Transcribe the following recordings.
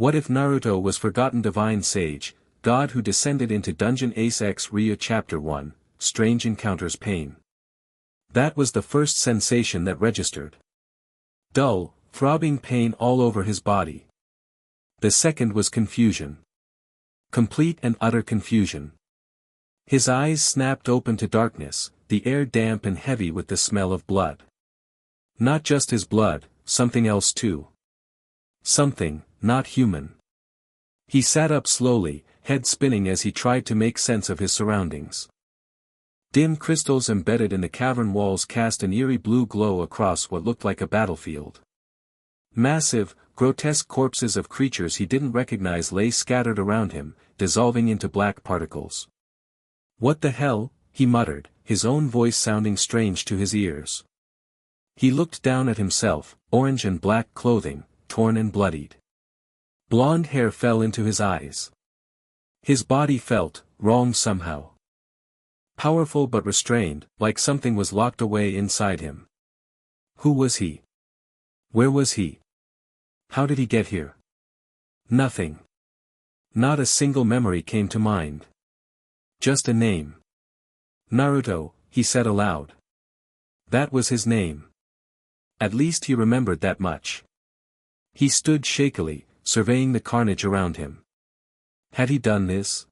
What if Naruto was forgotten divine sage, God who descended into Dungeon Ace X Ryuu Chapter 1, Strange Encounters Pain. That was the first sensation that registered. Dull, throbbing pain all over his body. The second was confusion. Complete and utter confusion. His eyes snapped open to darkness, the air damp and heavy with the smell of blood. Not just his blood, something else too. Something, not human. He sat up slowly, head spinning as he tried to make sense of his surroundings. Dim crystals embedded in the cavern walls cast an eerie blue glow across what looked like a battlefield. Massive, grotesque corpses of creatures he didn't recognize lay scattered around him, dissolving into black particles. "What the hell?" he muttered, his own voice sounding strange to his ears. He looked down at himself, orange and black clothing, torn and bloodied. Blonde hair fell into his eyes. His body felt wrong somehow. Powerful but restrained, like something was locked away inside him. Who was he? Where was he? How did he get here? Nothing. Not a single memory came to mind. Just a name. Naruto, he said aloud. That was his name. At least he remembered that much. He stood shakily, surveying the carnage around him. Had he done this?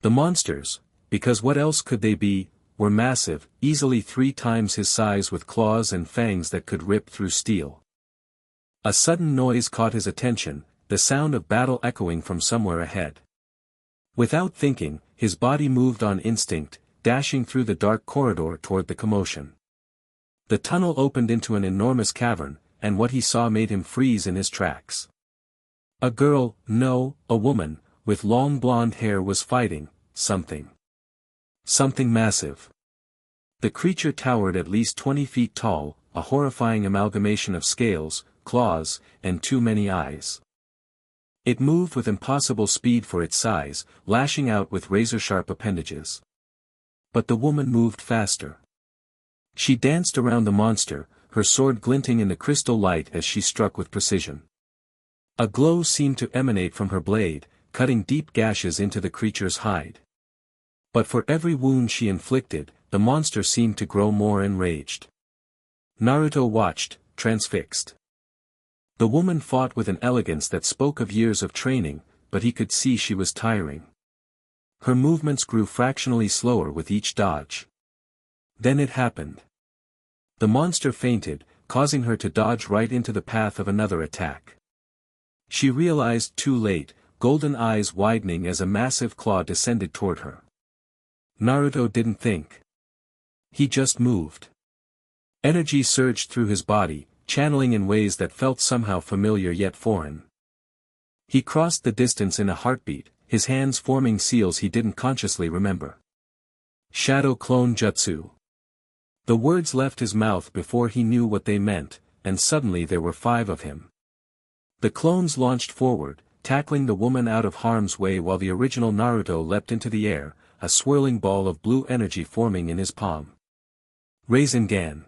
The monsters, because what else could they be, were massive, easily 3 times his size with claws and fangs that could rip through steel. A sudden noise caught his attention, the sound of battle echoing from somewhere ahead. Without thinking, his body moved on instinct, dashing through the dark corridor toward the commotion. The tunnel opened into an enormous cavern, and what he saw made him freeze in his tracks. A girl, no, a woman, with long blonde hair was fighting something. Something massive. The creature towered at least 20 feet tall, a horrifying amalgamation of scales, claws, and too many eyes. It moved with impossible speed for its size, lashing out with razor-sharp appendages. But the woman moved faster. She danced around the monster, her sword glinting in the crystal light as she struck with precision. A glow seemed to emanate from her blade, cutting deep gashes into the creature's hide. But for every wound she inflicted, the monster seemed to grow more enraged. Naruto watched, transfixed. The woman fought with an elegance that spoke of years of training, but he could see she was tiring. Her movements grew fractionally slower with each dodge. Then it happened. The monster fainted, causing her to dodge right into the path of another attack. She realized too late, golden eyes widening as a massive claw descended toward her. Naruto didn't think. He just moved. Energy surged through his body, channeling in ways that felt somehow familiar yet foreign. He crossed the distance in a heartbeat, his hands forming seals he didn't consciously remember. Shadow Clone Jutsu. The words left his mouth before he knew what they meant, and suddenly there were 5 of him. The clones launched forward, tackling the woman out of harm's way while the original Naruto leapt into the air, a swirling ball of blue energy forming in his palm. Rasengan.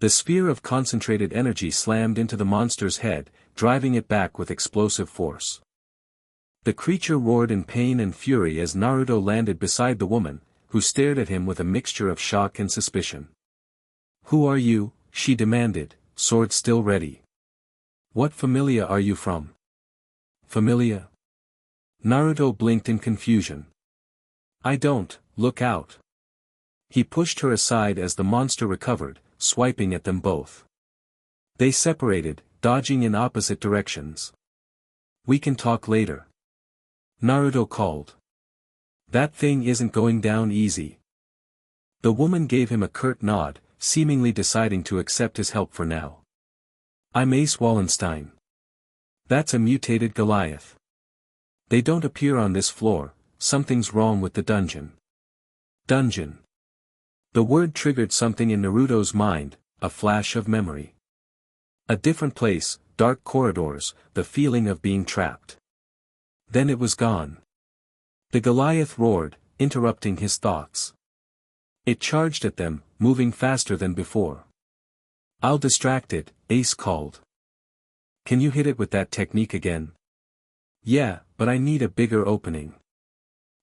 The sphere of concentrated energy slammed into the monster's head, driving it back with explosive force. The creature roared in pain and fury as Naruto landed beside the woman, who stared at him with a mixture of shock and suspicion. "Who are you?" she demanded, sword still ready. "What familia are you from?" "Familia?" Naruto blinked in confusion. "I don't, look out." He pushed her aside as the monster recovered, swiping at them both. They separated, dodging in opposite directions. "We can talk later," Naruto called. "That thing isn't going down easy." The woman gave him a curt nod, seemingly deciding to accept his help for now. "I'm Ace Wallenstein." "That's a mutated Goliath. They don't appear on this floor, something's wrong with the dungeon." Dungeon. The word triggered something in Naruto's mind, a flash of memory. A different place, dark corridors, the feeling of being trapped. Then it was gone. The Goliath roared, interrupting his thoughts. It charged at them, moving faster than before. "I'll distract it," Ace called. "Can you hit it with that technique again?" Yeah, but I need a bigger opening.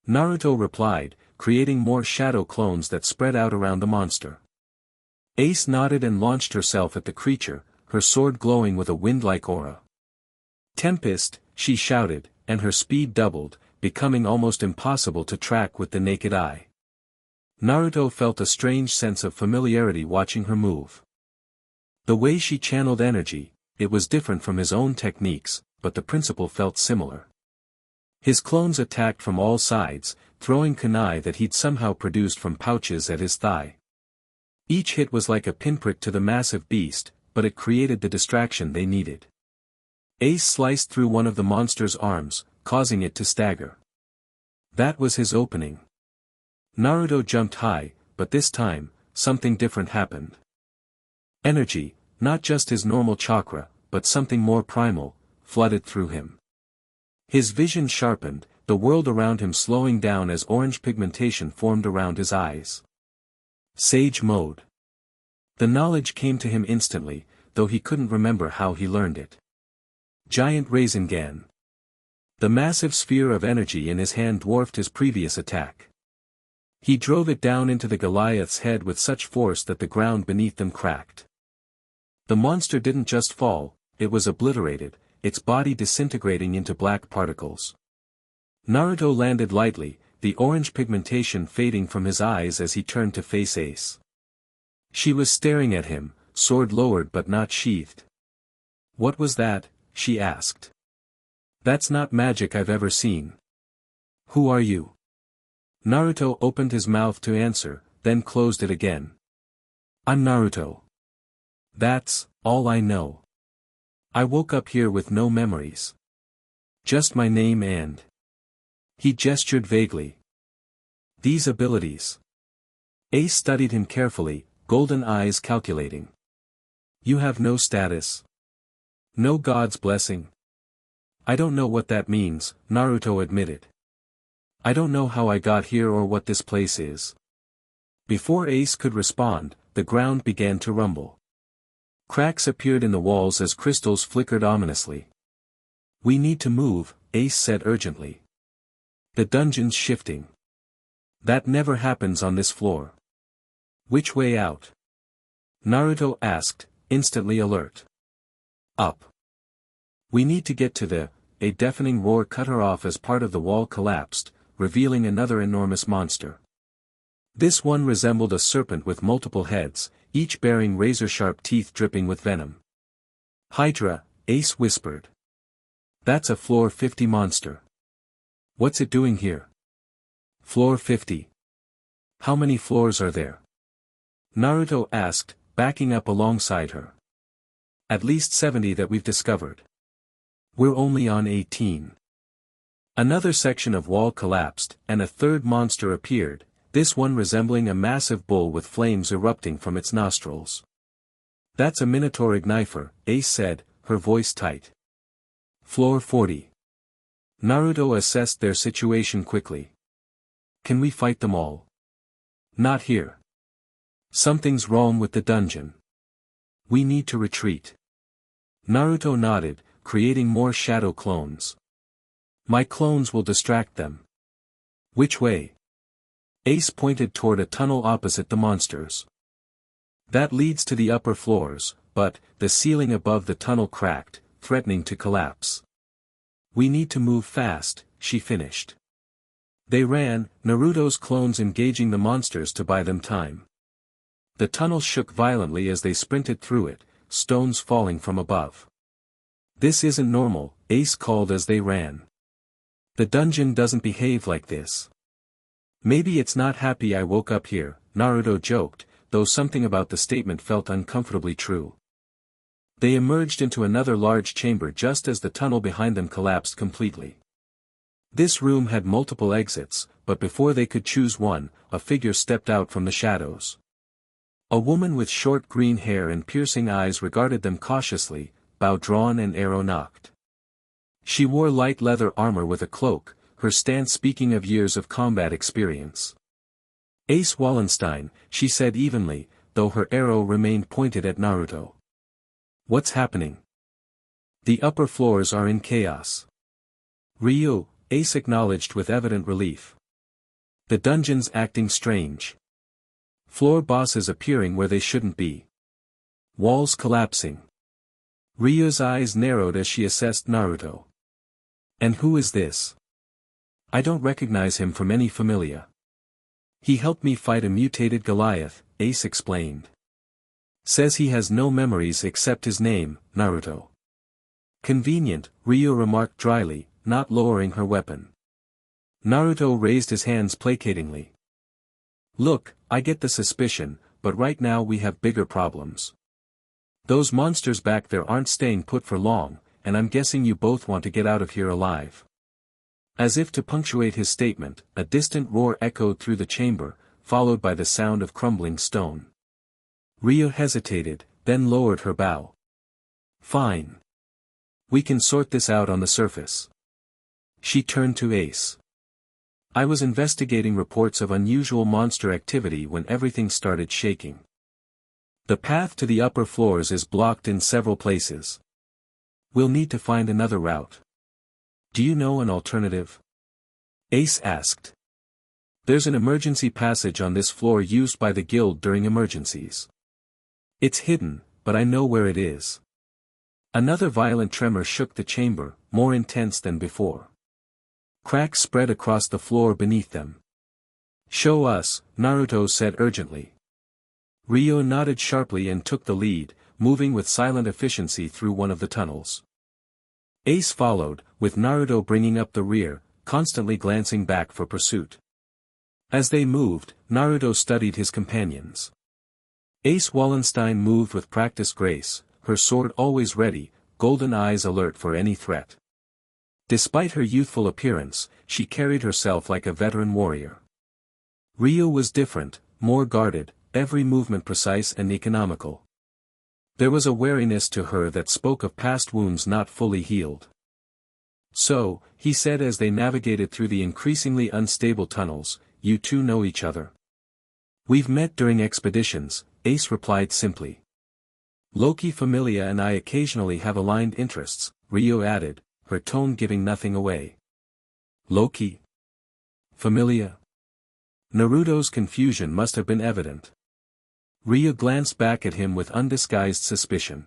Naruto replied, creating more shadow clones that spread out around the monster. Ace nodded and launched herself at the creature, her sword glowing with a wind-like aura. Tempest, she shouted, and her speed doubled, becoming almost impossible to track with the naked eye. Naruto felt a strange sense of familiarity watching her move. The way she channeled energy, it was different from his own techniques, but the principle felt similar. His clones attacked from all sides, throwing kunai that he'd somehow produced from pouches at his thigh. Each hit was like a pinprick to the massive beast, but it created the distraction they needed. Ace sliced through one of the monster's arms, causing it to stagger. That was his opening. Naruto jumped high, but this time, something different happened. Energy, not just his normal chakra, but something more primal, flooded through him. His vision sharpened, the world around him slowing down as orange pigmentation formed around his eyes. Sage mode. The knowledge came to him instantly, though he couldn't remember how he learned it. Giant Rasengan. The massive sphere of energy in his hand dwarfed his previous attack. He drove it down into the Goliath's head with such force that the ground beneath them cracked. The monster didn't just fall, it was obliterated, its body disintegrating into black particles. Naruto landed lightly, the orange pigmentation fading from his eyes as he turned to face Ace. She was staring at him, sword lowered but not sheathed. "What was that?" she asked. "That's not magic I've ever seen." "Who are you?" Naruto opened his mouth to answer, then closed it again. "I'm Naruto. That's all I know. I woke up here with no memories. Just my name and..." He gestured vaguely. "These abilities." Ace studied him carefully, golden eyes calculating. "You have no status. No God's blessing." "I don't know what that means," Naruto admitted. "I don't know how I got here or what this place is." Before Ace could respond, the ground began to rumble. Cracks appeared in the walls as crystals flickered ominously. "We need to move," Ace said urgently. "The dungeon's shifting. That never happens on this floor." "Which way out?" Naruto asked, instantly alert. "Up. We need to get to the..." A deafening roar cut her off as part of the wall collapsed, revealing another enormous monster. This one resembled a serpent with multiple heads, each bearing razor-sharp teeth dripping with venom. "Hydra," Ace whispered. "That's a floor 50 monster. What's it doing here?" "Floor 50. How many floors are there?" Naruto asked, backing up alongside her. "At least 70 that we've discovered. We're only on 18. Another section of wall collapsed, and a third monster appeared, this one resembling a massive bull with flames erupting from its nostrils. "That's a Minotaur Ignifer," Ace said, her voice tight. "Floor 40. Naruto assessed their situation quickly. "Can we fight them all?" "Not here. Something's wrong with the dungeon. We need to retreat." Naruto nodded, creating more shadow clones. "My clones will distract them." "Which way?" Ace pointed toward a tunnel opposite the monsters. "That leads to the upper floors, but..." The ceiling above the tunnel cracked, threatening to collapse. "We need to move fast," she finished. They ran, Naruto's clones engaging the monsters to buy them time. The tunnel shook violently as they sprinted through it, stones falling from above. "This isn't normal," Ace called as they ran. "The dungeon doesn't behave like this." "Maybe it's not happy I woke up here," Naruto joked, though something about the statement felt uncomfortably true. They emerged into another large chamber just as the tunnel behind them collapsed completely. This room had multiple exits, but before they could choose one, a figure stepped out from the shadows. A woman with short green hair and piercing eyes regarded them cautiously, bow drawn and arrow nocked. She wore light leather armor with a cloak, her stance speaking of years of combat experience. "Ace Wallenstein," she said evenly, though her arrow remained pointed at Naruto. "What's happening?" "The upper floors are in chaos. Ryuu, Ace acknowledged with evident relief. The dungeon's acting strange. Floor bosses appearing where they shouldn't be. Walls collapsing. Ryuu's eyes narrowed as she assessed Naruto. And who is this? I don't recognize him from any familia. He helped me fight a mutated Goliath, Ace explained. Says he has no memories except his name, Naruto. Convenient, Ryuu remarked dryly, not lowering her weapon. Naruto raised his hands placatingly. Look, I get the suspicion, but right now we have bigger problems. Those monsters back there aren't staying put for long, and I'm guessing you both want to get out of here alive. As if to punctuate his statement, a distant roar echoed through the chamber, followed by the sound of crumbling stone. Ryuu hesitated, then lowered her bow. Fine. We can sort this out on the surface. She turned to Ace. I was investigating reports of unusual monster activity when everything started shaking. The path to the upper floors is blocked in several places. We'll need to find another route. Do you know an alternative? Ace asked. There's an emergency passage on this floor used by the guild during emergencies. It's hidden, but I know where it is. Another violent tremor shook the chamber, more intense than before. Cracks spread across the floor beneath them. Show us, Naruto said urgently. Ryuu nodded sharply and took the lead, moving with silent efficiency through one of the tunnels. Ace followed, with Naruto bringing up the rear, constantly glancing back for pursuit. As they moved, Naruto studied his companions. Ace Wallenstein moved with practiced grace, her sword always ready, golden eyes alert for any threat. Despite her youthful appearance, she carried herself like a veteran warrior. Ryuu was different, more guarded, every movement precise and economical. There was a wariness to her that spoke of past wounds not fully healed. So, he said as they navigated through the increasingly unstable tunnels, you two know each other. We've met during expeditions, Ace replied simply. Loki Familia and I occasionally have aligned interests, Ryuu added, her tone giving nothing away. Loki? Familia? Naruto's confusion must have been evident. Ryuu glanced back at him with undisguised suspicion.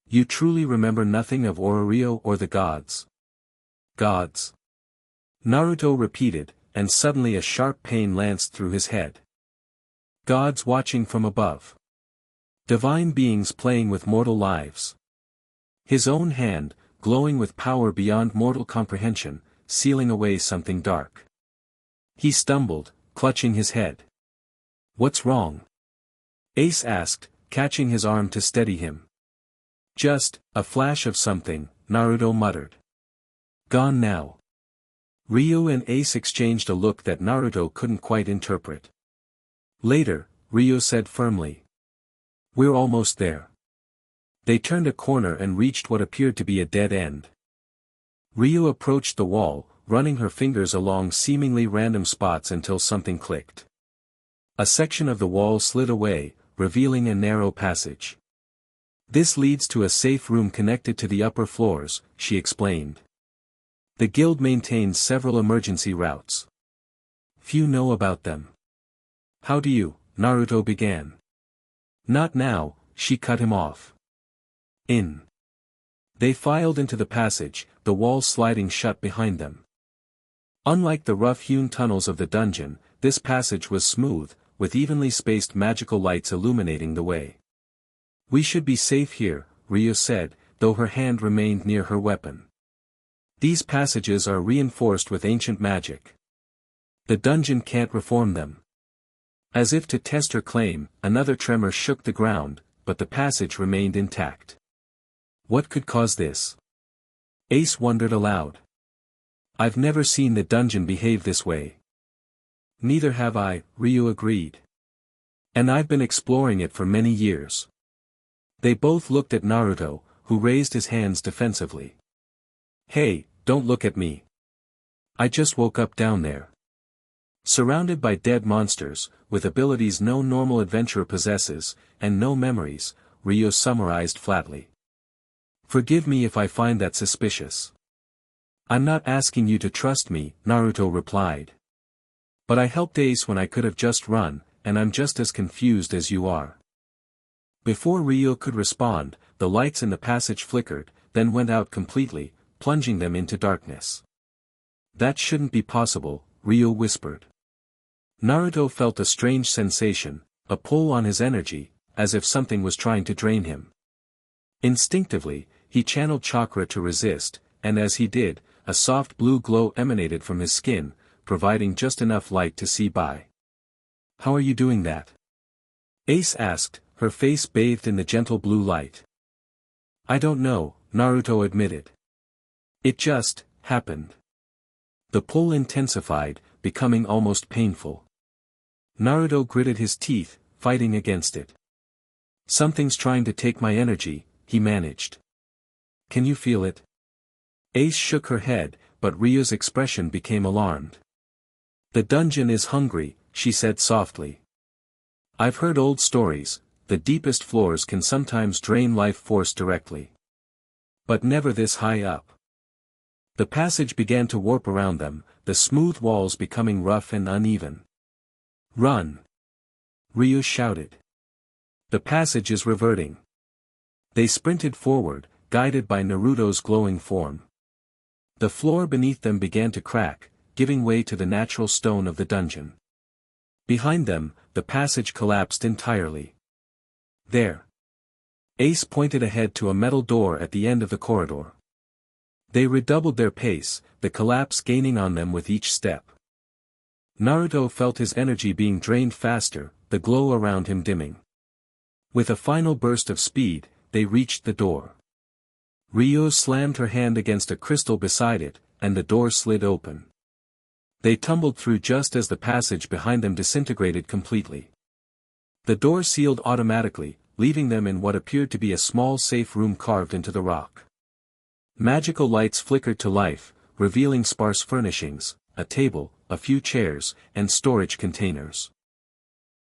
You truly remember nothing of Ororio or the gods? Gods? Naruto repeated, and suddenly a sharp pain lanced through his head. Gods watching from above. Divine beings playing with mortal lives. His own hand, glowing with power beyond mortal comprehension, sealing away something dark. He stumbled, clutching his head. What's wrong? Ace asked, catching his arm to steady him. Just, a flash of something, Naruto muttered. Gone now. Ryuu and Ace exchanged a look that Naruto couldn't quite interpret. Later, Ryuu said firmly. We're almost there. They turned a corner and reached what appeared to be a dead end. Ryuu approached the wall, running her fingers along seemingly random spots until something clicked. A section of the wall slid away, revealing a narrow passage. This leads to a safe room connected to the upper floors, she explained. The guild maintains several emergency routes. Few know about them. How do you, Naruto began. Not now, she cut him off. In. They filed into the passage, the wall sliding shut behind them. Unlike the rough-hewn tunnels of the dungeon, this passage was smooth, with evenly spaced magical lights illuminating the way. We should be safe here, Ryuu said, though her hand remained near her weapon. These passages are reinforced with ancient magic. The dungeon can't reform them. As if to test her claim, another tremor shook the ground, but the passage remained intact. What could cause this? Ace wondered aloud. I've never seen the dungeon behave this way. Neither have I, Ryuu agreed. And I've been exploring it for many years. They both looked at Naruto, who raised his hands defensively. Hey, don't look at me. I just woke up down there. Surrounded by dead monsters, with abilities no normal adventurer possesses, and no memories, Ryuu summarized flatly. Forgive me if I find that suspicious. I'm not asking you to trust me, Naruto replied. But I helped Ace when I could have just run, and I'm just as confused as you are. Before Ryuu could respond, the lights in the passage flickered, then went out completely, plunging them into darkness. That shouldn't be possible, Ryuu whispered. Naruto felt a strange sensation, a pull on his energy, as if something was trying to drain him. Instinctively, he channeled chakra to resist, and as he did, a soft blue glow emanated from his skin, providing just enough light to see by. How are you doing that? Ace asked, her face bathed in the gentle blue light. I don't know, Naruto admitted. It just happened. The pull intensified, becoming almost painful. Naruto gritted his teeth, fighting against it. Something's trying to take my energy, he managed. Can you feel it? Ace shook her head, but Ryu's expression became alarmed. The dungeon is hungry, she said softly. I've heard old stories, the deepest floors can sometimes drain life force directly. But never this high up. The passage began to warp around them, the smooth walls becoming rough and uneven. Run! Ryu shouted. The passage is reverting. They sprinted forward, guided by Naruto's glowing form. The floor beneath them began to crack, giving way to the natural stone of the dungeon. Behind them, the passage collapsed entirely. There. Ace pointed ahead to a metal door at the end of the corridor. They redoubled their pace, the collapse gaining on them with each step. Naruto felt his energy being drained faster, the glow around him dimming. With a final burst of speed, they reached the door. Ryu slammed her hand against a crystal beside it, and the door slid open. They tumbled through just as the passage behind them disintegrated completely. The door sealed automatically, leaving them in what appeared to be a small safe room carved into the rock. Magical lights flickered to life, revealing sparse furnishings, a table, a few chairs, and storage containers.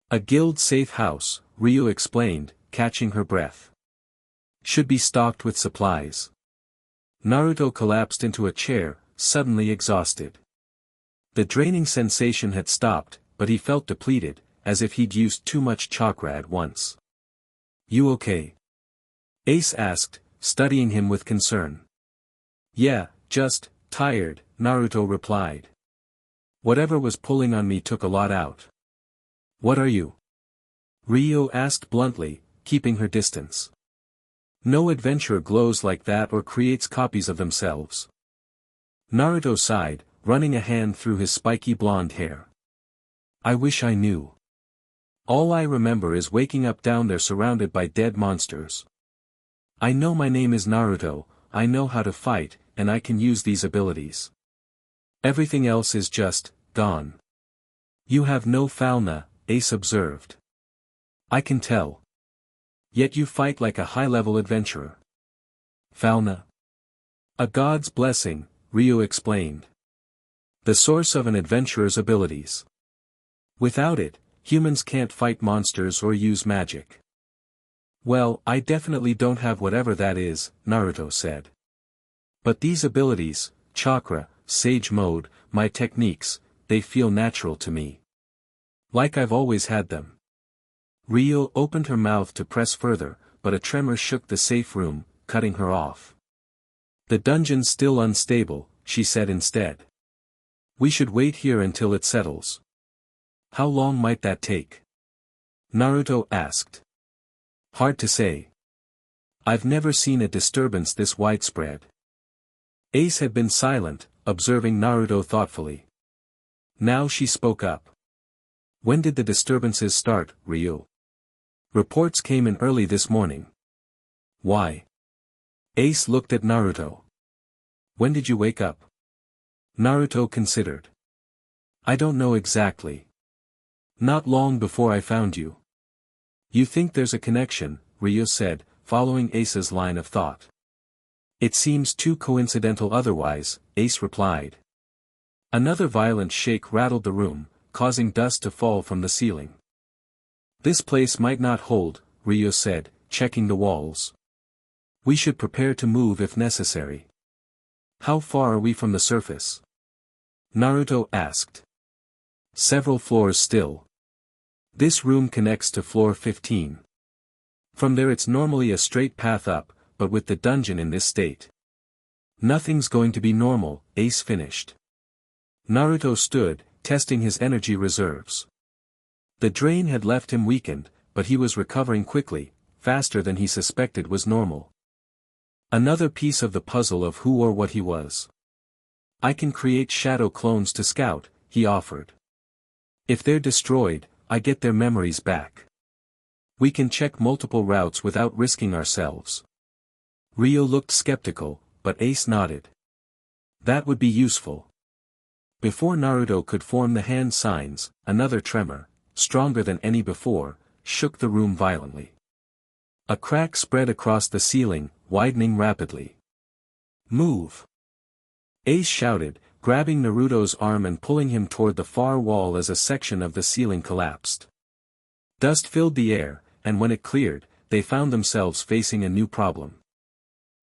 A guild-safe house, Ryu explained, catching her breath. Should be stocked with supplies. Naruto collapsed into a chair, suddenly exhausted. The draining sensation had stopped, but he felt depleted, as if he'd used too much chakra at once. You okay? Ace asked, studying him with concern. Yeah, just tired, Naruto replied. Whatever was pulling on me took a lot out. What are you? Ryu asked bluntly, keeping her distance. No adventurer glows like that or creates copies of themselves. Naruto sighed, running a hand through his spiky blonde hair. I wish I knew. All I remember is waking up down there surrounded by dead monsters. I know my name is Naruto, I know how to fight, and I can use these abilities. Everything else is just gone. You have no fauna, Ace observed. I can tell. Yet you fight like a high-level adventurer. Fauna? A god's blessing, Ryu explained. The source of an adventurer's abilities. Without it, humans can't fight monsters or use magic. Well, I definitely don't have whatever that is, Naruto said. But these abilities, chakra, sage mode, my techniques, they feel natural to me. Like I've always had them. Ryu opened her mouth to press further, but a tremor shook the safe room, cutting her off. The dungeon's still unstable, she said instead. We should wait here until it settles. How long might that take? Naruto asked. Hard to say. I've never seen a disturbance this widespread. Ace had been silent, observing Naruto thoughtfully. Now she spoke up. When did the disturbances start, Ryu? Reports came in early this morning. Why? Ace looked at Naruto. When did you wake up? Naruto considered. I don't know exactly. Not long before I found you. You think there's a connection, Ryu said, following Ace's line of thought. It seems too coincidental otherwise, Ace replied. Another violent shake rattled the room, causing dust to fall from the ceiling. This place might not hold, Ryu said, checking the walls. We should prepare to move if necessary. How far are we from the surface? Naruto asked. Several floors still. This room connects to floor 15. From there it's normally a straight path up, but with the dungeon in this state. Nothing's going to be normal, Ace finished. Naruto stood, testing his energy reserves. The drain had left him weakened, but he was recovering quickly, faster than he suspected was normal. Another piece of the puzzle of who or what he was. I can create shadow clones to scout, he offered. If they're destroyed, I get their memories back. We can check multiple routes without risking ourselves. Ryuu looked skeptical, but Ace nodded. That would be useful. Before Naruto could form the hand signs, another tremor, stronger than any before, shook the room violently. A crack spread across the ceiling, widening rapidly. Move! Ace shouted, grabbing Naruto's arm and pulling him toward the far wall as a section of the ceiling collapsed. Dust filled the air, and when it cleared, they found themselves facing a new problem.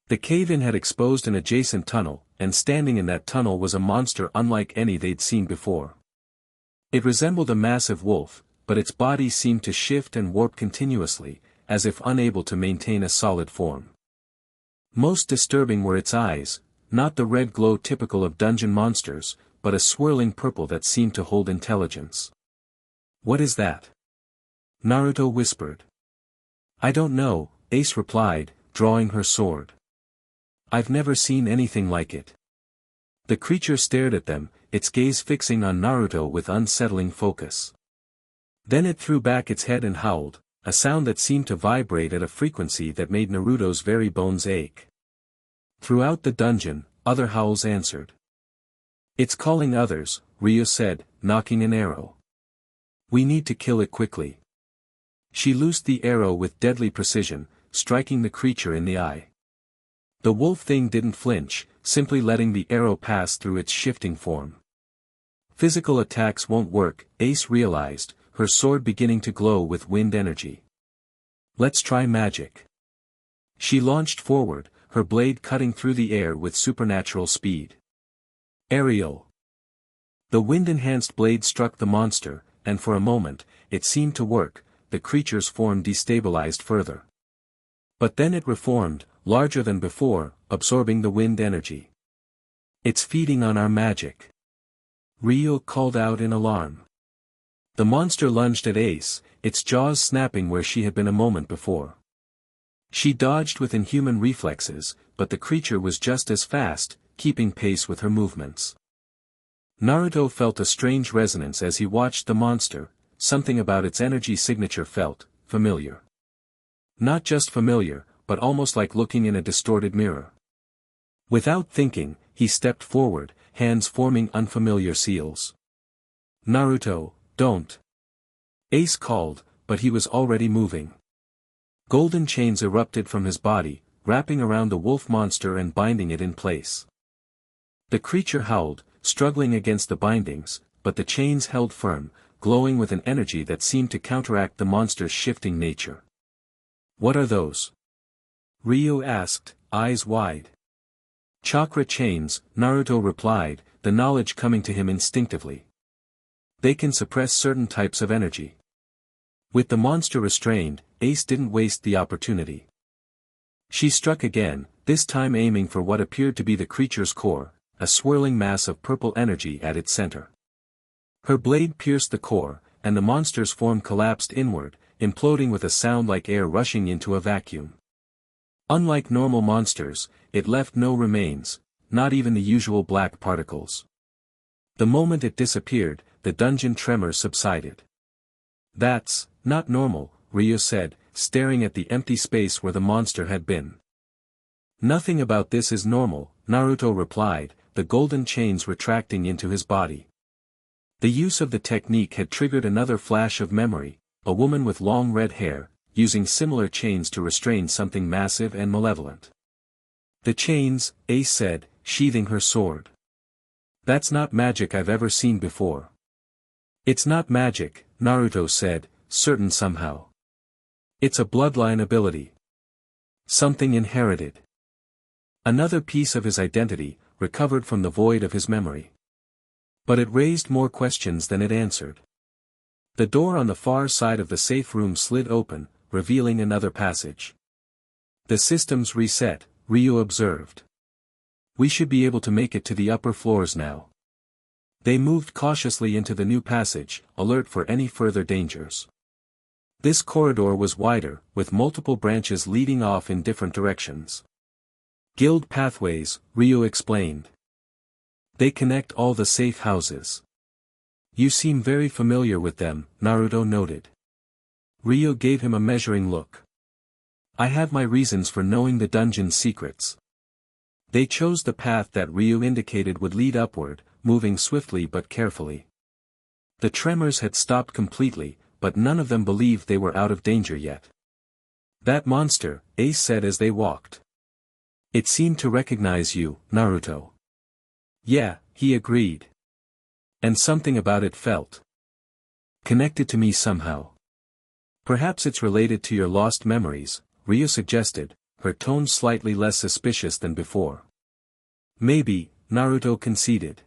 The cave-in had exposed an adjacent tunnel, and standing in that tunnel was a monster unlike any they'd seen before. It resembled a massive wolf, but its body seemed to shift and warp continuously, as if unable to maintain a solid form. Most disturbing were its eyes, not the red glow typical of dungeon monsters, but a swirling purple that seemed to hold intelligence. What is that? Naruto whispered. I don't know, Ace replied, drawing her sword. I've never seen anything like it. The creature stared at them, its gaze fixing on Naruto with unsettling focus. Then it threw back its head and howled, a sound that seemed to vibrate at a frequency that made Naruto's very bones ache. Throughout the dungeon, other howls answered. It's calling others, Ryuu said, knocking an arrow. We need to kill it quickly. She loosed the arrow with deadly precision, striking the creature in the eye. The wolf thing didn't flinch, simply letting the arrow pass through its shifting form. Physical attacks won't work, Ace realized, her sword beginning to glow with wind energy. Let's try magic. She launched forward, her blade cutting through the air with supernatural speed. Aerial. The wind-enhanced blade struck the monster, and for a moment, it seemed to work, the creature's form destabilized further. But then it reformed, larger than before, absorbing the wind energy. It's feeding on our magic. Ryuu called out in alarm. The monster lunged at Ace, its jaws snapping where she had been a moment before. She dodged with inhuman reflexes, but the creature was just as fast, keeping pace with her movements. Naruto felt a strange resonance as he watched the monster, something about its energy signature felt familiar. Not just familiar, but almost like looking in a distorted mirror. Without thinking, he stepped forward, hands forming unfamiliar seals. Naruto, don't. Ace called, but he was already moving. Golden chains erupted from his body, wrapping around the wolf monster and binding it in place. The creature howled, struggling against the bindings, but the chains held firm, glowing with an energy that seemed to counteract the monster's shifting nature. What are those? Ryuu asked, eyes wide. Chakra chains, Naruto replied, the knowledge coming to him instinctively. They can suppress certain types of energy. With the monster restrained, Ace didn't waste the opportunity. She struck again, this time aiming for what appeared to be the creature's core, a swirling mass of purple energy at its center. Her blade pierced the core, and the monster's form collapsed inward, imploding with a sound like air rushing into a vacuum. Unlike normal monsters, it left no remains, not even the usual black particles. The moment it disappeared, the dungeon tremor subsided. That's not normal, Ryuu said, staring at the empty space where the monster had been. Nothing about this is normal, Naruto replied, the golden chains retracting into his body. The use of the technique had triggered another flash of memory, a woman with long red hair, using similar chains to restrain something massive and malevolent. The chains, Ace said, sheathing her sword. That's not magic I've ever seen before. It's not magic, Naruto said, certain somehow. It's a bloodline ability. Something inherited. Another piece of his identity, recovered from the void of his memory. But it raised more questions than it answered. The door on the far side of the safe room slid open, revealing another passage. The system's reset, Ryuu observed. We should be able to make it to the upper floors now. They moved cautiously into the new passage, alert for any further dangers. This corridor was wider, with multiple branches leading off in different directions. Guild pathways, Ryuu explained. They connect all the safe houses. You seem very familiar with them, Naruto noted. Ryuu gave him a measuring look. I have my reasons for knowing the dungeon's secrets. They chose the path that Ryuu indicated would lead upward, moving swiftly but carefully. The tremors had stopped completely, but none of them believed they were out of danger yet. That monster, Ace said as they walked. It seemed to recognize you, Naruto. Yeah, he agreed. And something about it felt connected to me somehow. Perhaps it's related to your lost memories, Ryuu suggested, her tone slightly less suspicious than before. Maybe, Naruto conceded.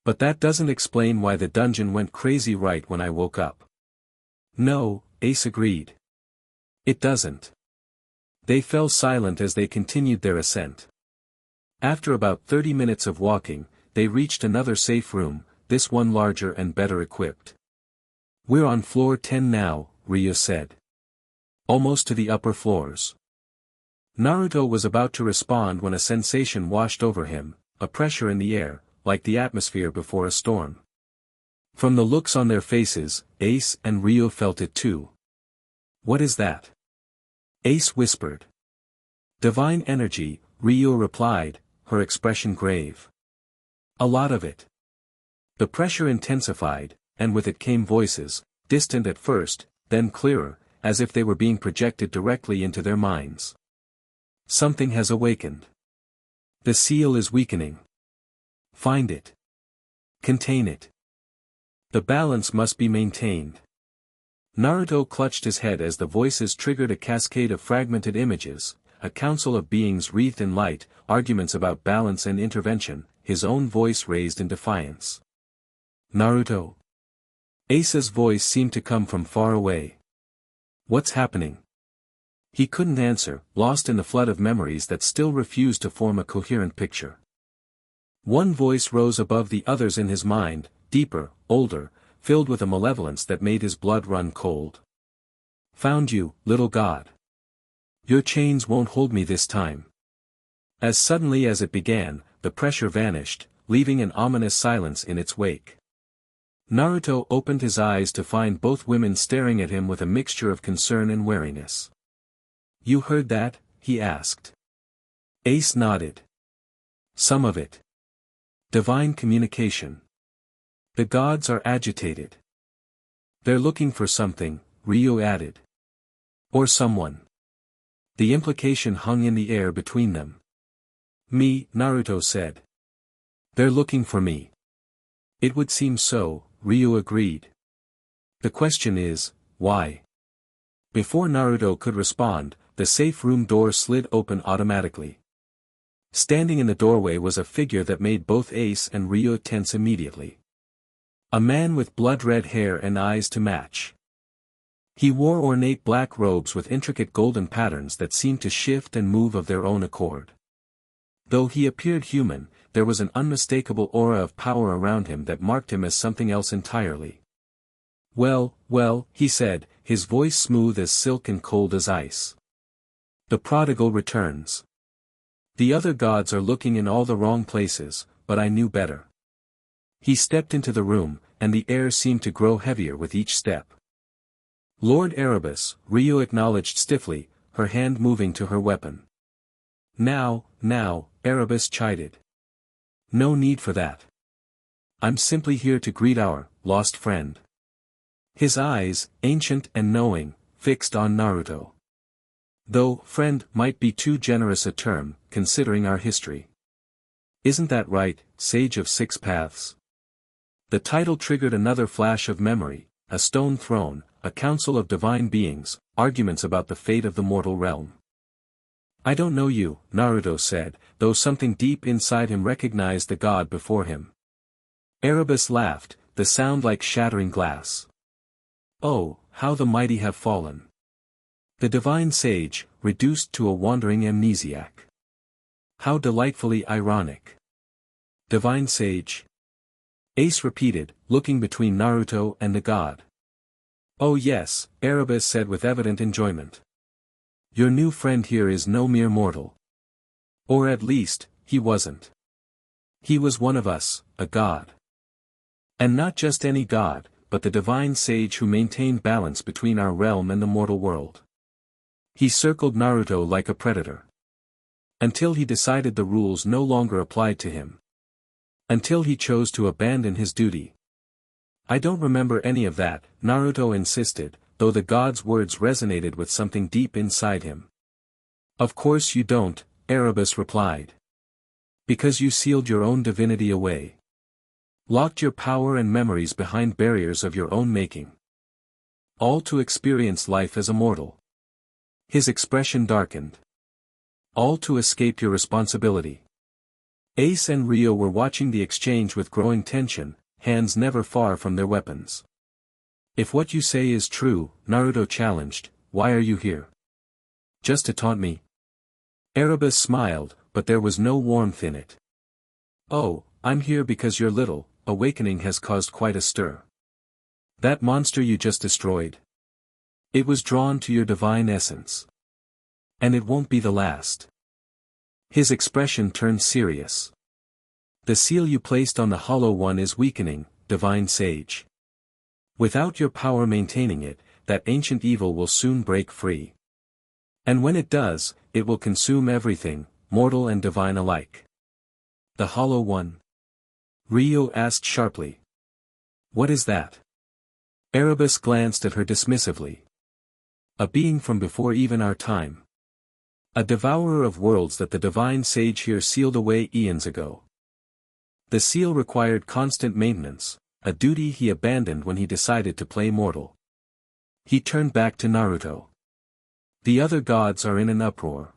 But that doesn't explain why the dungeon went crazy right when I woke up. No, Ace agreed. It doesn't. They fell silent as they continued their ascent. After about 30 minutes of walking, they reached another safe room, this one larger and better equipped. We're on floor 10 now, Ryuu said. Almost to the upper floors. Naruto was about to respond when a sensation washed over him, a pressure in the air, like the atmosphere before a storm. From the looks on their faces, Ace and Ryuu felt it too. What is that? Ace whispered. Divine energy, Ryuu replied, her expression grave. A lot of it. The pressure intensified, and with it came voices, distant at first, then clearer, as if they were being projected directly into their minds. Something has awakened. The seal is weakening. Find it. Contain it. The balance must be maintained. Naruto clutched his head as the voices triggered a cascade of fragmented images, a council of beings wreathed in light, arguments about balance and intervention, his own voice raised in defiance. Naruto. Ace's voice seemed to come from far away. What's happening? He couldn't answer, lost in the flood of memories that still refused to form a coherent picture. One voice rose above the others in his mind, deeper, older, filled with a malevolence that made his blood run cold. Found you, little god. Your chains won't hold me this time. As suddenly as it began, the pressure vanished, leaving an ominous silence in its wake. Naruto opened his eyes to find both women staring at him with a mixture of concern and wariness. You heard that? He asked. Ace nodded. Some of it. Divine communication. The gods are agitated. They're looking for something, Ryuu added. Or someone. The implication hung in the air between them. Me, Naruto said. They're looking for me. It would seem so, Ryuu agreed. The question is, why? Before Naruto could respond, the safe room door slid open automatically. Standing in the doorway was a figure that made both Ace and Ryuu tense immediately. A man with blood-red hair and eyes to match. He wore ornate black robes with intricate golden patterns that seemed to shift and move of their own accord. Though he appeared human, there was an unmistakable aura of power around him that marked him as something else entirely. Well, he said, his voice smooth as silk and cold as ice. The prodigal returns. The other gods are looking in all the wrong places, but I knew better. He stepped into the room, and the air seemed to grow heavier with each step. Lord Erebus, Ryuu acknowledged stiffly, her hand moving to her weapon. Now, Erebus chided. No need for that. I'm simply here to greet our lost friend. His eyes, ancient and knowing, fixed on Naruto. Though friend might be too generous a term, considering our history. Isn't that right, Sage of Six Paths? The title triggered another flash of memory, a stone throne, a council of divine beings, arguments about the fate of the mortal realm. I don't know you, Naruto said, though something deep inside him recognized the god before him. Erebus laughed, the sound like shattering glass. Oh, how the mighty have fallen. The divine sage, reduced to a wandering amnesiac. How delightfully ironic. Divine sage? Ace repeated, looking between Naruto and the god. Oh yes, Erebus said with evident enjoyment. Your new friend here is no mere mortal. Or at least, he wasn't. He was one of us, a god. And not just any god, but the divine sage who maintained balance between our realm and the mortal world. He circled Naruto like a predator. Until he decided the rules no longer applied to him. Until he chose to abandon his duty. I don't remember any of that, Naruto insisted, though the god's words resonated with something deep inside him. Of course you don't, Erebus replied. Because you sealed your own divinity away. Locked your power and memories behind barriers of your own making. All to experience life as a mortal. His expression darkened. All to escape your responsibility. Ace and Ryuu were watching the exchange with growing tension, hands never far from their weapons. If what you say is true, Naruto challenged, why are you here? Just to taunt me? Erebus smiled, but there was no warmth in it. Oh, I'm here because your little awakening has caused quite a stir. That monster you just destroyed. It was drawn to your divine essence. And it won't be the last. His expression turned serious. The seal you placed on the Hollow One is weakening, divine sage. Without your power maintaining it, that ancient evil will soon break free. And when it does, it will consume everything, mortal and divine alike. The Hollow One? Ryuu asked sharply. What is that? Erebus glanced at her dismissively. A being from before even our time. A devourer of worlds that the divine sage here sealed away eons ago. The seal required constant maintenance, a duty he abandoned when he decided to play mortal. He turned back to Naruto. The other gods are in an uproar.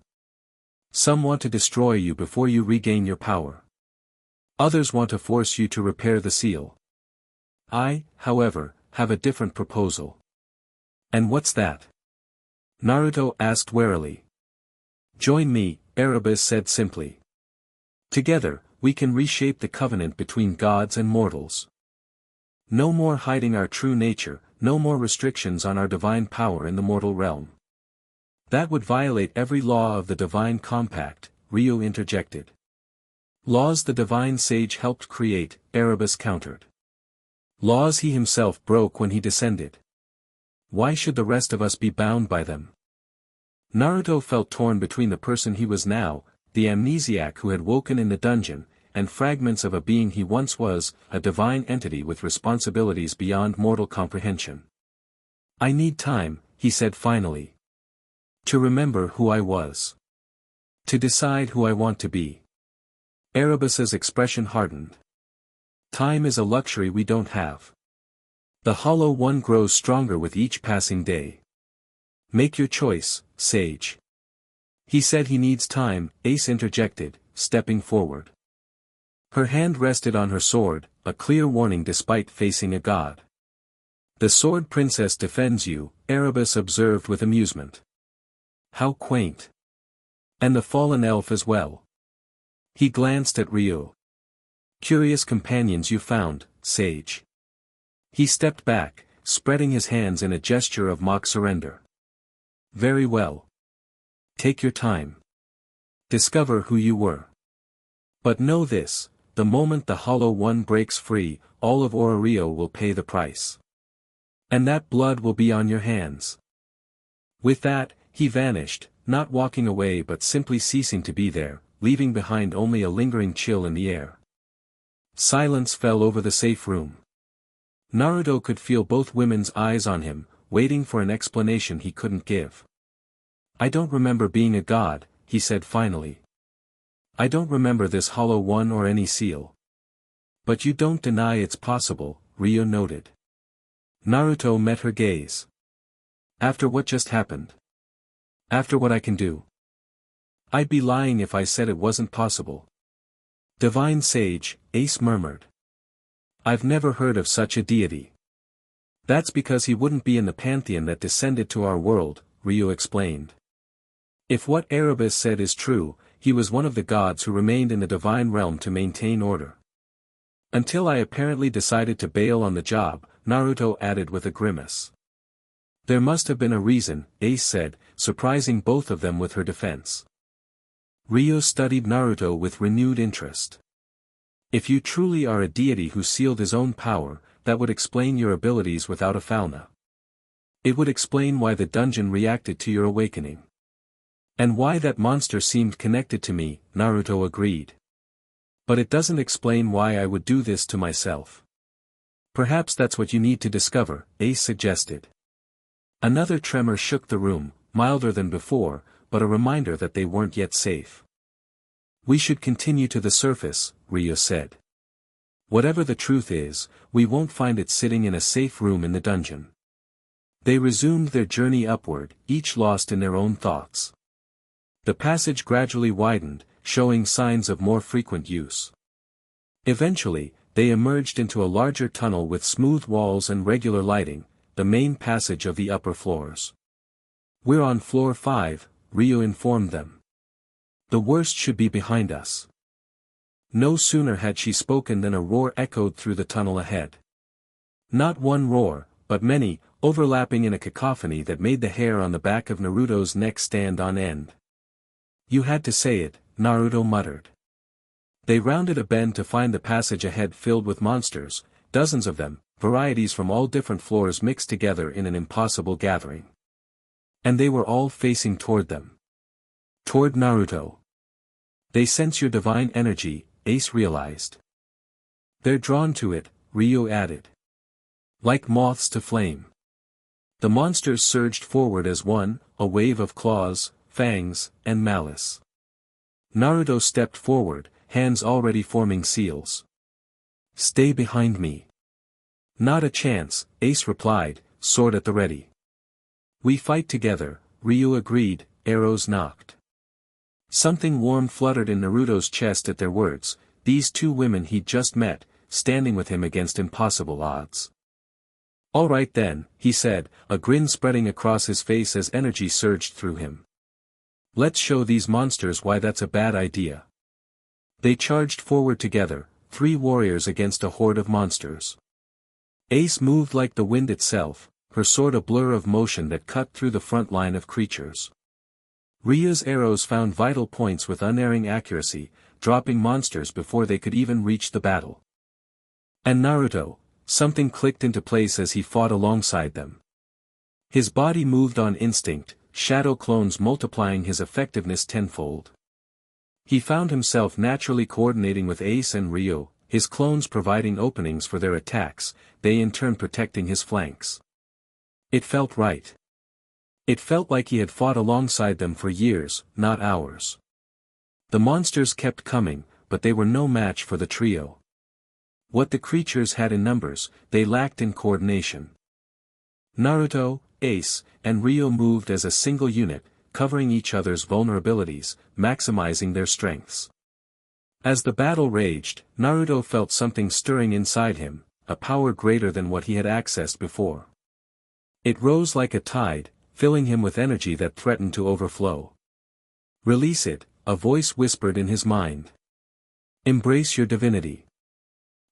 Some want to destroy you before you regain your power. Others want to force you to repair the seal. I, however, have a different proposal. And what's that? Naruto asked warily. Join me, Erebus said simply. Together, we can reshape the covenant between gods and mortals. No more hiding our true nature, no more restrictions on our divine power in the mortal realm. That would violate every law of the divine compact, Ryuu interjected. Laws the divine sage helped create, Erebus countered. Laws he himself broke when he descended. Why should the rest of us be bound by them? Naruto felt torn between the person he was now, the amnesiac who had woken in the dungeon, and fragments of a being he once was, a divine entity with responsibilities beyond mortal comprehension. I need time, he said finally. To remember who I was. To decide who I want to be. Erebus's expression hardened. Time is a luxury we don't have. The Hollow One grows stronger with each passing day. Make your choice, sage. He said he needs time, Ace interjected, stepping forward. Her hand rested on her sword, a clear warning despite facing a god. The Sword Princess defends you, Erebus observed with amusement. How quaint. And the fallen elf as well. He glanced at Ryuu. Curious companions you found, sage. He stepped back, spreading his hands in a gesture of mock surrender. Very well. Take your time. Discover who you were. But know this, the moment the Hollow One breaks free, all of Ororio will pay the price. And that blood will be on your hands. With that, he vanished, not walking away but simply ceasing to be there, leaving behind only a lingering chill in the air. Silence fell over the safe room. Naruto could feel both women's eyes on him, waiting for an explanation he couldn't give. I don't remember being a god, he said finally. I don't remember this Hollow One or any seal. But you don't deny it's possible, Ryuu noted. Naruto met her gaze. After what just happened? After what I can do? I'd be lying if I said it wasn't possible. Divine Sage, Ace murmured. I've never heard of such a deity. That's because he wouldn't be in the pantheon that descended to our world, Ryuu explained. If what Erebus said is true, he was one of the gods who remained in the divine realm to maintain order. Until I apparently decided to bail on the job, Naruto added with a grimace. There must have been a reason, Ace said, surprising both of them with her defense. Ryuu studied Naruto with renewed interest. If you truly are a deity who sealed his own power, that would explain your abilities without a fauna. It would explain why the dungeon reacted to your awakening. And why that monster seemed connected to me, Naruto agreed. But it doesn't explain why I would do this to myself. Perhaps that's what you need to discover, Ace suggested. Another tremor shook the room, milder than before, but a reminder that they weren't yet safe. We should continue to the surface, Ryuu said. Whatever the truth is, we won't find it sitting in a safe room in the dungeon. They resumed their journey upward, each lost in their own thoughts. The passage gradually widened, showing signs of more frequent use. Eventually, they emerged into a larger tunnel with smooth walls and regular lighting, the main passage of the upper floors. We're on floor 5, Ryuu informed them. The worst should be behind us. No sooner had she spoken than a roar echoed through the tunnel ahead. Not one roar, but many, overlapping in a cacophony that made the hair on the back of Naruto's neck stand on end. You had to say it, Naruto muttered. They rounded a bend to find the passage ahead filled with monsters, dozens of them, varieties from all different floors mixed together in an impossible gathering. And they were all facing toward them. Toward Naruto. They sense your divine energy, Ace realized. They're drawn to it, Ryuu added. Like moths to flame. The monsters surged forward as one, a wave of claws, fangs, and malice. Naruto stepped forward, hands already forming seals. Stay behind me. Not a chance, Ace replied, sword at the ready. We fight together, Ryuu agreed, arrows knocked. Something warm fluttered in Naruto's chest at their words, these two women he'd just met, standing with him against impossible odds. All right then, he said, a grin spreading across his face as energy surged through him. Let's show these monsters why that's a bad idea. They charged forward together, 3 warriors against a horde of monsters. Ace moved like the wind itself, her sword a blur of motion that cut through the front line of creatures. Ryuu's arrows found vital points with unerring accuracy, dropping monsters before they could even reach the battle. And Naruto, something clicked into place as he fought alongside them. His body moved on instinct, shadow clones multiplying his effectiveness tenfold. He found himself naturally coordinating with Ace and Ryuu, his clones providing openings for their attacks, they in turn protecting his flanks. It felt right. It felt like he had fought alongside them for years, not hours. The monsters kept coming, but they were no match for the trio. What the creatures had in numbers, they lacked in coordination. Naruto, Ace, and Ryuu moved as a single unit, covering each other's vulnerabilities, maximizing their strengths. As the battle raged, Naruto felt something stirring inside him, a power greater than what he had accessed before. It rose like a tide, filling him with energy that threatened to overflow. Release it, a voice whispered in his mind. Embrace your divinity.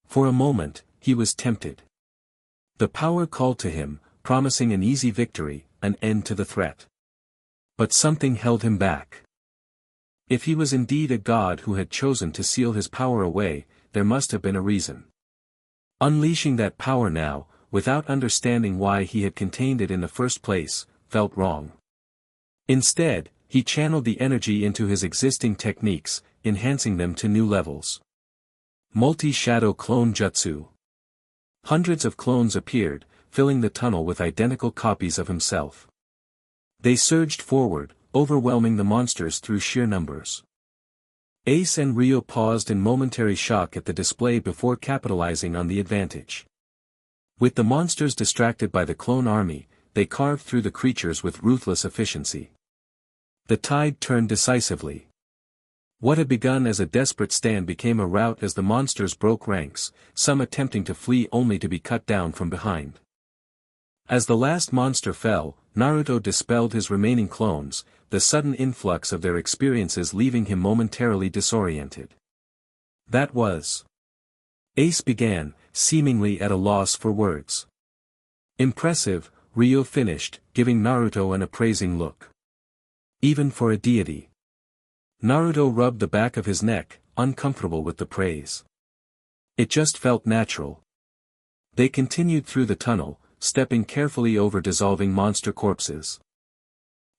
For a moment, he was tempted. The power called to him, promising an easy victory, an end to the threat. But something held him back. If he was indeed a god who had chosen to seal his power away, there must have been a reason. Unleashing that power now, without understanding why he had contained it in the first place, felt wrong. Instead, he channeled the energy into his existing techniques, enhancing them to new levels. Multi-shadow clone jutsu. Hundreds of clones appeared, filling the tunnel with identical copies of himself. They surged forward, overwhelming the monsters through sheer numbers. Ace and Ryuu paused in momentary shock at the display before capitalizing on the advantage. With the monsters distracted by the clone army, they carved through the creatures with ruthless efficiency. The tide turned decisively. What had begun as a desperate stand became a rout as the monsters broke ranks, some attempting to flee only to be cut down from behind. As the last monster fell, Naruto dispelled his remaining clones, the sudden influx of their experiences leaving him momentarily disoriented. That was. Ace began, seemingly at a loss for words. Impressive, Ryuu finished, giving Naruto an appraising look. Even for a deity. Naruto rubbed the back of his neck, uncomfortable with the praise. It just felt natural. They continued through the tunnel, stepping carefully over dissolving monster corpses.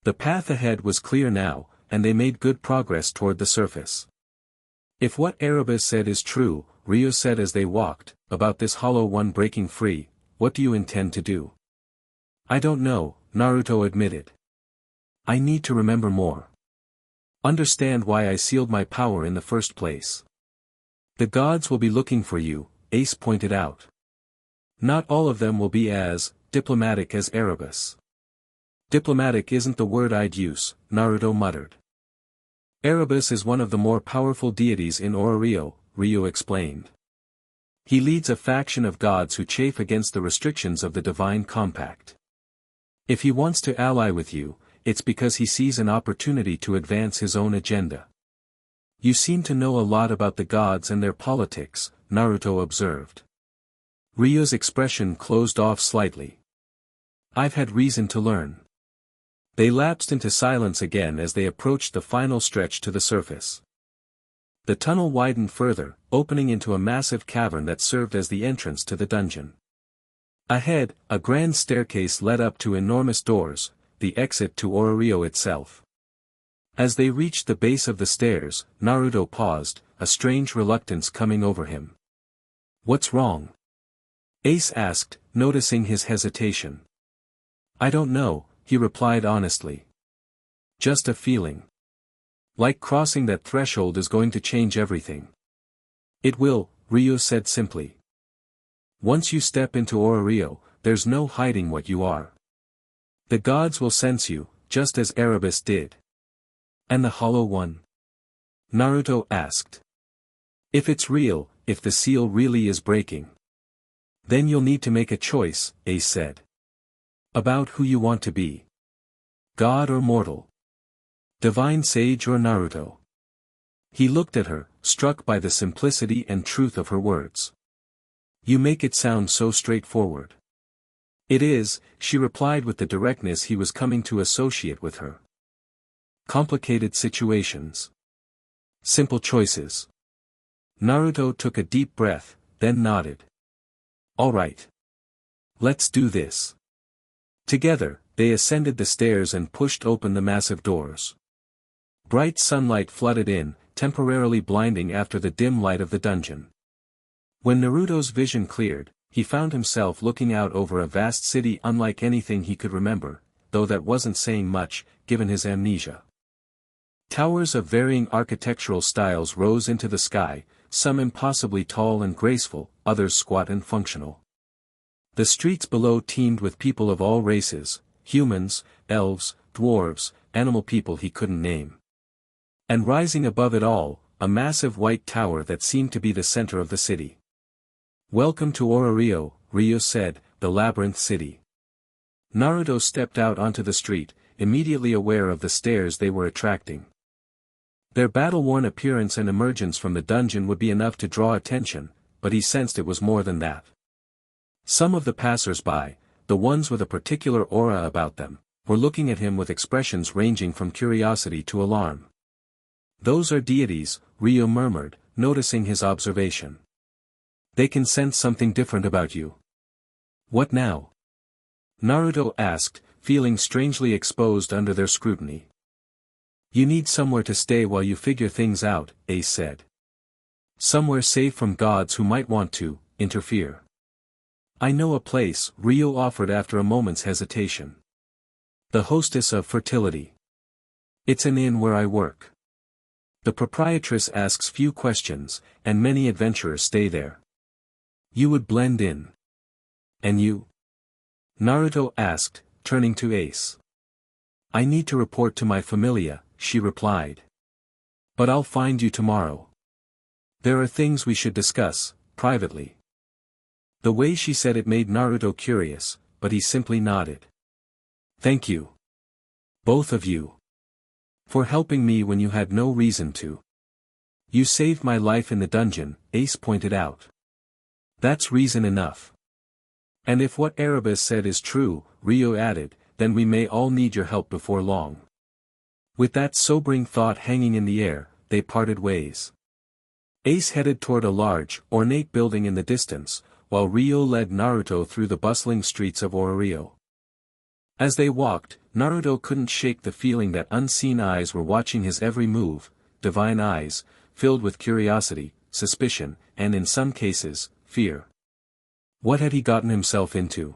The path ahead was clear now, and they made good progress toward the surface. If what Erebus said is true, Ryuu said as they walked, about this hollow one breaking free, what do you intend to do? I don't know, Naruto admitted. I need to remember more. Understand why I sealed my power in the first place. The gods will be looking for you, Ace pointed out. Not all of them will be as diplomatic as Erebus. Diplomatic isn't the word I'd use, Naruto muttered. Erebus is one of the more powerful deities in Ororio, Ryuu explained. He leads a faction of gods who chafe against the restrictions of the divine compact. If he wants to ally with you, it's because he sees an opportunity to advance his own agenda. You seem to know a lot about the gods and their politics, Naruto observed. Ryuu's expression closed off slightly. I've had reason to learn. They lapsed into silence again as they approached the final stretch to the surface. The tunnel widened further, opening into a massive cavern that served as the entrance to the dungeon. Ahead, a grand staircase led up to enormous doors, the exit to Ororio itself. As they reached the base of the stairs, Naruto paused, a strange reluctance coming over him. What's wrong? Ace asked, noticing his hesitation. I don't know, he replied honestly. Just a feeling. Like crossing that threshold is going to change everything. It will, Ryuu said simply. Once you step into Ororio, there's no hiding what you are. The gods will sense you, just as Erebus did. And the Hollow One? Naruto asked. If it's real, if the seal really is breaking. Then you'll need to make a choice, Ace said. About who you want to be. God or mortal? Divine sage or Naruto? He looked at her, struck by the simplicity and truth of her words. You make it sound so straightforward. It is, she replied with the directness he was coming to associate with her. Complicated situations. Simple choices. Naruto took a deep breath, then nodded. All right. Let's do this. Together, they ascended the stairs and pushed open the massive doors. Bright sunlight flooded in, temporarily blinding after the dim light of the dungeon. When Naruto's vision cleared, he found himself looking out over a vast city unlike anything he could remember, though that wasn't saying much, given his amnesia. Towers of varying architectural styles rose into the sky, some impossibly tall and graceful, others squat and functional. The streets below teemed with people of all races, humans, elves, dwarves, animal people he couldn't name. And rising above it all, a massive white tower that seemed to be the center of the city. Welcome to Ororio, Ryuu said, the labyrinth city. Naruto stepped out onto the street, immediately aware of the stares they were attracting. Their battle-worn appearance and emergence from the dungeon would be enough to draw attention, but he sensed it was more than that. Some of the passers-by, the ones with a particular aura about them, were looking at him with expressions ranging from curiosity to alarm. Those are deities, Ryuu murmured, noticing his observation. They can sense something different about you. What now? Naruto asked, feeling strangely exposed under their scrutiny. You need somewhere to stay while you figure things out, Ace said. Somewhere safe from gods who might want to interfere. I know a place, Ryuu offered after a moment's hesitation. The Hostess of Fertility. It's an inn where I work. The proprietress asks few questions, and many adventurers stay there. You would blend in. And you? Naruto asked, turning to Ace. I need to report to my familia, she replied. But I'll find you tomorrow. There are things we should discuss, privately. The way she said it made Naruto curious, but he simply nodded. Thank you. Both of you. For helping me when you had no reason to. You saved my life in the dungeon, Ace pointed out. That's reason enough. And if what Erebus said is true, Ryuu added, then we may all need your help before long. With that sobering thought hanging in the air, they parted ways. Ace headed toward a large, ornate building in the distance, while Ryuu led Naruto through the bustling streets of Orario. As they walked, Naruto couldn't shake the feeling that unseen eyes were watching his every move, divine eyes, filled with curiosity, suspicion, and in some cases, fear. What had he gotten himself into?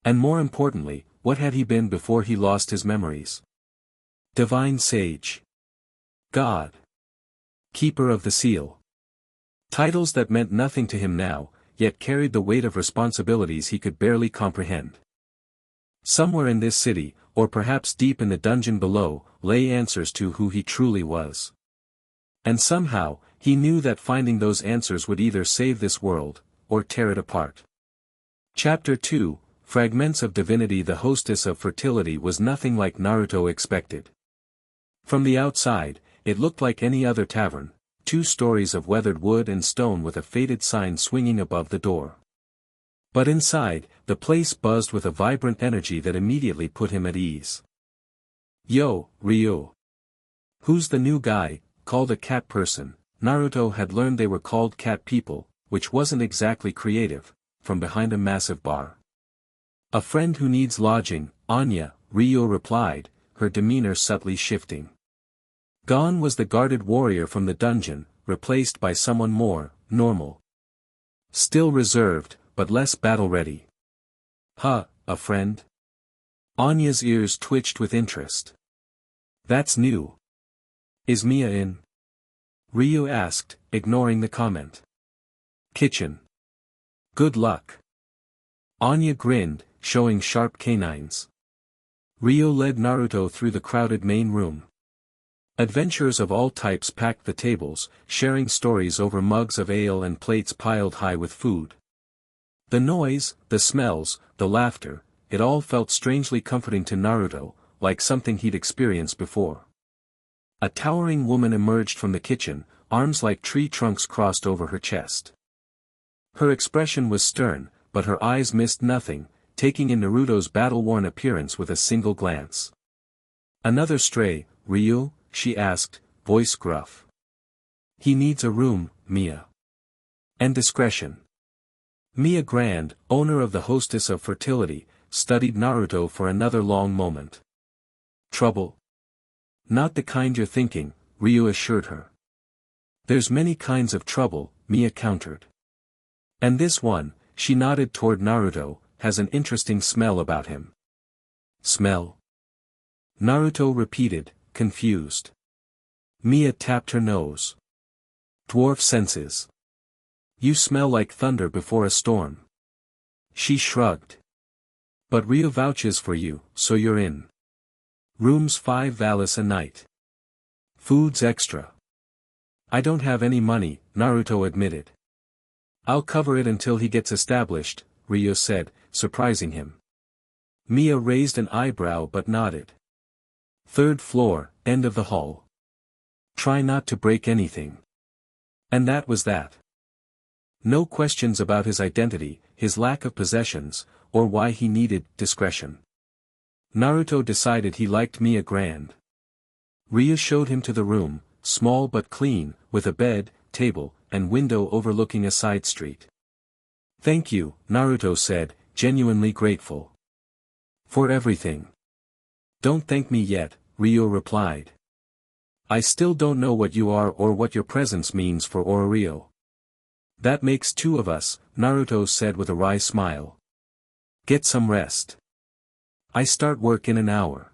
And more importantly, what had he been before he lost his memories? Divine Sage. God. Keeper of the Seal. Titles that meant nothing to him now, yet carried the weight of responsibilities he could barely comprehend. Somewhere in this city, or perhaps deep in the dungeon below, lay answers to who he truly was. And somehow, he knew that finding those answers would either save this world, or tear it apart. Chapter 2, Fragments of Divinity. The hostess of fertility was nothing like Naruto expected. From the outside, it looked like any other tavern, 2 stories of weathered wood and stone with a faded sign swinging above the door. But inside, the place buzzed with a vibrant energy that immediately put him at ease. Yo, Ryuu. Who's the new guy, called a cat person? Naruto had learned they were called cat people, which wasn't exactly creative, from behind a massive bar. A friend who needs lodging, Anya, Ryuu replied, her demeanor subtly shifting. Gone was the guarded warrior from the dungeon, replaced by someone more normal. Still reserved, but less battle-ready. Huh, a friend? Anya's ears twitched with interest. That's new. Is Mia in? Ryuu asked, ignoring the comment. Kitchen. Good luck. Anya grinned, showing sharp canines. Ryuu led Naruto through the crowded main room. Adventurers of all types packed the tables, sharing stories over mugs of ale and plates piled high with food. The noise, the smells, the laughter, it all felt strangely comforting to Naruto, like something he'd experienced before. A towering woman emerged from the kitchen, arms like tree trunks crossed over her chest. Her expression was stern, but her eyes missed nothing, taking in Naruto's battle-worn appearance with a single glance. Another stray, Ryuu? She asked, voice gruff. He needs a room, Mia. And discretion. Mia Grand, owner of the hostess of fertility, studied Naruto for another long moment. Trouble? Not the kind you're thinking, Ryuu assured her. There's many kinds of trouble, Mia countered. And this one, she nodded toward Naruto, has an interesting smell about him. Smell? Naruto repeated, confused. Mia tapped her nose. Dwarf senses. You smell like thunder before a storm. She shrugged. But Ryuu vouches for you, so you're in. Rooms 5 valis a night. Food's extra. I don't have any money, Naruto admitted. I'll cover it until he gets established, Ryuu said, surprising him. Mia raised an eyebrow but nodded. 3rd floor, end of the hall. Try not to break anything. And that was that. No questions about his identity, his lack of possessions, or why he needed discretion. Naruto decided he liked Mia Grand. Ryuu showed him to the room, small but clean, with a bed, table, and window overlooking a side street. Thank you, Naruto said, genuinely grateful. For everything. Don't thank me yet, Ryuu replied. I still don't know what you are or what your presence means for Orario. That makes 2 of us, Naruto said with a wry smile. Get some rest. I start work in an hour.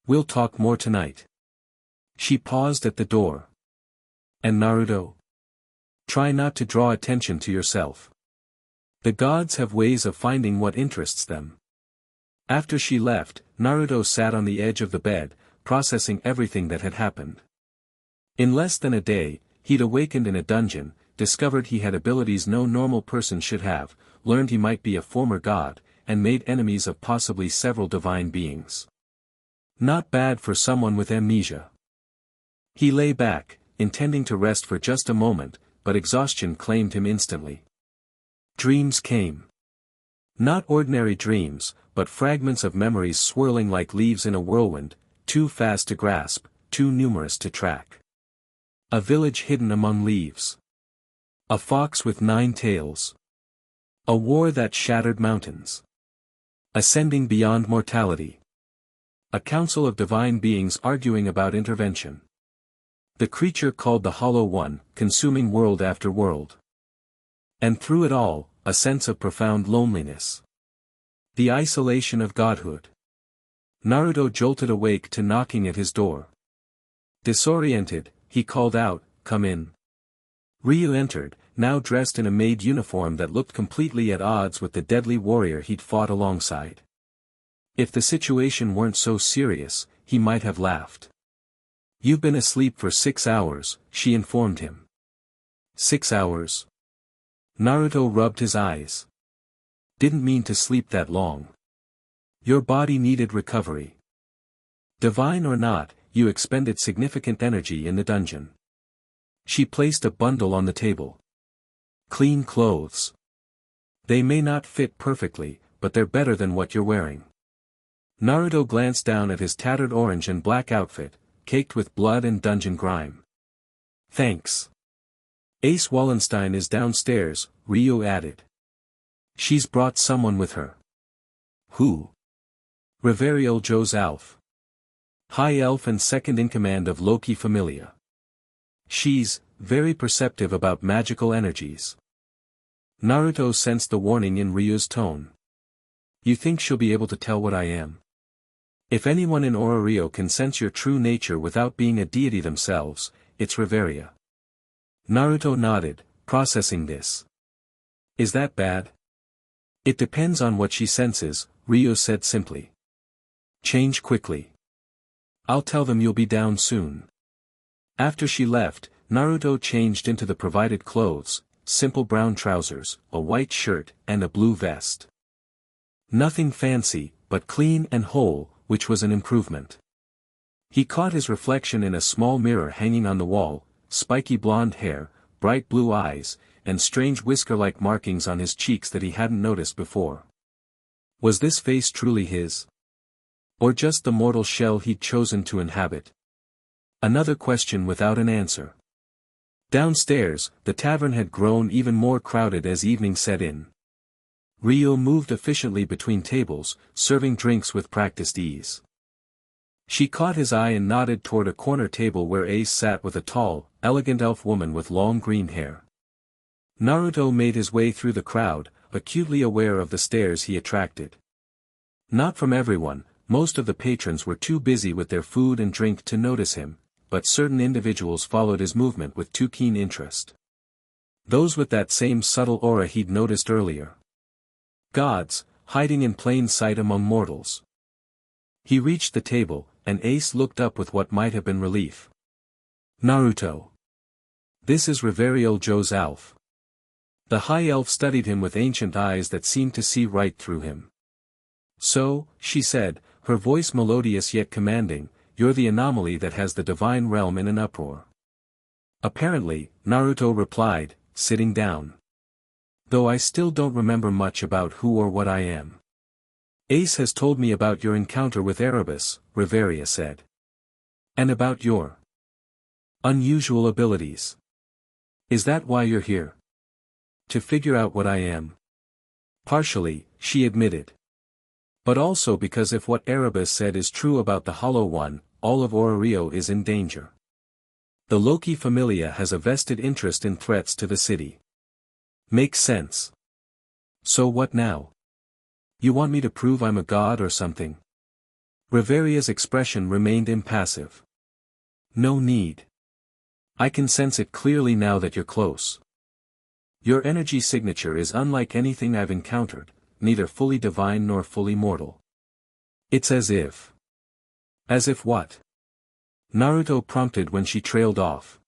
We'll talk more tonight. She paused at the door. And Naruto? Try not to draw attention to yourself. The gods have ways of finding what interests them. After she left, Naruto sat on the edge of the bed, processing everything that had happened. In less than a day, he'd awakened in a dungeon, discovered he had abilities no normal person should have, learned he might be a former god, and made enemies of possibly several divine beings. Not bad for someone with amnesia. He lay back, intending to rest for just a moment, but exhaustion claimed him instantly. Dreams came. Not ordinary dreams, but fragments of memories swirling like leaves in a whirlwind, too fast to grasp, too numerous to track. A village hidden among leaves. A fox with 9 tails. A war that shattered mountains. Ascending beyond mortality. A council of divine beings arguing about intervention. The creature called the Hollow One, consuming world after world. And through it all, a sense of profound loneliness. The isolation of godhood. Naruto jolted awake to knocking at his door. Disoriented, he called out, "Come in." Ryuu entered, now dressed in a maid uniform that looked completely at odds with the deadly warrior he'd fought alongside. If the situation weren't so serious, he might have laughed. "You've been asleep for 6 hours, she informed him. 6 hours? Naruto rubbed his eyes. Didn't mean to sleep that long. Your body needed recovery. Divine or not, you expended significant energy in the dungeon. She placed a bundle on the table. Clean clothes. They may not fit perfectly, but they're better than what you're wearing. Naruto glanced down at his tattered orange and black outfit, caked with blood and dungeon grime. Thanks. Ace Wallenstein is downstairs, Ryuu added. She's brought someone with her. Who? Reverio Joe's Alf. High Elf and second in command of Loki Familia. She's very perceptive about magical energies. Naruto sensed the warning in Ryu's tone. You think she'll be able to tell what I am? If anyone in Ororio can sense your true nature without being a deity themselves, it's Reveria. Naruto nodded, processing this. Is that bad? It depends on what she senses, Ryuu said simply. Change quickly. I'll tell them you'll be down soon. After she left, Naruto changed into the provided clothes, simple brown trousers, a white shirt, and a blue vest. Nothing fancy, but clean and whole, which was an improvement. He caught his reflection in a small mirror hanging on the wall, spiky blonde hair, bright blue eyes, and strange whisker-like markings on his cheeks that he hadn't noticed before. Was this face truly his? Or just the mortal shell he'd chosen to inhabit? Another question without an answer. Downstairs, the tavern had grown even more crowded as evening set in. Ryuu moved efficiently between tables, serving drinks with practiced ease. She caught his eye and nodded toward a corner table where Ace sat with a tall, elegant elf woman with long green hair. Naruto made his way through the crowd, acutely aware of the stares he attracted. Not from everyone, most of the patrons were too busy with their food and drink to notice him, but certain individuals followed his movement with too keen interest. Those with that same subtle aura he'd noticed earlier. Gods, hiding in plain sight among mortals. He reached the table, and Ace looked up with what might have been relief. Naruto. This is Reverio Joe's Alf. The high elf studied him with ancient eyes that seemed to see right through him. So, she said, her voice melodious yet commanding, you're the anomaly that has the divine realm in an uproar. Apparently, Naruto replied, sitting down. Though I still don't remember much about who or what I am. Ace has told me about your encounter with Erebus, Reveria said. And about your unusual abilities. Is that why you're here? To figure out what I am? Partially, she admitted. But also because if what Erebus said is true about the Hollow One, all of Ororio is in danger. The Loki Familia has a vested interest in threats to the city. Makes sense. So what now? You want me to prove I'm a god or something? Reveria's expression remained impassive. No need. I can sense it clearly now that you're close. Your energy signature is unlike anything I've encountered, neither fully divine nor fully mortal. It's as if. As if what? Naruto prompted when she trailed off.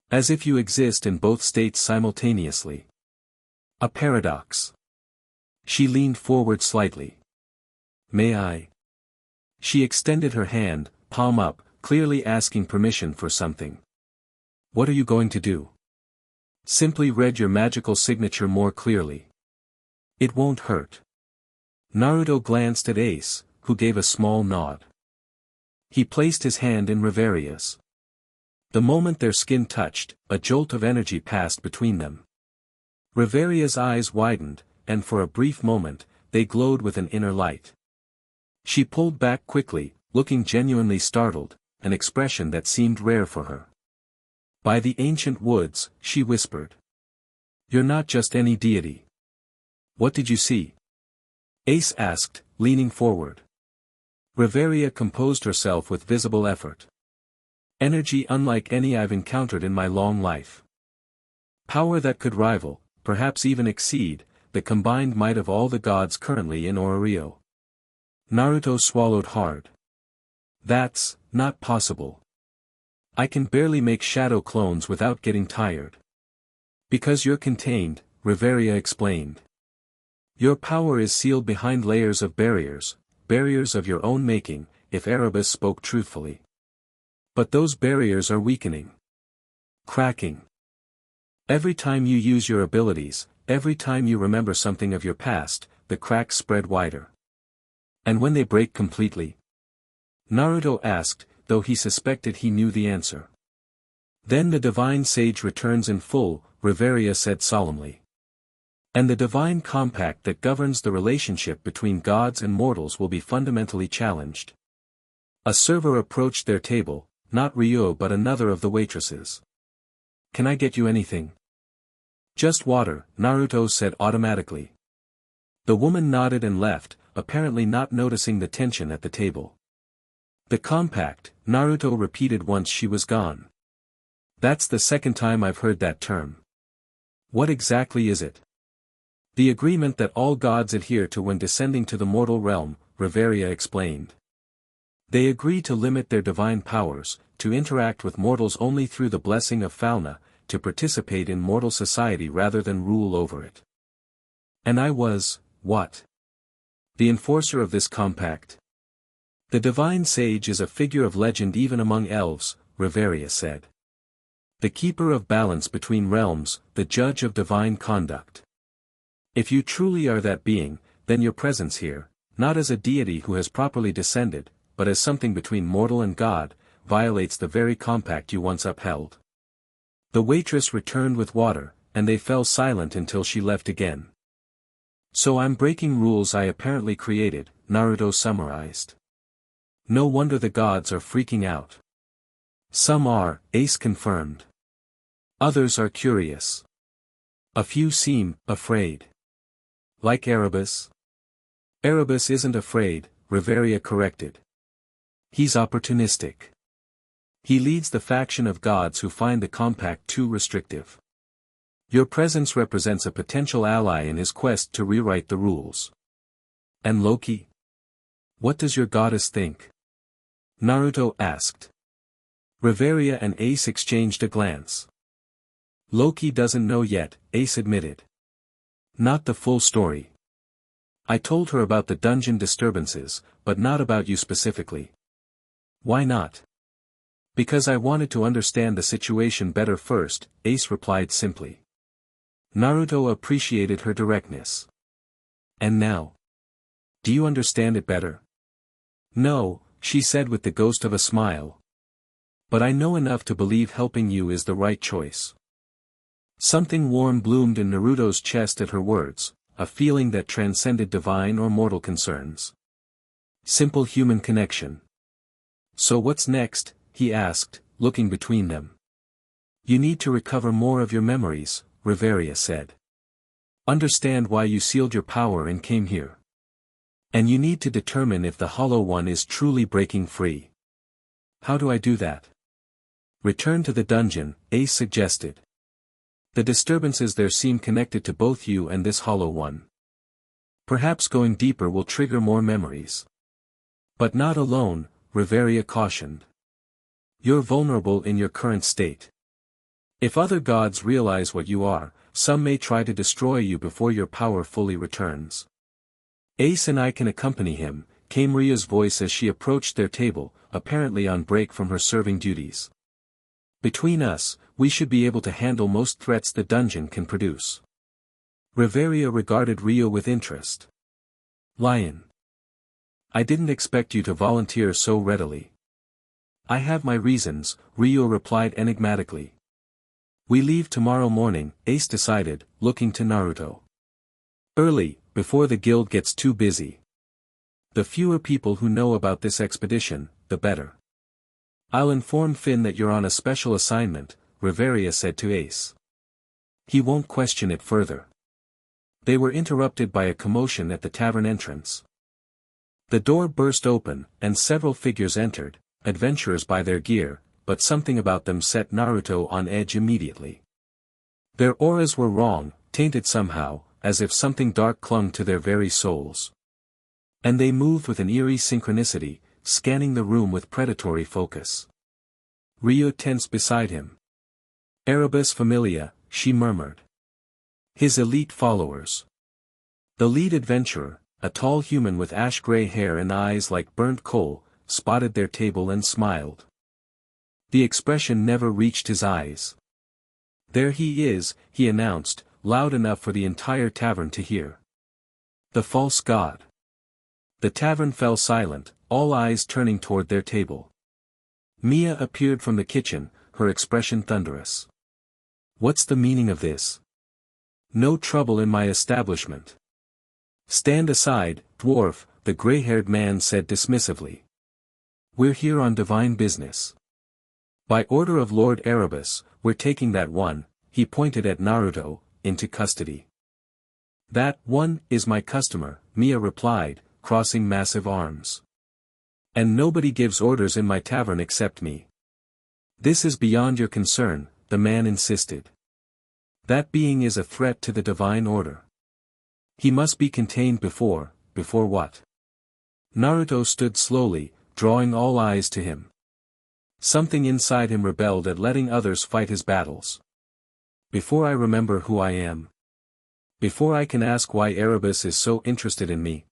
As if you exist in both states simultaneously. A paradox. She leaned forward slightly. May I? She extended her hand, palm up, clearly asking permission for something. What are you going to do? Simply read your magical signature more clearly. It won't hurt. Naruto glanced at Ace, who gave a small nod. He placed his hand in Riveria's. The moment their skin touched, a jolt of energy passed between them. Riveria's eyes widened, and for a brief moment, they glowed with an inner light. She pulled back quickly, looking genuinely startled, an expression that seemed rare for her. By the ancient woods, she whispered. You're not just any deity. What did you see? Ace asked, leaning forward. Riveria composed herself with visible effort. Energy unlike any I've encountered in my long life. Power that could rival, perhaps even exceed, the combined might of all the gods currently in Orario. Naruto swallowed hard. That's not possible. I can barely make shadow clones without getting tired. Because you're contained, Riveria explained. Your power is sealed behind layers of barriers of your own making, if Erebus spoke truthfully. But those barriers are weakening. Cracking. Every time you use your abilities, every time you remember something of your past, the cracks spread wider. And when they break completely? Naruto asked, though he suspected he knew the answer. Then the divine sage returns in full, Riveria said solemnly. And the divine compact that governs the relationship between gods and mortals will be fundamentally challenged. A server approached their table, not Ryuu but another of the waitresses. Can I get you anything? Just water, Naruto said automatically. The woman nodded and left, apparently not noticing the tension at the table. The compact, Naruto repeated once she was gone. That's the second time I've heard that term. What exactly is it? The agreement that all gods adhere to when descending to the mortal realm, Riveria explained. They agree to limit their divine powers, to interact with mortals only through the blessing of fauna, to participate in mortal society rather than rule over it. And I was, what? The enforcer of this compact? The divine sage is a figure of legend even among elves, Riveria said. The keeper of balance between realms, the judge of divine conduct. If you truly are that being, then your presence here, not as a deity who has properly descended, but as something between mortal and god, violates the very compact you once upheld. The waitress returned with water, and they fell silent until she left again. So I'm breaking rules I apparently created, Naruto summarized. No wonder the gods are freaking out. Some are, Ace confirmed. Others are curious. A few seem afraid. Like Erebus? Erebus isn't afraid, Riveria corrected. He's opportunistic. He leads the faction of gods who find the compact too restrictive. Your presence represents a potential ally in his quest to rewrite the rules. And Loki? What does your goddess think? Naruto asked. Riveria and Ace exchanged a glance. Loki doesn't know yet, Ace admitted. Not the full story. I told her about the dungeon disturbances, but not about you specifically. Why not? Because I wanted to understand the situation better first, Ace replied simply. Naruto appreciated her directness. And now? Do you understand it better? No, she said with the ghost of a smile. But I know enough to believe helping you is the right choice. Something warm bloomed in Naruto's chest at her words, a feeling that transcended divine or mortal concerns. Simple human connection. So what's next? He asked, looking between them. You need to recover more of your memories, Riveria said. Understand why you sealed your power and came here. And you need to determine if the Hollow One is truly breaking free. How do I do that? Return to the dungeon, Ace suggested. The disturbances there seem connected to both you and this Hollow One. Perhaps going deeper will trigger more memories. But not alone, Riveria cautioned. You're vulnerable in your current state. If other gods realize what you are, some may try to destroy you before your power fully returns. Ace and I can accompany him, came Ryuu's voice as she approached their table, apparently on break from her serving duties. Between us, we should be able to handle most threats the dungeon can produce. Reveria regarded Ryuu with interest. Lion. I didn't expect you to volunteer so readily. I have my reasons, Ryuu replied enigmatically. We leave tomorrow morning, Ace decided, looking to Naruto. Early, before the guild gets too busy. The fewer people who know about this expedition, the better. I'll inform Finn that you're on a special assignment, Reveria said to Ace. He won't question it further. They were interrupted by a commotion at the tavern entrance. The door burst open, and several figures entered, adventurers by their gear, but something about them set Naruto on edge immediately. Their auras were wrong, tainted somehow, as if something dark clung to their very souls. And they moved with an eerie synchronicity, scanning the room with predatory focus. Ryuu tensed beside him. Erebus Familia, she murmured. His elite followers. The lead adventurer, a tall human with ash-gray hair and eyes like burnt coal, spotted their table and smiled. The expression never reached his eyes. There he is, he announced, loud enough for the entire tavern to hear. The false god. The tavern fell silent, all eyes turning toward their table. Mia appeared from the kitchen, her expression thunderous. What's the meaning of this? No trouble in my establishment. Stand aside, dwarf, the gray-haired man said dismissively. We're here on divine business. By order of Lord Erebus, we're taking that one, he pointed at Naruto, into custody. That one is my customer, Mia replied, crossing massive arms. And nobody gives orders in my tavern except me. This is beyond your concern, the man insisted. That being is a threat to the divine order. He must be contained before what? Naruto stood slowly, drawing all eyes to him. Something inside him rebelled at letting others fight his battles. Before I remember who I am. Before I can ask why Erebus is so interested in me.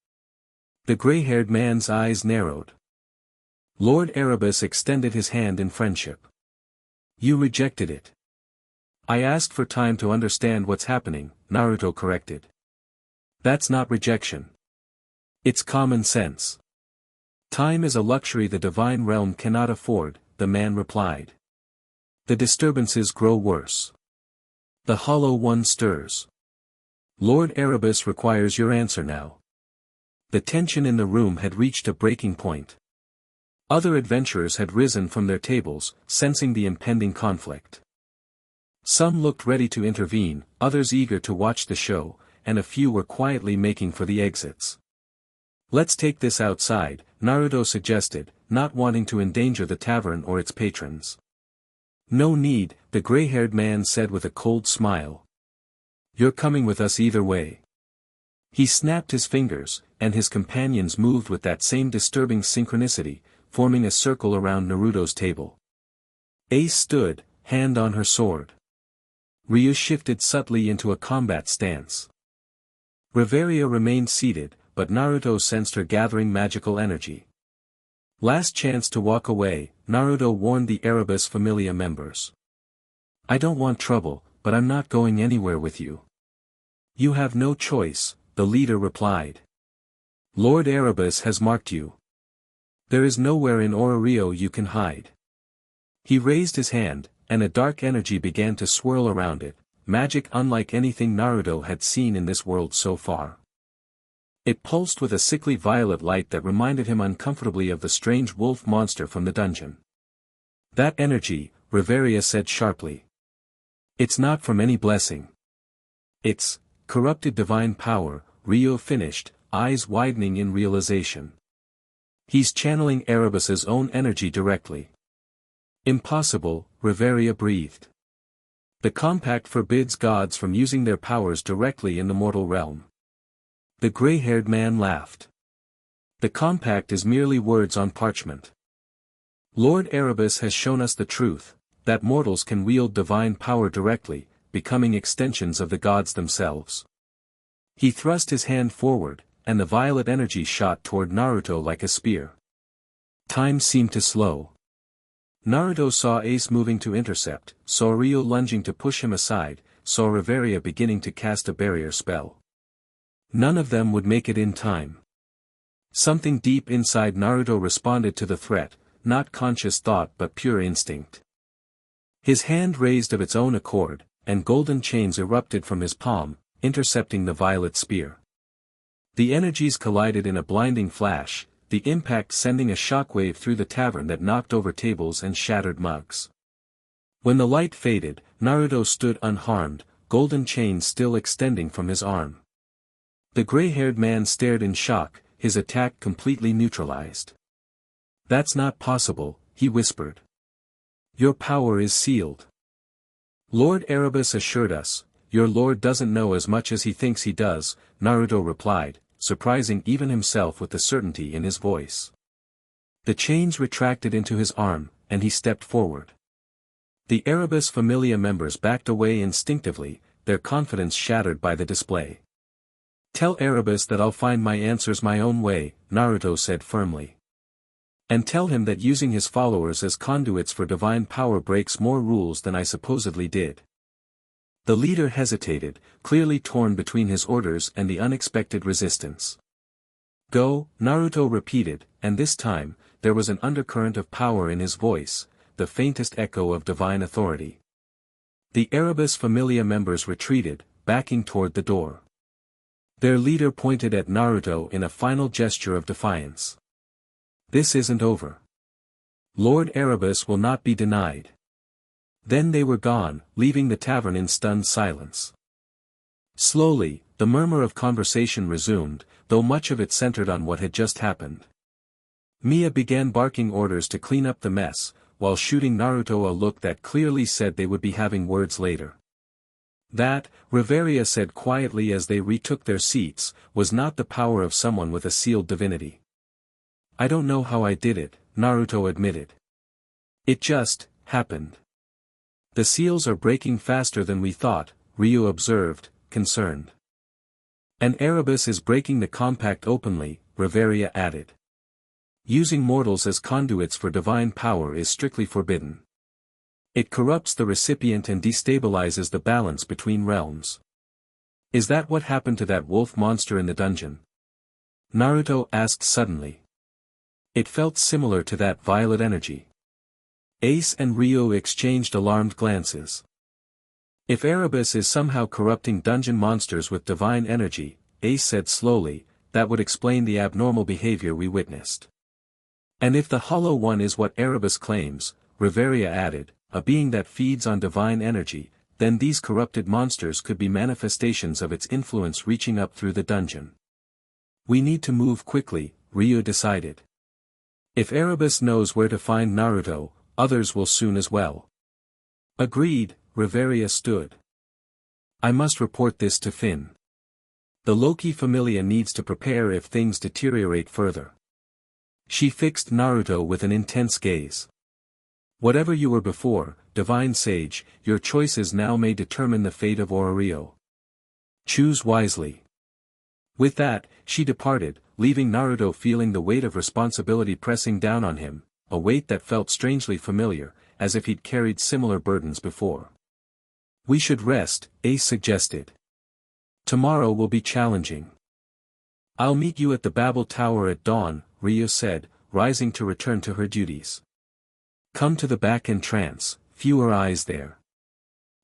The gray-haired man's eyes narrowed. Lord Erebus extended his hand in friendship. You rejected it. I asked for time to understand what's happening, Naruto corrected. That's not rejection. It's common sense. Time is a luxury the divine realm cannot afford, the man replied. The disturbances grow worse. The Hollow One stirs. Lord Erebus requires your answer now. The tension in the room had reached a breaking point. Other adventurers had risen from their tables, sensing the impending conflict. Some looked ready to intervene, others eager to watch the show, and a few were quietly making for the exits. Let's take this outside, Naruto suggested, not wanting to endanger the tavern or its patrons. No need, the gray-haired man said with a cold smile. You're coming with us either way. He snapped his fingers, and his companions moved with that same disturbing synchronicity, forming a circle around Naruto's table. Ace stood, hand on her sword. Ryuu shifted subtly into a combat stance. Reveria remained seated, but Naruto sensed her gathering magical energy. Last chance to walk away, Naruto warned the Erebus Familia members. I don't want trouble, but I'm not going anywhere with you. You have no choice, the leader replied. Lord Erebus has marked you. There is nowhere in Ororio you can hide. He raised his hand, and a dark energy began to swirl around it, magic unlike anything Naruto had seen in this world so far. It pulsed with a sickly violet light that reminded him uncomfortably of the strange wolf monster from the dungeon. That energy, Reveria said sharply. It's not from any blessing. It's corrupted divine power, Ryuu finished, eyes widening in realization. He's channeling Erebus's own energy directly. Impossible, Reveria breathed. The compact forbids gods from using their powers directly in the mortal realm. The gray-haired man laughed. The compact is merely words on parchment. Lord Erebus has shown us the truth, that mortals can wield divine power directly, becoming extensions of the gods themselves. He thrust his hand forward, and the violet energy shot toward Naruto like a spear. Time seemed to slow. Naruto saw Ace moving to intercept, saw Ryuu lunging to push him aside, saw Reveria beginning to cast a barrier spell. None of them would make it in time. Something deep inside Naruto responded to the threat, not conscious thought but pure instinct. His hand raised of its own accord, and golden chains erupted from his palm, intercepting the violet spear. The energies collided in a blinding flash, the impact sending a shockwave through the tavern that knocked over tables and shattered mugs. When the light faded, Naruto stood unharmed, golden chains still extending from his arm. The gray-haired man stared in shock, his attack completely neutralized. "That's not possible," he whispered. "Your power is sealed." Lord Erebus assured us, "Your lord doesn't know as much as he thinks he does," Naruto replied, surprising even himself with the certainty in his voice. The chains retracted into his arm, and he stepped forward. The Erebus Familia members backed away instinctively, their confidence shattered by the display. "Tell Erebus that I'll find my answers my own way," Naruto said firmly. "And tell him that using his followers as conduits for divine power breaks more rules than I supposedly did." The leader hesitated, clearly torn between his orders and the unexpected resistance. "Go," Naruto repeated, and this time, there was an undercurrent of power in his voice, the faintest echo of divine authority. The Erebus Familia members retreated, backing toward the door. Their leader pointed at Naruto in a final gesture of defiance. "This isn't over. Lord Erebus will not be denied." Then they were gone, leaving the tavern in stunned silence. Slowly, the murmur of conversation resumed, though much of it centered on what had just happened. Mia began barking orders to clean up the mess, while shooting Naruto a look that clearly said they would be having words later. That, Reveria said quietly as they retook their seats, was not the power of someone with a sealed divinity. "I don't know how I did it," Naruto admitted. "It just happened." "The seals are breaking faster than we thought," Ryuu observed, concerned. "And Erebus is breaking the compact openly," Reveria added. "Using mortals as conduits for divine power is strictly forbidden. It corrupts the recipient and destabilizes the balance between realms." "Is that what happened to that wolf monster in the dungeon?" Naruto asked suddenly. It felt similar to that violet energy. Ace and Ryuu exchanged alarmed glances. "If Erebus is somehow corrupting dungeon monsters with divine energy," Ace said slowly, "that would explain the abnormal behavior we witnessed." "And if the Hollow One is what Erebus claims," Reveria added, "a being that feeds on divine energy, then these corrupted monsters could be manifestations of its influence reaching up through the dungeon." "We need to move quickly," Ryuu decided. "If Erebus knows where to find Naruto, others will soon as well." "Agreed," Reveria stood. "I must report this to Finn. The Loki Familia needs to prepare if things deteriorate further." She fixed Naruto with an intense gaze. "Whatever you were before, divine sage, your choices now may determine the fate of Ororio. Choose wisely." With that, she departed, leaving Naruto feeling the weight of responsibility pressing down on him, a weight that felt strangely familiar, as if he'd carried similar burdens before. "We should rest," Ace suggested. "Tomorrow will be challenging." "I'll meet you at the Babel Tower at dawn," Ryuu said, rising to return to her duties. "Come to the back entrance, fewer eyes there."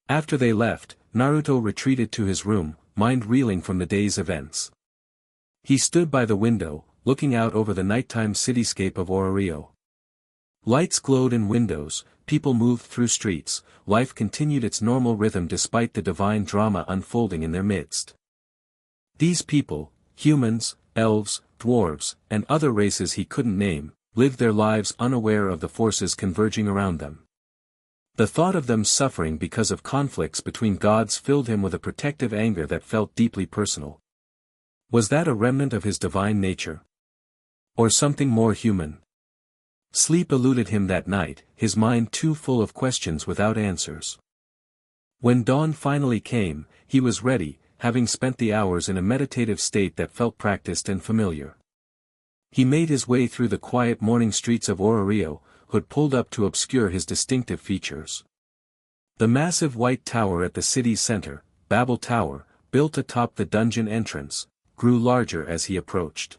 After they left, Naruto retreated to his room, mind reeling from the day's events. He stood by the window, looking out over the nighttime cityscape of Ororio. Lights glowed in windows, people moved through streets, life continued its normal rhythm despite the divine drama unfolding in their midst. These people, humans, elves, dwarves, and other races he couldn't name, lived their lives unaware of the forces converging around them. The thought of them suffering because of conflicts between gods filled him with a protective anger that felt deeply personal. Was that a remnant of his divine nature? Or something more human? Sleep eluded him that night, his mind too full of questions without answers. When dawn finally came, he was ready, having spent the hours in a meditative state that felt practiced and familiar. He made his way through the quiet morning streets of Ryuu, hood pulled up to obscure his distinctive features. The massive white tower at the city's center, Babel Tower, built atop the dungeon entrance, grew larger as he approached.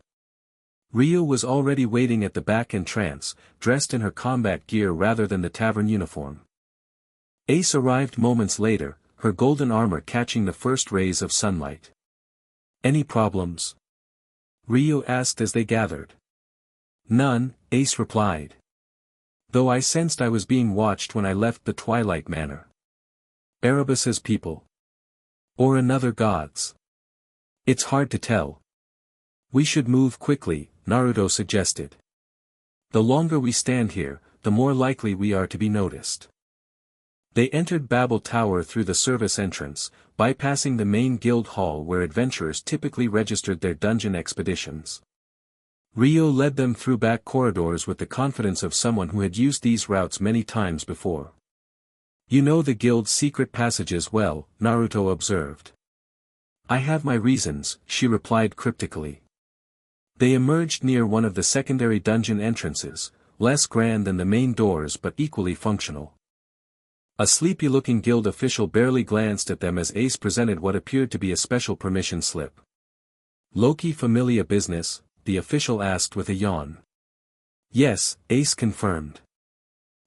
Ryuu was already waiting at the back in trance, dressed in her combat gear rather than the tavern uniform. Ace arrived moments later, her golden armor catching the first rays of sunlight. "Any problems?" Ryuu asked as they gathered. "None," Ace replied. "Though I sensed I was being watched when I left the Twilight Manor. Erebus's people. Or another god's. It's hard to tell." "We should move quickly," Naruto suggested. "The longer we stand here, the more likely we are to be noticed." They entered Babel Tower through the service entrance, bypassing the main guild hall where adventurers typically registered their dungeon expeditions. Ryuu led them through back corridors with the confidence of someone who had used these routes many times before. "You know the guild's secret passages well," Naruto observed. "I have my reasons," she replied cryptically. They emerged near one of the secondary dungeon entrances, less grand than the main doors but equally functional. A sleepy-looking guild official barely glanced at them as Ace presented what appeared to be a special permission slip. "Loki familia business?" the official asked with a yawn. "Yes," Ace confirmed.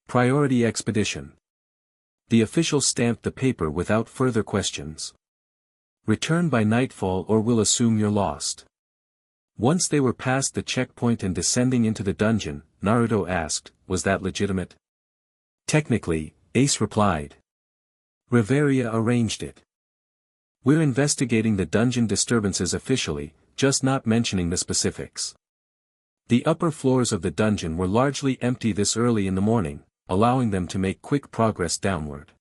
"Priority expedition." The official stamped the paper without further questions. "Return by nightfall or we'll assume you're lost." Once they were past the checkpoint and descending into the dungeon, Naruto asked, "Was that legitimate?" "Technically," Ace replied. "Reveria arranged it. We're investigating the dungeon disturbances officially, just not mentioning the specifics." The upper floors of the dungeon were largely empty this early in the morning, allowing them to make quick progress downward.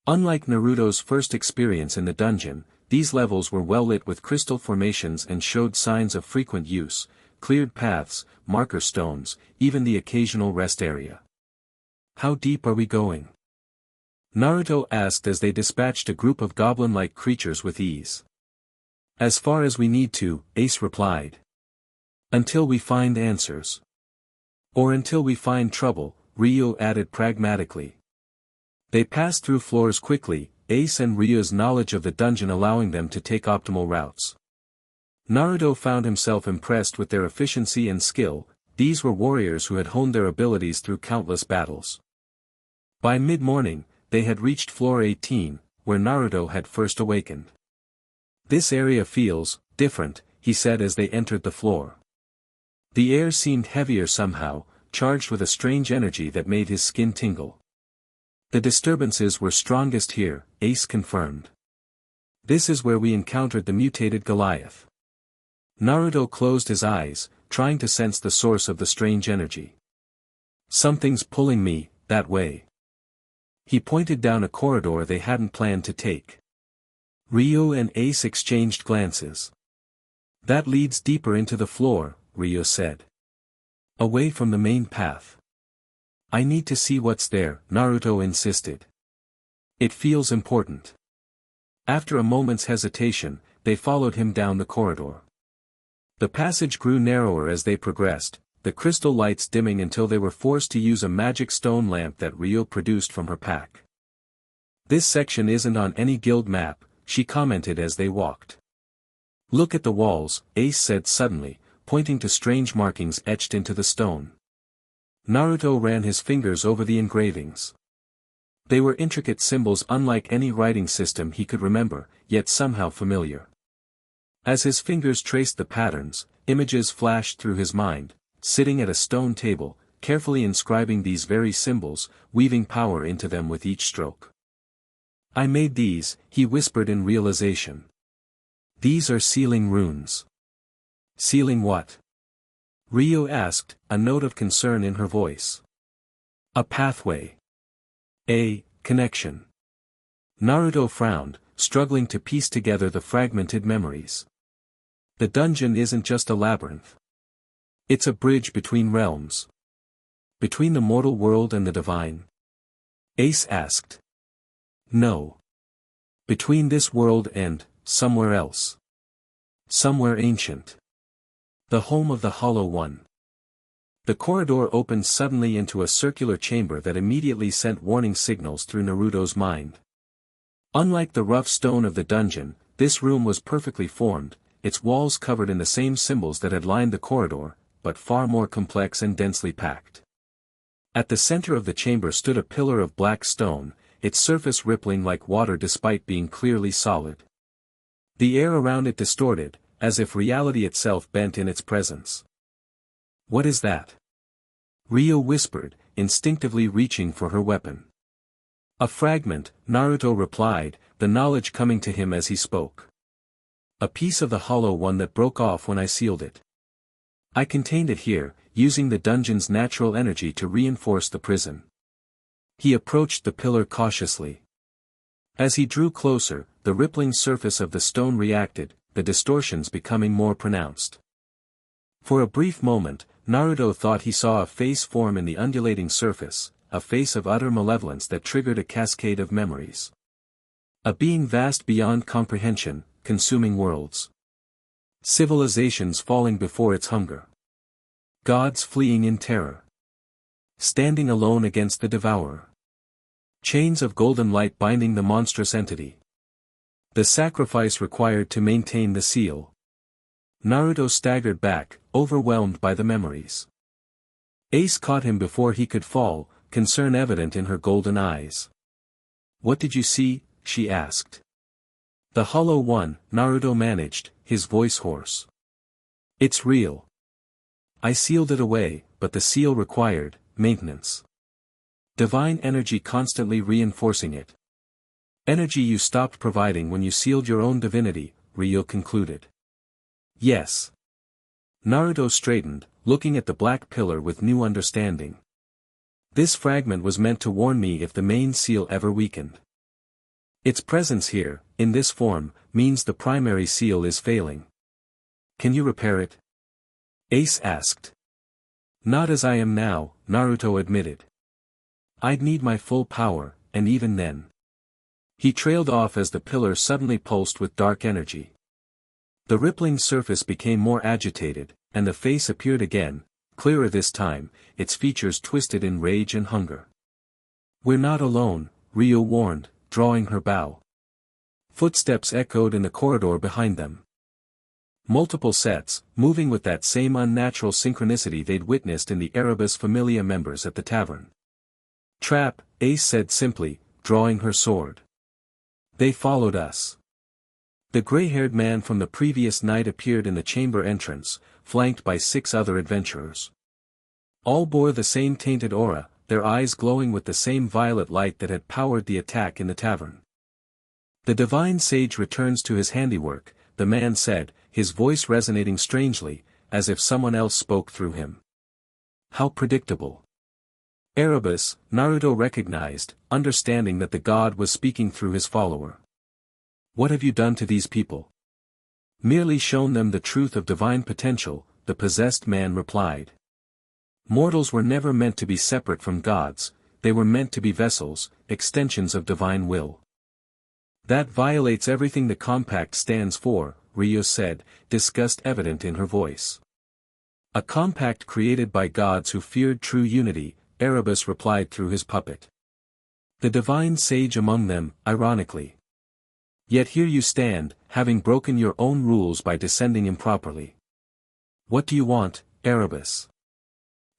Unlike Naruto's first experience in the dungeon, these levels were well lit with crystal formations and showed signs of frequent use, cleared paths, marker stones, even the occasional rest area. "How deep are we going?" Naruto asked as they dispatched a group of goblin-like creatures with ease. "As far as we need to," Ace replied. "Until we find answers. Or until we find trouble," Ryuu added pragmatically. They passed through floors quickly, Ace and Ryuu's knowledge of the dungeon allowing them to take optimal routes. Naruto found himself impressed with their efficiency and skill. These were warriors who had honed their abilities through countless battles. By mid-morning, they had reached floor 18, where Naruto had first awakened. "This area feels different," he said as they entered the floor. The air seemed heavier somehow, charged with a strange energy that made his skin tingle. "The disturbances were strongest here," Ace confirmed. "This is where we encountered the mutated Goliath." Naruto closed his eyes, trying to sense the source of the strange energy. "Something's pulling me that way." He pointed down a corridor they hadn't planned to take. Ryuu and Ace exchanged glances. "That leads deeper into the floor," Ryuu said. "Away from the main path." "I need to see what's there," Naruto insisted. "It feels important." After a moment's hesitation, they followed him down the corridor. The passage grew narrower as they progressed, the crystal lights dimming until they were forced to use a magic stone lamp that Ryuu produced from her pack. "This section isn't on any guild map," she commented as they walked. "Look at the walls," Ace said suddenly, pointing to strange markings etched into the stone. Naruto ran his fingers over the engravings. They were intricate symbols unlike any writing system he could remember, yet somehow familiar. As his fingers traced the patterns, images flashed through his mind, sitting at a stone table, carefully inscribing these very symbols, weaving power into them with each stroke. "I made these," he whispered in realization. "These are sealing runes." "Sealing what?" Ryuu asked, a note of concern in her voice. "A pathway. A connection." Naruto frowned, struggling to piece together the fragmented memories. "The dungeon isn't just a labyrinth. It's a bridge between realms." Between the mortal world and the divine? Ace asked. No. Between this world and, somewhere else. Somewhere ancient. The home of the Hollow One. The corridor opened suddenly into a circular chamber that immediately sent warning signals through Naruto's mind. Unlike the rough stone of the dungeon, this room was perfectly formed, its walls covered in the same symbols that had lined the corridor, but far more complex and densely packed. At the center of the chamber stood a pillar of black stone, its surface rippling like water despite being clearly solid. The air around it distorted, as if reality itself bent in its presence. What is that? Ryuu whispered, instinctively reaching for her weapon. A fragment, Naruto replied, the knowledge coming to him as he spoke. A piece of the Hollow One that broke off when I sealed it. I contained it here, using the dungeon's natural energy to reinforce the prison. He approached the pillar cautiously. As he drew closer, the rippling surface of the stone reacted, the distortions becoming more pronounced. For a brief moment, Naruto thought he saw a face form in the undulating surface, a face of utter malevolence that triggered a cascade of memories. A being vast beyond comprehension, consuming worlds. Civilizations falling before its hunger. Gods fleeing in terror. Standing alone against the devourer. Chains of golden light binding the monstrous entity. The sacrifice required to maintain the seal. Naruto staggered back, overwhelmed by the memories. Ace caught him before he could fall, concern evident in her golden eyes. What did you see? She asked. The Hollow One, Naruto managed, his voice hoarse. It's real. I sealed it away, but the seal required maintenance. Divine energy constantly reinforcing it. Energy you stopped providing when you sealed your own divinity, Ryuu concluded. Yes. Naruto straightened, looking at the black pillar with new understanding. This fragment was meant to warn me if the main seal ever weakened. Its presence here, in this form, means the primary seal is failing. Can you repair it? Ace asked. Not as I am now, Naruto admitted. I'd need my full power, and even then. He trailed off as the pillar suddenly pulsed with dark energy. The rippling surface became more agitated, and the face appeared again, clearer this time, its features twisted in rage and hunger. We're not alone, Ryuu warned, drawing her bow. Footsteps echoed in the corridor behind them. Multiple sets, moving with that same unnatural synchronicity they'd witnessed in the Erebus Familia members at the tavern. Trap, Ace said simply, drawing her sword. They followed us. The gray-haired man from the previous night appeared in the chamber entrance, flanked by 6 other adventurers. All bore the same tainted aura, their eyes glowing with the same violet light that had powered the attack in the tavern. The divine sage returns to his handiwork, the man said, his voice resonating strangely, as if someone else spoke through him. How predictable. Erebus, Naruto recognized, understanding that the god was speaking through his follower. What have you done to these people? Merely shown them the truth of divine potential, the possessed man replied. Mortals were never meant to be separate from gods, they were meant to be vessels, extensions of divine will. That violates everything the compact stands for, Ryuu said, disgust evident in her voice. A compact created by gods who feared true unity, Erebus replied through his puppet. The divine sage among them, ironically. Yet here you stand, having broken your own rules by descending improperly. What do you want, Erebus?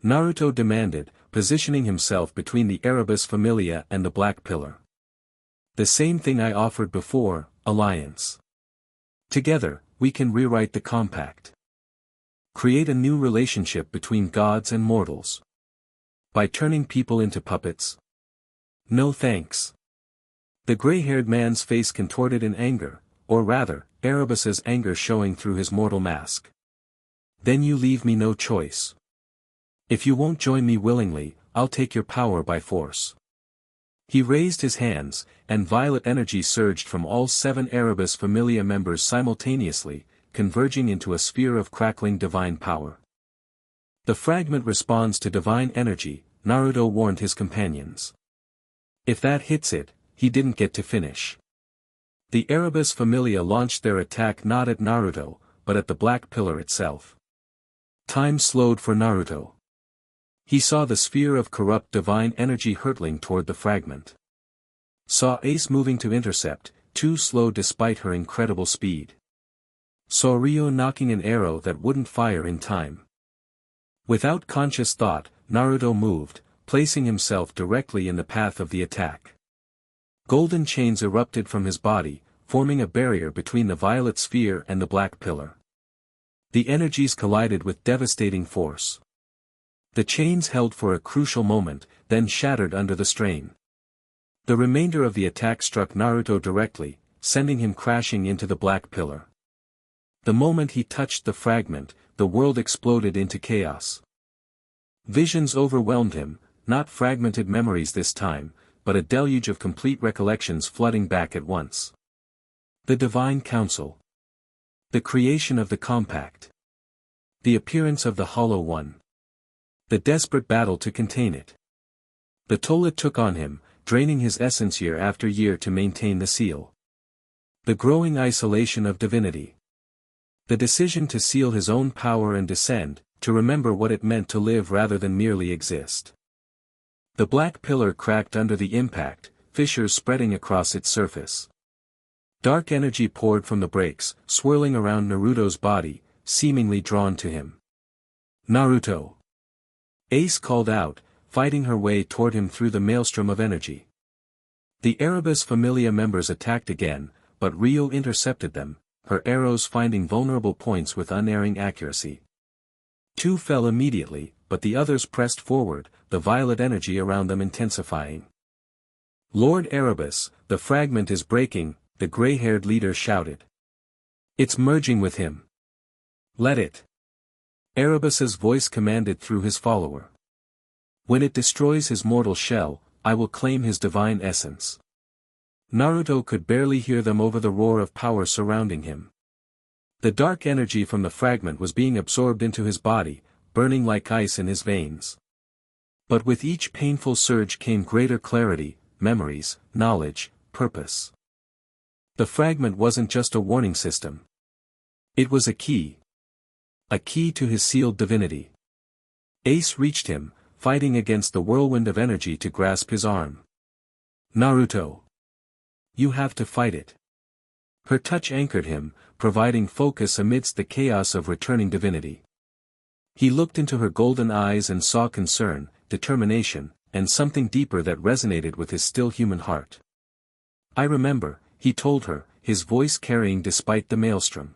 Naruto demanded, positioning himself between the Erebus Familia and the Black Pillar. The same thing I offered before, alliance. Together, we can rewrite the compact. Create a new relationship between gods and mortals. By turning people into puppets? No thanks. The gray-haired man's face contorted in anger, or rather, Erebus's anger showing through his mortal mask. Then you leave me no choice. If you won't join me willingly, I'll take your power by force. He raised his hands, and violet energy surged from all 7 Erebus Familia members simultaneously, converging into a sphere of crackling divine power. The fragment responds to divine energy, Naruto warned his companions. If that hits it, he didn't get to finish. The Erebus Familia launched their attack not at Naruto, but at the Black Pillar itself. Time slowed for Naruto. He saw the sphere of corrupt divine energy hurtling toward the fragment. Saw Ace moving to intercept, too slow despite her incredible speed. Saw Ryuu knocking an arrow that wouldn't fire in time. Without conscious thought, Naruto moved, placing himself directly in the path of the attack. Golden chains erupted from his body, forming a barrier between the violet sphere and the black pillar. The energies collided with devastating force. The chains held for a crucial moment, then shattered under the strain. The remainder of the attack struck Naruto directly, sending him crashing into the black pillar. The moment he touched the fragment, the world exploded into chaos. Visions overwhelmed him, not fragmented memories this time, but a deluge of complete recollections flooding back at once. The Divine Council. The creation of the Compact. The appearance of the Hollow One. The desperate battle to contain it. The toll it took on him, draining his essence year after year to maintain the seal. The growing isolation of divinity. The decision to seal his own power and descend, to remember what it meant to live rather than merely exist. The black pillar cracked under the impact, fissures spreading across its surface. Dark energy poured from the breaks, swirling around Naruto's body, seemingly drawn to him. Naruto! Ace called out, fighting her way toward him through the maelstrom of energy. The Erebus Familia members attacked again, but Ryuu intercepted them, her arrows finding vulnerable points with unerring accuracy. Two fell immediately, but the others pressed forward, the violet energy around them intensifying. Lord Erebus, the fragment is breaking, the gray-haired leader shouted. It's merging with him. Let it. Erebus's voice commanded through his follower. When it destroys his mortal shell, I will claim his divine essence. Naruto could barely hear them over the roar of power surrounding him. The dark energy from the fragment was being absorbed into his body, burning like ice in his veins. But with each painful surge came greater clarity, memories, knowledge, purpose. The fragment wasn't just a warning system. It was a key. A key to his sealed divinity. Ace reached him, fighting against the whirlwind of energy to grasp his arm. Naruto! You have to fight it. Her touch anchored him, providing focus amidst the chaos of returning divinity. He looked into her golden eyes and saw concern, determination, and something deeper that resonated with his still human heart. I remember, he told her, his voice carrying despite the maelstrom.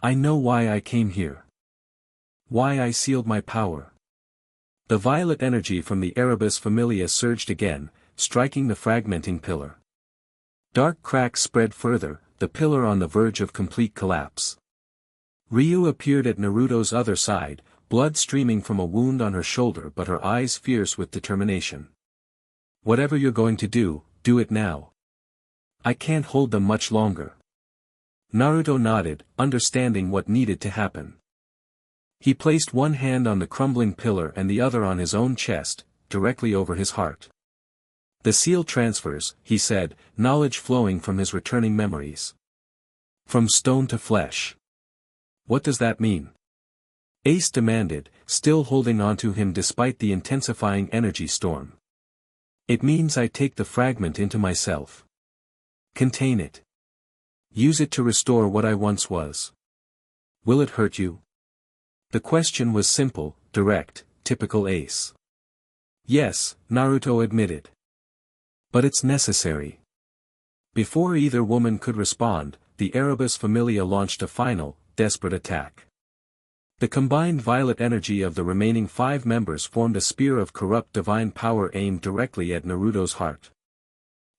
I know why I came here. Why I sealed my power. The violet energy from the Erebus Familia surged again, striking the fragmenting pillar. Dark cracks spread further, the pillar on the verge of complete collapse. Ryuu appeared at Naruto's other side, blood streaming from a wound on her shoulder but her eyes fierce with determination. Whatever you're going to do it now. I can't hold them much longer. Naruto nodded, understanding what needed to happen. He placed one hand on the crumbling pillar and the other on his own chest, directly over his heart. The seal transfers, he said, knowledge flowing from his returning memories. From stone to flesh. What does that mean? Ace demanded, still holding onto him despite the intensifying energy storm. It means I take the fragment into myself. Contain it. Use it to restore what I once was. Will it hurt you? The question was simple, direct, typical Ace. Yes, Naruto admitted. But it's necessary. Before either woman could respond, the Erebus Familia launched a final, desperate attack. The combined violet energy of the remaining 5 members formed a spear of corrupt divine power aimed directly at Naruto's heart.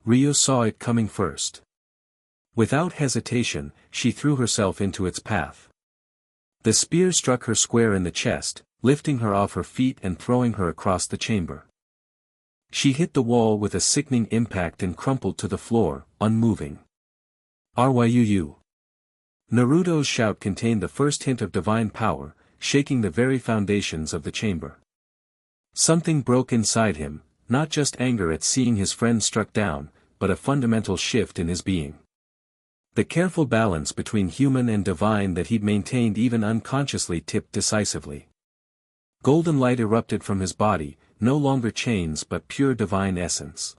Ryuu saw it coming first. Without hesitation, she threw herself into its path. The spear struck her square in the chest, lifting her off her feet and throwing her across the chamber. She hit the wall with a sickening impact and crumpled to the floor, unmoving. Ryuu. Naruto's shout contained the first hint of divine power, shaking the very foundations of the chamber. Something broke inside him, not just anger at seeing his friend struck down, but a fundamental shift in his being. The careful balance between human and divine that he'd maintained even unconsciously tipped decisively. Golden light erupted from his body, no longer chains but pure divine essence.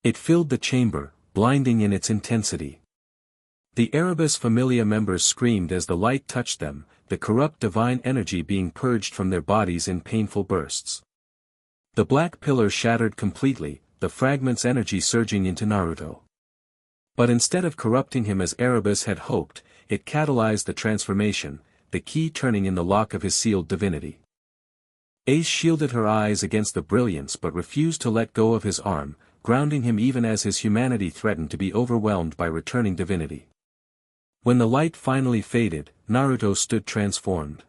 It filled the chamber, blinding in its intensity. The Erebus Familia members screamed as the light touched them, the corrupt divine energy being purged from their bodies in painful bursts. The black pillar shattered completely, the fragment's energy surging into Naruto. But instead of corrupting him as Erebus had hoped, it catalyzed the transformation, the key turning in the lock of his sealed divinity. Ace shielded her eyes against the brilliance but refused to let go of his arm, grounding him even as his humanity threatened to be overwhelmed by returning divinity. When the light finally faded, Naruto stood transformed.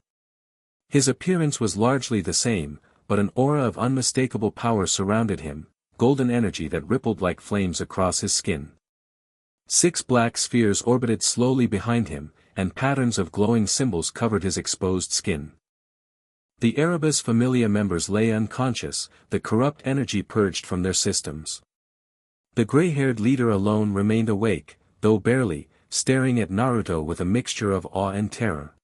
His appearance was largely the same, but an aura of unmistakable power surrounded him, golden energy that rippled like flames across his skin. 6 black spheres orbited slowly behind him, and patterns of glowing symbols covered his exposed skin. The Erebus Familia members lay unconscious, the corrupt energy purged from their systems. The gray-haired leader alone remained awake, though barely, staring at Naruto with a mixture of awe and terror.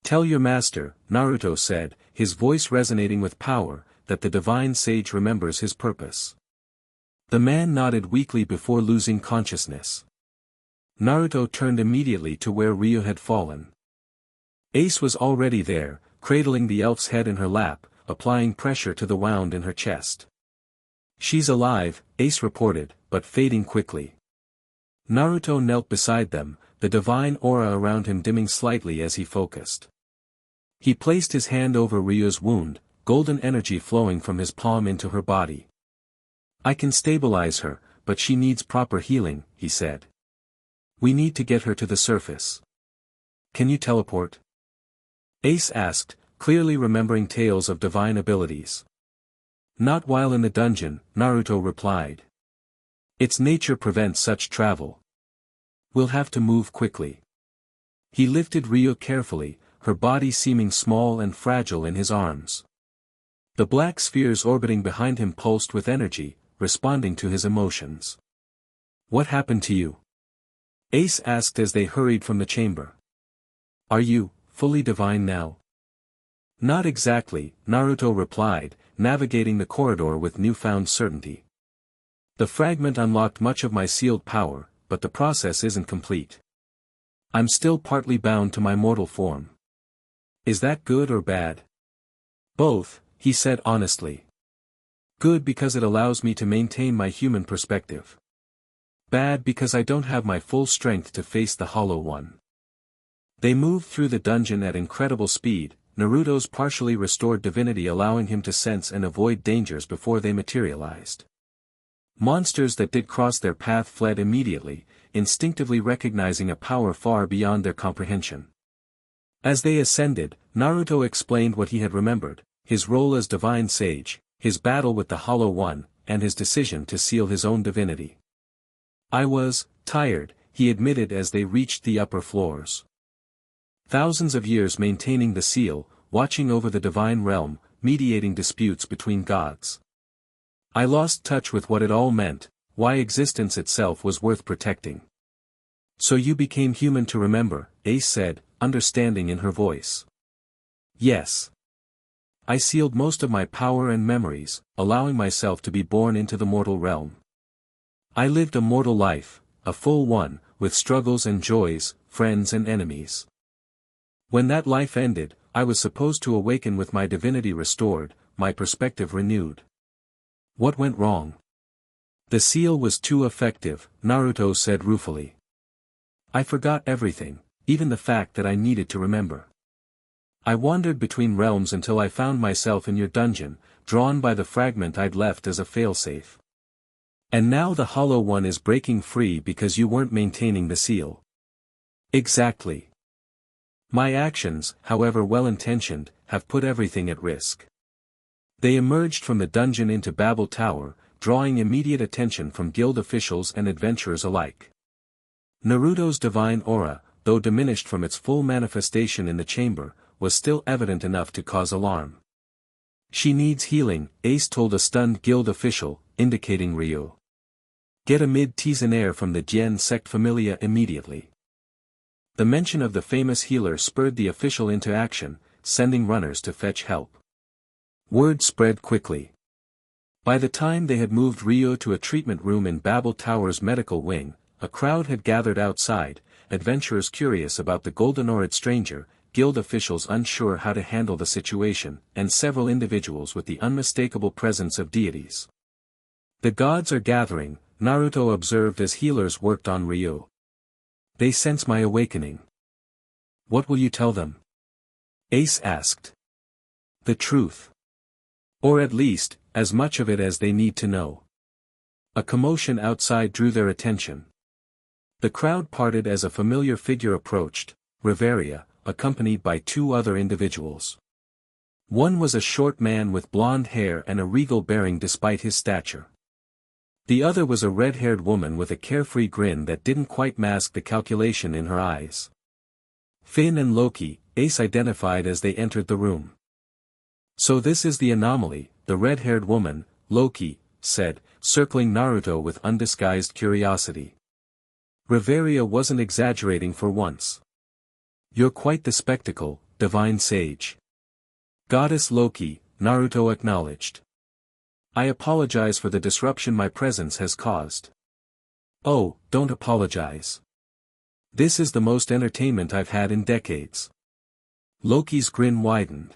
"Tell your master," Naruto said, his voice resonating with power, "that the divine sage remembers his purpose." The man nodded weakly before losing consciousness. Naruto turned immediately to where Ryuu had fallen. Ace was already there, cradling the elf's head in her lap, applying pressure to the wound in her chest. "She's alive," Ace reported, but fading quickly. Naruto knelt beside them, the divine aura around him dimming slightly as he focused. He placed his hand over Ryuu's wound, golden energy flowing from his palm into her body. "I can stabilize her, but she needs proper healing," he said. "We need to get her to the surface. Can you teleport?" Ace asked, clearly remembering tales of divine abilities. "Not while in the dungeon," Naruto replied. "Its nature prevents such travel. We'll have to move quickly." He lifted Ryuu carefully, her body seeming small and fragile in his arms. The black spheres orbiting behind him pulsed with energy, responding to his emotions. "What happened to you?" Ace asked as they hurried from the chamber. "Are you fully divine now?" "Not exactly," Naruto replied, navigating the corridor with newfound certainty. "The fragment unlocked much of my sealed power, but the process isn't complete. I'm still partly bound to my mortal form." "Is that good or bad?" "Both," he said honestly. "Good because it allows me to maintain my human perspective. Bad because I don't have my full strength to face the Hollow One." They moved through the dungeon at incredible speed, Naruto's partially restored divinity allowing him to sense and avoid dangers before they materialized. Monsters that did cross their path fled immediately, instinctively recognizing a power far beyond their comprehension. As they ascended, Naruto explained what he had remembered, his role as divine sage, his battle with the Hollow One, and his decision to seal his own divinity. "I was tired," he admitted as they reached the upper floors. "Thousands of years maintaining the seal, watching over the divine realm, mediating disputes between gods. I lost touch with what it all meant, why existence itself was worth protecting." "So you became human to remember," Ace said, understanding in her voice. "Yes. I sealed most of my power and memories, allowing myself to be born into the mortal realm. I lived a mortal life, a full one, with struggles and joys, friends and enemies. When that life ended, I was supposed to awaken with my divinity restored, my perspective renewed. What went wrong?" "The seal was too effective," Naruto said ruefully. "I forgot everything, even the fact that I needed to remember. I wandered between realms until I found myself in your dungeon, drawn by the fragment I'd left as a failsafe. And now the Hollow One is breaking free because you weren't maintaining the seal." "Exactly. My actions, however well-intentioned, have put everything at risk." They emerged from the dungeon into Babel Tower, drawing immediate attention from guild officials and adventurers alike. Naruto's divine aura, though diminished from its full manifestation in the chamber, was still evident enough to cause alarm. She needs healing, Ace told a stunned guild official, indicating Ryuu. Get a mid-tizonaire from the Jian sect Familia immediately. The mention of the famous healer spurred the official into action, sending runners to fetch help. Word spread quickly. By the time they had moved Ryuu to a treatment room in Babel Tower's medical wing, a crowd had gathered outside, adventurers curious about the golden-ored stranger, guild officials unsure how to handle the situation, and several individuals with the unmistakable presence of deities. The gods are gathering, Naruto observed as healers worked on Ryuu. They sense my awakening. What will you tell them? Ace asked. The truth. Or at least, as much of it as they need to know. A commotion outside drew their attention. The crowd parted as a familiar figure approached, Riveria, accompanied by two other individuals. One was a short man with blonde hair and a regal bearing despite his stature. The other was a red-haired woman with a carefree grin that didn't quite mask the calculation in her eyes. Finn and Loki, Ace identified as they entered the room. So this is the anomaly, the red-haired woman, Loki, said, circling Naruto with undisguised curiosity. Riveria wasn't exaggerating for once. You're quite the spectacle, divine sage. Goddess Loki, Naruto acknowledged. I apologize for the disruption my presence has caused. Oh, don't apologize. This is the most entertainment I've had in decades. Loki's grin widened.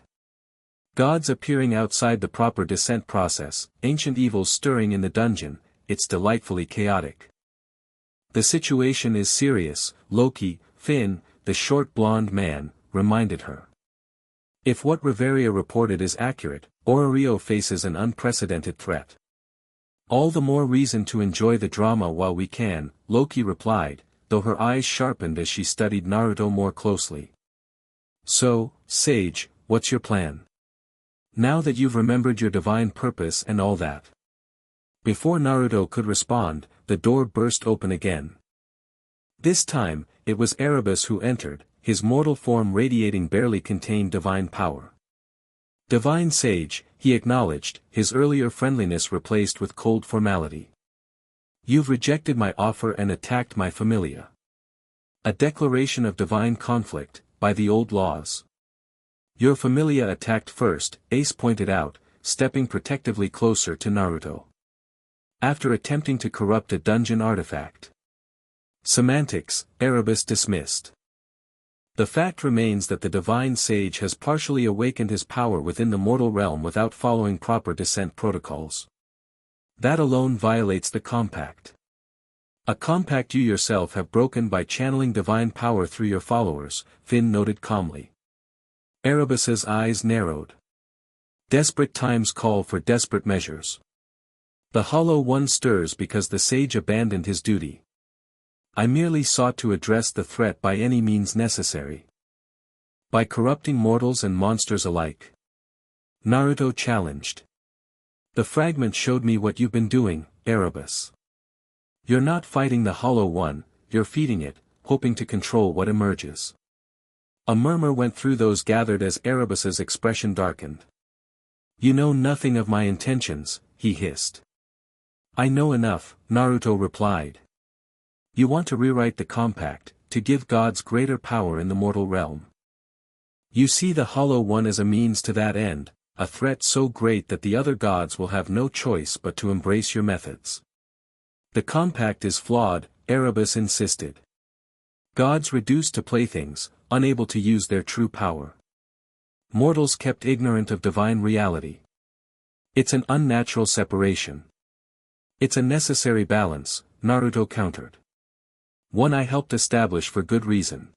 Gods appearing outside the proper descent process, ancient evils stirring in the dungeon, it's delightfully chaotic. The situation is serious, Loki, Finn, the short blonde man, reminded her. If what Riveria reported is accurate, Ryuu faces an unprecedented threat. All the more reason to enjoy the drama while we can, Loki replied, though her eyes sharpened as she studied Naruto more closely. So, Sage, what's your plan? Now that you've remembered your divine purpose and all that. Before Naruto could respond, the door burst open again. This time, it was Erebus who entered, his mortal form radiating barely contained divine power. Divine Sage, he acknowledged, his earlier friendliness replaced with cold formality. You've rejected my offer and attacked my familia. A declaration of divine conflict, by the old laws. Your familia attacked first, Ace pointed out, stepping protectively closer to Naruto. After attempting to corrupt a dungeon artifact. Semantics, Erebus dismissed. The fact remains that the divine sage has partially awakened his power within the mortal realm without following proper descent protocols. That alone violates the compact. A compact you yourself have broken by channeling divine power through your followers, Finn noted calmly. Erebus's eyes narrowed. Desperate times call for desperate measures. The Hollow One stirs because the sage abandoned his duty. I merely sought to address the threat by any means necessary. By corrupting mortals and monsters alike. Naruto challenged. The fragment showed me what you've been doing, Erebus. You're not fighting the Hollow One, you're feeding it, hoping to control what emerges. A murmur went through those gathered as Erebus's expression darkened. You know nothing of my intentions, he hissed. I know enough, Naruto replied. You want to rewrite the compact, to give gods greater power in the mortal realm. You see the Hollow One as a means to that end, a threat so great that the other gods will have no choice but to embrace your methods. The compact is flawed, Erebus insisted. Gods reduced to playthings, unable to use their true power. Mortals kept ignorant of divine reality. It's an unnatural separation. It's a necessary balance, Naruto countered. One I helped establish for good reason.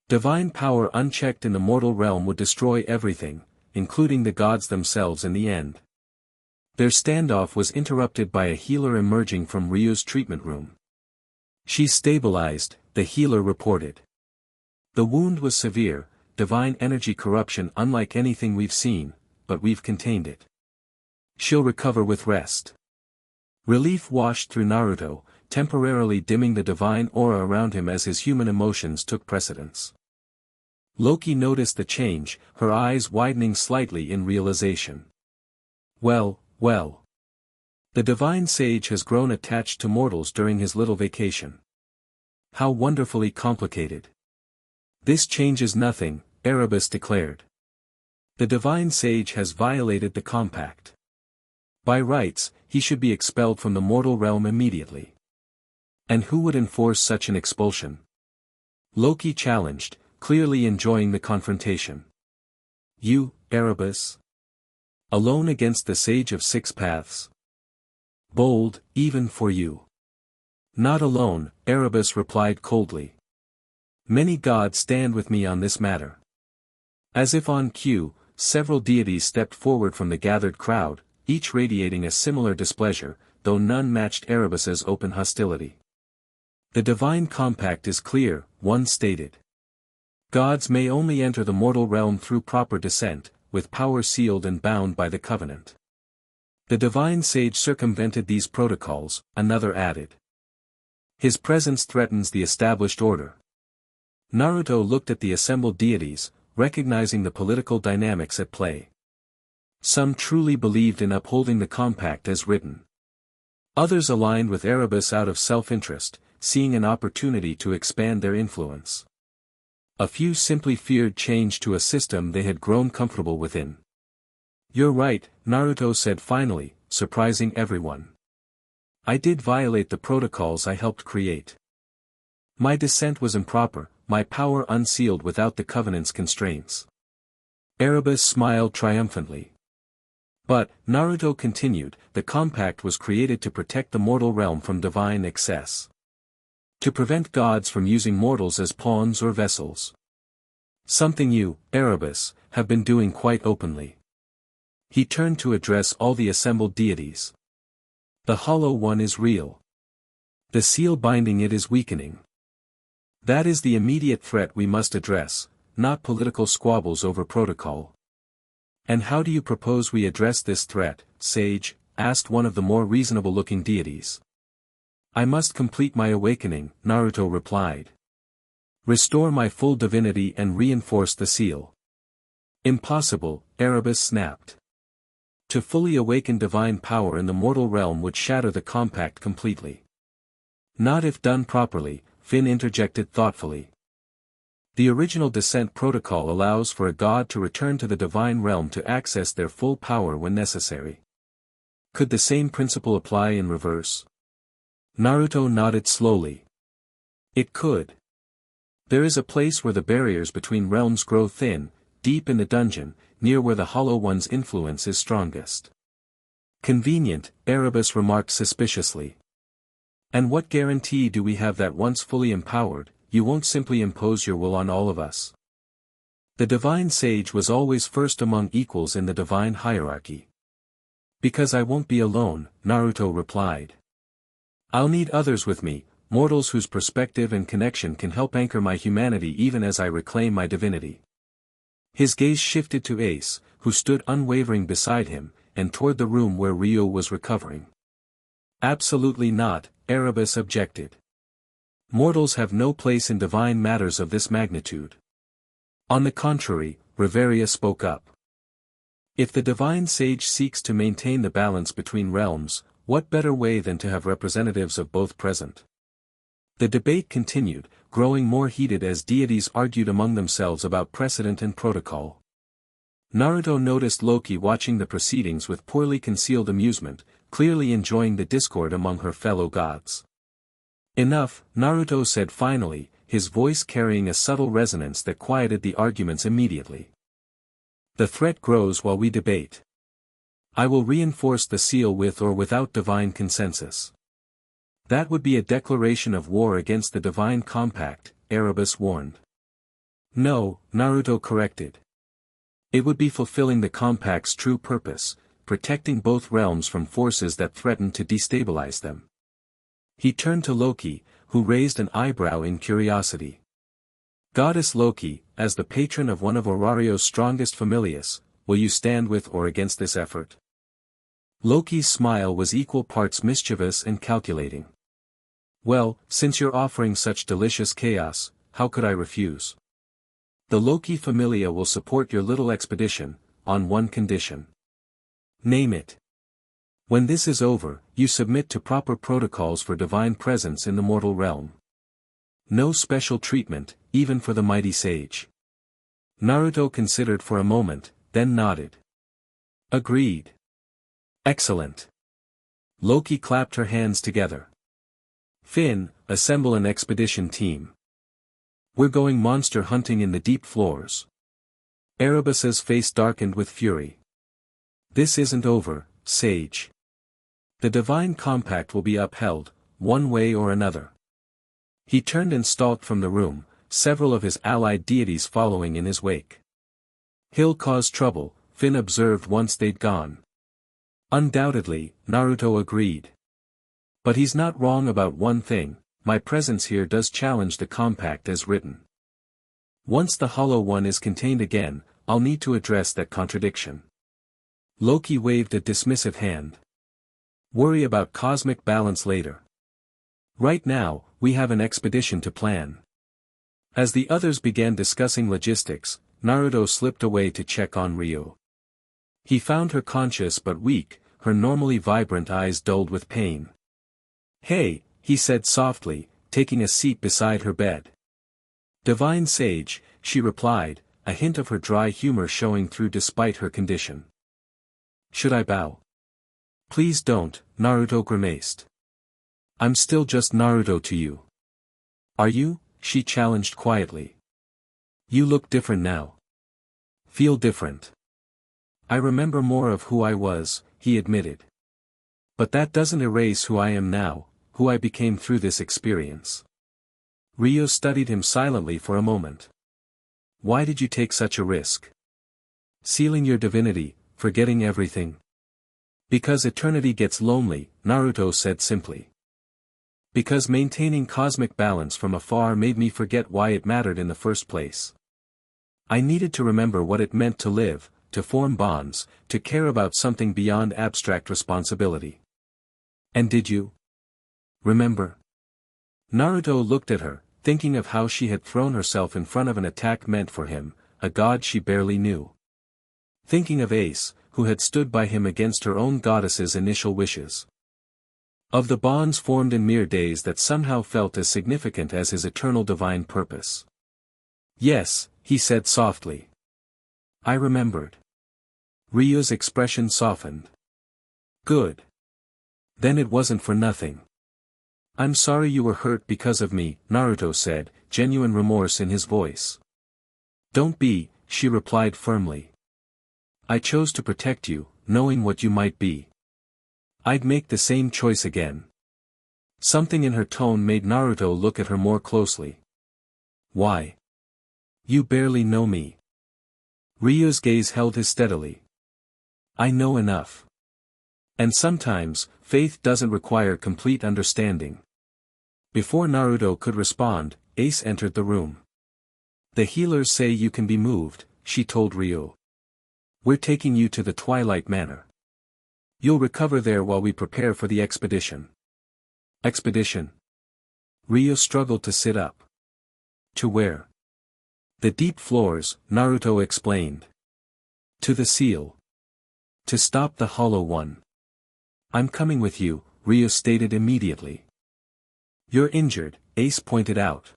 Divine power unchecked in the mortal realm would destroy everything, including the gods themselves in the end. Their standoff was interrupted by a healer emerging from Ryuu's treatment room. She's stabilized, the healer reported. The wound was severe, divine energy corruption unlike anything we've seen, but we've contained it. She'll recover with rest. Relief washed through Naruto, temporarily dimming the divine aura around him as his human emotions took precedence. Loki noticed the change, her eyes widening slightly in realization. Well, well. The divine sage has grown attached to mortals during his little vacation. How wonderfully complicated. This changes nothing, Erebus declared. The divine sage has violated the compact. By rights, he should be expelled from the mortal realm immediately. And who would enforce such an expulsion? Loki challenged, clearly enjoying the confrontation. You, Erebus? Alone against the Sage of Six Paths? Bold, even for you. Not alone, Erebus replied coldly. Many gods stand with me on this matter. As if on cue, several deities stepped forward from the gathered crowd, each radiating a similar displeasure, though none matched Erebus's open hostility. The divine compact is clear, one stated. Gods may only enter the mortal realm through proper descent, with power sealed and bound by the covenant. The divine sage circumvented these protocols, another added. His presence threatens the established order. Naruto looked at the assembled deities, recognizing the political dynamics at play. Some truly believed in upholding the compact as written. Others aligned with Erebus out of self-interest, seeing an opportunity to expand their influence. A few simply feared change to a system they had grown comfortable within. You're right, Naruto said finally, surprising everyone. I did violate the protocols I helped create. My dissent was improper, my power unsealed without the covenant's constraints. Erebus smiled triumphantly. But, Naruto continued, the compact was created to protect the mortal realm from divine excess. To prevent gods from using mortals as pawns or vessels. Something you, Erebus, have been doing quite openly. He turned to address all the assembled deities. The Hollow One is real. The seal binding it is weakening. That is the immediate threat we must address, not political squabbles over protocol. And how do you propose we address this threat, sage? Asked one of the more reasonable-looking deities. I must complete my awakening, Naruto replied. Restore my full divinity and reinforce the seal. Impossible, Erebus snapped. To fully awaken divine power in the mortal realm would shatter the compact completely. Not if done properly, Finn interjected thoughtfully. The original descent protocol allows for a god to return to the divine realm to access their full power when necessary. Could the same principle apply in reverse? Naruto nodded slowly. It could. There is a place where the barriers between realms grow thin, deep in the dungeon, near where the Hollow One's influence is strongest. Convenient, Erebus remarked suspiciously. And what guarantee do we have that once fully empowered, you won't simply impose your will on all of us? The divine sage was always first among equals in the divine hierarchy. Because I won't be alone, Naruto replied. I'll need others with me, mortals whose perspective and connection can help anchor my humanity even as I reclaim my divinity. His gaze shifted to Ace, who stood unwavering beside him, and toward the room where Ryuu was recovering. Absolutely not, Erebus objected. Mortals have no place in divine matters of this magnitude. On the contrary, Reveria spoke up. If the divine sage seeks to maintain the balance between realms, what better way than to have representatives of both present? The debate continued, growing more heated as deities argued among themselves about precedent and protocol. Naruto noticed Loki watching the proceedings with poorly concealed amusement, clearly enjoying the discord among her fellow gods. Enough, Naruto said finally, his voice carrying a subtle resonance that quieted the arguments immediately. The threat grows while we debate. I will reinforce the seal with or without divine consensus. That would be a declaration of war against the divine compact, Erebus warned. No, Naruto corrected. It would be fulfilling the compact's true purpose, protecting both realms from forces that threaten to destabilize them. He turned to Loki, who raised an eyebrow in curiosity. Goddess Loki, as the patron of one of Orario's strongest familiars, will you stand with or against this effort? Loki's smile was equal parts mischievous and calculating. Well, since you're offering such delicious chaos, how could I refuse? The Loki Familia will support your little expedition, on one condition. Name it. When this is over, you submit to proper protocols for divine presence in the mortal realm. No special treatment, even for the mighty sage. Naruto considered for a moment, then nodded. Agreed. Excellent. Loki clapped her hands together. Finn, assemble an expedition team. We're going monster hunting in the deep floors. Erebus's face darkened with fury. This isn't over, sage. The divine compact will be upheld, one way or another. He turned and stalked from the room, several of his allied deities following in his wake. He'll cause trouble, Finn observed once they'd gone. Undoubtedly, Naruto agreed. But he's not wrong about one thing, my presence here does challenge the compact as written. Once the Hollow One is contained again, I'll need to address that contradiction. Loki waved a dismissive hand. Worry about cosmic balance later. Right now, we have an expedition to plan. As the others began discussing logistics, Naruto slipped away to check on Ryuu. He found her conscious but weak, her normally vibrant eyes dulled with pain. Hey, he said softly, taking a seat beside her bed. Divine Sage, she replied, a hint of her dry humor showing through despite her condition. Should I bow? Please don't, Naruto grimaced. I'm still just Naruto to you. Are you? She challenged quietly. You look different now. Feel different. I remember more of who I was, he admitted. But that doesn't erase who I am now, who I became through this experience. Ryuu studied him silently for a moment. Why did you take such a risk? Sealing your divinity, forgetting everything. Because eternity gets lonely, Naruto said simply. Because maintaining cosmic balance from afar made me forget why it mattered in the first place. I needed to remember what it meant to live, to form bonds, to care about something beyond abstract responsibility. And did you? Remember? Naruto looked at her, thinking of how she had thrown herself in front of an attack meant for him, a god she barely knew. Thinking of Ace, who had stood by him against her own goddess's initial wishes. Of the bonds formed in mere days that somehow felt as significant as his eternal divine purpose. Yes, he said softly. I remembered. Ryuu's expression softened. Good. Then it wasn't for nothing. I'm sorry you were hurt because of me, Naruto said, genuine remorse in his voice. Don't be, she replied firmly. I chose to protect you, knowing what you might be. I'd make the same choice again. Something in her tone made Naruto look at her more closely. Why? You barely know me. Ryuu's gaze held his steadily. I know enough. And sometimes, faith doesn't require complete understanding. Before Naruto could respond, Ace entered the room. The healers say you can be moved, she told Ryuu. We're taking you to the Twilight Manor. You'll recover there while we prepare for the expedition. Expedition? Ryuu struggled to sit up. To where? The deep floors, Naruto explained. To the seal. To stop the Hollow One. I'm coming with you, Ryuu stated immediately. You're injured, Ace pointed out.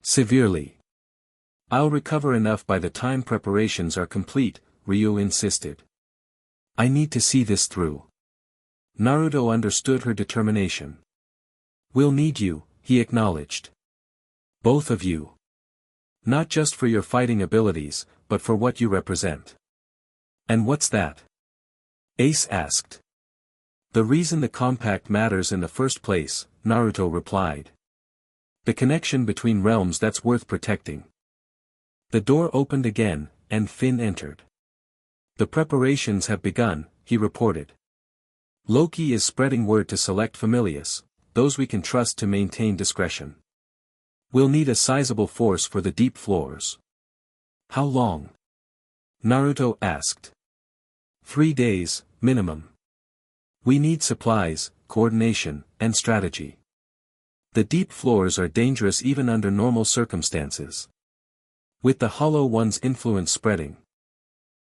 Severely. I'll recover enough by the time preparations are complete, Ryuu insisted. I need to see this through. Naruto understood her determination. We'll need you, he acknowledged. Both of you. Not just for your fighting abilities, but for what you represent. And what's that? Ace asked. The reason the compact matters in the first place, Naruto replied. The connection between realms that's worth protecting. The door opened again, and Finn entered. The preparations have begun, he reported. Loki is spreading word to select familiars, those we can trust to maintain discretion. We'll need a sizable force for the deep floors. How long? Naruto asked. 3 days, minimum. We need supplies, coordination, and strategy. The deep floors are dangerous even under normal circumstances. With the Hollow One's influence spreading.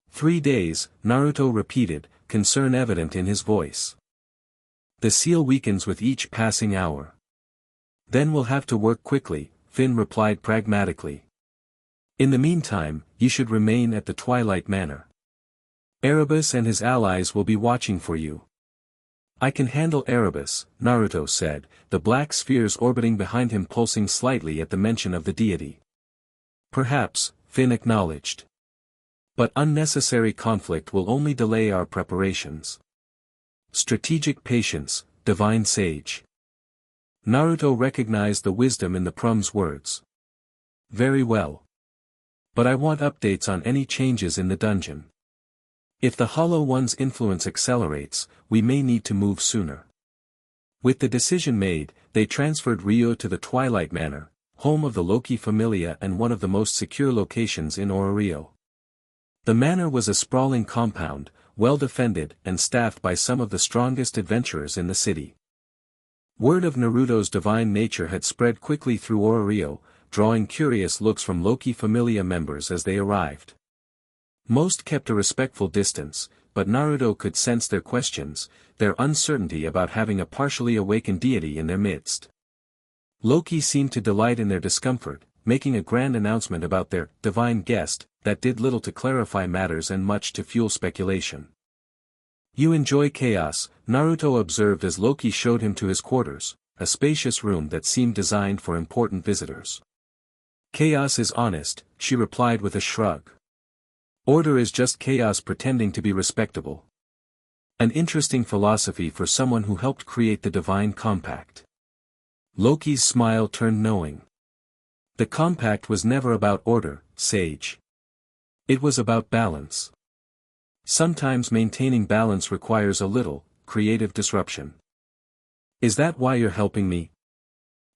3 days, Naruto repeated, concern evident in his voice. The seal weakens with each passing hour. Then we'll have to work quickly, Finn replied pragmatically. In the meantime, you should remain at the Twilight Manor. Erebus and his allies will be watching for you. I can handle Erebus, Naruto said, the black spheres orbiting behind him pulsing slightly at the mention of the deity. Perhaps, Finn acknowledged. But unnecessary conflict will only delay our preparations. Strategic patience, divine sage. Naruto recognized the wisdom in the Prum's words. Very well. But I want updates on any changes in the dungeon. If the Hollow One's influence accelerates, we may need to move sooner. With the decision made, they transferred Ryuu to the Twilight Manor, home of the Loki Familia and one of the most secure locations in Ororio. The manor was a sprawling compound, well defended and staffed by some of the strongest adventurers in the city. Word of Naruto's divine nature had spread quickly through Ororio, drawing curious looks from Loki Familia members as they arrived. Most kept a respectful distance, but Naruto could sense their questions, their uncertainty about having a partially awakened deity in their midst. Loki seemed to delight in their discomfort, making a grand announcement about their divine guest, that did little to clarify matters and much to fuel speculation. You enjoy chaos, Naruto observed as Loki showed him to his quarters, a spacious room that seemed designed for important visitors. Chaos is honest, she replied with a shrug. Order is just chaos pretending to be respectable. An interesting philosophy for someone who helped create the divine compact. Loki's smile turned knowing. The compact was never about order, sage. It was about balance. Sometimes maintaining balance requires a little, creative disruption. Is that why you're helping me?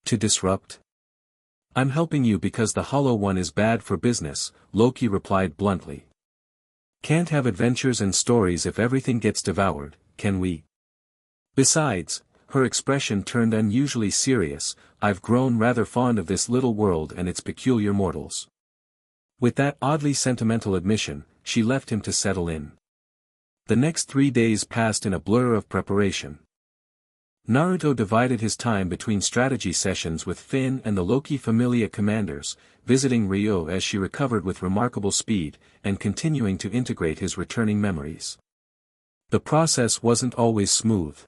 To disrupt? I'm helping you because the Hollow One is bad for business, Loki replied bluntly. Can't have adventures and stories if everything gets devoured, can we? Besides, her expression turned unusually serious, I've grown rather fond of this little world and its peculiar mortals. With that oddly sentimental admission, she left him to settle in. The next 3 days passed in a blur of preparation. Naruto divided his time between strategy sessions with Finn and the Loki Familia commanders, visiting Ryuu as she recovered with remarkable speed, and continuing to integrate his returning memories. The process wasn't always smooth.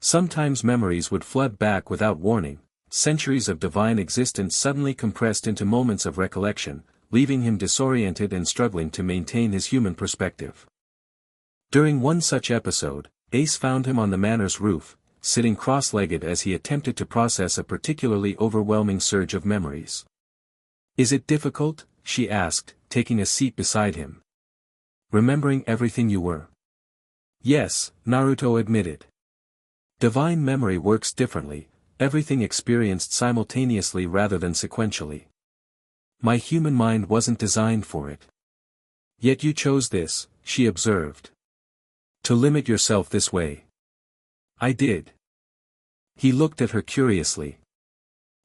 Sometimes memories would flood back without warning, centuries of divine existence suddenly compressed into moments of recollection, leaving him disoriented and struggling to maintain his human perspective. During one such episode, Ace found him on the manor's roof, sitting cross-legged as he attempted to process a particularly overwhelming surge of memories. Is it difficult? She asked, taking a seat beside him. Remembering everything you were? Yes, Naruto admitted. Divine memory works differently, everything experienced simultaneously rather than sequentially. My human mind wasn't designed for it. Yet you chose this, she observed. To limit yourself this way. I did. He looked at her curiously.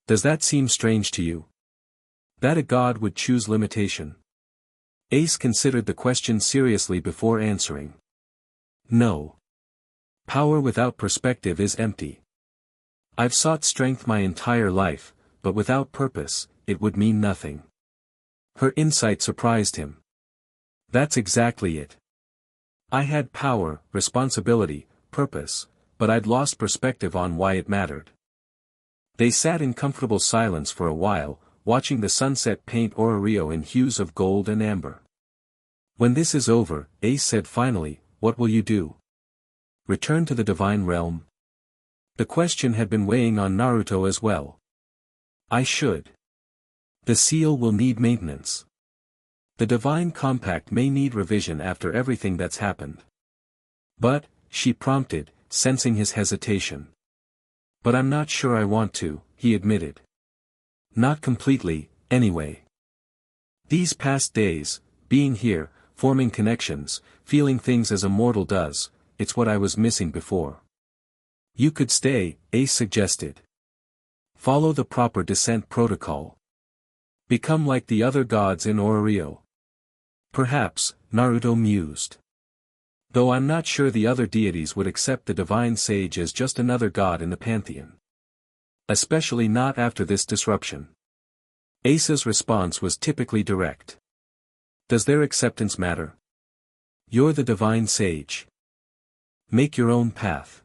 Does that seem strange to you? That a god would choose limitation? Ace considered the question seriously before answering. No. Power without perspective is empty. I've sought strength my entire life, but without purpose, it would mean nothing. Her insight surprised him. That's exactly it. I had power, responsibility, purpose, but I'd lost perspective on why it mattered. They sat in comfortable silence for a while, watching the sunset paint Ororio in hues of gold and amber. When this is over, Ace said finally, what will you do? Return to the divine realm? The question had been weighing on Naruto as well. I should. The seal will need maintenance. The divine compact may need revision after everything that's happened. But, she prompted, sensing his hesitation. But I'm not sure I want to, he admitted. Not completely, anyway. These past days, being here, forming connections, feeling things as a mortal does, it's what I was missing before. You could stay, Ace suggested. Follow the proper descent protocol. Become like the other gods in Ryuu. Perhaps, Naruto mused. Though I'm not sure the other deities would accept the divine sage as just another god in the pantheon. Especially not after this disruption. Ace's response was typically direct. Does their acceptance matter? You're the divine sage. Make your own path.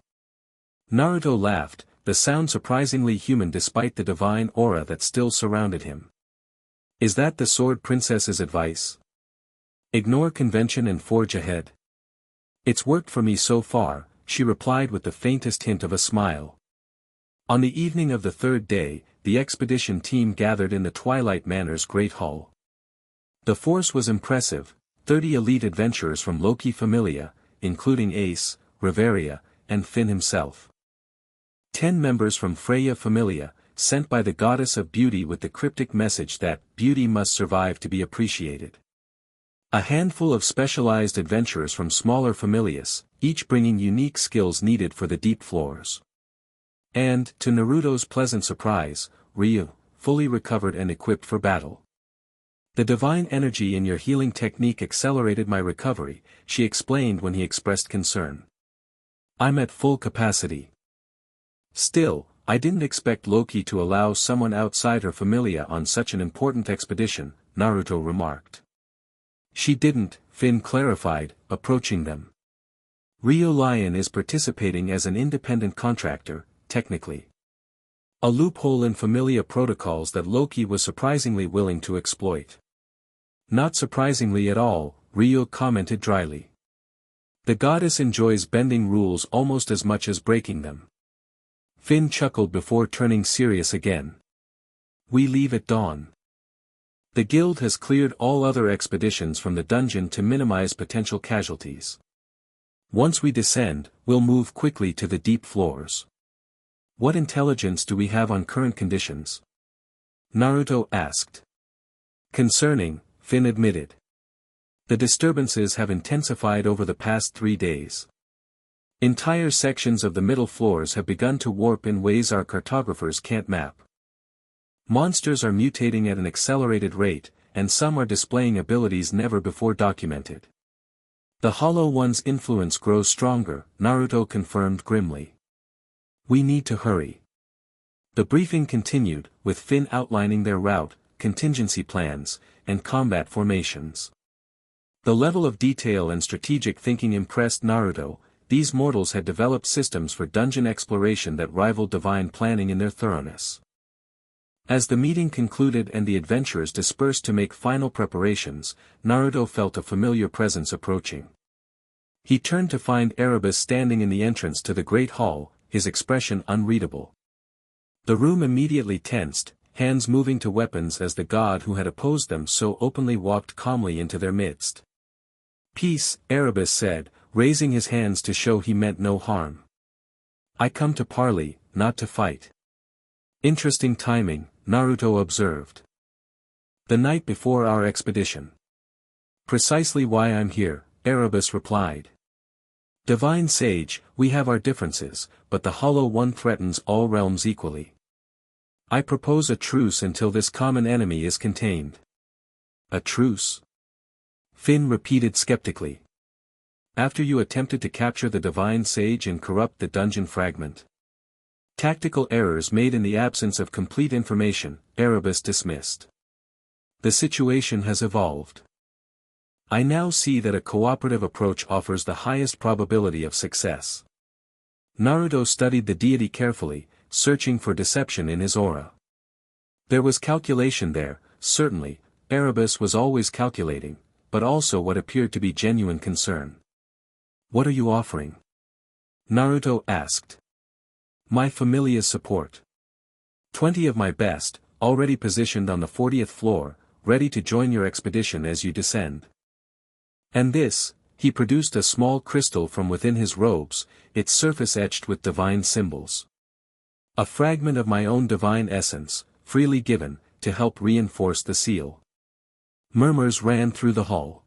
Naruto laughed, the sound surprisingly human despite the divine aura that still surrounded him. Is that the Sword Princess's advice? Ignore convention and forge ahead. It's worked for me so far, she replied with the faintest hint of a smile. On the evening of the third day, the expedition team gathered in the Twilight Manor's Great Hall. The force was impressive, 30 elite adventurers from Loki Familia, including Ace, Reveria, and Finn himself. 10 members from Freya Familia, sent by the goddess of beauty with the cryptic message that beauty must survive to be appreciated. A handful of specialized adventurers from smaller familias, each bringing unique skills needed for the deep floors. And, to Naruto's pleasant surprise, Ryuu, fully recovered and equipped for battle. The divine energy in your healing technique accelerated my recovery, she explained when he expressed concern. I'm at full capacity. Still, I didn't expect Loki to allow someone outside her familia on such an important expedition, Naruto remarked. She didn't, Finn clarified, approaching them. Ryuu Lion is participating as an independent contractor, technically. A loophole in familia protocols that Loki was surprisingly willing to exploit. Not surprisingly at all, Ryuu commented dryly. The goddess enjoys bending rules almost as much as breaking them. Finn chuckled before turning serious again. We leave at dawn. The guild has cleared all other expeditions from the dungeon to minimize potential casualties. Once we descend, we'll move quickly to the deep floors. What intelligence do we have on current conditions? Naruto asked. Concerning, Finn admitted. The disturbances have intensified over the past 3 days. Entire sections of the middle floors have begun to warp in ways our cartographers can't map. Monsters are mutating at an accelerated rate, and some are displaying abilities never before documented. The Hollow One's influence grows stronger, Naruto confirmed grimly. We need to hurry. The briefing continued, with Finn outlining their route, contingency plans, and combat formations. The level of detail and strategic thinking impressed Naruto. These mortals had developed systems for dungeon exploration that rivaled divine planning in their thoroughness. As the meeting concluded and the adventurers dispersed to make final preparations, Naruto felt a familiar presence approaching. He turned to find Erebus standing in the entrance to the great hall, his expression unreadable. The room immediately tensed, hands moving to weapons as the god who had opposed them so openly walked calmly into their midst. Peace, Erebus said, raising his hands to show he meant no harm. I come to parley, not to fight. Interesting timing, Naruto observed. The night before our expedition. Precisely why I'm here, Erebus replied. Divine Sage, we have our differences, but the Hollow One threatens all realms equally. I propose a truce until this common enemy is contained. A truce? Finn repeated skeptically. After you attempted to capture the Divine Sage and corrupt the dungeon fragment. Tactical errors made in the absence of complete information, Erebus dismissed. The situation has evolved. I now see that a cooperative approach offers the highest probability of success. Naruto studied the deity carefully, searching for deception in his aura. There was calculation there, certainly, Erebus was always calculating, but also what appeared to be genuine concern. What are you offering? Naruto asked. My familia's support. 20 of my best, already positioned on the 40th floor, ready to join your expedition as you descend. And this, he produced a small crystal from within his robes, its surface etched with divine symbols. A fragment of my own divine essence, freely given, to help reinforce the seal. Murmurs ran through the hall.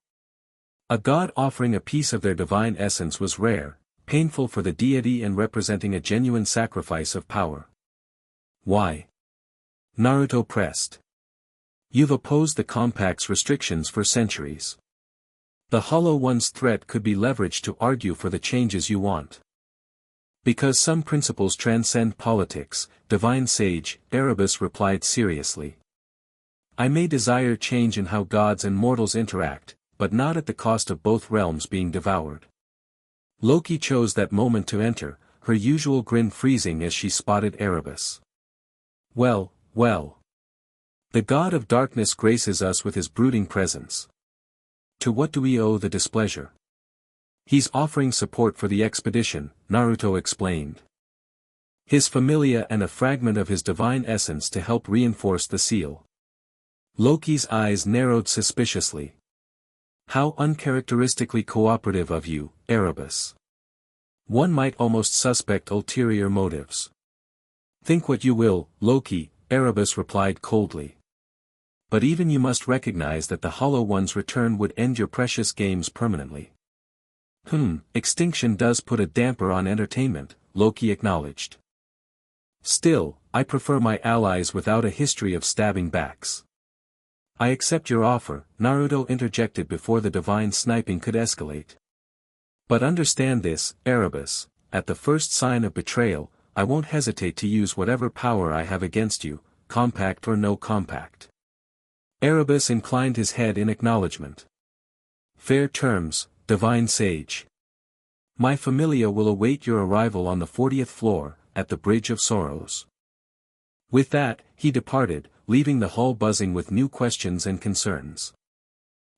A god offering a piece of their divine essence was rare, painful for the deity and representing a genuine sacrifice of power. Why? Naruto pressed. You've opposed the Compact's restrictions for centuries. The Hollow One's threat could be leveraged to argue for the changes you want. Because some principles transcend politics, Divine Sage, Erebus replied seriously. I may desire change in how gods and mortals interact, but not at the cost of both realms being devoured. Loki chose that moment to enter, her usual grin freezing as she spotted Erebus. Well, well. The god of darkness graces us with his brooding presence. To what do we owe the displeasure? He's offering support for the expedition, Naruto explained. His familia and a fragment of his divine essence to help reinforce the seal. Loki's eyes narrowed suspiciously. How uncharacteristically cooperative of you, Erebus. One might almost suspect ulterior motives. Think what you will, Loki, Erebus replied coldly. But even you must recognize that the Hollow One's return would end your precious games permanently. Extinction does put a damper on entertainment, Loki acknowledged. Still, I prefer my allies without a history of stabbing backs. I accept your offer, Naruto interjected before the divine sniping could escalate. But understand this, Erebus, at the first sign of betrayal, I won't hesitate to use whatever power I have against you, compact or no compact. Erebus inclined his head in acknowledgement. Fair terms, Divine Sage. My familia will await your arrival on the 40th floor, at the Bridge of Sorrows. With that, he departed, leaving the hall buzzing with new questions and concerns.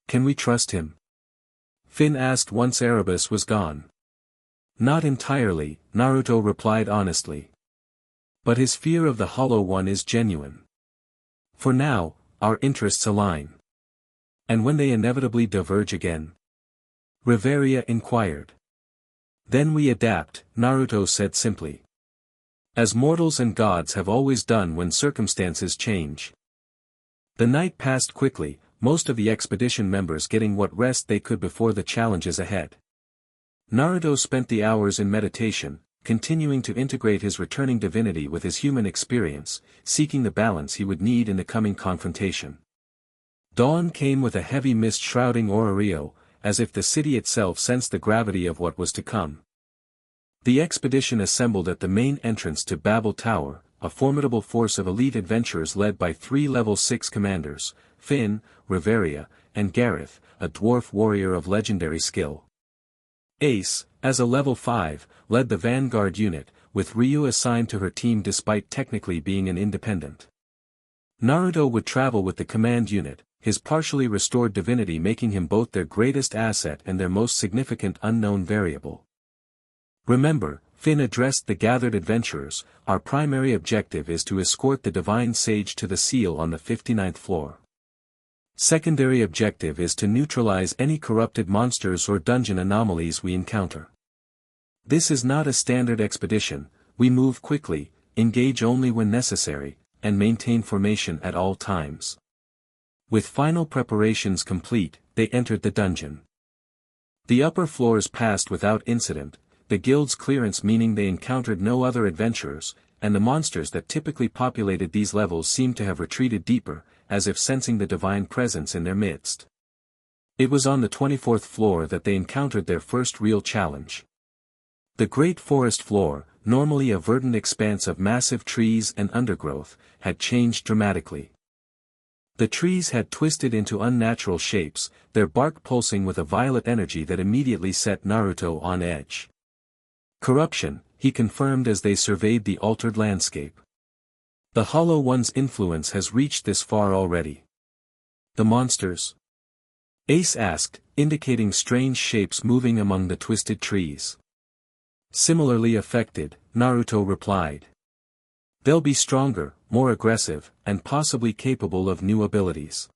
Can we trust him? Finn asked once Erebus was gone. Not entirely, Naruto replied honestly. But his fear of the Hollow One is genuine. For now, our interests align. And when they inevitably diverge again? Reveria inquired. Then we adapt, Naruto said simply. As mortals and gods have always done when circumstances change. The night passed quickly, most of the expedition members getting what rest they could before the challenges ahead. Naruto spent the hours in meditation, continuing to integrate his returning divinity with his human experience, seeking the balance he would need in the coming confrontation. Dawn came with a heavy mist shrouding Ryuu, as if the city itself sensed the gravity of what was to come. The expedition assembled at the main entrance to Babel Tower, a formidable force of elite adventurers led by 3 level 6 commanders, Finn, Reveria, and Gareth, a dwarf warrior of legendary skill. Ace, as a level 5, led the vanguard unit, with Ryuu assigned to her team despite technically being an independent. Naruto would travel with the command unit, his partially restored divinity making him both their greatest asset and their most significant unknown variable. Remember, Finn addressed the gathered adventurers, our primary objective is to escort the Divine Sage to the seal on the 59th floor. Secondary objective is to neutralize any corrupted monsters or dungeon anomalies we encounter. This is not a standard expedition, we move quickly, engage only when necessary, and maintain formation at all times. With final preparations complete, they entered the dungeon. The upper floors passed without incident, the guild's clearance meaning they encountered no other adventurers, and the monsters that typically populated these levels seemed to have retreated deeper, as if sensing the divine presence in their midst. It was on the 24th floor that they encountered their first real challenge. The great forest floor, normally a verdant expanse of massive trees and undergrowth, had changed dramatically. The trees had twisted into unnatural shapes, their bark pulsing with a violet energy that immediately set Naruto on edge. Corruption, he confirmed as they surveyed the altered landscape. The Hollow One's influence has reached this far already. The monsters? Ace asked, indicating strange shapes moving among the twisted trees. Similarly affected, Naruto replied. They'll be stronger, more aggressive, and possibly capable of new abilities.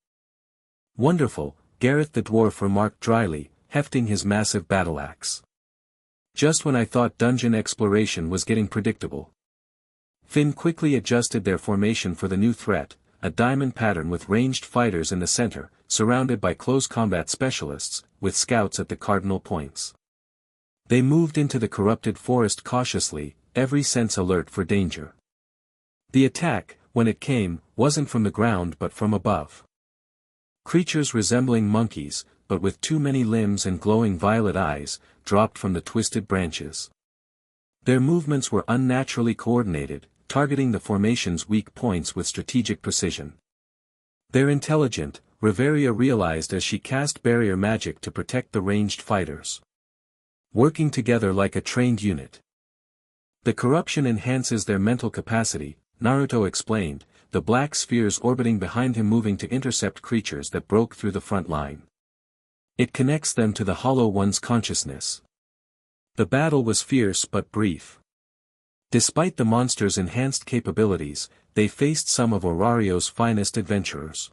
Wonderful, Gareth the dwarf remarked dryly, hefting his massive battle axe. Just when I thought dungeon exploration was getting predictable. Finn quickly adjusted their formation for the new threat, a diamond pattern with ranged fighters in the center, surrounded by close combat specialists, with scouts at the cardinal points. They moved into the corrupted forest cautiously, every sense alert for danger. The attack, when it came, wasn't from the ground but from above. Creatures resembling monkeys, but with too many limbs and glowing violet eyes, dropped from the twisted branches. Their movements were unnaturally coordinated, targeting the formation's weak points with strategic precision. They're intelligent, Riveria realized as she cast barrier magic to protect the ranged fighters. Working together like a trained unit. The corruption enhances their mental capacity, Naruto explained, the black spheres orbiting behind him moving to intercept creatures that broke through the front line. It connects them to the Hollow One's consciousness. The battle was fierce but brief. Despite the monster's enhanced capabilities, they faced some of Orario's finest adventurers.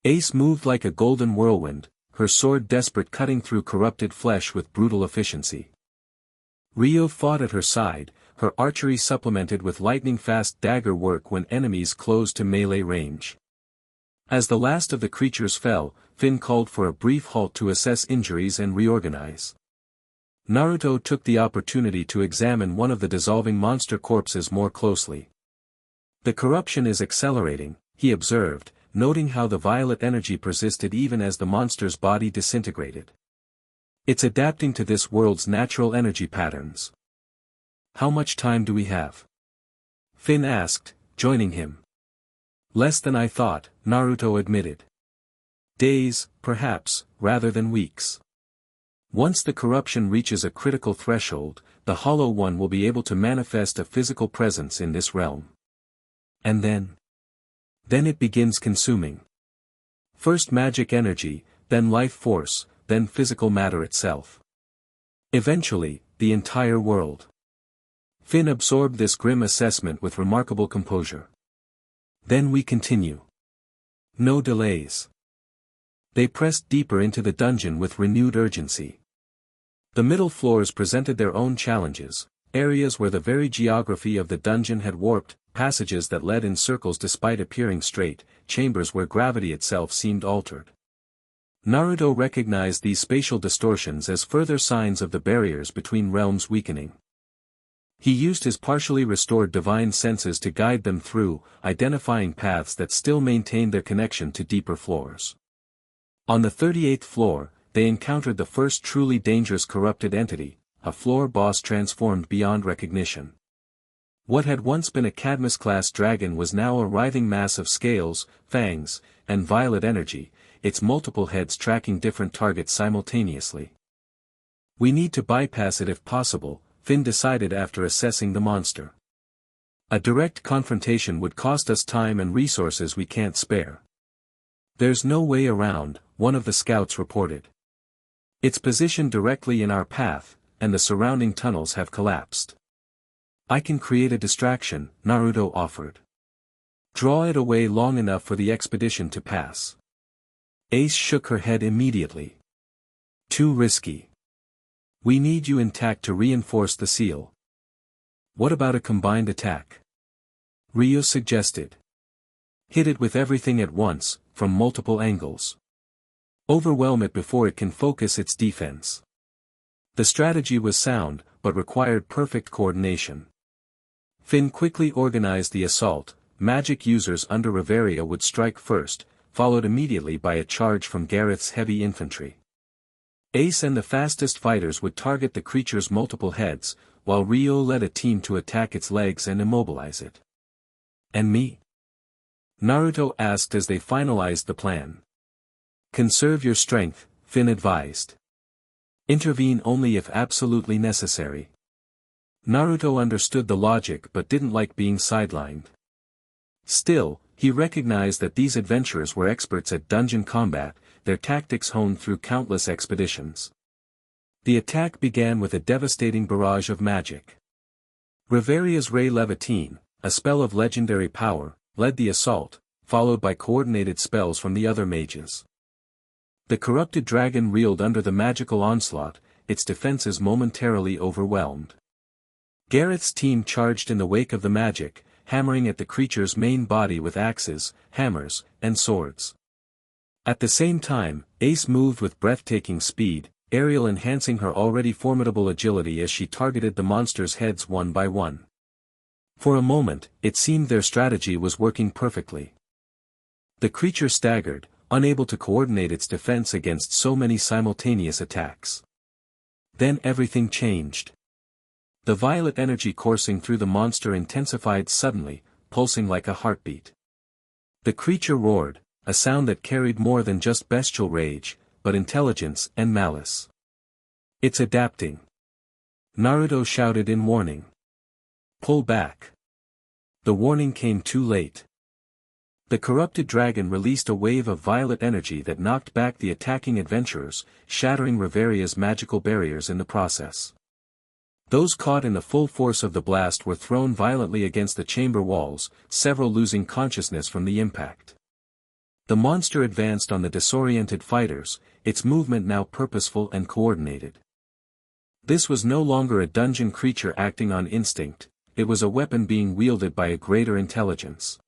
Ace moved like a golden whirlwind, her sword desperate cutting through corrupted flesh with brutal efficiency. Ryuu fought at her side, her archery supplemented with lightning-fast dagger work when enemies closed to melee range. As the last of the creatures fell, Finn called for a brief halt to assess injuries and reorganize. Naruto took the opportunity to examine one of the dissolving monster corpses more closely. The corruption is accelerating, he observed, noting how the violet energy persisted even as the monster's body disintegrated. It's adapting to this world's natural energy patterns. How much time do we have? Finn asked, joining him. Less than I thought, Naruto admitted. Days, perhaps, rather than weeks. Once the corruption reaches a critical threshold, the Hollow One will be able to manifest a physical presence in this realm. And then? Then it begins consuming. First magic energy, then life force, then physical matter itself. Eventually, the entire world. Finn absorbed this grim assessment with remarkable composure. Then we continue. No delays. They pressed deeper into the dungeon with renewed urgency. The middle floors presented their own challenges, areas where the very geography of the dungeon had warped, passages that led in circles despite appearing straight, chambers where gravity itself seemed altered. Naruto recognized these spatial distortions as further signs of the barriers between realms weakening. He used his partially restored divine senses to guide them through, identifying paths that still maintained their connection to deeper floors. On the 38th floor, they encountered the first truly dangerous corrupted entity, a floor boss transformed beyond recognition. What had once been a Cadmus-class dragon was now a writhing mass of scales, fangs, and violet energy, its multiple heads tracking different targets simultaneously. We need to bypass it if possible, Finn decided after assessing the monster. A direct confrontation would cost us time and resources we can't spare. There's no way around, one of the scouts reported. It's positioned directly in our path, and the surrounding tunnels have collapsed. I can create a distraction, Naruto offered. Draw it away long enough for the expedition to pass. Ace shook her head immediately. Too risky. We need you intact to reinforce the seal. What about a combined attack? Ryuu suggested. Hit it with everything at once, from multiple angles. Overwhelm it before it can focus its defense. The strategy was sound, but required perfect coordination. Finn quickly organized the assault. Magic users under Riveria would strike first, followed immediately by a charge from Gareth's heavy infantry. Ace and the fastest fighters would target the creature's multiple heads, while Ryuu led a team to attack its legs and immobilize it. And me? Naruto asked as they finalized the plan. Conserve your strength, Finn advised. Intervene only if absolutely necessary. Naruto understood the logic but didn't like being sidelined. Still, he recognized that these adventurers were experts at dungeon combat, their tactics honed through countless expeditions. The attack began with a devastating barrage of magic. Riveria's Ray Levitine, a spell of legendary power, led the assault, followed by coordinated spells from the other mages. The corrupted dragon reeled under the magical onslaught, its defenses momentarily overwhelmed. Gareth's team charged in the wake of the magic, hammering at the creature's main body with axes, hammers, and swords. At the same time, Ace moved with breathtaking speed, Ariel enhancing her already formidable agility as she targeted the monster's heads one by one. For a moment, it seemed their strategy was working perfectly. The creature staggered, unable to coordinate its defense against so many simultaneous attacks. Then everything changed. The violet energy coursing through the monster intensified suddenly, pulsing like a heartbeat. The creature roared, a sound that carried more than just bestial rage, but intelligence and malice. "It's adapting." Naruto shouted in warning. "Pull back." The warning came too late. The corrupted dragon released a wave of violet energy that knocked back the attacking adventurers, shattering Riveria's magical barriers in the process. Those caught in the full force of the blast were thrown violently against the chamber walls, several losing consciousness from the impact. The monster advanced on the disoriented fighters, its movement now purposeful and coordinated. This was no longer a dungeon creature acting on instinct, it was a weapon being wielded by a greater intelligence.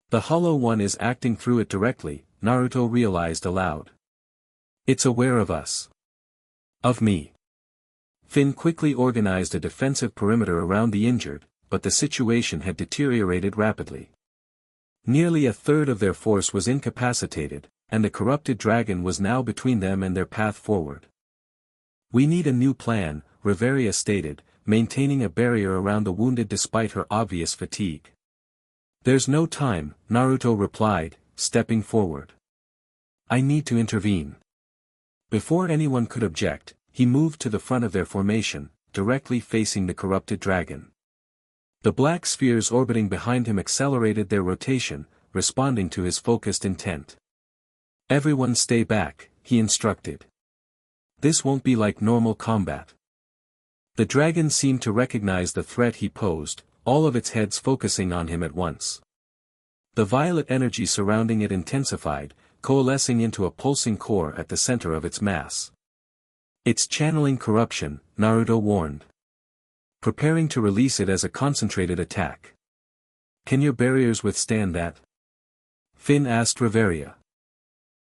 "The Hollow One is acting through it directly," Naruto realized aloud. "It's aware of us. Of me." Finn quickly organized a defensive perimeter around the injured, but the situation had deteriorated rapidly. Nearly a third of their force was incapacitated, and the corrupted dragon was now between them and their path forward. "We need a new plan," Riveria stated, maintaining a barrier around the wounded despite her obvious fatigue. "There's no time," Naruto replied, stepping forward. "I need to intervene." Before anyone could object, he moved to the front of their formation, directly facing the corrupted dragon. The black spheres orbiting behind him accelerated their rotation, responding to his focused intent. "Everyone stay back," he instructed. "This won't be like normal combat." The dragon seemed to recognize the threat he posed, all of its heads focusing on him at once. The violet energy surrounding it intensified, coalescing into a pulsing core at the center of its mass. "It's channeling corruption," Naruto warned. "Preparing to release it as a concentrated attack." "Can your barriers withstand that?" Finn asked Riveria.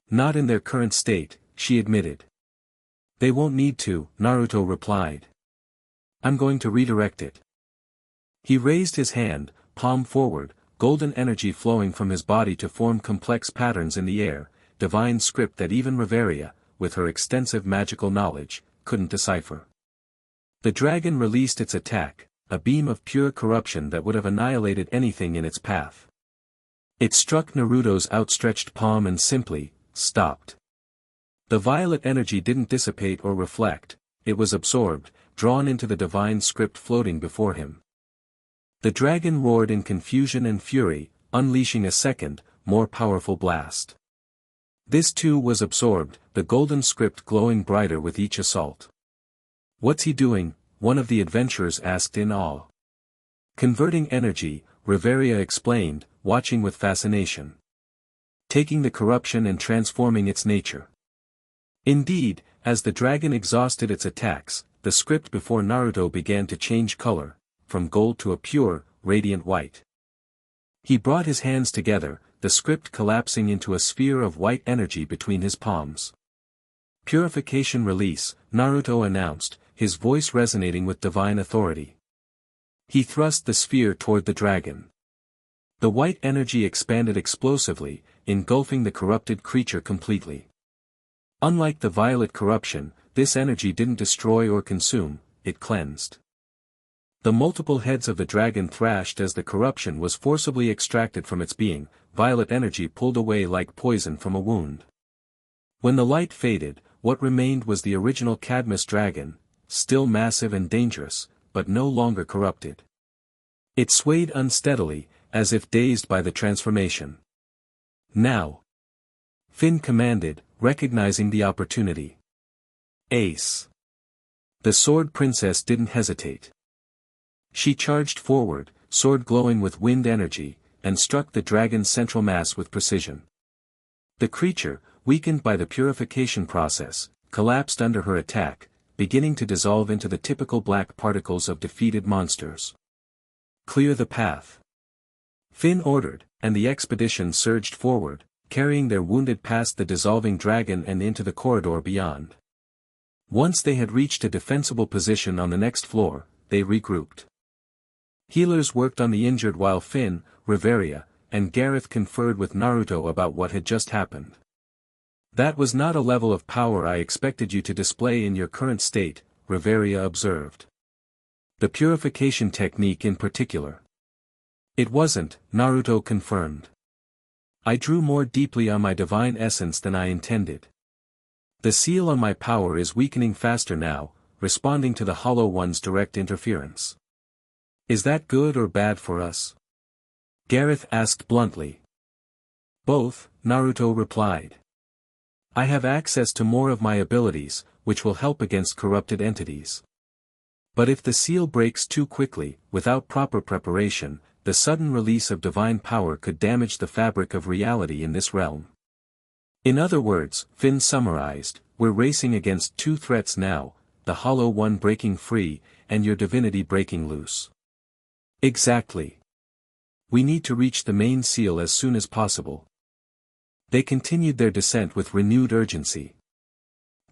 "Not in their current state," she admitted. "They won't need to," Naruto replied. "I'm going to redirect it." He raised his hand, palm forward, golden energy flowing from his body to form complex patterns in the air, divine script that even Riveria, with her extensive magical knowledge, couldn't decipher. The dragon released its attack, a beam of pure corruption that would have annihilated anything in its path. It struck Naruto's outstretched palm and simply stopped. The violet energy didn't dissipate or reflect, it was absorbed, drawn into the divine script floating before him. The dragon roared in confusion and fury, unleashing a second, more powerful blast. This too was absorbed, the golden script glowing brighter with each assault. "What's he doing?" one of the adventurers asked in awe. "Converting energy," Riveria explained, watching with fascination. "Taking the corruption and transforming its nature." Indeed, as the dragon exhausted its attacks, the script before Naruto began to change color, from gold to a pure, radiant white. He brought his hands together, the script collapsing into a sphere of white energy between his palms. "Purification release," Naruto announced, his voice resonating with divine authority. He thrust the sphere toward the dragon. The white energy expanded explosively, engulfing the corrupted creature completely. Unlike the violet corruption, this energy didn't destroy or consume, it cleansed. The multiple heads of the dragon thrashed as the corruption was forcibly extracted from its being, violet energy pulled away like poison from a wound. When the light faded, what remained was the original Cadmus dragon, still massive and dangerous, but no longer corrupted. It swayed unsteadily, as if dazed by the transformation. "Now!" Finn commanded, recognizing the opportunity. "Ace!" The sword princess didn't hesitate. She charged forward, sword glowing with wind energy, and struck the dragon's central mass with precision. The creature, weakened by the purification process, collapsed under her attack, beginning to dissolve into the typical black particles of defeated monsters. "Clear the path," Finn ordered, and the expedition surged forward, carrying their wounded past the dissolving dragon and into the corridor beyond. Once they had reached a defensible position on the next floor, they regrouped. Healers worked on the injured while Finn, Riveria, and Gareth conferred with Naruto about what had just happened. That was not a level of power I expected you to display in your current state, Riveria observed. The purification technique in particular. It wasn't, Naruto confirmed. I drew more deeply on my divine essence than I intended. The seal on my power is weakening faster now, responding to the Hollow One's direct interference. Is that good or bad for us? Gareth asked bluntly. Both, Naruto replied. I have access to more of my abilities, which will help against corrupted entities. But if the seal breaks too quickly, without proper preparation, the sudden release of divine power could damage the fabric of reality in this realm. In other words, Finn summarized, we're racing against two threats now, the Hollow One breaking free, and your divinity breaking loose. Exactly. We need to reach the main seal as soon as possible. They continued their descent with renewed urgency.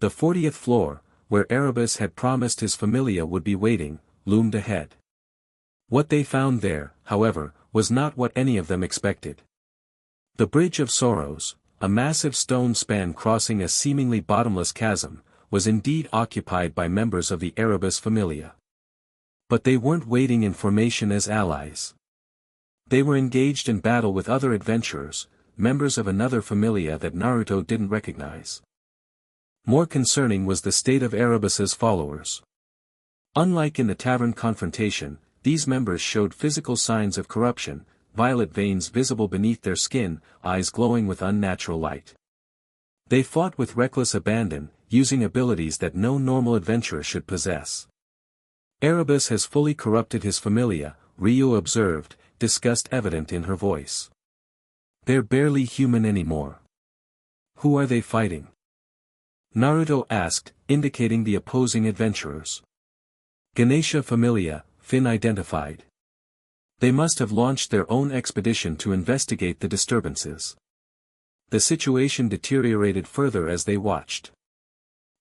The 40th floor, where Erebus had promised his familia would be waiting, loomed ahead. What they found there, however, was not what any of them expected. The Bridge of Sorrows, a massive stone span crossing a seemingly bottomless chasm, was indeed occupied by members of the Erebus familia. But they weren't waiting in formation as allies. They were engaged in battle with other adventurers, members of another familia that Naruto didn't recognize. More concerning was the state of Erebus's followers. Unlike in the tavern confrontation, these members showed physical signs of corruption, violet veins visible beneath their skin, eyes glowing with unnatural light. They fought with reckless abandon, using abilities that no normal adventurer should possess. Erebus has fully corrupted his familia, Ryuu observed, disgust evident in her voice. They're barely human anymore. Who are they fighting? Naruto asked, indicating the opposing adventurers. Ganesha familia, Finn identified. They must have launched their own expedition to investigate the disturbances. The situation deteriorated further as they watched.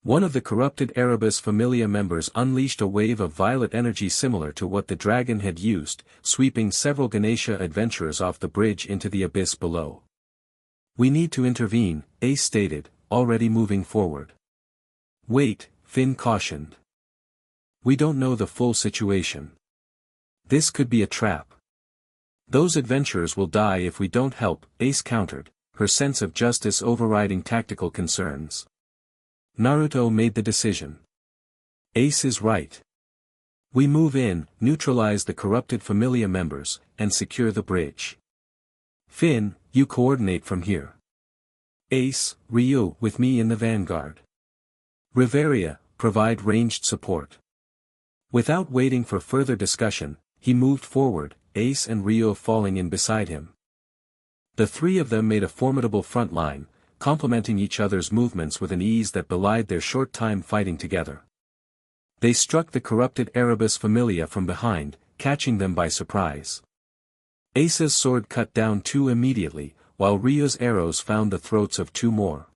One of the corrupted Erebus familia members unleashed a wave of violet energy similar to what the dragon had used, sweeping several Ganesha adventurers off the bridge into the abyss below. We need to intervene, Ace stated, already moving forward. Wait, Finn cautioned. We don't know the full situation. This could be a trap. Those adventurers will die if we don't help, Ace countered, her sense of justice overriding tactical concerns. Naruto made the decision. Ace is right. We move in, neutralize the corrupted familia members, and secure the bridge. Finn, you coordinate from here. Ace, Ryuu with me in the vanguard. Riveria, provide ranged support. Without waiting for further discussion, he moved forward, Ace and Ryuu falling in beside him. The three of them made a formidable front line, complementing each other's movements with an ease that belied their short time fighting together. They struck the corrupted Erebus familia from behind, catching them by surprise. Ace's sword cut down two immediately, while Ryu's arrows found the throats of two more.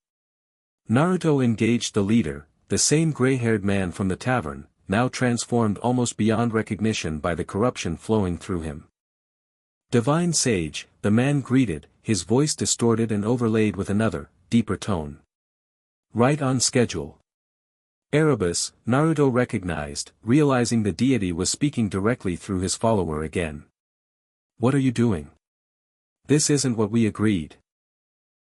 Naruto engaged the leader, the same gray-haired man from the tavern, now transformed almost beyond recognition by the corruption flowing through him. Divine Sage, the man greeted, his voice distorted and overlaid with another, deeper tone. Right on schedule. Erebus, Naruto recognized, realizing the deity was speaking directly through his follower again. What are you doing? This isn't what we agreed.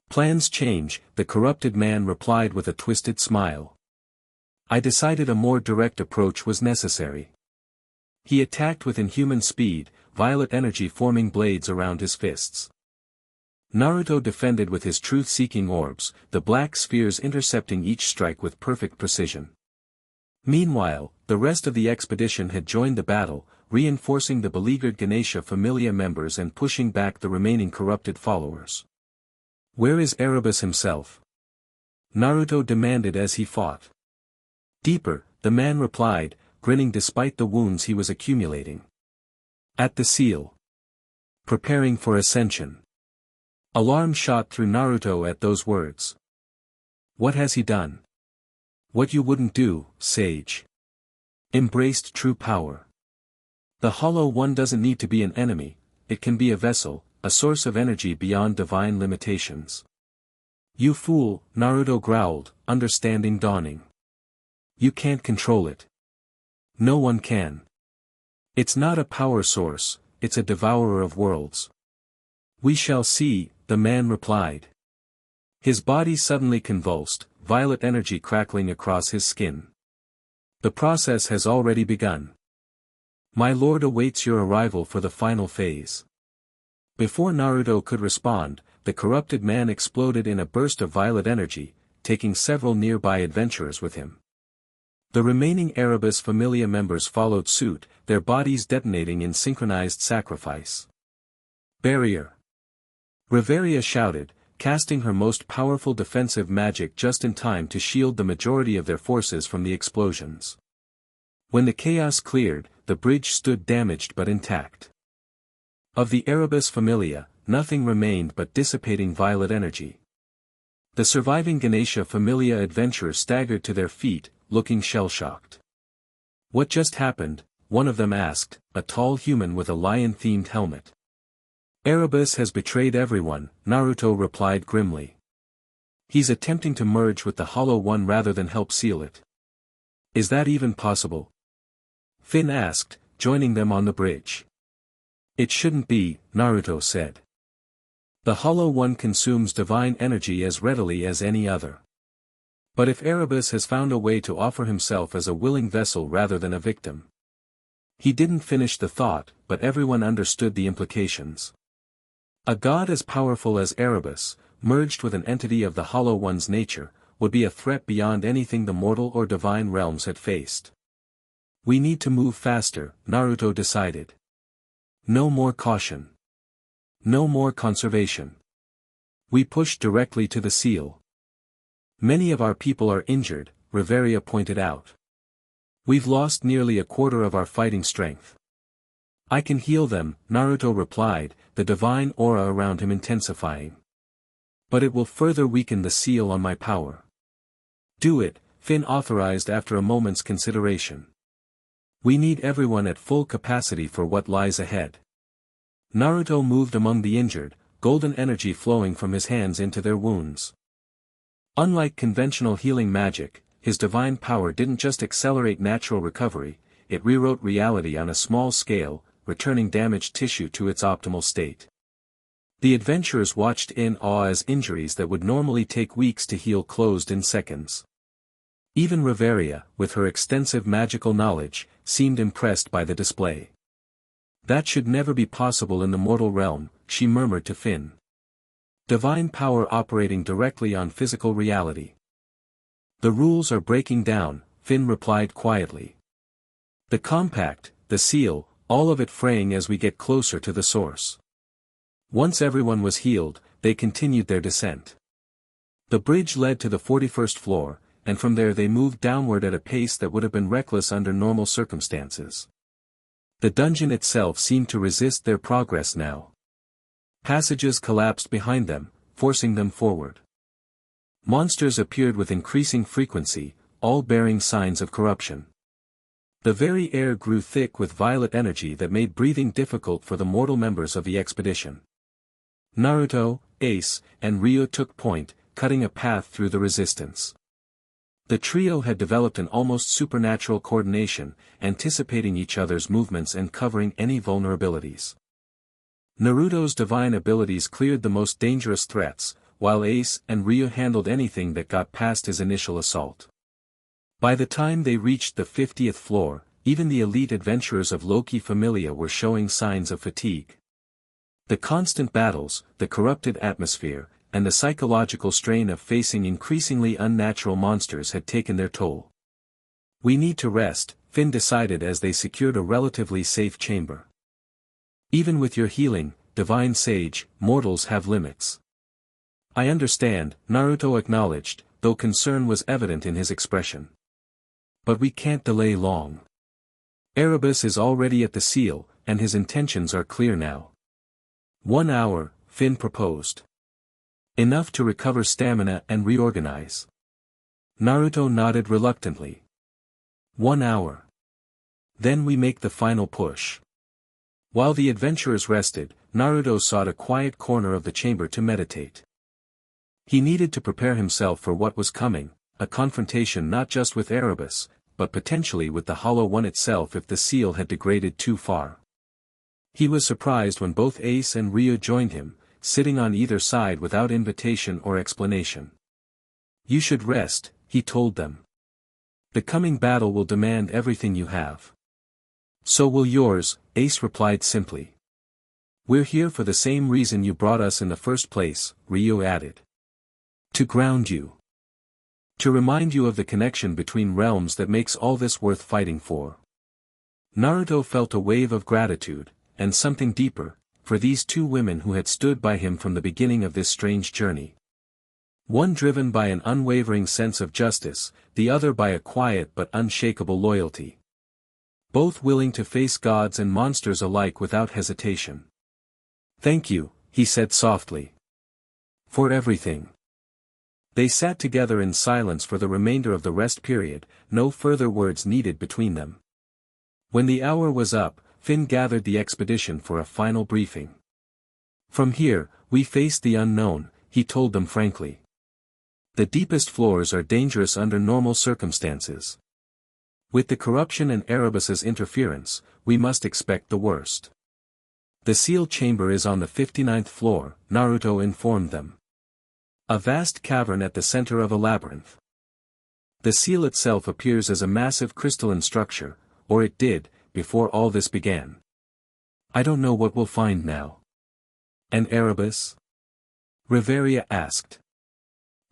Plans change, the corrupted man replied with a twisted smile. I decided a more direct approach was necessary. He attacked with inhuman speed, violet energy forming blades around his fists. Naruto defended with his truth-seeking orbs, the black spheres intercepting each strike with perfect precision. Meanwhile, the rest of the expedition had joined the battle, reinforcing the beleaguered Ganesha familia members and pushing back the remaining corrupted followers. Where is Erebus himself? Naruto demanded as he fought. Deeper, the man replied, grinning despite the wounds he was accumulating. At the seal. Preparing for ascension. Alarm shot through Naruto at those words. What has he done? What you wouldn't do, sage. Embraced true power. The Hollow One doesn't need to be an enemy, it can be a vessel, a source of energy beyond divine limitations. You fool, Naruto growled, understanding dawning. You can't control it. No one can. It's not a power source, it's a devourer of worlds. We shall see, the man replied. His body suddenly convulsed, violet energy crackling across his skin. The process has already begun. My lord awaits your arrival for the final phase. Before Naruto could respond, the corrupted man exploded in a burst of violet energy, taking several nearby adventurers with him. The remaining Erebus Familia members followed suit, their bodies detonating in synchronized sacrifice. Barrier! Reveria shouted, casting her most powerful defensive magic just in time to shield the majority of their forces from the explosions. When the chaos cleared, the bridge stood damaged but intact. Of the Erebus Familia, nothing remained but dissipating violet energy. The surviving Ganesha Familia adventurers staggered to their feet, looking shell-shocked. What just happened? One of them asked, a tall human with a lion-themed helmet. Erebus has betrayed everyone, Naruto replied grimly. He's attempting to merge with the Hollow One rather than help seal it. Is that even possible? Finn asked, joining them on the bridge. It shouldn't be, Naruto said. The Hollow One consumes divine energy as readily as any other. But if Erebus has found a way to offer himself as a willing vessel rather than a victim. He didn't finish the thought, but everyone understood the implications. A god as powerful as Erebus, merged with an entity of the Hollow One's nature, would be a threat beyond anything the mortal or divine realms had faced. We need to move faster, Naruto decided. No more caution. No more conservation. We push directly to the seal. Many of our people are injured, Reveria pointed out. We've lost nearly a quarter of our fighting strength. I can heal them, Naruto replied, the divine aura around him intensifying. But it will further weaken the seal on my power. Do it, Finn authorized after a moment's consideration. We need everyone at full capacity for what lies ahead. Naruto moved among the injured, golden energy flowing from his hands into their wounds. Unlike conventional healing magic, his divine power didn't just accelerate natural recovery, it rewrote reality on a small scale, returning damaged tissue to its optimal state. The adventurers watched in awe as injuries that would normally take weeks to heal closed in seconds. Even Reveria, with her extensive magical knowledge, seemed impressed by the display. That should never be possible in the mortal realm, she murmured to Finn. Divine power operating directly on physical reality. The rules are breaking down, Finn replied quietly. The compact, the seal, all of it fraying as we get closer to the source. Once everyone was healed, they continued their descent. The bridge led to the 41st floor, and from there they moved downward at a pace that would have been reckless under normal circumstances. The dungeon itself seemed to resist their progress now. Passages collapsed behind them, forcing them forward. Monsters appeared with increasing frequency, all bearing signs of corruption. The very air grew thick with violet energy that made breathing difficult for the mortal members of the expedition. Naruto, Ace, and Ryuu took point, cutting a path through the resistance. The trio had developed an almost supernatural coordination, anticipating each other's movements and covering any vulnerabilities. Naruto's divine abilities cleared the most dangerous threats, while Ace and Ryuu handled anything that got past his initial assault. By the time they reached the 50th floor, even the elite adventurers of Loki Familia were showing signs of fatigue. The constant battles, the corrupted atmosphere, and the psychological strain of facing increasingly unnatural monsters had taken their toll. We need to rest, Finn decided as they secured a relatively safe chamber. Even with your healing, divine sage, mortals have limits. I understand, Naruto acknowledged, though concern was evident in his expression. But we can't delay long. Erebus is already at the seal, and his intentions are clear now. 1 hour, Finn proposed. Enough to recover stamina and reorganize. Naruto nodded reluctantly. 1 hour. Then we make the final push. While the adventurers rested, Naruto sought a quiet corner of the chamber to meditate. He needed to prepare himself for what was coming, a confrontation not just with Erebus, but potentially with the Hollow One itself if the seal had degraded too far. He was surprised when both Ace and Ryuu joined him, sitting on either side without invitation or explanation. "You should rest," he told them. "The coming battle will demand everything you have." "So will yours," Ace replied simply. "We're here for the same reason you brought us in the first place," Ryuu added. "To ground you. To remind you of the connection between realms that makes all this worth fighting for." Naruto felt a wave of gratitude, and something deeper, for these two women who had stood by him from the beginning of this strange journey. One driven by an unwavering sense of justice, the other by a quiet but unshakable loyalty. Both willing to face gods and monsters alike without hesitation. "Thank you," he said softly. "For everything." They sat together in silence for the remainder of the rest period, no further words needed between them. When the hour was up, Finn gathered the expedition for a final briefing. "From here, we face the unknown," he told them frankly. "The deepest floors are dangerous under normal circumstances. With the corruption and Erebus's interference, we must expect the worst." "The seal chamber is on the 59th floor," Naruto informed them. "A vast cavern at the center of a labyrinth. The seal itself appears as a massive crystalline structure, or it did, before all this began. I don't know what we'll find now." "And Erebus?" Reveria asked.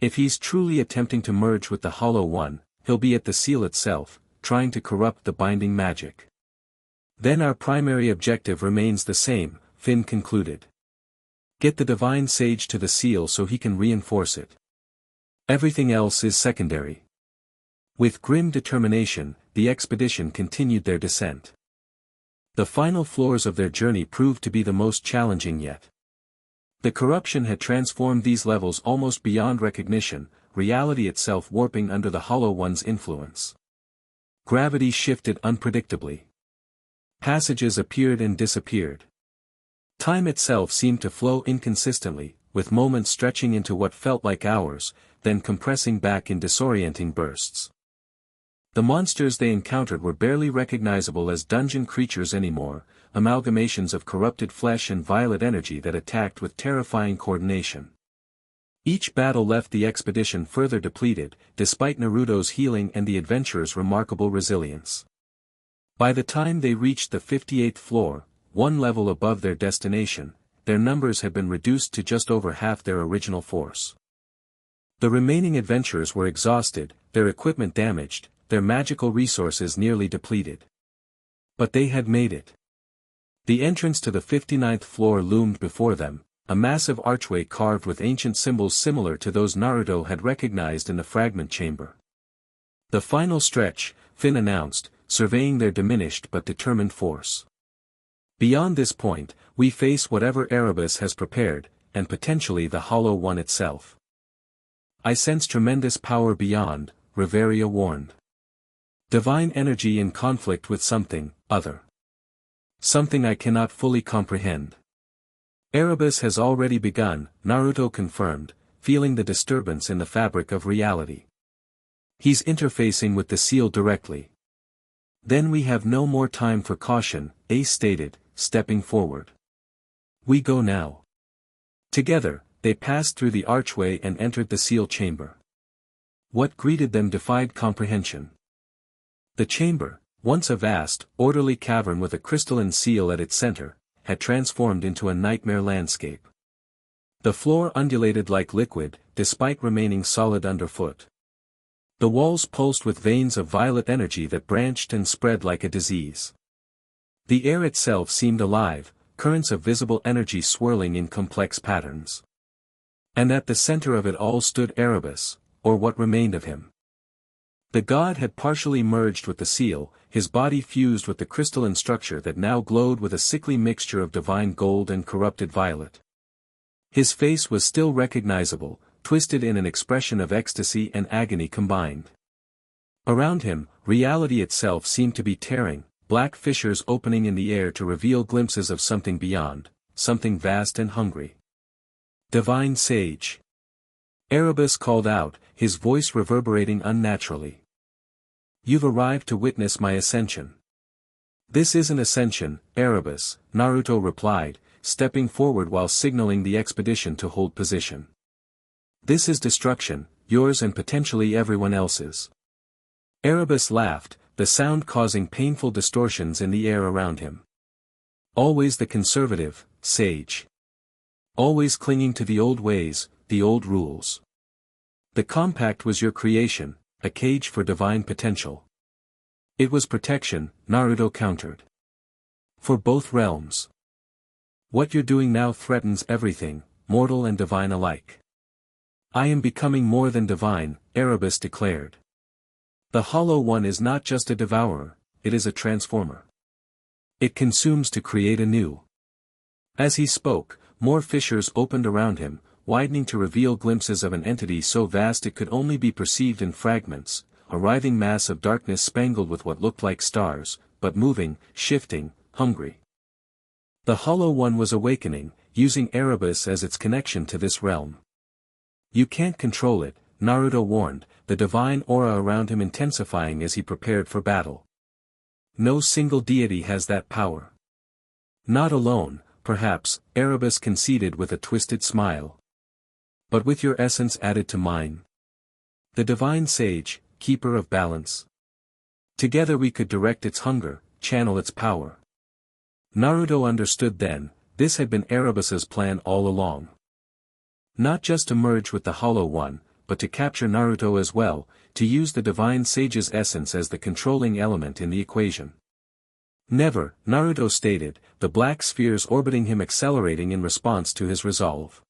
"If he's truly attempting to merge with the Hollow One, he'll be at the seal itself, trying to corrupt the binding magic." "Then our primary objective remains the same," Finn concluded. "Get the divine sage to the seal so he can reinforce it. Everything else is secondary." With grim determination, the expedition continued their descent. The final floors of their journey proved to be the most challenging yet. The corruption had transformed these levels almost beyond recognition, reality itself warping under the Hollow One's influence. Gravity shifted unpredictably. Passages appeared and disappeared. Time itself seemed to flow inconsistently, with moments stretching into what felt like hours, then compressing back in disorienting bursts. The monsters they encountered were barely recognizable as dungeon creatures anymore, amalgamations of corrupted flesh and violet energy that attacked with terrifying coordination. Each battle left the expedition further depleted, despite Naruto's healing and the adventurers' remarkable resilience. By the time they reached the 58th floor, one level above their destination, their numbers had been reduced to just over half their original force. The remaining adventurers were exhausted, their equipment damaged, their magical resources nearly depleted. But they had made it. The entrance to the 59th floor loomed before them, a massive archway carved with ancient symbols similar to those Naruto had recognized in the fragment chamber. "The final stretch," Finn announced, surveying their diminished but determined force. "Beyond this point, we face whatever Erebus has prepared, and potentially the Hollow One itself." "I sense tremendous power beyond," Reveria warned. "Divine energy in conflict with something other. Something I cannot fully comprehend." "Erebus has already begun," Naruto confirmed, feeling the disturbance in the fabric of reality. "He's interfacing with the seal directly." "Then we have no more time for caution," Ace stated, stepping forward. "We go now." Together, they passed through the archway and entered the seal chamber. What greeted them defied comprehension. The chamber, once a vast, orderly cavern with a crystalline seal at its center, had transformed into a nightmare landscape. The floor undulated like liquid, despite remaining solid underfoot. The walls pulsed with veins of violet energy that branched and spread like a disease. The air itself seemed alive, currents of visible energy swirling in complex patterns. And at the center of it all stood Erebus, or what remained of him. The god had partially merged with the seal, his body fused with the crystalline structure that now glowed with a sickly mixture of divine gold and corrupted violet. His face was still recognizable, twisted in an expression of ecstasy and agony combined. Around him, reality itself seemed to be tearing, black fissures opening in the air to reveal glimpses of something beyond, something vast and hungry. "Divine Sage." Erebus called out, his voice reverberating unnaturally. You've arrived to witness my ascension. This isn't ascension, Erebus, Naruto replied, stepping forward while signaling the expedition to hold position. This is destruction, yours and potentially everyone else's. Erebus laughed, the sound causing painful distortions in the air around him. Always the conservative, sage. Always clinging to the old ways, the old rules. The compact was your creation, a cage for divine potential. It was protection, Naruto countered. For both realms. What you're doing now threatens everything, mortal and divine alike. I am becoming more than divine, Erebus declared. The Hollow One is not just a devourer, it is a transformer. It consumes to create anew. As he spoke, more fissures opened around him, widening to reveal glimpses of an entity so vast it could only be perceived in fragments, a writhing mass of darkness spangled with what looked like stars, but moving, shifting, hungry. The Hollow One was awakening, using Erebus as its connection to this realm. You can't control it, Naruto warned, the divine aura around him intensifying as he prepared for battle. No single deity has that power. Not alone, perhaps, Erebus conceded with a twisted smile. But with your essence added to mine. The divine sage, keeper of balance. Together we could direct its hunger, channel its power. Naruto understood then, this had been Erebus's plan all along. Not just to merge with the Hollow One, but to capture Naruto as well, to use the divine sage's essence as the controlling element in the equation. Never, Naruto stated, the black spheres orbiting him accelerating in response to his resolve.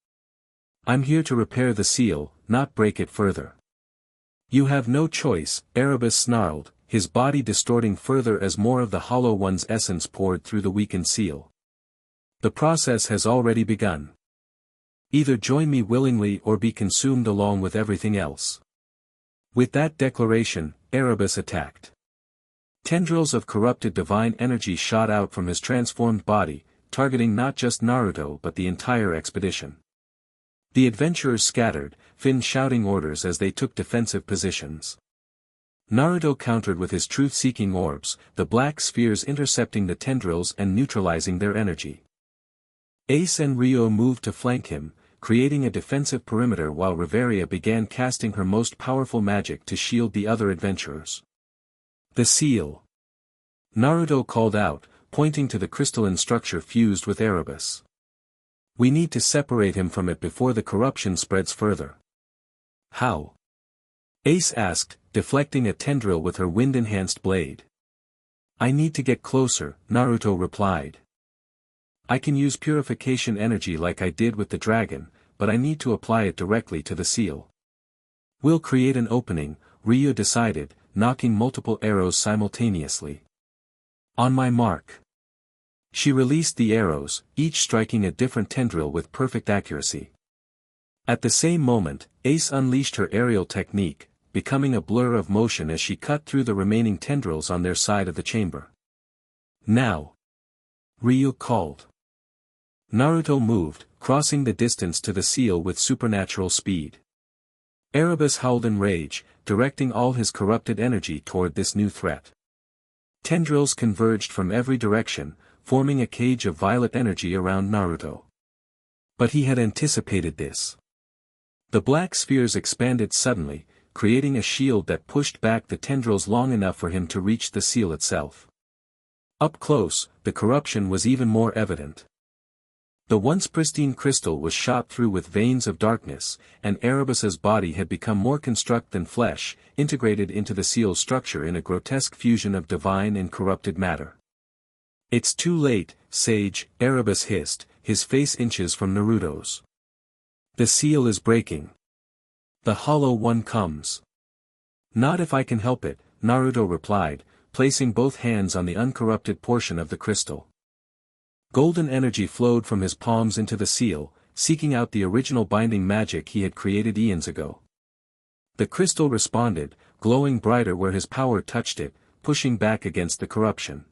I'm here to repair the seal, not break it further. You have no choice, Erebus snarled, his body distorting further as more of the Hollow One's essence poured through the weakened seal. The process has already begun. Either join me willingly or be consumed along with everything else. With that declaration, Erebus attacked. Tendrils of corrupted divine energy shot out from his transformed body, targeting not just Naruto but the entire expedition. The adventurers scattered, Finn shouting orders as they took defensive positions. Naruto countered with his truth-seeking orbs, the black spheres intercepting the tendrils and neutralizing their energy. Ace and Ryuu moved to flank him, creating a defensive perimeter while Reveria began casting her most powerful magic to shield the other adventurers. The seal. Naruto called out, pointing to the crystalline structure fused with Erebus. We need to separate him from it before the corruption spreads further. How? Ace asked, deflecting a tendril with her wind-enhanced blade. I need to get closer, Naruto replied. I can use purification energy like I did with the dragon, but I need to apply it directly to the seal. We'll create an opening, Ryuu decided, knocking multiple arrows simultaneously. On my mark. She released the arrows, each striking a different tendril with perfect accuracy. At the same moment, Ace unleashed her aerial technique, becoming a blur of motion as she cut through the remaining tendrils on their side of the chamber. Now! Ryuu called. Naruto moved, crossing the distance to the seal with supernatural speed. Erebus howled in rage, directing all his corrupted energy toward this new threat. Tendrils converged from every direction, forming a cage of violet energy around Naruto. But he had anticipated this. The black spheres expanded suddenly, creating a shield that pushed back the tendrils long enough for him to reach the seal itself. Up close, the corruption was even more evident. The once pristine crystal was shot through with veins of darkness, and Erebus's body had become more construct than flesh, integrated into the seal's structure in a grotesque fusion of divine and corrupted matter. It's too late, Sage, Erebus hissed, his face inches from Naruto's. The seal is breaking. The Hollow One comes. Not if I can help it, Naruto replied, placing both hands on the uncorrupted portion of the crystal. Golden energy flowed from his palms into the seal, seeking out the original binding magic he had created eons ago. The crystal responded, glowing brighter where his power touched it, pushing back against the corruption.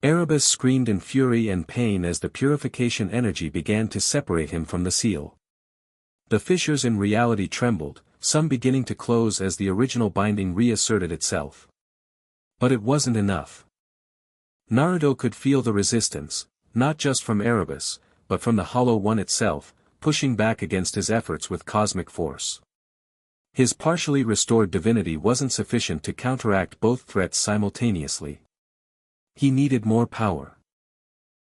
Erebus screamed in fury and pain as the purification energy began to separate him from the seal. The fissures in reality trembled, some beginning to close as the original binding reasserted itself. But it wasn't enough. Naruto could feel the resistance, not just from Erebus, but from the Hollow One itself, pushing back against his efforts with cosmic force. His partially restored divinity wasn't sufficient to counteract both threats simultaneously. He needed more power.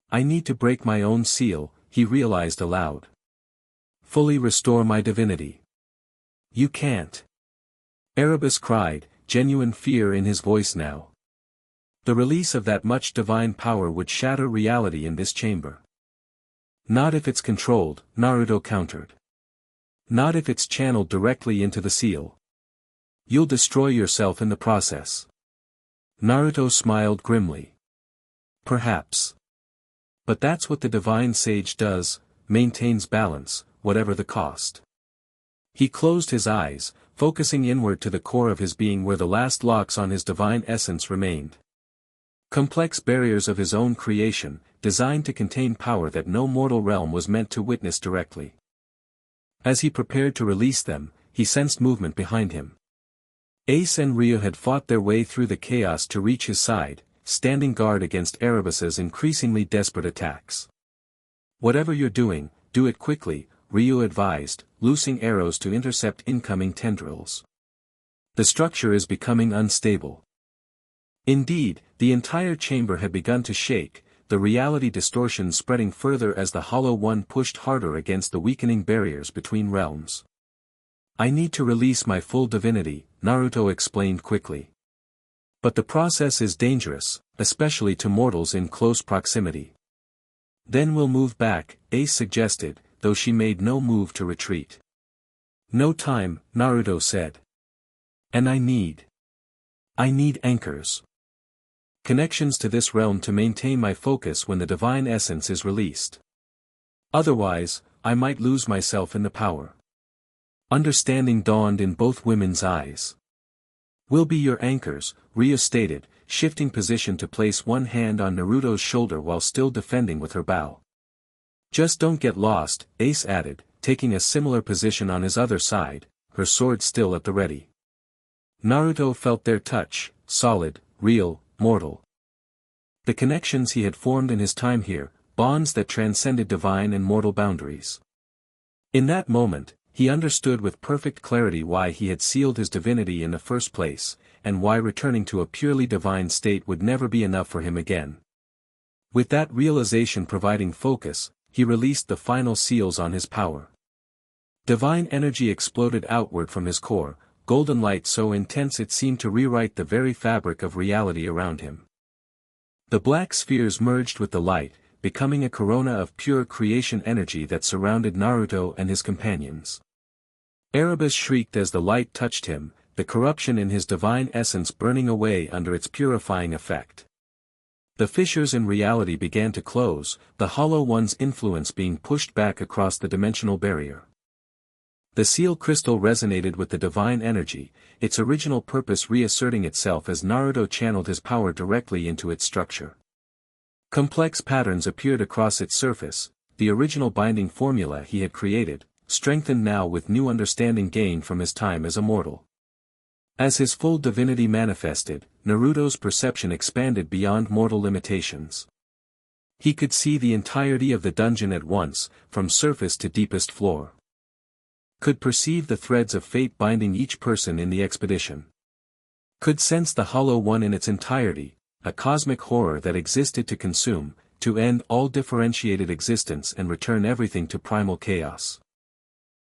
I need to break my own seal, he realized aloud. Fully restore my divinity. You can't. Erebus cried, genuine fear in his voice now. The release of that much divine power would shatter reality in this chamber. Not if it's controlled, Naruto countered. Not if it's channeled directly into the seal. You'll destroy yourself in the process. Naruto smiled grimly. Perhaps. But that's what the divine sage does, maintains balance, whatever the cost. He closed his eyes, focusing inward to the core of his being where the last locks on his divine essence remained. Complex barriers of his own creation, designed to contain power that no mortal realm was meant to witness directly. As he prepared to release them, he sensed movement behind him. Ace and Ryuu had fought their way through the chaos to reach his side, standing guard against Erebus's increasingly desperate attacks. Whatever you're doing, do it quickly, Ryuu advised, loosing arrows to intercept incoming tendrils. The structure is becoming unstable. Indeed, the entire chamber had begun to shake, the reality distortion spreading further as the Hollow One pushed harder against the weakening barriers between realms. I need to release my full divinity, Naruto explained quickly. But the process is dangerous, especially to mortals in close proximity. Then we'll move back, Ace suggested, though she made no move to retreat. No time, Naruto said. And I need anchors. Connections to this realm to maintain my focus when the divine essence is released. Otherwise, I might lose myself in the power. Understanding dawned in both women's eyes. We'll be your anchors, Ryuu stated, shifting position to place one hand on Naruto's shoulder while still defending with her bow. Just don't get lost, Ace added, taking a similar position on his other side, her sword still at the ready. Naruto felt their touch, solid, real, mortal. The connections he had formed in his time here, bonds that transcended divine and mortal boundaries. In that moment, he understood with perfect clarity why he had sealed his divinity in the first place, and why returning to a purely divine state would never be enough for him again. With that realization providing focus, he released the final seals on his power. Divine energy exploded outward from his core, golden light so intense it seemed to rewrite the very fabric of reality around him. The black spheres merged with the light, becoming a corona of pure creation energy that surrounded Naruto and his companions. Erebus shrieked as the light touched him, the corruption in his divine essence burning away under its purifying effect. The fissures in reality began to close, the Hollow One's influence being pushed back across the dimensional barrier. The seal crystal resonated with the divine energy, its original purpose reasserting itself as Naruto channeled his power directly into its structure. Complex patterns appeared across its surface, the original binding formula he had created, strengthened now with new understanding gained from his time as a mortal. As his full divinity manifested, Naruto's perception expanded beyond mortal limitations. He could see the entirety of the dungeon at once, from surface to deepest floor. Could perceive the threads of fate binding each person in the expedition. Could sense the Hollow One in its entirety, a cosmic horror that existed to consume, to end all differentiated existence and return everything to primal chaos.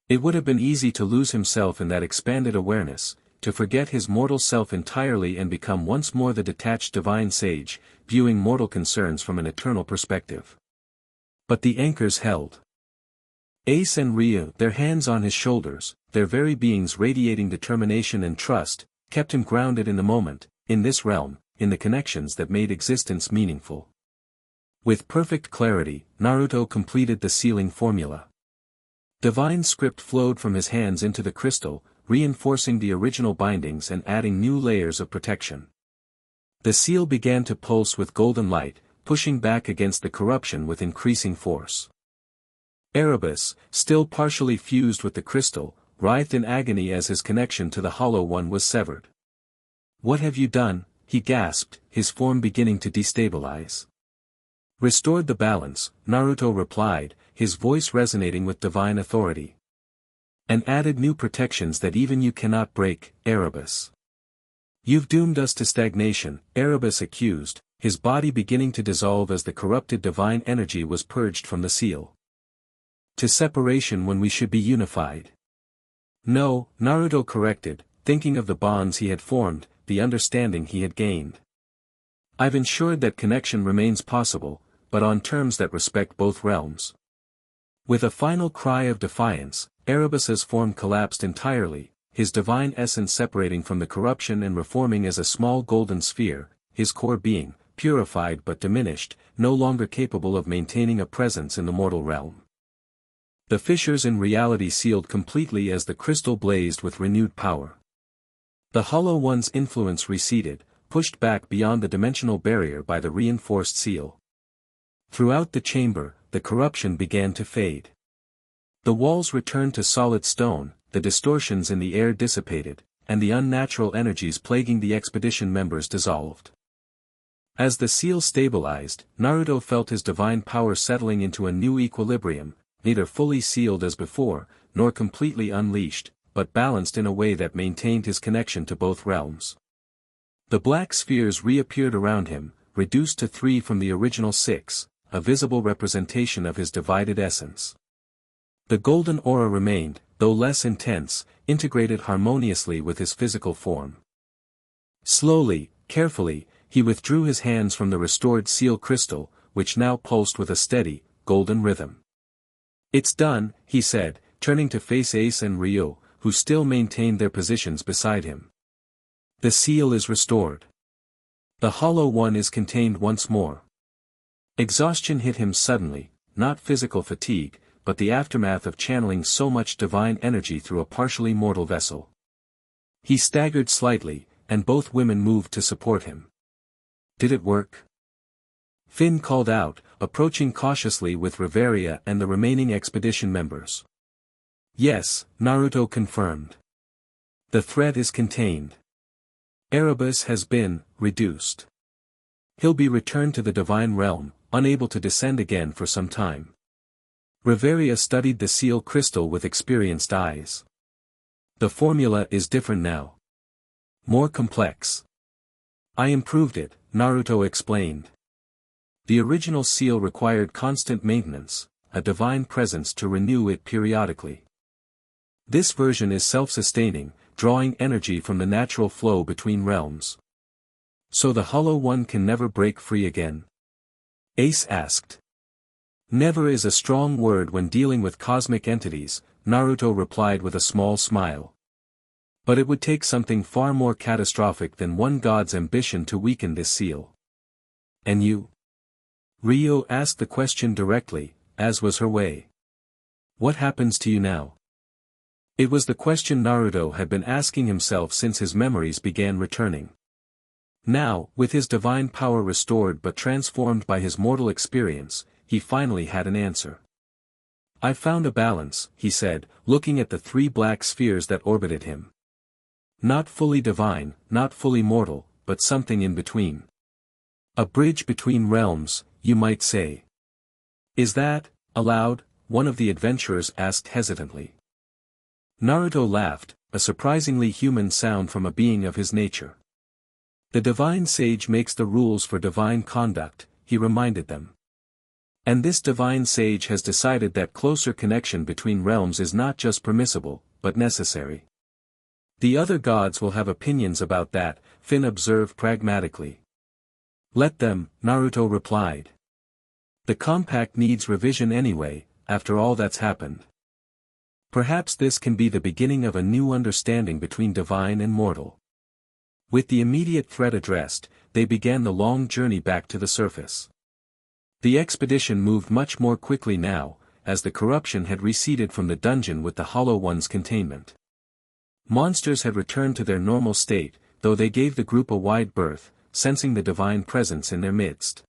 It would have been easy to lose himself in that expanded awareness, to forget his mortal self entirely and become once more the detached divine sage, viewing mortal concerns from an eternal perspective. But the anchors held. Ace and Ryuu, their hands on his shoulders, their very beings radiating determination and trust, kept him grounded in the moment, in this realm, in the connections that made existence meaningful. With perfect clarity, Naruto completed the sealing formula. Divine script flowed from his hands into the crystal, reinforcing the original bindings and adding new layers of protection. The seal began to pulse with golden light, pushing back against the corruption with increasing force. Erebus, still partially fused with the crystal, writhed in agony as his connection to the Hollow One was severed. "What have you done?" he gasped, his form beginning to destabilize. "Restored the balance," Naruto replied, his voice resonating with divine authority. "And added new protections that even you cannot break, Erebus. You've doomed us to stagnation," Erebus accused, his body beginning to dissolve as the corrupted divine energy was purged from the seal. "To separation when we should be unified." "No," Naruto corrected, thinking of the bonds he had formed, the understanding he had gained. "I've ensured that connection remains possible, but on terms that respect both realms." With a final cry of defiance, Erebus's form collapsed entirely, his divine essence separating from the corruption and reforming as a small golden sphere, his core being, purified but diminished, no longer capable of maintaining a presence in the mortal realm. The fissures in reality sealed completely as the crystal blazed with renewed power. The Hollow One's influence receded, pushed back beyond the dimensional barrier by the reinforced seal. Throughout the chamber, the corruption began to fade. The walls returned to solid stone, the distortions in the air dissipated, and the unnatural energies plaguing the expedition members dissolved. As the seal stabilized, Naruto felt his divine power settling into a new equilibrium, neither fully sealed as before, nor completely unleashed, but balanced in a way that maintained his connection to both realms. The black spheres reappeared around him, reduced to 3 from the original 6, a visible representation of his divided essence. The golden aura remained, though less intense, integrated harmoniously with his physical form. Slowly, carefully, he withdrew his hands from the restored seal crystal, which now pulsed with a steady, golden rhythm. "It's done," he said, turning to face Ace and Ryuu, who still maintained their positions beside him. "The seal is restored. The Hollow One is contained once more." Exhaustion hit him suddenly, not physical fatigue, but the aftermath of channeling so much divine energy through a partially mortal vessel. He staggered slightly, and both women moved to support him. "Did it work?" Finn called out, approaching cautiously with Reveria and the remaining expedition members. "Yes," Naruto confirmed. "The threat is contained. Erebus has been reduced. He'll be returned to the divine realm, unable to descend again for some time." Reveria studied the seal crystal with experienced eyes. "The formula is different now. More complex. I improved it," Naruto explained. "The original seal required constant maintenance, a divine presence to renew it periodically. This version is self-sustaining, drawing energy from the natural flow between realms." "So the Hollow One can never break free again?" Ace asked. "Never is a strong word when dealing with cosmic entities," Naruto replied with a small smile. "But it would take something far more catastrophic than one god's ambition to weaken this seal." "And you?" Ryuu asked the question directly, as was her way. "What happens to you now?" It was the question Naruto had been asking himself since his memories began returning. Now, with his divine power restored but transformed by his mortal experience, he finally had an answer. "I've found a balance," he said, looking at the 3 black spheres that orbited him. "Not fully divine, not fully mortal, but something in between. A bridge between realms, you might say." "Is that allowed?" one of the adventurers asked hesitantly. Naruto laughed, a surprisingly human sound from a being of his nature. "The divine sage makes the rules for divine conduct," he reminded them. "And this divine sage has decided that closer connection between realms is not just permissible, but necessary. The other gods will have opinions about that," Finn observed pragmatically. "Let them," Naruto replied. "The compact needs revision anyway, after all that's happened. Perhaps this can be the beginning of a new understanding between divine and mortal." With the immediate threat addressed, they began the long journey back to the surface. The expedition moved much more quickly now, as the corruption had receded from the dungeon with the Hollow One's containment. Monsters had returned to their normal state, though they gave the group a wide berth, sensing the divine presence in their midst.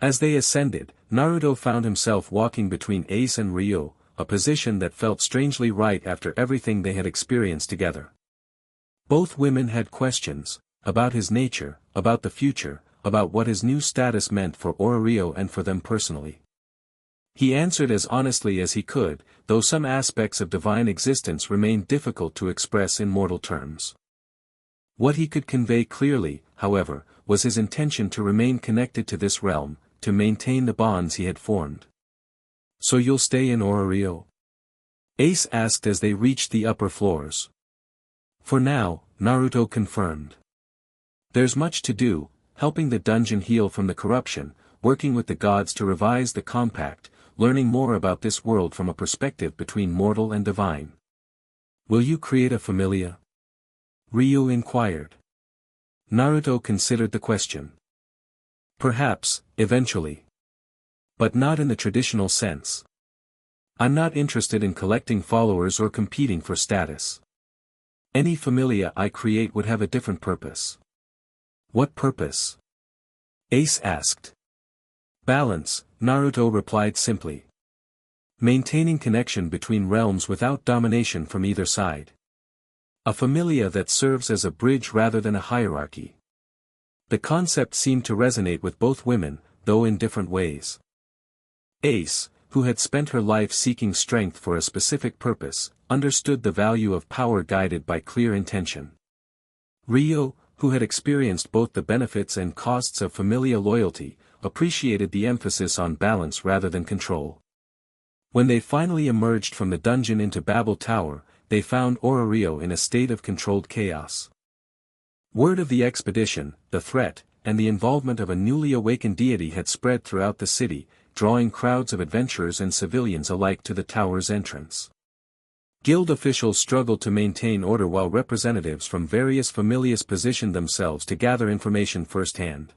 As they ascended, Naruto found himself walking between Ace and Ryuu, a position that felt strangely right after everything they had experienced together. Both women had questions, about his nature, about the future, about what his new status meant for Ororio and for them personally. He answered as honestly as he could, though some aspects of divine existence remained difficult to express in mortal terms. What he could convey clearly, however, was his intention to remain connected to this realm, to maintain the bonds he had formed. "So you'll stay in Ororio?" Ace asked as they reached the upper floors. "For now," Naruto confirmed. "There's much to do, helping the dungeon heal from the corruption, working with the gods to revise the compact, learning more about this world from a perspective between mortal and divine." "Will you create a familia?" Ryuu inquired. Naruto considered the question. "Perhaps, eventually. But not in the traditional sense. I'm not interested in collecting followers or competing for status. Any familia I create would have a different purpose." "What purpose?" Ace asked. "Balance," Naruto replied simply. "Maintaining connection between realms without domination from either side. A familia that serves as a bridge rather than a hierarchy." The concept seemed to resonate with both women, though in different ways. Ace, who had spent her life seeking strength for a specific purpose, understood the value of power guided by clear intention. Ryuu, who had experienced both the benefits and costs of familial loyalty, appreciated the emphasis on balance rather than control. When they finally emerged from the dungeon into Babel Tower, they found Ororio in a state of controlled chaos. Word of the expedition, the threat, and the involvement of a newly awakened deity had spread throughout the city, drawing crowds of adventurers and civilians alike to the tower's entrance. Guild officials struggled to maintain order while representatives from various familias positioned themselves to gather information firsthand.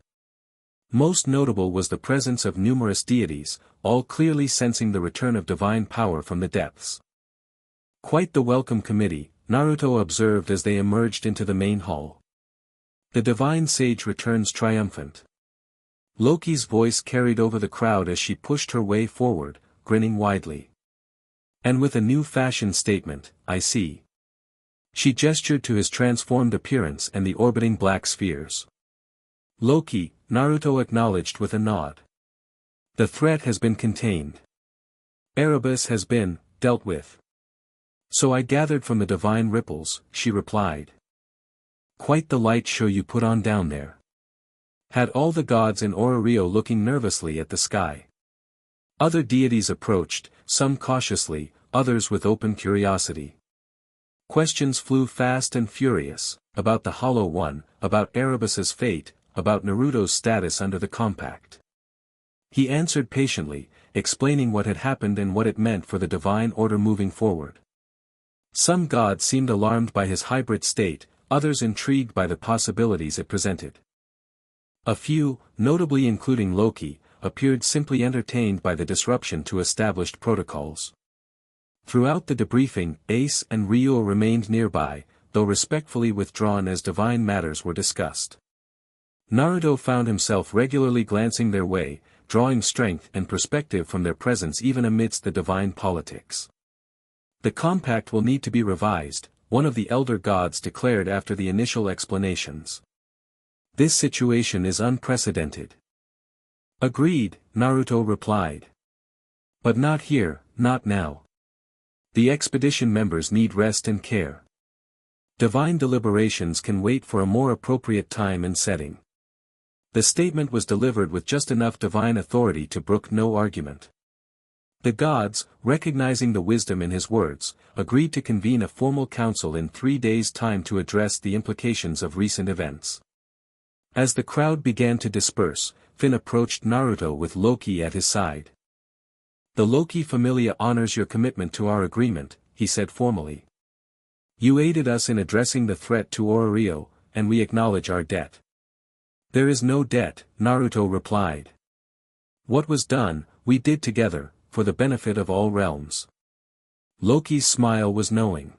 Most notable was the presence of numerous deities, all clearly sensing the return of divine power from the depths. "Quite the welcome committee," Naruto observed as they emerged into the main hall. "The divine sage returns triumphant." Loki's voice carried over the crowd as she pushed her way forward, grinning widely. "And with a new fashion statement, I see." She gestured to his transformed appearance and the orbiting black spheres. "Loki," Naruto acknowledged with a nod. "The threat has been contained. Erebus has been dealt with." "So I gathered from the divine ripples," she replied. "Quite the light show you put on down there." Had all the gods in Ororio looking nervously at the sky. Other deities approached, some cautiously, others with open curiosity. Questions flew fast and furious, about the Hollow One, about Erebus's fate, about Naruto's status under the compact. He answered patiently, explaining what had happened and what it meant for the divine order moving forward. Some gods seemed alarmed by his hybrid state, others intrigued by the possibilities it presented. A few, notably including Loki, appeared simply entertained by the disruption to established protocols. Throughout the debriefing, Ace and Ryuu remained nearby, though respectfully withdrawn as divine matters were discussed. Naruto found himself regularly glancing their way, drawing strength and perspective from their presence even amidst the divine politics. "The compact will need to be revised," one of the elder gods declared after the initial explanations. "This situation is unprecedented." "Agreed," Naruto replied. "But not here, not now. The expedition members need rest and care. Divine deliberations can wait for a more appropriate time and setting." The statement was delivered with just enough divine authority to brook no argument. The gods, recognizing the wisdom in his words, agreed to convene a formal council in 3 days' time to address the implications of recent events. As the crowd began to disperse, Finn approached Naruto with Loki at his side. "The Loki Familia honors your commitment to our agreement," he said formally. "You aided us in addressing the threat to Ororio, and we acknowledge our debt." "There is no debt," Naruto replied. "What was done, we did together, for the benefit of all realms." Loki's smile was knowing.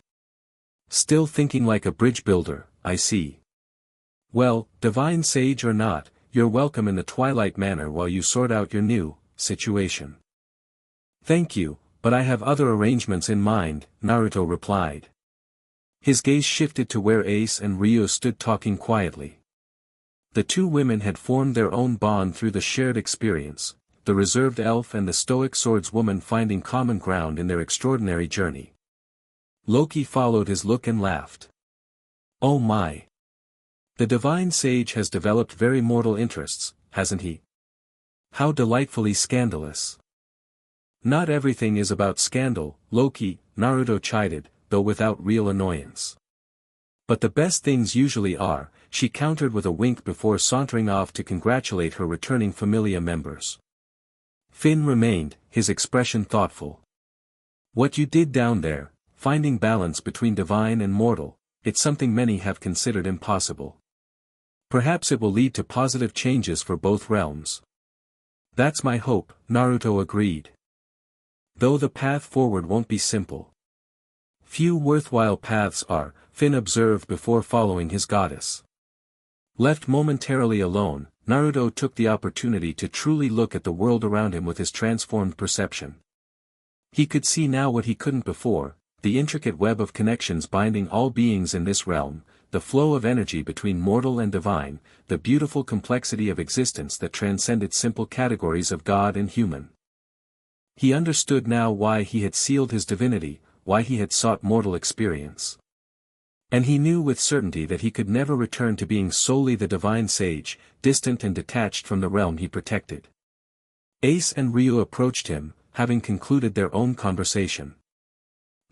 "Still thinking like a bridge builder, I see. Well, divine sage or not, you're welcome in the Twilight Manor while you sort out your new situation. Thank you, but I have other arrangements in mind, Naruto replied. His gaze shifted to where Ace and Ryuu stood talking quietly. The two women had formed their own bond through the shared experience, the reserved elf and the stoic swordswoman finding common ground in their extraordinary journey. Loki followed his look and laughed. Oh my! The divine sage has developed very mortal interests, hasn't he? How delightfully scandalous. Not everything is about scandal, Loki, Naruto chided, though without real annoyance. But the best things usually are, she countered with a wink before sauntering off to congratulate her returning familia members. Finn remained, his expression thoughtful. What you did down there, finding balance between divine and mortal, it's something many have considered impossible. Perhaps it will lead to positive changes for both realms. That's my hope, Naruto agreed. Though the path forward won't be simple. Few worthwhile paths are, Finn observed before following his goddess. Left momentarily alone, Naruto took the opportunity to truly look at the world around him with his transformed perception. He could see now what he couldn't before, the intricate web of connections binding all beings in this realm, the flow of energy between mortal and divine, the beautiful complexity of existence that transcended simple categories of God and human. He understood now why he had sealed his divinity, why he had sought mortal experience. And he knew with certainty that he could never return to being solely the divine sage, distant and detached from the realm he protected. Ace and Ryuu approached him, having concluded their own conversation.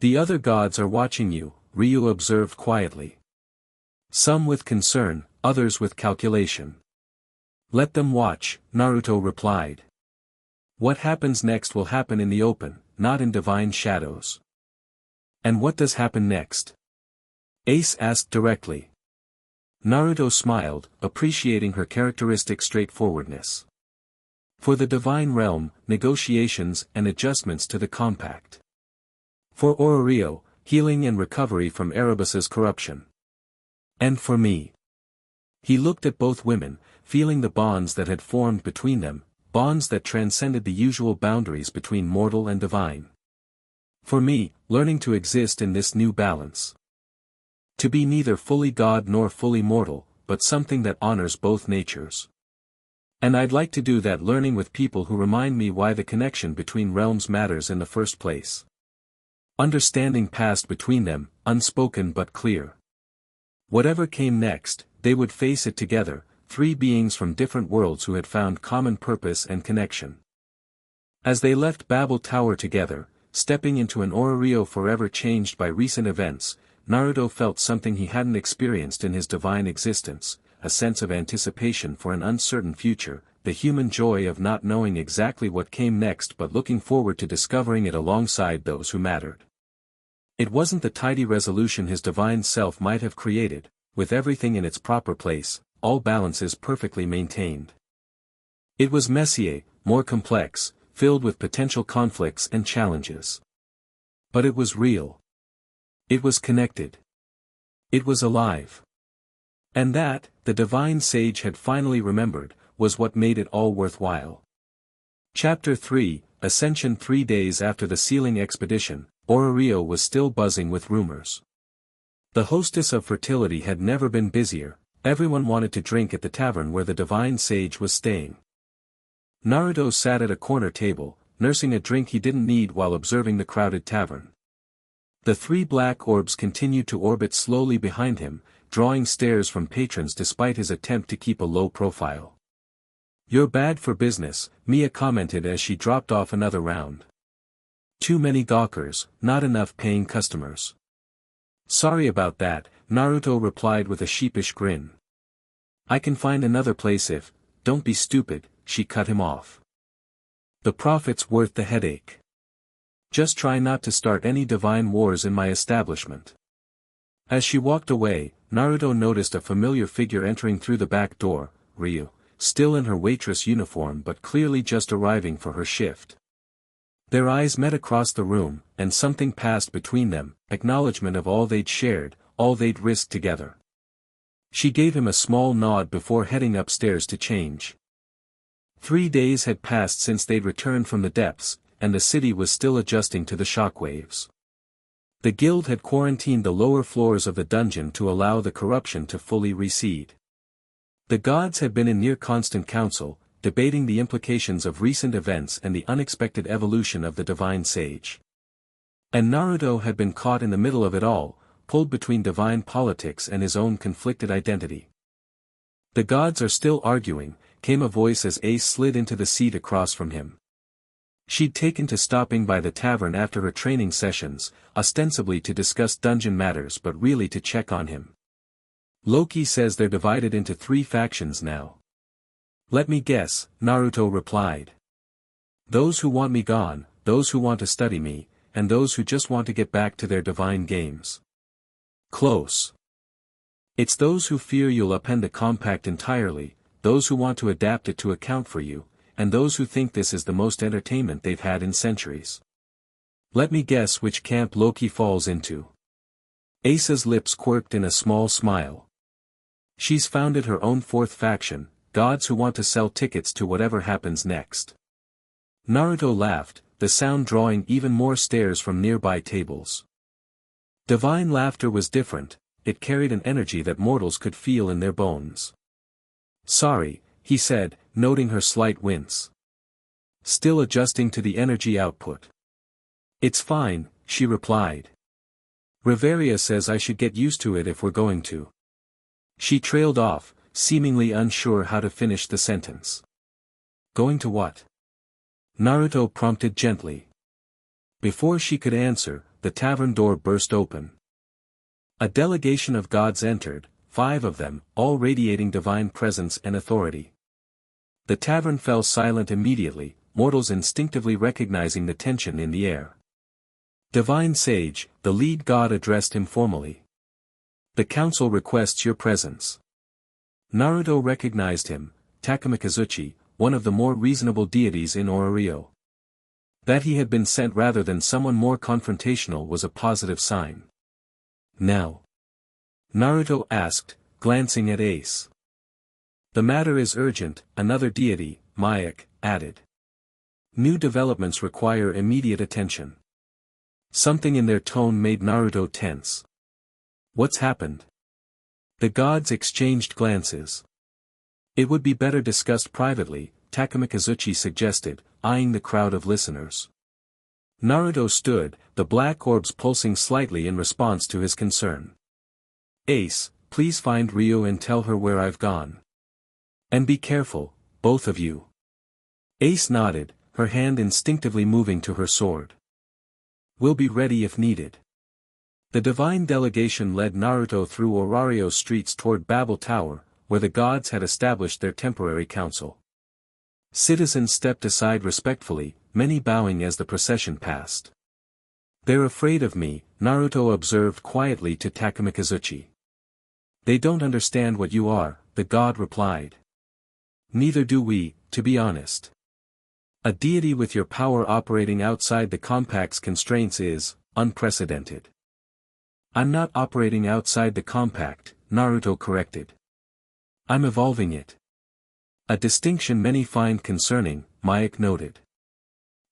The other gods are watching you, Ryuu observed quietly. Some with concern, others with calculation. Let them watch, Naruto replied. What happens next will happen in the open, not in divine shadows. And what does happen next? Ace asked directly. Naruto smiled, appreciating her characteristic straightforwardness. For the divine realm, negotiations and adjustments to the compact. For Ororio, healing and recovery from Erebus's corruption. And for me. He looked at both women, feeling the bonds that had formed between them, bonds that transcended the usual boundaries between mortal and divine. For me, learning to exist in this new balance. To be neither fully God nor fully mortal, but something that honors both natures. And I'd like to do that learning with people who remind me why the connection between realms matters in the first place. Understanding passed between them, unspoken but clear. Whatever came next, they would face it together, three beings from different worlds who had found common purpose and connection. As they left Babel Tower together, stepping into an Ororio forever changed by recent events, Naruto felt something he hadn't experienced in his divine existence, a sense of anticipation for an uncertain future, the human joy of not knowing exactly what came next but looking forward to discovering it alongside those who mattered. It wasn't the tidy resolution his divine self might have created, with everything in its proper place, all balances perfectly maintained. It was messier, more complex, filled with potential conflicts and challenges. But it was real. It was connected. It was alive. And that, the divine sage had finally remembered, was what made it all worthwhile. Chapter 3, Ascension 3 days after the sealing expedition, Ororio was still buzzing with rumors. The hostess of fertility had never been busier, everyone wanted to drink at the tavern where the divine sage was staying. Naruto sat at a corner table, nursing a drink he didn't need while observing the crowded tavern. The three black orbs continued to orbit slowly behind him, drawing stares from patrons despite his attempt to keep a low profile. You're bad for business, Mia commented as she dropped off another round. Too many gawkers, not enough paying customers. Sorry about that, Naruto replied with a sheepish grin. I can find another place if, don't be stupid, she cut him off. The profit's worth the headache. Just try not to start any divine wars in my establishment. As she walked away, Naruto noticed a familiar figure entering through the back door, Ryuu, still in her waitress uniform but clearly just arriving for her shift. Their eyes met across the room, and something passed between them, acknowledgement of all they'd shared, all they'd risked together. She gave him a small nod before heading upstairs to change. 3 days had passed since they'd returned from the depths, and the city was still adjusting to the shockwaves. The guild had quarantined the lower floors of the dungeon to allow the corruption to fully recede. The gods had been in near constant council, debating the implications of recent events and the unexpected evolution of the divine sage. And Naruto had been caught in the middle of it all, pulled between divine politics and his own conflicted identity. "The gods are still arguing," came a voice as Ace slid into the seat across from him. She'd taken to stopping by the tavern after her training sessions, ostensibly to discuss dungeon matters but really to check on him. "Loki says they're divided into 3 factions now." "Let me guess," Naruto replied. "Those who want me gone, those who want to study me, and those who just want to get back to their divine games." "Close. It's those who fear you'll upend the compact entirely, those who want to adapt it to account for you, and those who think this is the most entertainment they've had in centuries. Let me guess which camp Loki falls into." Ace's lips quirked in a small smile. "She's founded her own 4th faction, gods who want to sell tickets to whatever happens next." Naruto laughed, the sound drawing even more stares from nearby tables. Divine laughter was different, it carried an energy that mortals could feel in their bones. "Sorry," he said, noting her slight wince. "Still adjusting to the energy output." "It's fine," she replied. "Reveria says I should get used to it if we're going to." She trailed off, seemingly unsure how to finish the sentence. "Going to what?" Naruto prompted gently. Before she could answer, the tavern door burst open. A delegation of gods entered, 5 of them, all radiating divine presence and authority. The tavern fell silent immediately, mortals instinctively recognizing the tension in the air. "Divine Sage," the lead god addressed him formally. "The council requests your presence." Naruto recognized him, Takamikazuchi, one of the more reasonable deities in Orario. That he had been sent rather than someone more confrontational was a positive sign. "Now?" Naruto asked, glancing at Ace. "The matter is urgent," another deity, Mayak, added. "New developments require immediate attention." Something in their tone made Naruto tense. "What's happened?" The gods exchanged glances. "It would be better discussed privately," Takamikazuchi suggested, eyeing the crowd of listeners. Naruto stood, the black orbs pulsing slightly in response to his concern. "Ace, please find Ryuu and tell her where I've gone. And be careful, both of you." Ace nodded, her hand instinctively moving to her sword. "We'll be ready if needed." The divine delegation led Naruto through Orario streets toward Babel Tower, where the gods had established their temporary council. Citizens stepped aside respectfully, many bowing as the procession passed. "They're afraid of me," Naruto observed quietly to Takamikazuchi. "They don't understand what you are," the god replied. "Neither do we, to be honest. A deity with your power operating outside the compact's constraints is unprecedented." "I'm not operating outside the compact," Naruto corrected. "I'm evolving it." "A distinction many find concerning," Mayak noted.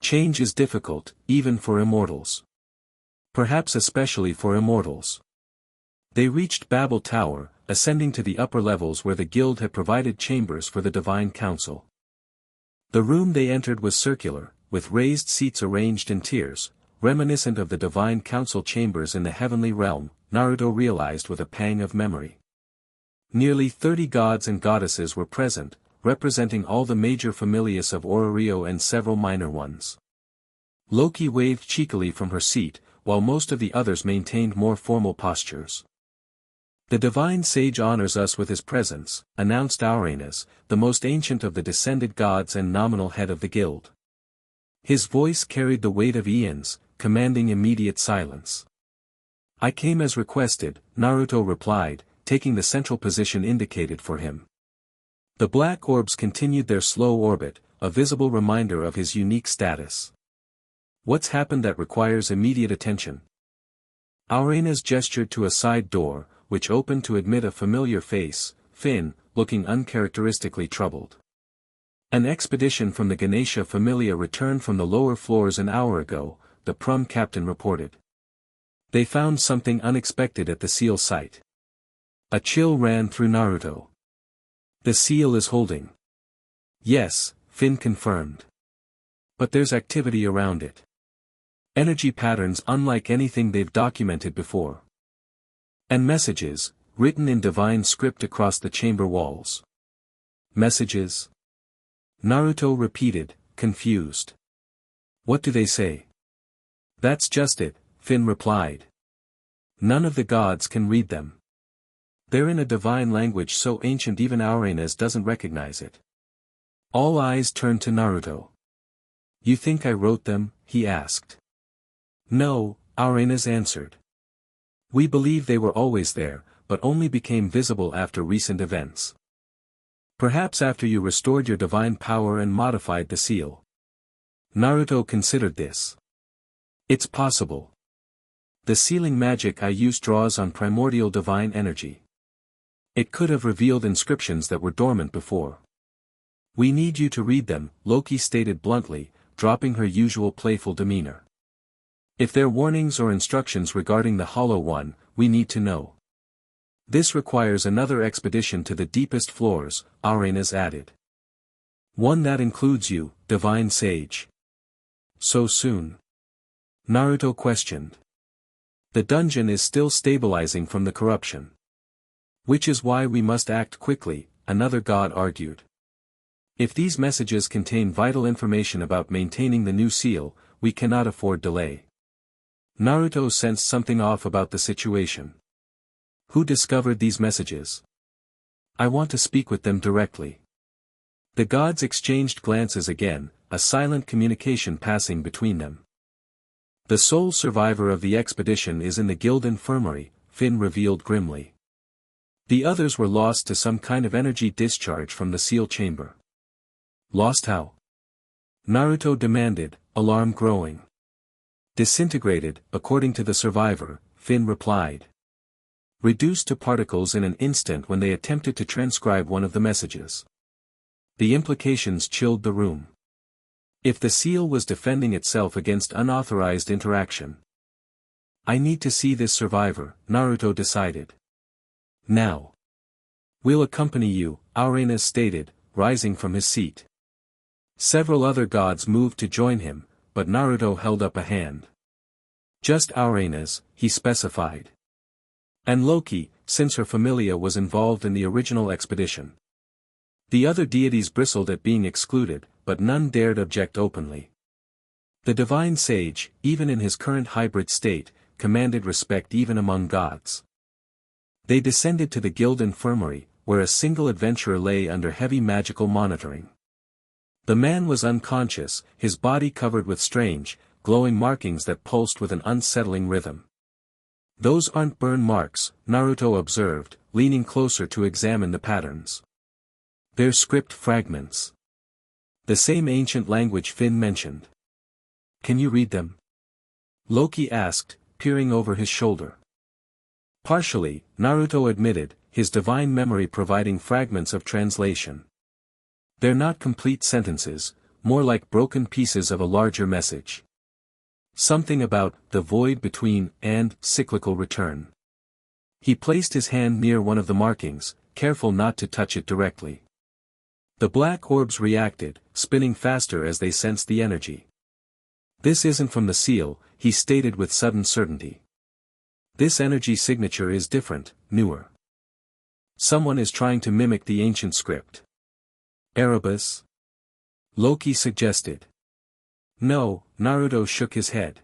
"Change is difficult, even for immortals. Perhaps especially for immortals." They reached Babel Tower, ascending to the upper levels where the guild had provided chambers for the Divine Council. The room they entered was circular, with raised seats arranged in tiers, reminiscent of the Divine Council chambers in the heavenly realm, Naruto realized with a pang of memory. Nearly 30 gods and goddesses were present, representing all the major familias of Orario and several minor ones. Loki waved cheekily from her seat, while most of the others maintained more formal postures. "The divine sage honors us with his presence," announced Auranas, the most ancient of the descended gods and nominal head of the guild. His voice carried the weight of eons, commanding immediate silence. "I came as requested," Naruto replied, taking the central position indicated for him. The black orbs continued their slow orbit, a visible reminder of his unique status. "What's happened that requires immediate attention?" Auranas gestured to a side door, which opened to admit a familiar face, Finn, looking uncharacteristically troubled. An expedition from the Ganesha Familia returned from the lower floors an hour ago, the Prum captain reported. They found something unexpected at the seal site. A chill ran through Naruto. The seal is holding. Yes, Finn confirmed. But there's activity around it. Energy patterns unlike anything they've documented before. And messages, written in divine script across the chamber walls. Messages? Naruto repeated, confused. What do they say? That's just it, Finn replied. None of the gods can read them. They're in a divine language so ancient even Auranes doesn't recognize it. All eyes turned to Naruto. You think I wrote them? He asked. No, Auranes answered. We believe they were always there, but only became visible after recent events. Perhaps after you restored your divine power and modified the seal. Naruto considered this. It's possible. The sealing magic I use draws on primordial divine energy. It could have revealed inscriptions that were dormant before. We need you to read them, Loki stated bluntly, dropping her usual playful demeanor. If they're warnings or instructions regarding the Hollow One, we need to know. This requires another expedition to the deepest floors, Auranes added. One that includes you, divine sage. So soon? Naruto questioned. The dungeon is still stabilizing from the corruption. Which is why we must act quickly, another god argued. If these messages contain vital information about maintaining the new seal, we cannot afford delay. Naruto sensed something off about the situation. Who discovered these messages? I want to speak with them directly. The gods exchanged glances again, a silent communication passing between them. The sole survivor of the expedition is in the guild infirmary, Finn revealed grimly. The others were lost to some kind of energy discharge from the seal chamber. Lost how? Naruto demanded, alarm growing. Disintegrated, according to the survivor, Finn replied. Reduced to particles in an instant when they attempted to transcribe one of the messages. The implications chilled the room. If the seal was defending itself against unauthorized interaction. I need to see this survivor, Naruto decided. Now. We'll accompany you, Auranes stated, rising from his seat. Several other gods moved to join him, but Naruto held up a hand. Just Auranes, he specified. And Loki, since her familia was involved in the original expedition. The other deities bristled at being excluded, but none dared object openly. The divine sage, even in his current hybrid state, commanded respect even among gods. They descended to the guild infirmary, where a single adventurer lay under heavy magical monitoring. The man was unconscious, his body covered with strange, glowing markings that pulsed with an unsettling rhythm. Those aren't burn marks, Naruto observed, leaning closer to examine the patterns. They're script fragments. The same ancient language Finn mentioned. Can you read them? Loki asked, peering over his shoulder. Partially, Naruto admitted, his divine memory providing fragments of translation. They're not complete sentences, more like broken pieces of a larger message. Something about the void between and cyclical return. He placed his hand near one of the markings, careful not to touch it directly. The black orbs reacted, spinning faster as they sensed the energy. This isn't from the seal, he stated with sudden certainty. This energy signature is different, newer. Someone is trying to mimic the ancient script. Erebus? Loki suggested. No, Naruto shook his head.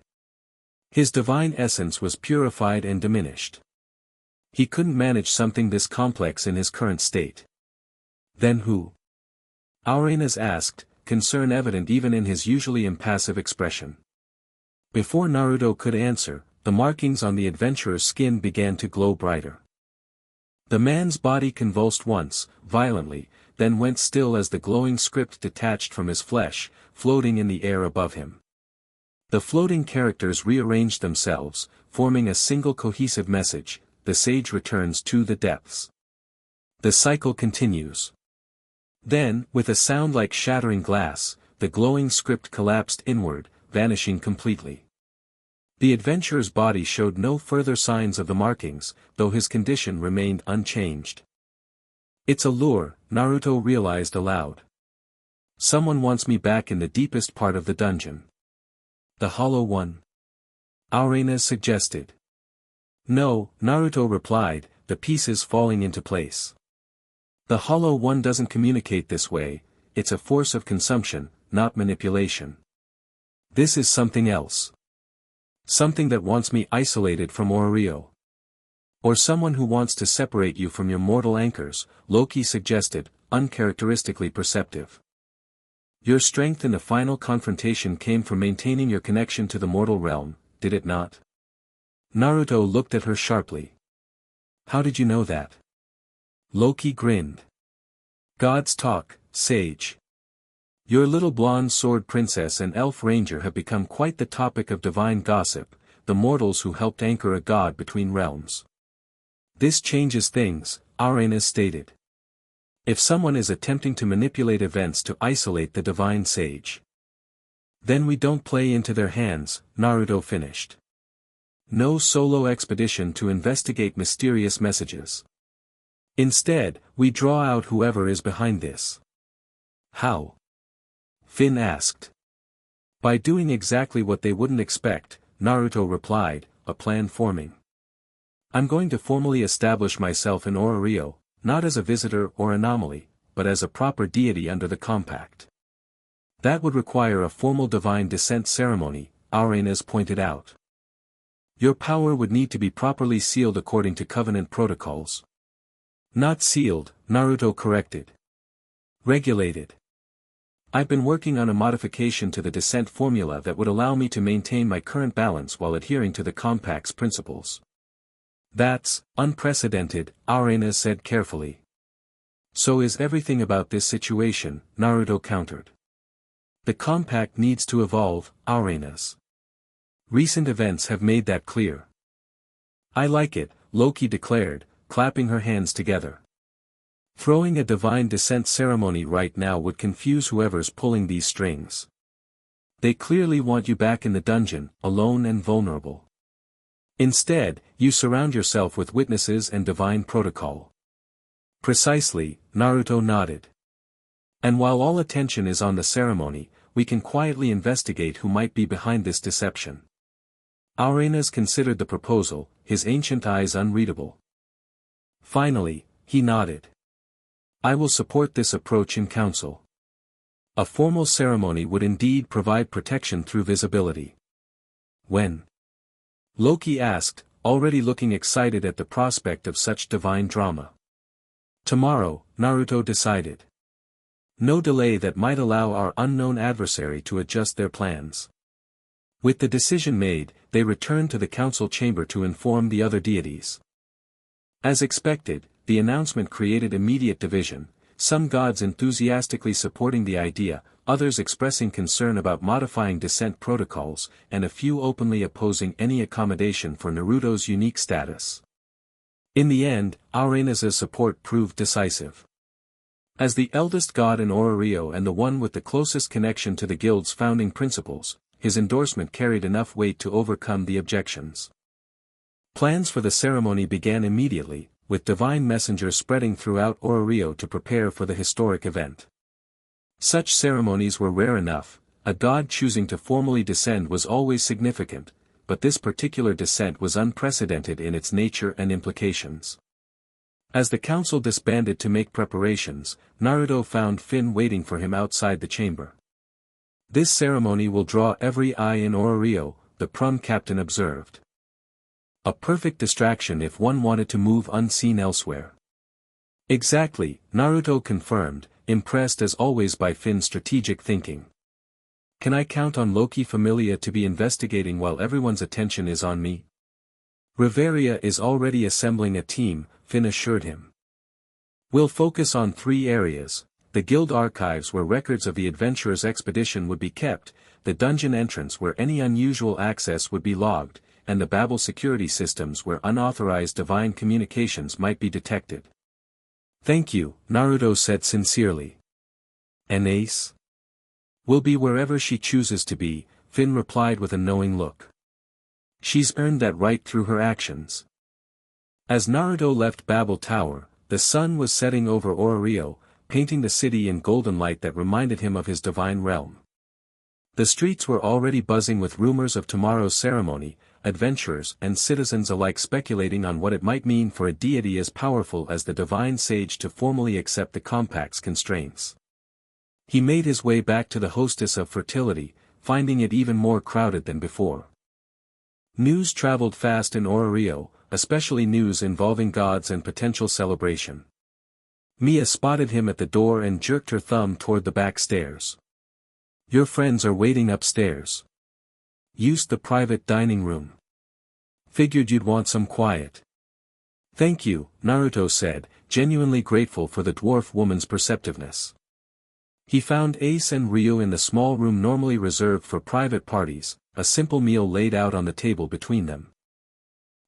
His divine essence was purified and diminished. He couldn't manage something this complex in his current state. Then who? Auranes asked, concern evident even in his usually impassive expression. Before Naruto could answer, the markings on the adventurer's skin began to glow brighter. The man's body convulsed once, violently, then went still as the glowing script detached from his flesh, floating in the air above him. The floating characters rearranged themselves, forming a single cohesive message, the sage returns to the depths. The cycle continues. Then, with a sound like shattering glass, the glowing script collapsed inward, vanishing completely. The adventurer's body showed no further signs of the markings, though his condition remained unchanged. It's a lure, Naruto realized aloud. Someone wants me back in the deepest part of the dungeon. The Hollow One? Aurena suggested. No, Naruto replied, the pieces falling into place. The Hollow One doesn't communicate this way, it's a force of consumption, not manipulation. This is something else. Something that wants me isolated from Ryuu. Or someone who wants to separate you from your mortal anchors, Loki suggested, uncharacteristically perceptive. Your strength in the final confrontation came from maintaining your connection to the mortal realm, did it not? Naruto looked at her sharply. How did you know that? Loki grinned. Gods talk, sage. Your little blonde sword princess and elf ranger have become quite the topic of divine gossip, the mortals who helped anchor a god between realms. This changes things, Aurena stated. If someone is attempting to manipulate events to isolate the divine sage, then we don't play into their hands, Naruto finished. No solo expedition to investigate mysterious messages. Instead, we draw out whoever is behind this. How? Finn asked. By doing exactly what they wouldn't expect, Naruto replied, a plan forming. I'm going to formally establish myself in Ryuu, not as a visitor or anomaly, but as a proper deity under the compact. That would require a formal divine descent ceremony, Aurena pointed out. Your power would need to be properly sealed according to covenant protocols. Not sealed, Naruto corrected. Regulated. I've been working on a modification to the descent formula that would allow me to maintain my current balance while adhering to the compact's principles. That's unprecedented, Aurena said carefully. So is everything about this situation, Naruto countered. The compact needs to evolve, Aurena's. Recent events have made that clear. I like it, Loki declared, clapping her hands together. Throwing a divine descent ceremony right now would confuse whoever's pulling these strings. They clearly want you back in the dungeon, alone and vulnerable. Instead, you surround yourself with witnesses and divine protocol. Precisely, Naruto nodded. And while all attention is on the ceremony, we can quietly investigate who might be behind this deception. Aurena considered the proposal, his ancient eyes unreadable. Finally, he nodded. I will support this approach in council. A formal ceremony would indeed provide protection through visibility. When? Loki asked, already looking excited at the prospect of such divine drama. Tomorrow, Naruto decided. No delay that might allow our unknown adversary to adjust their plans. With the decision made, they returned to the council chamber to inform the other deities. As expected, the announcement created immediate division, some gods enthusiastically supporting the idea, others expressing concern about modifying descent protocols, and a few openly opposing any accommodation for Naruto's unique status. In the end, Aurena's support proved decisive. As the eldest god in Ryuu and the one with the closest connection to the guild's founding principles, his endorsement carried enough weight to overcome the objections. Plans for the ceremony began immediately, with divine messengers spreading throughout Ryuu to prepare for the historic event. Such ceremonies were rare enough, a god choosing to formally descend was always significant, but this particular descent was unprecedented in its nature and implications. As the council disbanded to make preparations, Naruto found Finn waiting for him outside the chamber. This ceremony will draw every eye in Ryuu, the prom captain observed. A perfect distraction if one wanted to move unseen elsewhere. Exactly, Naruto confirmed, impressed as always by Finn's strategic thinking. Can I count on Loki Familia to be investigating while everyone's attention is on me? Reveria is already assembling a team, Finn assured him. We'll focus on 3 areas, the guild archives where records of the adventurer's expedition would be kept, the dungeon entrance where any unusual access would be logged, and the Babel security systems where unauthorized divine communications might be detected. Thank you, Naruto said sincerely. And Ace? Will be wherever she chooses to be, Finn replied with a knowing look. She's earned that right through her actions. As Naruto left Babel Tower, the sun was setting over Ryuu, painting the city in golden light that reminded him of his divine realm. The streets were already buzzing with rumors of tomorrow's ceremony, adventurers and citizens alike speculating on what it might mean for a deity as powerful as the divine sage to formally accept the compact's constraints. He made his way back to the hostess of fertility, finding it even more crowded than before. News traveled fast in Ryuu, especially news involving gods and potential celebration. Mia spotted him at the door and jerked her thumb toward the back stairs. Your friends are waiting upstairs. Used the private dining room. Figured you'd want some quiet. Thank you, Naruto said, genuinely grateful for the dwarf woman's perceptiveness. He found Ace and Ryuu in the small room normally reserved for private parties, a simple meal laid out on the table between them.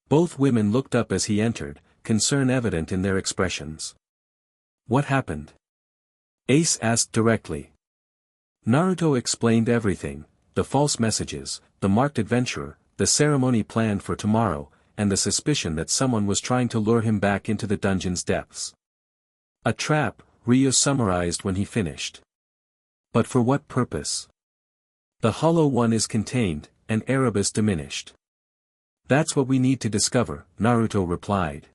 Both women looked up as he entered, concern evident in their expressions. What happened? Ace asked directly. Naruto explained everything, the false messages, the marked adventurer, the ceremony planned for tomorrow, and the suspicion that someone was trying to lure him back into the dungeon's depths. A trap, Ryuu summarized when he finished. But for what purpose? The Hollow One is contained, and Erebus diminished. That's what we need to discover, Naruto replied.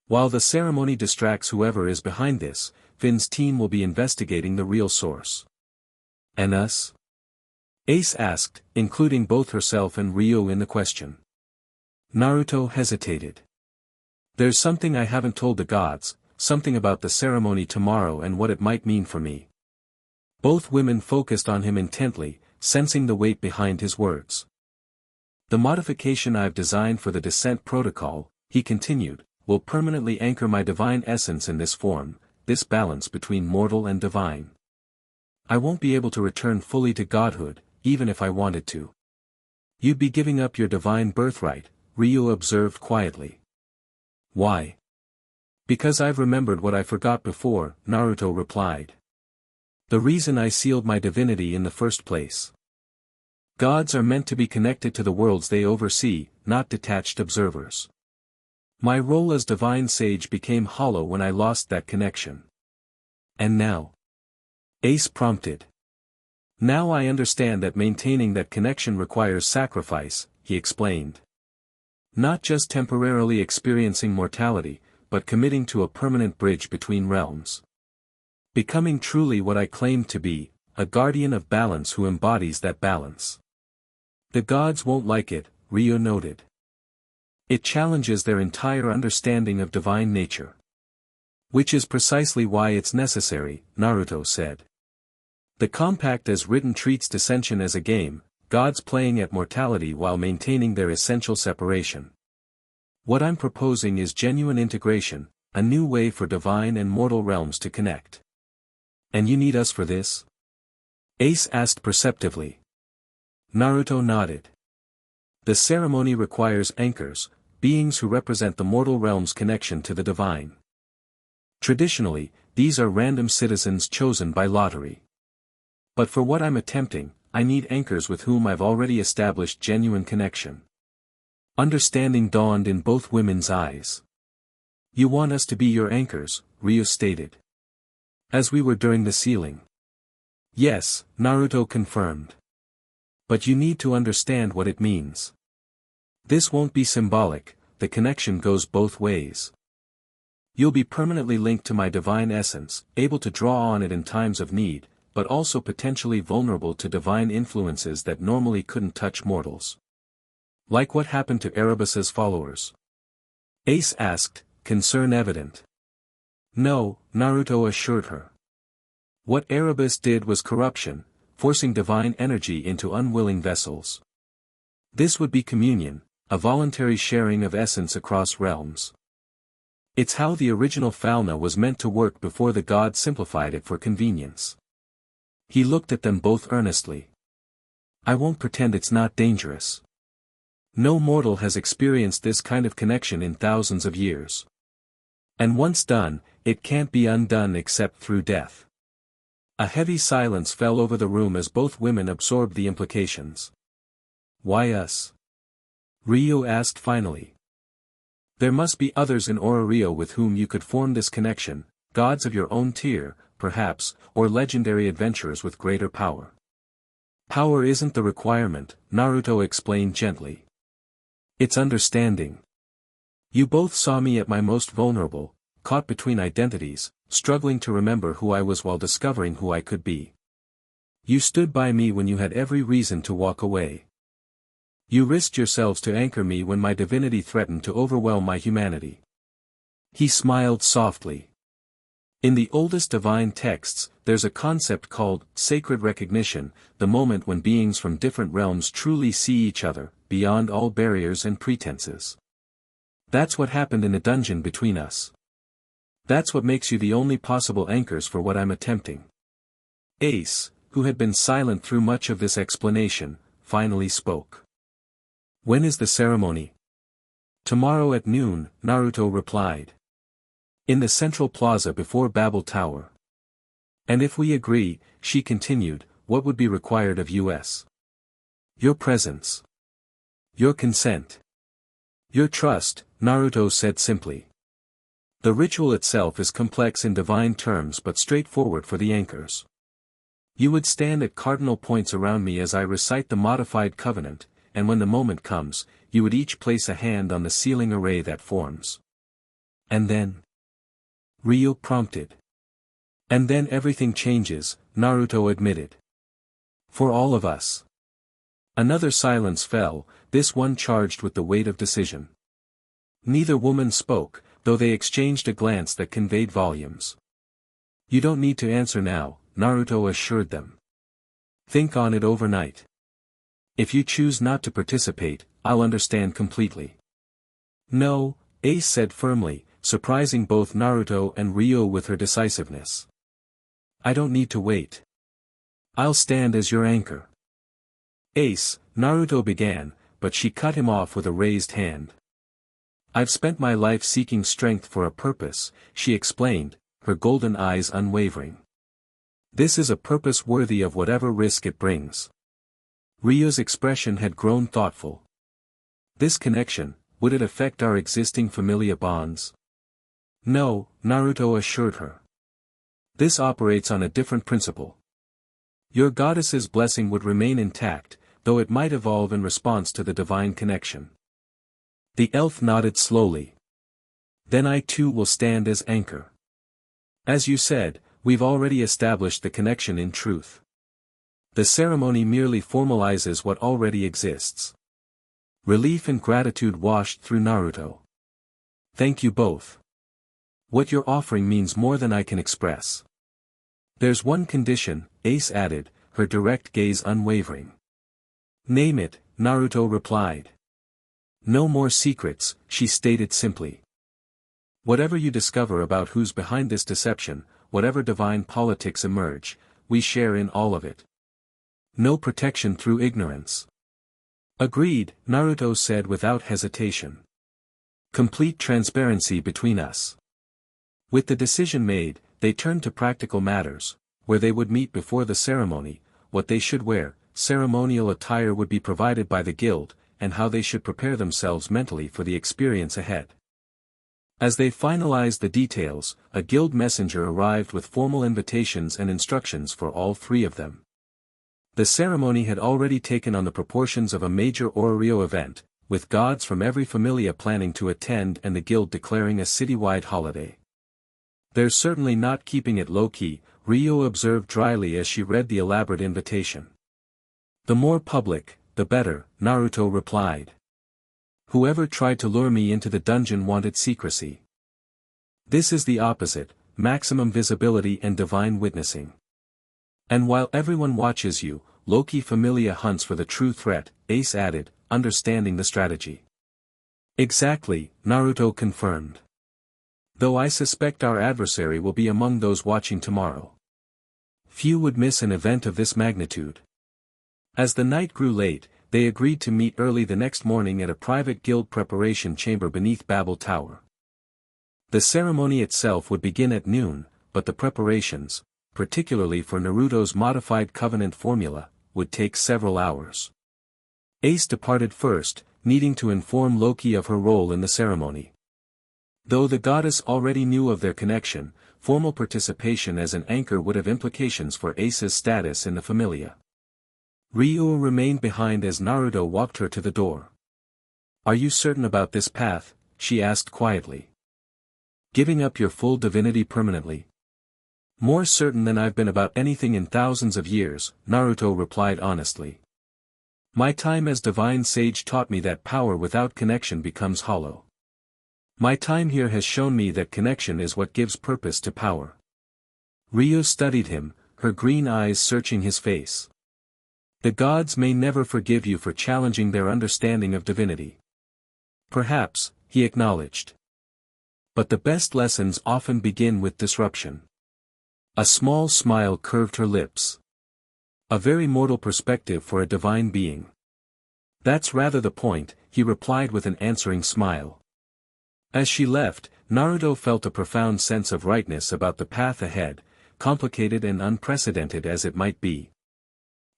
While the ceremony distracts whoever is behind this, Finn's team will be investigating the real source. And us? Ace asked, including both herself and Ryuu in the question. Naruto hesitated. There's something I haven't told the gods, something about the ceremony tomorrow and what it might mean for me. Both women focused on him intently, sensing the weight behind his words. The modification I've designed for the descent protocol, he continued, will permanently anchor my divine essence in this form, this balance between mortal and divine. I won't be able to return fully to godhood, even if I wanted to. You'd be giving up your divine birthright, Ryuu observed quietly. Why? Because I've remembered what I forgot before, Naruto replied. The reason I sealed my divinity in the first place. Gods are meant to be connected to the worlds they oversee, not detached observers. My role as divine sage became hollow when I lost that connection. And now? Ace prompted. Now I understand that maintaining that connection requires sacrifice, he explained. Not just temporarily experiencing mortality, but committing to a permanent bridge between realms. Becoming truly what I claim to be, a guardian of balance who embodies that balance. The gods won't like it, Ryuu noted. It challenges their entire understanding of divine nature. Which is precisely why it's necessary, Naruto said. The compact as written treats dissension as a game, gods playing at mortality while maintaining their essential separation. What I'm proposing is genuine integration, a new way for divine and mortal realms to connect. And you need us for this? Ace asked perceptively. Naruto nodded. The ceremony requires anchors, beings who represent the mortal realm's connection to the divine. Traditionally, these are random citizens chosen by lottery. But for what I'm attempting, I need anchors with whom I've already established genuine connection. Understanding dawned in both women's eyes. You want us to be your anchors, Ryuu stated. As we were during the sealing. Yes, Naruto confirmed. But you need to understand what it means. This won't be symbolic, the connection goes both ways. You'll be permanently linked to my divine essence, able to draw on it in times of need, but also potentially vulnerable to divine influences that normally couldn't touch mortals. Like what happened to Erebus's followers? Ace asked, concern evident. No, Naruto assured her. What Erebus did was corruption, forcing divine energy into unwilling vessels. This would be communion, a voluntary sharing of essence across realms. It's how the original Falna was meant to work before the god simplified it for convenience. He looked at them both earnestly. I won't pretend it's not dangerous. No mortal has experienced this kind of connection in thousands of years. And once done, it can't be undone except through death. A heavy silence fell over the room as both women absorbed the implications. Why us? Ryuu asked finally. There must be others in Rio with whom you could form this connection, gods of your own tier, perhaps, or legendary adventurers with greater power. Power isn't the requirement, Naruto explained gently. It's understanding. You both saw me at my most vulnerable, caught between identities, struggling to remember who I was while discovering who I could be. You stood by me when you had every reason to walk away. You risked yourselves to anchor me when my divinity threatened to overwhelm my humanity. He smiled softly. In the oldest divine texts, there's a concept called sacred recognition, the moment when beings from different realms truly see each other, beyond all barriers and pretenses. That's what happened in the dungeon between us. That's what makes you the only possible anchors for what I'm attempting. Ace, who had been silent through much of this explanation, finally spoke. When is the ceremony? Tomorrow at noon, Naruto replied. In the central plaza before Babel Tower. And if we agree, she continued, what would be required of us? Your presence. Your consent. Your trust, Naruto said simply. The ritual itself is complex in divine terms but straightforward for the anchors. You would stand at cardinal points around me as I recite the modified covenant, and when the moment comes, you would each place a hand on the sealing array that forms. And then? Ryuu prompted. And then everything changes, Naruto admitted. For all of us. Another silence fell, this one charged with the weight of decision. Neither woman spoke, though they exchanged a glance that conveyed volumes. You don't need to answer now, Naruto assured them. Think on it overnight. If you choose not to participate, I'll understand completely. No, Ace said firmly, surprising both Naruto and Ryuu with her decisiveness. I don't need to wait. I'll stand as your anchor. Ace, Naruto began, but she cut him off with a raised hand. I've spent my life seeking strength for a purpose, she explained, her golden eyes unwavering. This is a purpose worthy of whatever risk it brings. Ryu's expression had grown thoughtful. This connection, would it affect our existing familia bonds? No, Naruto assured her. This operates on a different principle. Your goddess's blessing would remain intact, though it might evolve in response to the divine connection. The elf nodded slowly. Then I too will stand as anchor. As you said, we've already established the connection in truth. The ceremony merely formalizes what already exists. Relief and gratitude washed through Naruto. Thank you both. What you're offering means more than I can express. There's one condition, Ace added, her direct gaze unwavering. Name it, Naruto replied. No more secrets, she stated simply. Whatever you discover about who's behind this deception, whatever divine politics emerge, we share in all of it. No protection through ignorance. Agreed, Naruto said without hesitation. Complete transparency between us. With the decision made, they turned to practical matters, where they would meet before the ceremony, what they should wear, ceremonial attire would be provided by the guild, and how they should prepare themselves mentally for the experience ahead. As they finalized the details, a guild messenger arrived with formal invitations and instructions for all three of them. The ceremony had already taken on the proportions of a major Rio event, with gods from every familia planning to attend and the guild declaring a citywide holiday. They're certainly not keeping it low-key, Ryuu observed dryly as she read the elaborate invitation. The more public, the better, Naruto replied. Whoever tried to lure me into the dungeon wanted secrecy. This is the opposite, maximum visibility and divine witnessing. And while everyone watches you, Loki Familia hunts for the true threat, Ace added, understanding the strategy. Exactly, Naruto confirmed. Though I suspect our adversary will be among those watching tomorrow. Few would miss an event of this magnitude. As the night grew late, they agreed to meet early the next morning at a private guild preparation chamber beneath Babel Tower. The ceremony itself would begin at noon, but the preparations, particularly for Naruto's modified covenant formula, would take several hours. Ace departed first, needing to inform Loki of her role in the ceremony. Though the goddess already knew of their connection, formal participation as an anchor would have implications for Ace's status in the familia. Ryuu remained behind as Naruto walked her to the door. "Are you certain about this path?" she asked quietly. "Giving up your full divinity permanently?" "More certain than I've been about anything in thousands of years," Naruto replied honestly. "My time as divine sage taught me that power without connection becomes hollow. My time here has shown me that connection is what gives purpose to power." Ryuu studied him, her green eyes searching his face. "The gods may never forgive you for challenging their understanding of divinity." "Perhaps," he acknowledged. "But the best lessons often begin with disruption." A small smile curved her lips. "A very mortal perspective for a divine being." "That's rather the point," he replied with an answering smile. As she left, Naruto felt a profound sense of rightness about the path ahead, complicated and unprecedented as it might be.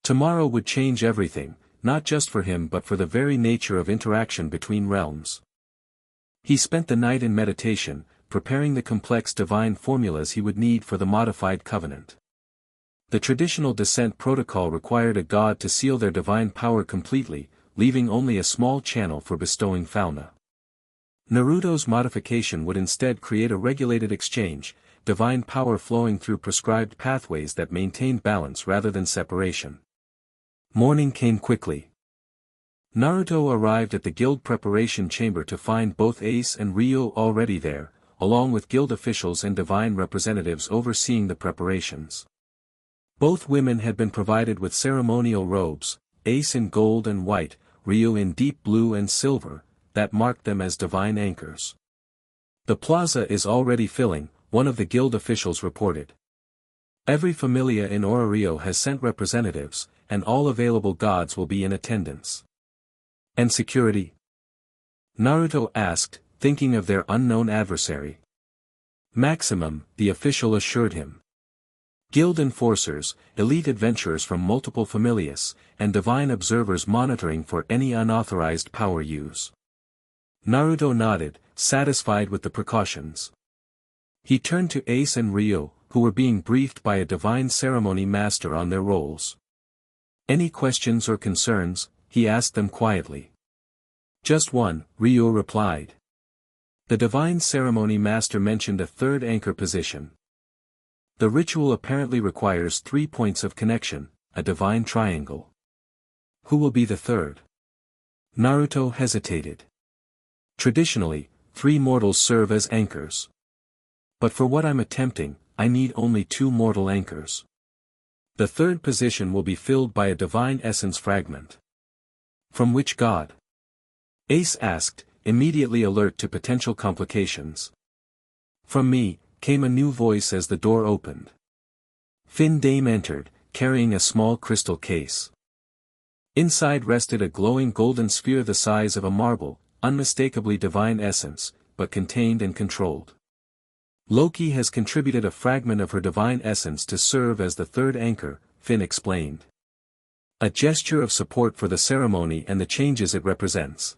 Tomorrow would change everything, not just for him but for the very nature of interaction between realms. He spent the night in meditation, preparing the complex divine formulas he would need for the modified covenant. The traditional descent protocol required a god to seal their divine power completely, leaving only a small channel for bestowing fauna. Naruto's modification would instead create a regulated exchange, divine power flowing through prescribed pathways that maintained balance rather than separation. Morning came quickly. Naruto arrived at the guild preparation chamber to find both Ace and Ryuu already there, along with guild officials and divine representatives overseeing the preparations. Both women had been provided with ceremonial robes, Ace in gold and white, Ryuu in deep blue and silver, that marked them as divine anchors. "The plaza is already filling," one of the guild officials reported. "Every familia in Orario has sent representatives, and all available gods will be in attendance." "And security?" Naruto asked, thinking of their unknown adversary. "Maximum," the official assured him. "Guild enforcers, elite adventurers from multiple familias, and divine observers monitoring for any unauthorized power use." Naruto nodded, satisfied with the precautions. He turned to Ace and Ryuu, who were being briefed by a divine ceremony master on their roles. "Any questions or concerns?" he asked them quietly. "Just one," Ryuu replied. The divine ceremony master mentioned a third anchor position. "The ritual apparently requires 3 points of connection, a divine triangle. Who will be the third?" Naruto hesitated. "Traditionally, 3 mortals serve as anchors. But for what I'm attempting, I need only 2 mortal anchors. The third position will be filled by a divine essence fragment." "From which god?" Ace asked, immediately alert to potential complications. "From me," came a new voice as the door opened. Fin Dame entered, carrying a small crystal case. Inside rested a glowing golden sphere the size of a marble, unmistakably divine essence, but contained and controlled. "Loki has contributed a fragment of her divine essence to serve as the third anchor," Fin explained. "A gesture of support for the ceremony and the changes it represents."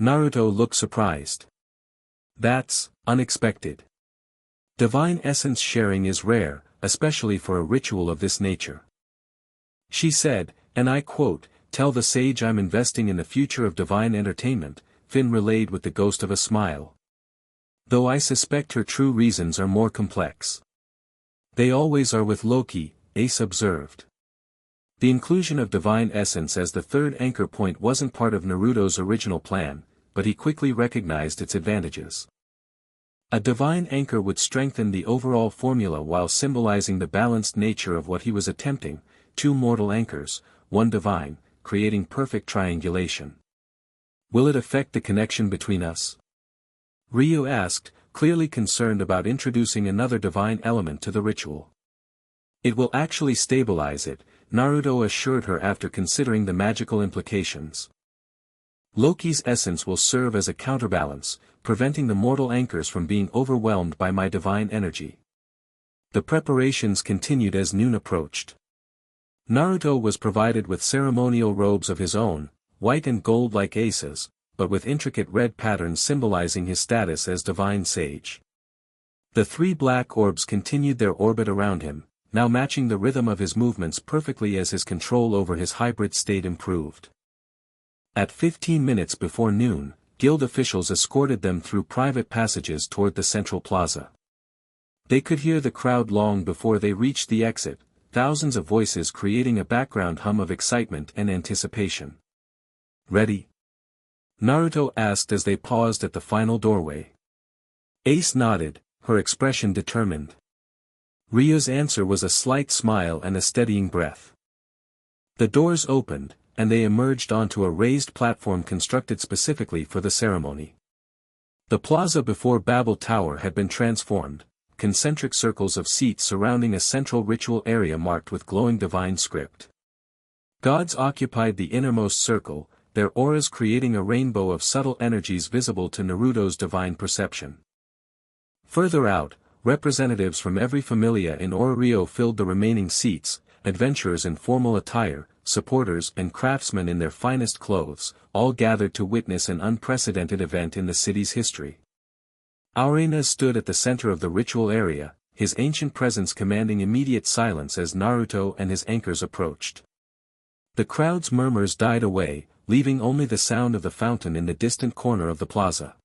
Naruto looked surprised. "That's unexpected. Divine essence sharing is rare, especially for a ritual of this nature." She said, and I quote, "Tell the sage I'm investing in the future of divine entertainment," Fin relayed with the ghost of a smile. "Though I suspect her true reasons are more complex." "They always are with Loki," Ace observed. The inclusion of divine essence as the third anchor point wasn't part of Naruto's original plan, but he quickly recognized its advantages. A divine anchor would strengthen the overall formula while symbolizing the balanced nature of what he was attempting, 2 mortal anchors, 1 divine, creating perfect triangulation. "Will it affect the connection between us?" Ryuu asked, clearly concerned about introducing another divine element to the ritual. "It will actually stabilize it," Naruto assured her after considering the magical implications. "Loki's essence will serve as a counterbalance, preventing the mortal anchors from being overwhelmed by my divine energy." The preparations continued as noon approached. Naruto was provided with ceremonial robes of his own, white and gold like Ace's, but with intricate red patterns symbolizing his status as divine sage. The three black orbs continued their orbit around him, now matching the rhythm of his movements perfectly as his control over his hybrid state improved. At 15 minutes before noon, guild officials escorted them through private passages toward the central plaza. They could hear the crowd long before they reached the exit, thousands of voices creating a background hum of excitement and anticipation. "Ready?" Naruto asked as they paused at the final doorway. Ace nodded, her expression determined. Ryu's answer was a slight smile and a steadying breath. The doors opened, and they emerged onto a raised platform constructed specifically for the ceremony. The plaza before Babel Tower had been transformed, concentric circles of seats surrounding a central ritual area marked with glowing divine script. Gods occupied the innermost circle, their auras creating a rainbow of subtle energies visible to Naruto's divine perception. Further out, representatives from every familia in Ryuu filled the remaining seats, adventurers in formal attire, supporters and craftsmen in their finest clothes, all gathered to witness an unprecedented event in the city's history. Aurena stood at the center of the ritual area, his ancient presence commanding immediate silence as Naruto and his anchors approached. The crowd's murmurs died away, leaving only the sound of the fountain in the distant corner of the plaza.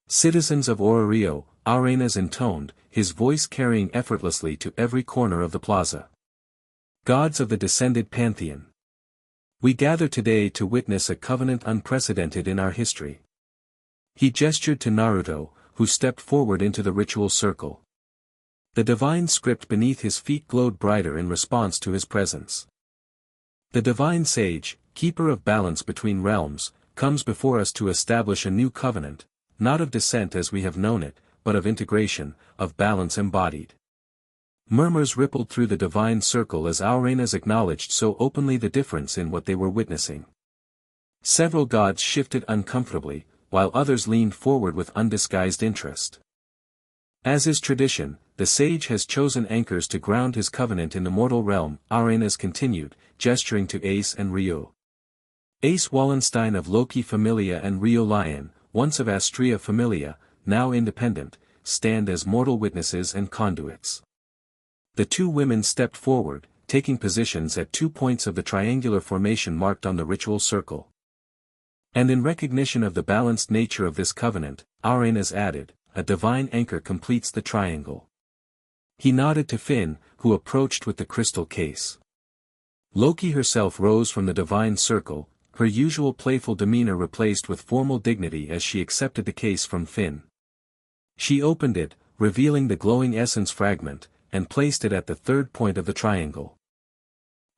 "Citizens of Ryuu," Arenas intoned, his voice carrying effortlessly to every corner of the plaza. "Gods of the descended pantheon. We gather today to witness a covenant unprecedented in our history." He gestured to Naruto, who stepped forward into the ritual circle. The divine script beneath his feet glowed brighter in response to his presence. "The divine sage, keeper of balance between realms, comes before us to establish a new covenant, not of descent as we have known it, but of integration, of balance embodied." Murmurs rippled through the divine circle as Arenas acknowledged so openly the difference in what they were witnessing. Several gods shifted uncomfortably, while others leaned forward with undisguised interest. "As is tradition, the sage has chosen anchors to ground his covenant in the mortal realm," Arenas continued, gesturing to Ace and Ryuu. Ace Wallenstein of Loki Familia and Ryuu Lion, once of Astrea Familia, now independent, stand as mortal witnesses and conduits. The two women stepped forward, taking positions at 2 points of the triangular formation marked on the ritual circle. "And in recognition of the balanced nature of this covenant," Arenas added, "a divine anchor completes the triangle." He nodded to Finn, who approached with the crystal case. Loki herself rose from the divine circle, her usual playful demeanor replaced with formal dignity as she accepted the case from Finn. She opened it, revealing the glowing essence fragment, and placed it at the third point of the triangle.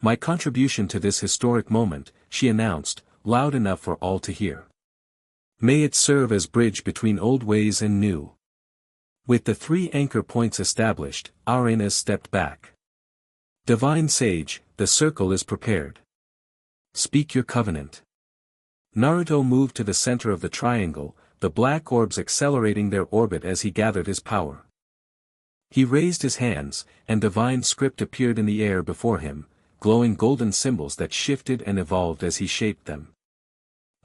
"My contribution to this historic moment," she announced, loud enough for all to hear. "May it serve as bridge between old ways and new." With the 3 anchor points established, Arenas stepped back. "Divine Sage, the circle is prepared. Speak your covenant." Naruto moved to the center of the triangle, the black orbs accelerating their orbit as he gathered his power. He raised his hands, and divine script appeared in the air before him, glowing golden symbols that shifted and evolved as he shaped them.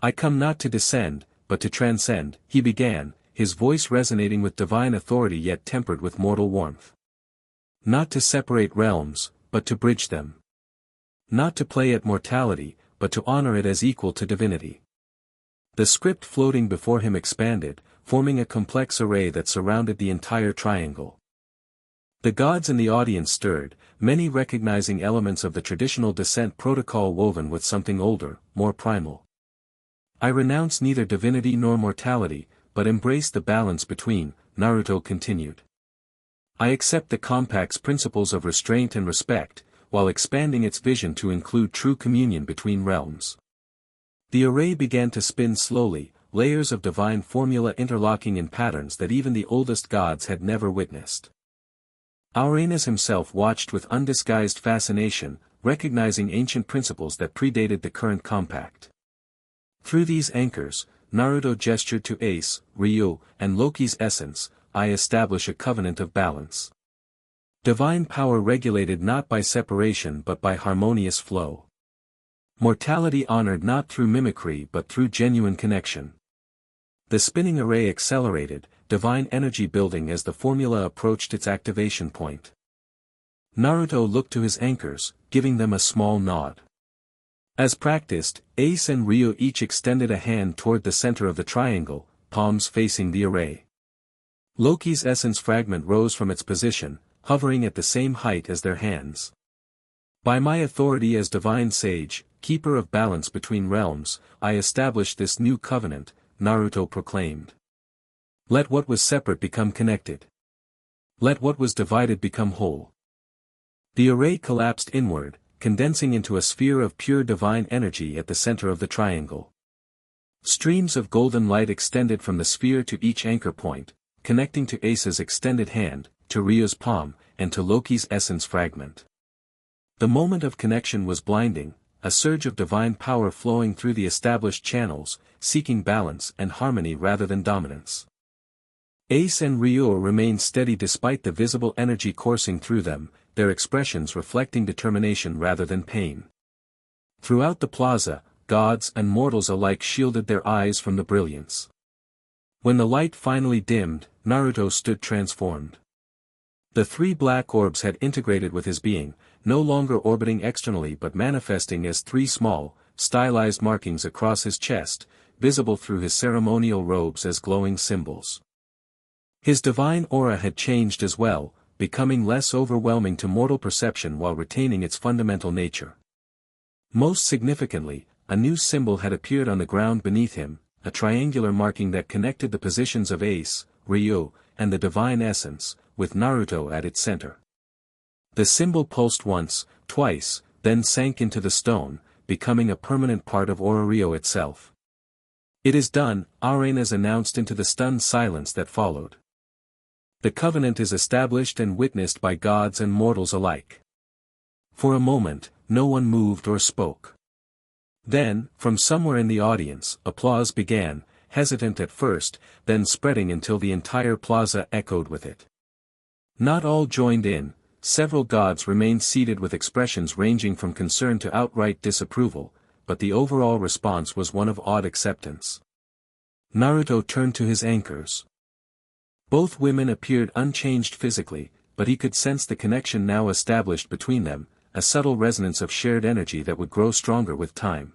"I come not to descend, but to transcend," he began, his voice resonating with divine authority yet tempered with mortal warmth. "Not to separate realms, but to bridge them. Not to play at mortality, but to honor it as equal to divinity." The script floating before him expanded, forming a complex array that surrounded the entire triangle. The gods in the audience stirred, many recognizing elements of the traditional descent protocol woven with something older, more primal. "I renounce neither divinity nor mortality, but embrace the balance between," Naruto continued. "I accept the compact's principles of restraint and respect, while expanding its vision to include true communion between realms." The array began to spin slowly, layers of divine formula interlocking in patterns that even the oldest gods had never witnessed. Arenas himself watched with undisguised fascination, recognizing ancient principles that predated the current compact. Through these anchors, Naruto gestured to Ace, Ryuu, and Loki's essence, "I establish a covenant of balance." Divine power regulated not by separation but by harmonious flow. Mortality honored not through mimicry but through genuine connection. The spinning array accelerated, divine energy building as the formula approached its activation point. Naruto looked to his anchors, giving them a small nod. As practiced, Ace and Ryuu each extended a hand toward the center of the triangle, palms facing the array. Loki's essence fragment rose from its position, hovering at the same height as their hands. By my authority as divine sage, keeper of balance between realms, I establish this new covenant, Naruto proclaimed. Let what was separate become connected. Let what was divided become whole. The array collapsed inward, condensing into a sphere of pure divine energy at the center of the triangle. Streams of golden light extended from the sphere to each anchor point, connecting to Ace's extended hand, to Ryu's palm, and to Loki's essence fragment. The moment of connection was blinding, a surge of divine power flowing through the established channels, seeking balance and harmony rather than dominance. Ace and Ryu remained steady despite the visible energy coursing through them, their expressions reflecting determination rather than pain. Throughout the plaza, gods and mortals alike shielded their eyes from the brilliance. When the light finally dimmed, Naruto stood transformed. The three black orbs had integrated with his being, no longer orbiting externally but manifesting as three small, stylized markings across his chest, visible through his ceremonial robes as glowing symbols. His divine aura had changed as well, becoming less overwhelming to mortal perception while retaining its fundamental nature. Most significantly, a new symbol had appeared on the ground beneath him, a triangular marking that connected the positions of Ace, Ryu, and the divine essence, with Naruto at its center. The symbol pulsed once, twice, then sank into the stone, becoming a permanent part of Ororio itself. It is done, Arenas announced into the stunned silence that followed. The covenant is established and witnessed by gods and mortals alike. For a moment, no one moved or spoke. Then, from somewhere in the audience, applause began, hesitant at first, then spreading until the entire plaza echoed with it. Not all joined in, several gods remained seated with expressions ranging from concern to outright disapproval, but the overall response was one of awed acceptance. Naruto turned to his anchors. Both women appeared unchanged physically, but he could sense the connection now established between them, a subtle resonance of shared energy that would grow stronger with time.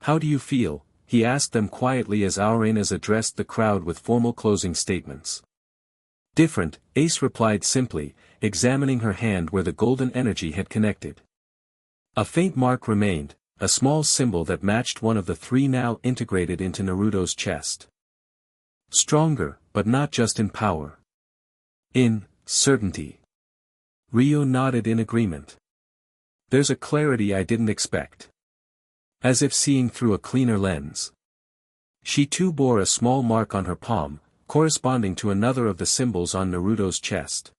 "How do you feel?" he asked them quietly as Arenas addressed the crowd with formal closing statements. "Different," Ace replied simply, examining her hand where the golden energy had connected. A faint mark remained, a small symbol that matched one of the three now integrated into Naruto's chest. "Stronger, but not just in power. In certainty." Ryu nodded in agreement. "There's a clarity I didn't expect." As if seeing through a cleaner lens. She too bore a small mark on her palm, corresponding to another of the symbols on Naruto's chest.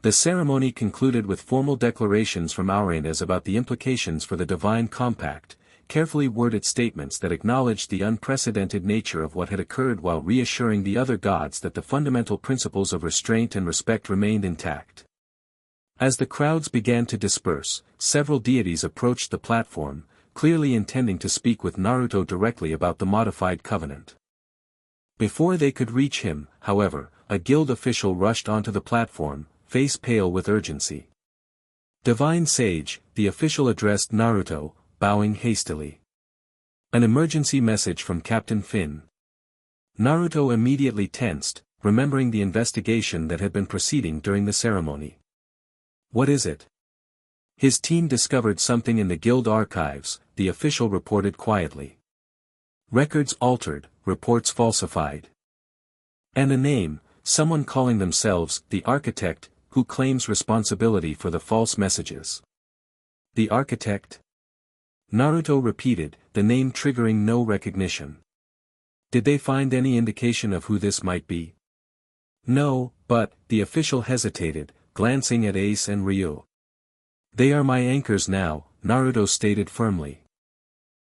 The ceremony concluded with formal declarations from Arenas about the implications for the divine compact, carefully worded statements that acknowledged the unprecedented nature of what had occurred while reassuring the other gods that the fundamental principles of restraint and respect remained intact. As the crowds began to disperse, several deities approached the platform, clearly intending to speak with Naruto directly about the modified covenant. Before they could reach him, however, a guild official rushed onto the platform, face pale with urgency. "Divine Sage," the official addressed Naruto, bowing hastily. "An emergency message from Captain Finn." Naruto immediately tensed, remembering the investigation that had been proceeding during the ceremony. "What is it?" "His team discovered something in the guild archives," the official reported quietly. "Records altered, reports falsified. And a name, someone calling themselves the Architect, who claims responsibility for the false messages." "The Architect?" Naruto repeated, the name triggering no recognition. "Did they find any indication of who this might be?" "No, but," the official hesitated, glancing at Ace and Ryu. "They are my anchors now," Naruto stated firmly.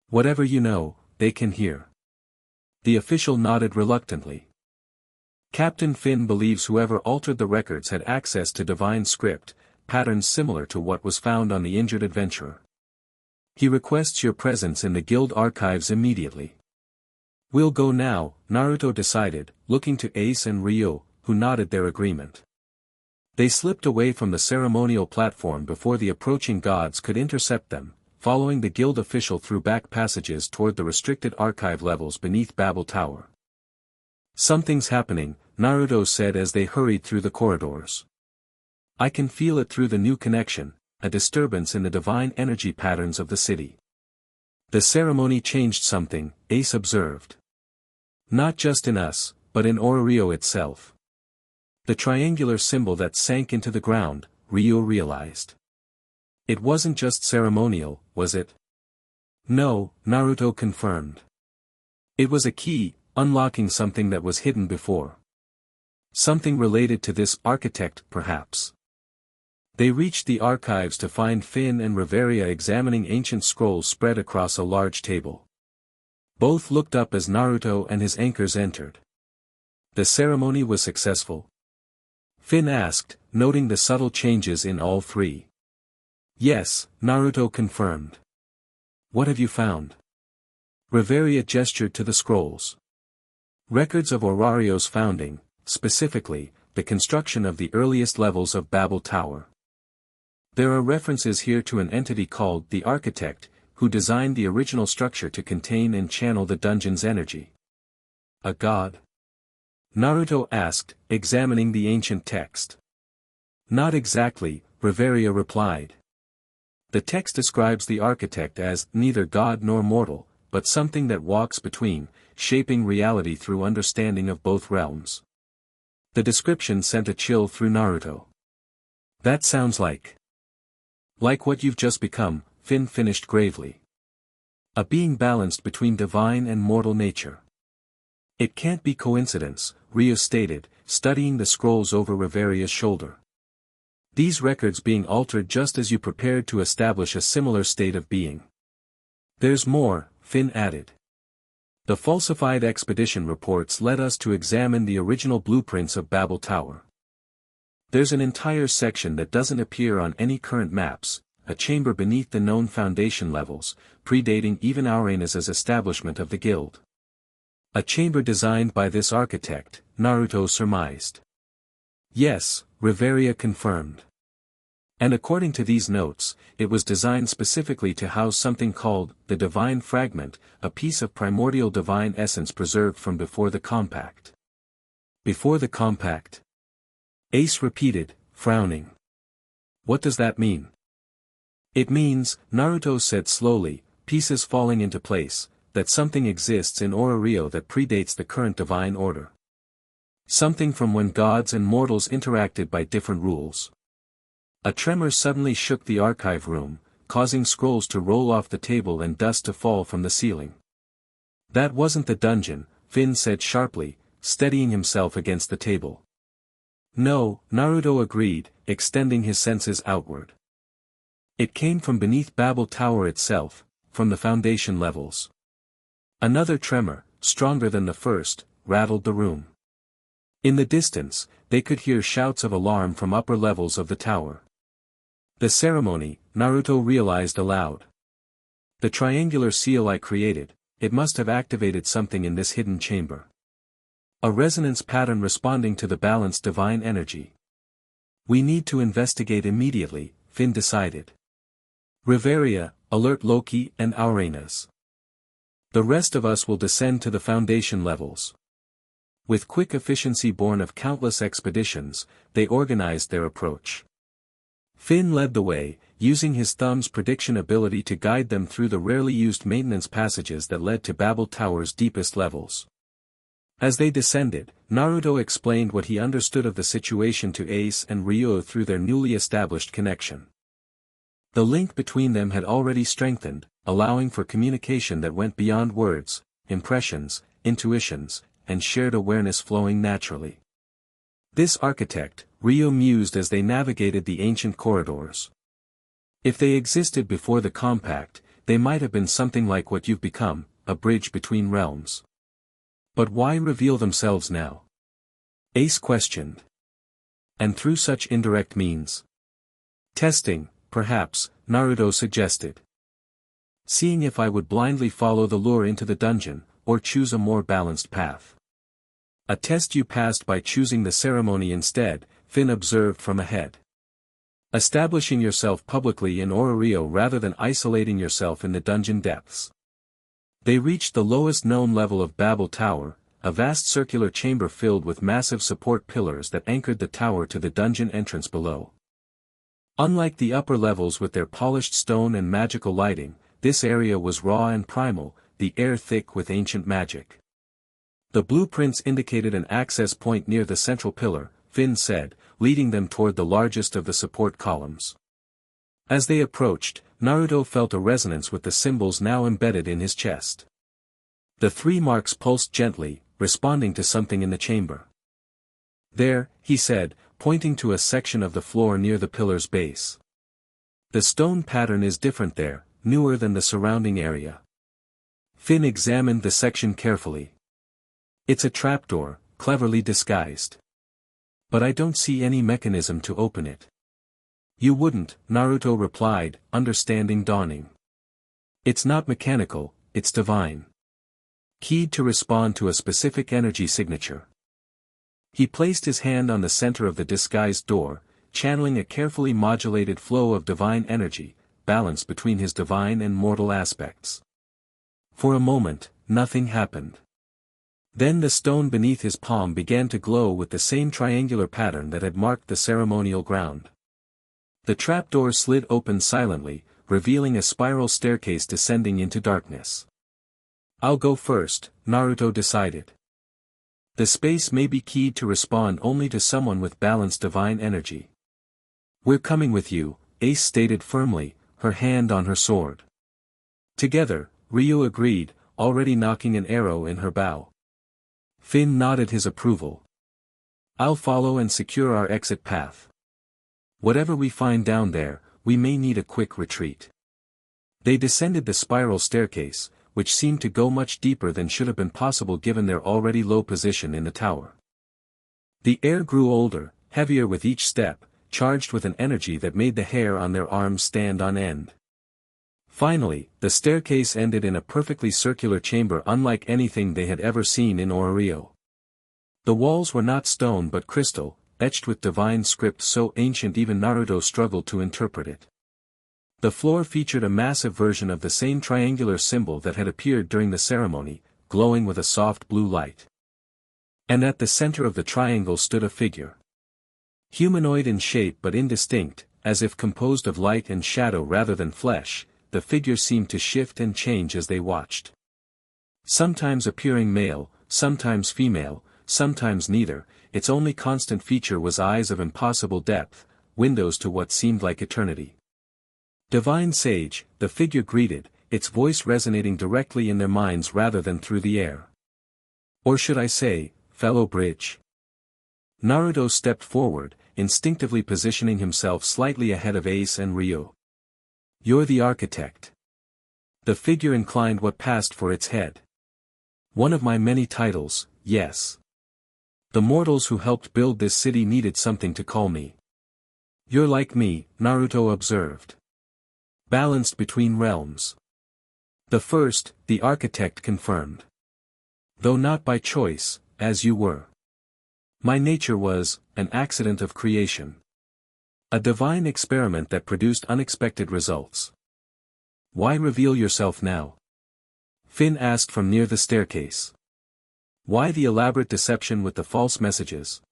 "Whatever you know, they can hear." The official nodded reluctantly. Captain Finn believes whoever altered the records had access to divine script, patterns similar to what was found on the injured adventurer. He requests your presence in the guild archives immediately. We'll go now, Naruto decided, looking to Ace and Ryuu, who nodded their agreement. They slipped away from the ceremonial platform before the approaching gods could intercept them, following the guild official through back passages toward the restricted archive levels beneath Babel Tower. Something's happening, Naruto said as they hurried through the corridors. I can feel it through the new connection, a disturbance in the divine energy patterns of the city. The ceremony changed something, Ace observed. Not just in us, but in Ororio itself. The triangular symbol that sank into the ground, Ryuu realized. It wasn't just ceremonial, was it? No, Naruto confirmed. It was a key, unlocking something that was hidden before. Something related to this architect, perhaps. They reached the archives to find Finn and Reveria examining ancient scrolls spread across a large table. Both looked up as Naruto and his anchors entered. The ceremony was successful? Finn asked, noting the subtle changes in all three. Yes, Naruto confirmed. What have you found? Reveria gestured to the scrolls. Records of Orario's founding, specifically, the construction of the earliest levels of Babel Tower. There are references here to an entity called the Architect, who designed the original structure to contain and channel the dungeon's energy. A god? Naruto asked, examining the ancient text. Not exactly, Reveria replied. The text describes the Architect as neither god nor mortal, but something that walks between, shaping reality through understanding of both realms. The description sent a chill through Naruto. That sounds like what you've just become, Finn finished gravely. A being balanced between divine and mortal nature. It can't be coincidence, Ryuu stated, studying the scrolls over Reveria's shoulder. These records being altered just as you prepared to establish a similar state of being. There's more, Finn added. The falsified expedition reports led us to examine the original blueprints of Babel Tower. There's an entire section that doesn't appear on any current maps, a chamber beneath the known foundation levels, predating even Arena's establishment of the guild. A chamber designed by this architect, Naruto surmised. Yes, Reveria confirmed. And according to these notes, it was designed specifically to house something called the Divine Fragment, a piece of primordial divine essence preserved from before the compact. Before the compact? Ace repeated, frowning. What does that mean? It means, Naruto said slowly, pieces falling into place, that something exists in Ororio that predates the current divine order. Something from when gods and mortals interacted by different rules. A tremor suddenly shook the archive room, causing scrolls to roll off the table and dust to fall from the ceiling. That wasn't the dungeon, Finn said sharply, steadying himself against the table. No, Naruto agreed, extending his senses outward. It came from beneath Babel Tower itself, from the foundation levels. Another tremor, stronger than the first, rattled the room. In the distance, they could hear shouts of alarm from upper levels of the tower. The ceremony, Naruto realized aloud. The triangular seal I created, it must have activated something in this hidden chamber. A resonance pattern responding to the balanced divine energy. We need to investigate immediately, Finn decided. Reveria, alert Loki and Arenas. The rest of us will descend to the foundation levels. With quick efficiency born of countless expeditions, they organized their approach. Finn led the way, using his thumb's prediction ability to guide them through the rarely used maintenance passages that led to Babel Tower's deepest levels. As they descended, Naruto explained what he understood of the situation to Ace and Ryuu through their newly established connection. The link between them had already strengthened, allowing for communication that went beyond words, impressions, intuitions, and shared awareness flowing naturally. This architect, Ryuu mused as they navigated the ancient corridors. If they existed before the compact, they might have been something like what you've become, a bridge between realms. But why reveal themselves now? Ace questioned. And through such indirect means? Testing, perhaps, Naruto suggested. Seeing if I would blindly follow the lure into the dungeon, or choose a more balanced path. A test you passed by choosing the ceremony instead, Finn observed from ahead. Establishing yourself publicly in Ororio rather than isolating yourself in the dungeon depths. They reached the lowest known level of Babel Tower, a vast circular chamber filled with massive support pillars that anchored the tower to the dungeon entrance below. Unlike the upper levels with their polished stone and magical lighting, this area was raw and primal, the air thick with ancient magic. The blueprints indicated an access point near the central pillar, Finn said, leading them toward the largest of the support columns. As they approached, Naruto felt a resonance with the symbols now embedded in his chest. The 3 marks pulsed gently, responding to something in the chamber. There, he said, pointing to a section of the floor near the pillar's base. The stone pattern is different there, newer than the surrounding area. Finn examined the section carefully. It's a trapdoor, cleverly disguised. But I don't see any mechanism to open it. You wouldn't, Naruto replied, understanding dawning. It's not mechanical, it's divine. Keyed to respond to a specific energy signature. He placed his hand on the center of the disguised door, channeling a carefully modulated flow of divine energy, balanced between his divine and mortal aspects. For a moment, nothing happened. Then the stone beneath his palm began to glow with the same triangular pattern that had marked the ceremonial ground. The trapdoor slid open silently, revealing a spiral staircase descending into darkness. I'll go first, Naruto decided. The space may be keyed to respond only to someone with balanced divine energy. We're coming with you, Ace stated firmly, her hand on her sword. Together, Ryuu agreed, already knocking an arrow in her bow. Finn nodded his approval. I'll follow and secure our exit path. Whatever we find down there, we may need a quick retreat. They descended the spiral staircase, which seemed to go much deeper than should have been possible given their already low position in the tower. The air grew older, heavier with each step, charged with an energy that made the hair on their arms stand on end. Finally, the staircase ended in a perfectly circular chamber unlike anything they had ever seen in Ororio. The walls were not stone but crystal, etched with divine script so ancient even Naruto struggled to interpret it. The floor featured a massive version of the same triangular symbol that had appeared during the ceremony, glowing with a soft blue light. And at the center of the triangle stood a figure. Humanoid in shape but indistinct, as if composed of light and shadow rather than flesh, the figure seemed to shift and change as they watched. Sometimes appearing male, sometimes female, sometimes neither, its only constant feature was eyes of impossible depth, windows to what seemed like eternity. Divine Sage, the figure greeted, its voice resonating directly in their minds rather than through the air. Or should I say, fellow bridge? Naruto stepped forward, instinctively positioning himself slightly ahead of Ace and Ryuu. You're the architect. The figure inclined what passed for its head. One of my many titles, yes. The mortals who helped build this city needed something to call me. You're like me, Naruto observed. Balanced between realms. The first, the architect confirmed. Though not by choice, as you were. My nature was, an accident of creation. A divine experiment that produced unexpected results. Why reveal yourself now? Finn asked from near the staircase. Why the elaborate deception with the false messages?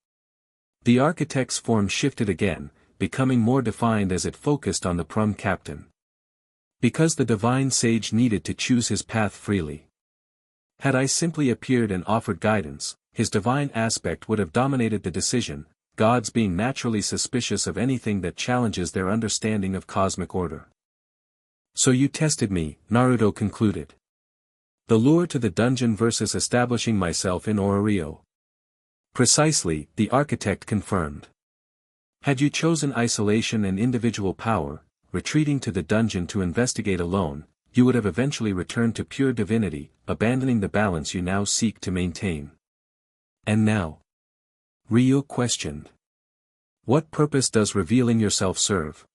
The architect's form shifted again, becoming more defined as it focused on the prom captain. Because the divine sage needed to choose his path freely. Had I simply appeared and offered guidance, his divine aspect would have dominated the decision, gods being naturally suspicious of anything that challenges their understanding of cosmic order. So you tested me, Naruto concluded. The lure to the dungeon versus establishing myself in Ororio. Precisely, the architect confirmed. Had you chosen isolation and individual power, retreating to the dungeon to investigate alone, you would have eventually returned to pure divinity, abandoning the balance you now seek to maintain. And now? Ryuu questioned. What purpose does revealing yourself serve?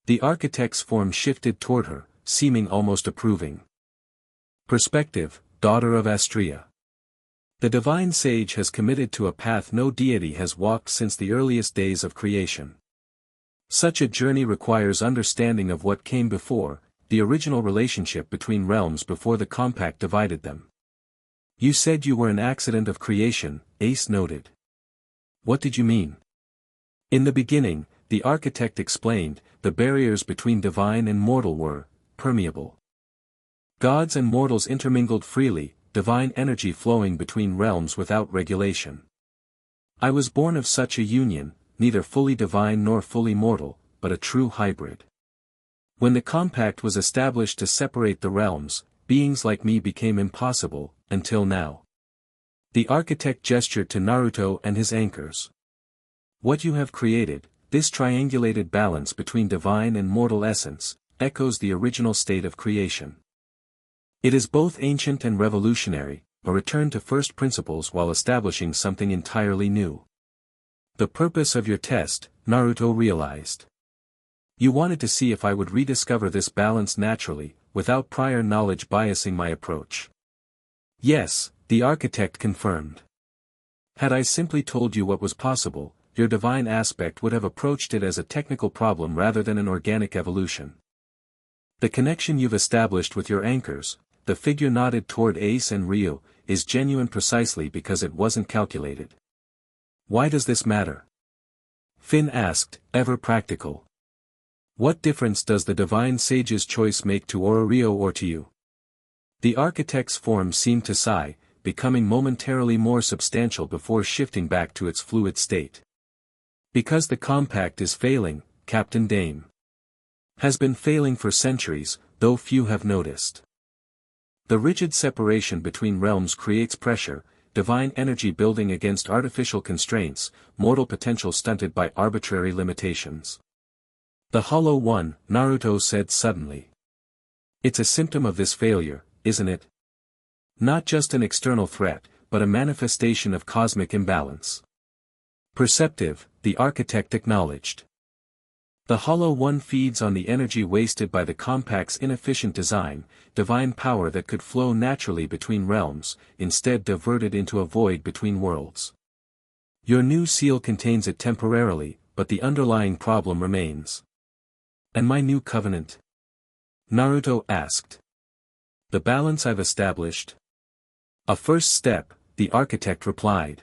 The architect's form shifted toward her, seeming almost approving. Perspective, daughter of Astrea. The divine sage has committed to a path no deity has walked since the earliest days of creation. Such a journey requires understanding of what came before, the original relationship between realms before the compact divided them. You said you were an accident of creation, Ace noted. What did you mean? In the beginning, the architect explained, the barriers between divine and mortal were permeable. Gods and mortals intermingled freely, divine energy flowing between realms without regulation. I was born of such a union, neither fully divine nor fully mortal, but a true hybrid. When the compact was established to separate the realms, beings like me became impossible, until now. The architect gestured to Naruto and his anchors. What you have created, this triangulated balance between divine and mortal essence, echoes the original state of creation. It is both ancient and revolutionary, a return to first principles while establishing something entirely new. The purpose of your test, Naruto realized. You wanted to see if I would rediscover this balance naturally, without prior knowledge biasing my approach. Yes, the architect confirmed. Had I simply told you what was possible, your divine aspect would have approached it as a technical problem rather than an organic evolution. The connection you've established with your anchors, the figure nodded toward Ace and Ryuu, is genuine precisely because it wasn't calculated. Why does this matter? Finn asked, ever practical. What difference does the divine sage's choice make to Ryuu or to you? The architect's form seemed to sigh, becoming momentarily more substantial before shifting back to its fluid state. Because the compact is failing, Captain Dame. Has been failing for centuries, though few have noticed. The rigid separation between realms creates pressure, divine energy building against artificial constraints, mortal potential stunted by arbitrary limitations. The Hollow One, Naruto said suddenly. It's a symptom of this failure, isn't it? Not just an external threat, but a manifestation of cosmic imbalance. Perceptive, the architect acknowledged. The Hollow One feeds on the energy wasted by the compact's inefficient design, divine power that could flow naturally between realms, instead diverted into a void between worlds. Your new seal contains it temporarily, but the underlying problem remains. And my new covenant? Naruto asked. The balance I've established? A first step, the architect replied.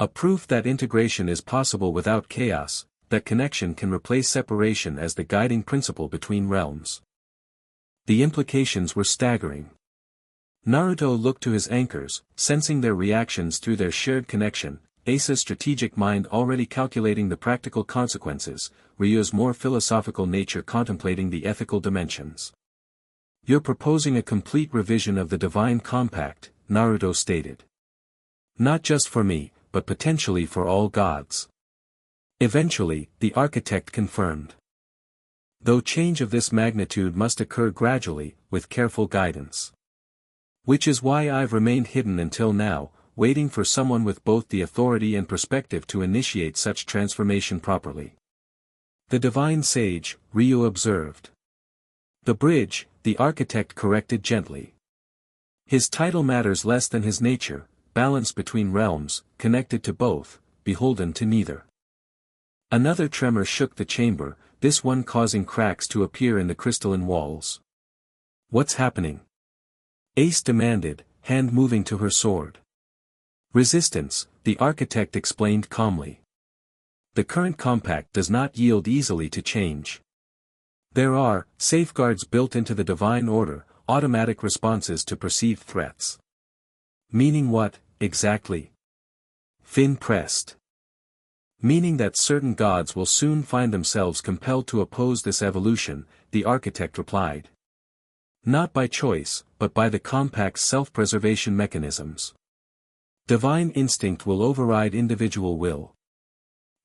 A proof that integration is possible without chaos, that connection can replace separation as the guiding principle between realms. The implications were staggering. Naruto looked to his anchors, sensing their reactions through their shared connection, Ace's strategic mind already calculating the practical consequences, Ryuu's more philosophical nature contemplating the ethical dimensions. You're proposing a complete revision of the divine compact, Naruto stated. Not just for me, but potentially for all gods. Eventually, the architect confirmed. Though change of this magnitude must occur gradually, with careful guidance. Which is why I've remained hidden until now, waiting for someone with both the authority and perspective to initiate such transformation properly. The divine sage, Ryuu observed. The bridge, the architect corrected gently. His title matters less than his nature, balanced between realms, connected to both, beholden to neither. Another tremor shook the chamber, this one causing cracks to appear in the crystalline walls. What's happening? Ace demanded, hand moving to her sword. Resistance, the architect explained calmly. The current compact does not yield easily to change. There are safeguards built into the divine order, automatic responses to perceived threats. Meaning what, exactly? Finn pressed. Meaning that certain gods will soon find themselves compelled to oppose this evolution, the architect replied. Not by choice, but by the compact's self-preservation mechanisms. Divine instinct will override individual will.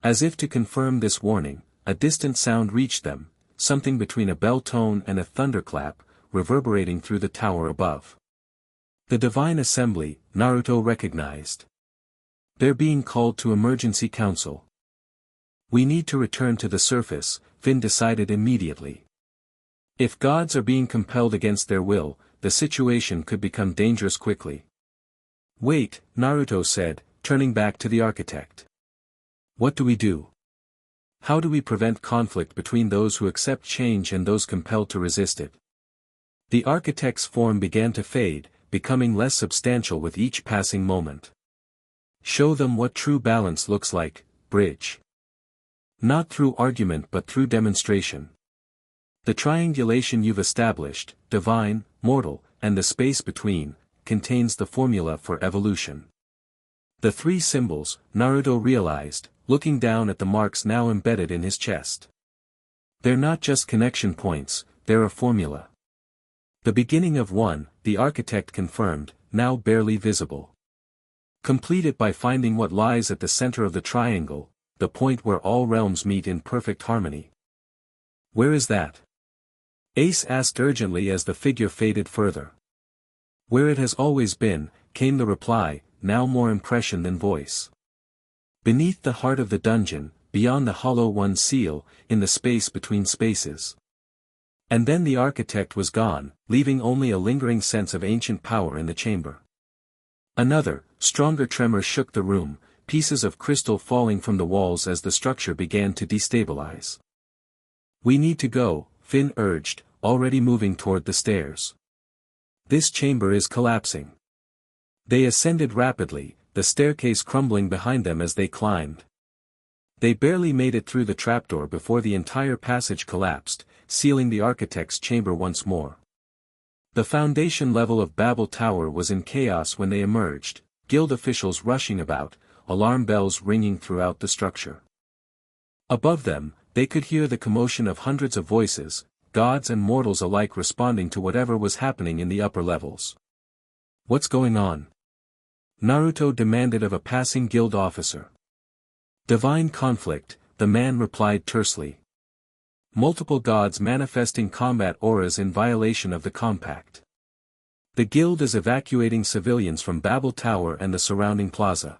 As if to confirm this warning, a distant sound reached them, something between a bell tone and a thunderclap, reverberating through the tower above. The divine assembly, Naruto recognized. They're being called to emergency council. We need to return to the surface, Finn decided immediately. If gods are being compelled against their will, the situation could become dangerous quickly. Wait, Naruto said, turning back to the architect. What do we do? How do we prevent conflict between those who accept change and those compelled to resist it? The architect's form began to fade, becoming less substantial with each passing moment. Show them what true balance looks like, bridge. Not through argument but through demonstration. The triangulation you've established, divine, mortal, and the space between, contains the formula for evolution. The three symbols, Naruto realized, looking down at the marks now embedded in his chest. They're not just connection points, they're a formula. The beginning of one, the architect confirmed, now barely visible. Complete it by finding what lies at the center of the triangle, the point where all realms meet in perfect harmony. Where is that? Ace asked urgently as the figure faded further. Where it has always been, came the reply, now more impression than voice. Beneath the heart of the dungeon, beyond the hollow one seal, in the space between spaces. And then the architect was gone, leaving only a lingering sense of ancient power in the chamber. Another, stronger tremor shook the room, pieces of crystal falling from the walls as the structure began to destabilize. We need to go, Finn urged, already moving toward the stairs. This chamber is collapsing. They ascended rapidly, the staircase crumbling behind them as they climbed. They barely made it through the trapdoor before the entire passage collapsed, sealing the architect's chamber once more. The foundation level of Babel Tower was in chaos when they emerged, guild officials rushing about, alarm bells ringing throughout the structure. Above them, they could hear the commotion of hundreds of voices, gods and mortals alike responding to whatever was happening in the upper levels. What's going on? Naruto demanded of a passing guild officer. Divine conflict, the man replied tersely. Multiple gods manifesting combat auras in violation of the compact. The guild is evacuating civilians from Babel Tower and the surrounding plaza.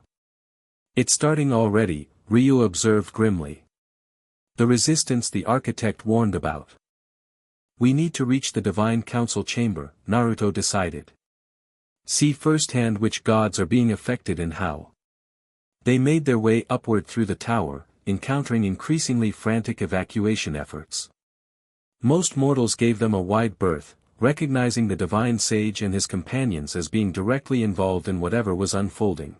It's starting already, Ryuu observed grimly. The resistance the architect warned about. We need to reach the Divine Council chamber, Naruto decided. See firsthand which gods are being affected and how. They made their way upward through the tower, encountering increasingly frantic evacuation efforts. Most mortals gave them a wide berth, recognizing the divine sage and his companions as being directly involved in whatever was unfolding.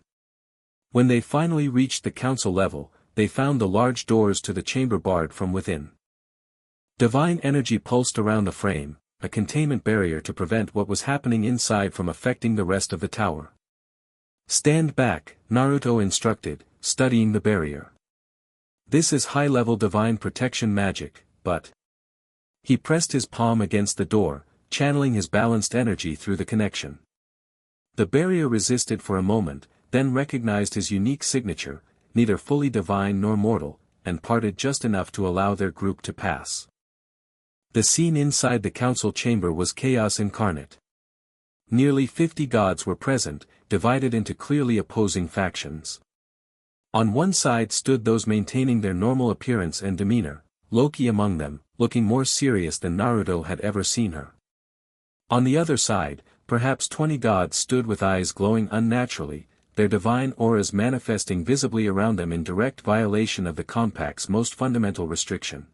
When they finally reached the council level, they found the large doors to the chamber barred from within. Divine energy pulsed around the frame, a containment barrier to prevent what was happening inside from affecting the rest of the tower. Stand back, Naruto instructed, studying the barrier. This is high-level divine protection magic, but... He pressed his palm against the door, channeling his balanced energy through the connection. The barrier resisted for a moment, then recognized his unique signature, neither fully divine nor mortal, and parted just enough to allow their group to pass. The scene inside the council chamber was chaos incarnate. Nearly 50 gods were present, divided into clearly opposing factions. On one side stood those maintaining their normal appearance and demeanor, Loki among them, looking more serious than Naruto had ever seen her. On the other side, perhaps 20 gods stood with eyes glowing unnaturally, their divine auras manifesting visibly around them in direct violation of the compact's most fundamental restriction.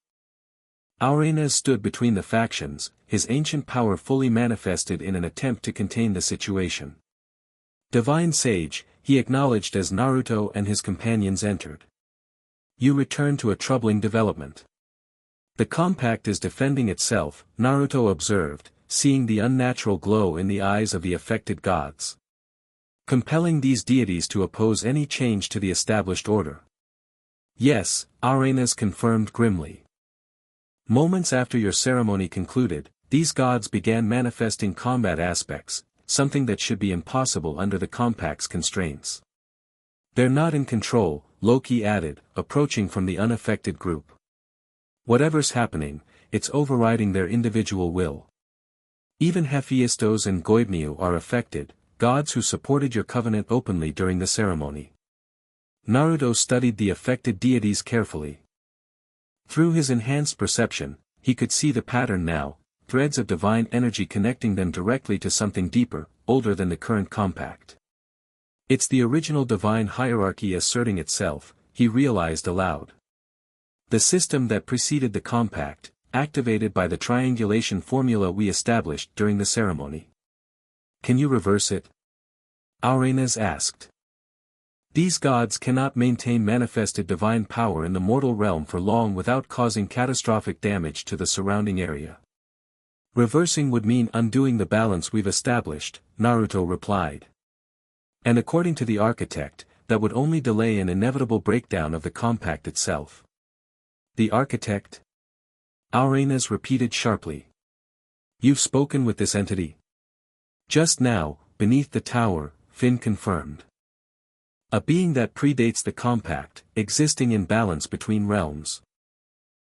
Arenas stood between the factions, his ancient power fully manifested in an attempt to contain the situation. Divine Sage, he acknowledged as Naruto and his companions entered. You return to a troubling development. The compact is defending itself, Naruto observed, seeing the unnatural glow in the eyes of the affected gods. Compelling these deities to oppose any change to the established order. Yes, Arenas confirmed grimly. Moments after your ceremony concluded, these gods began manifesting combat aspects, something that should be impossible under the compact's constraints. They're not in control, Loki added, approaching from the unaffected group. Whatever's happening, it's overriding their individual will. Even Hephaestos and Goibniu are affected, gods who supported your covenant openly during the ceremony. Naruto studied the affected deities carefully. Through his enhanced perception, he could see the pattern now, threads of divine energy connecting them directly to something deeper, older than the current compact. It's the original divine hierarchy asserting itself, he realized aloud. The system that preceded the compact, activated by the triangulation formula we established during the ceremony. Can you reverse it? Arenas asked. These gods cannot maintain manifested divine power in the mortal realm for long without causing catastrophic damage to the surrounding area. Reversing would mean undoing the balance we've established, Naruto replied. And according to the architect, that would only delay an inevitable breakdown of the compact itself. The architect? Arenas repeated sharply. You've spoken with this entity? Just now, beneath the tower, Finn confirmed. A being that predates the compact, existing in balance between realms.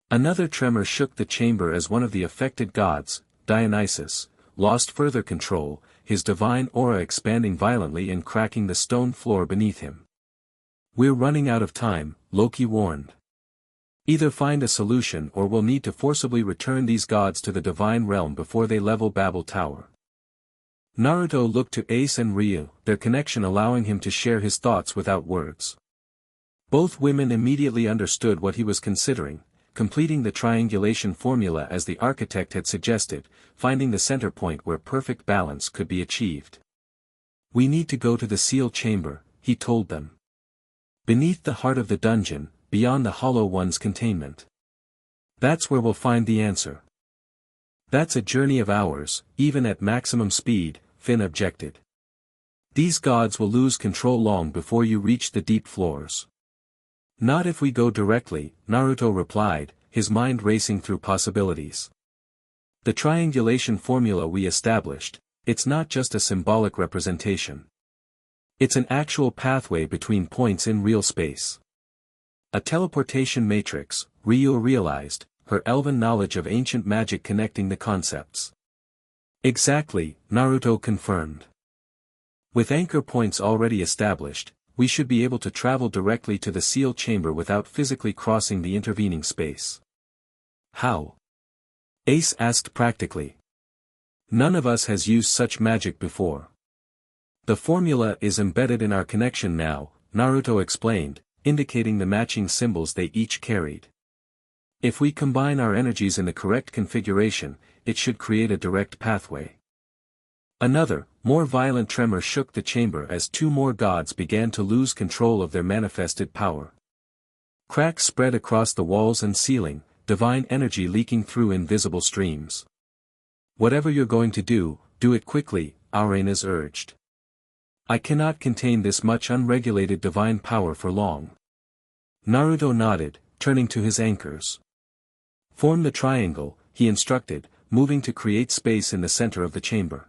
Another tremor shook the chamber as one of the affected gods, Dionysus, lost further control, his divine aura expanding violently and cracking the stone floor beneath him. We're running out of time, Loki warned. Either find a solution or we'll need to forcibly return these gods to the divine realm before they level Babel Tower. Naruto looked to Ace and Ryuu, their connection allowing him to share his thoughts without words. Both women immediately understood what he was considering, completing the triangulation formula as the architect had suggested, finding the center point where perfect balance could be achieved. We need to go to the seal chamber, he told them. Beneath the heart of the dungeon, beyond the Hollow One's containment. That's where we'll find the answer. That's a journey of hours, even at maximum speed, Finn objected. These gods will lose control long before you reach the deep floors. Not if we go directly, Naruto replied, his mind racing through possibilities. The triangulation formula we established, it's not just a symbolic representation. It's an actual pathway between points in real space. A teleportation matrix, Ryuu realized, her elven knowledge of ancient magic connecting the concepts. Exactly, Naruto confirmed. With anchor points already established, we should be able to travel directly to the seal chamber without physically crossing the intervening space. How? Ace asked practically. None of us has used such magic before. The formula is embedded in our connection now, Naruto explained, indicating the matching symbols they each carried. If we combine our energies in the correct configuration, it should create a direct pathway. Another, more violent tremor shook the chamber as two more gods began to lose control of their manifested power. Cracks spread across the walls and ceiling, divine energy leaking through invisible streams. Whatever you're going to do it quickly, Arenas urged. I cannot contain this much unregulated divine power for long. Naruto nodded, turning to his anchors. Form the triangle, he instructed, moving to create space in the center of the chamber.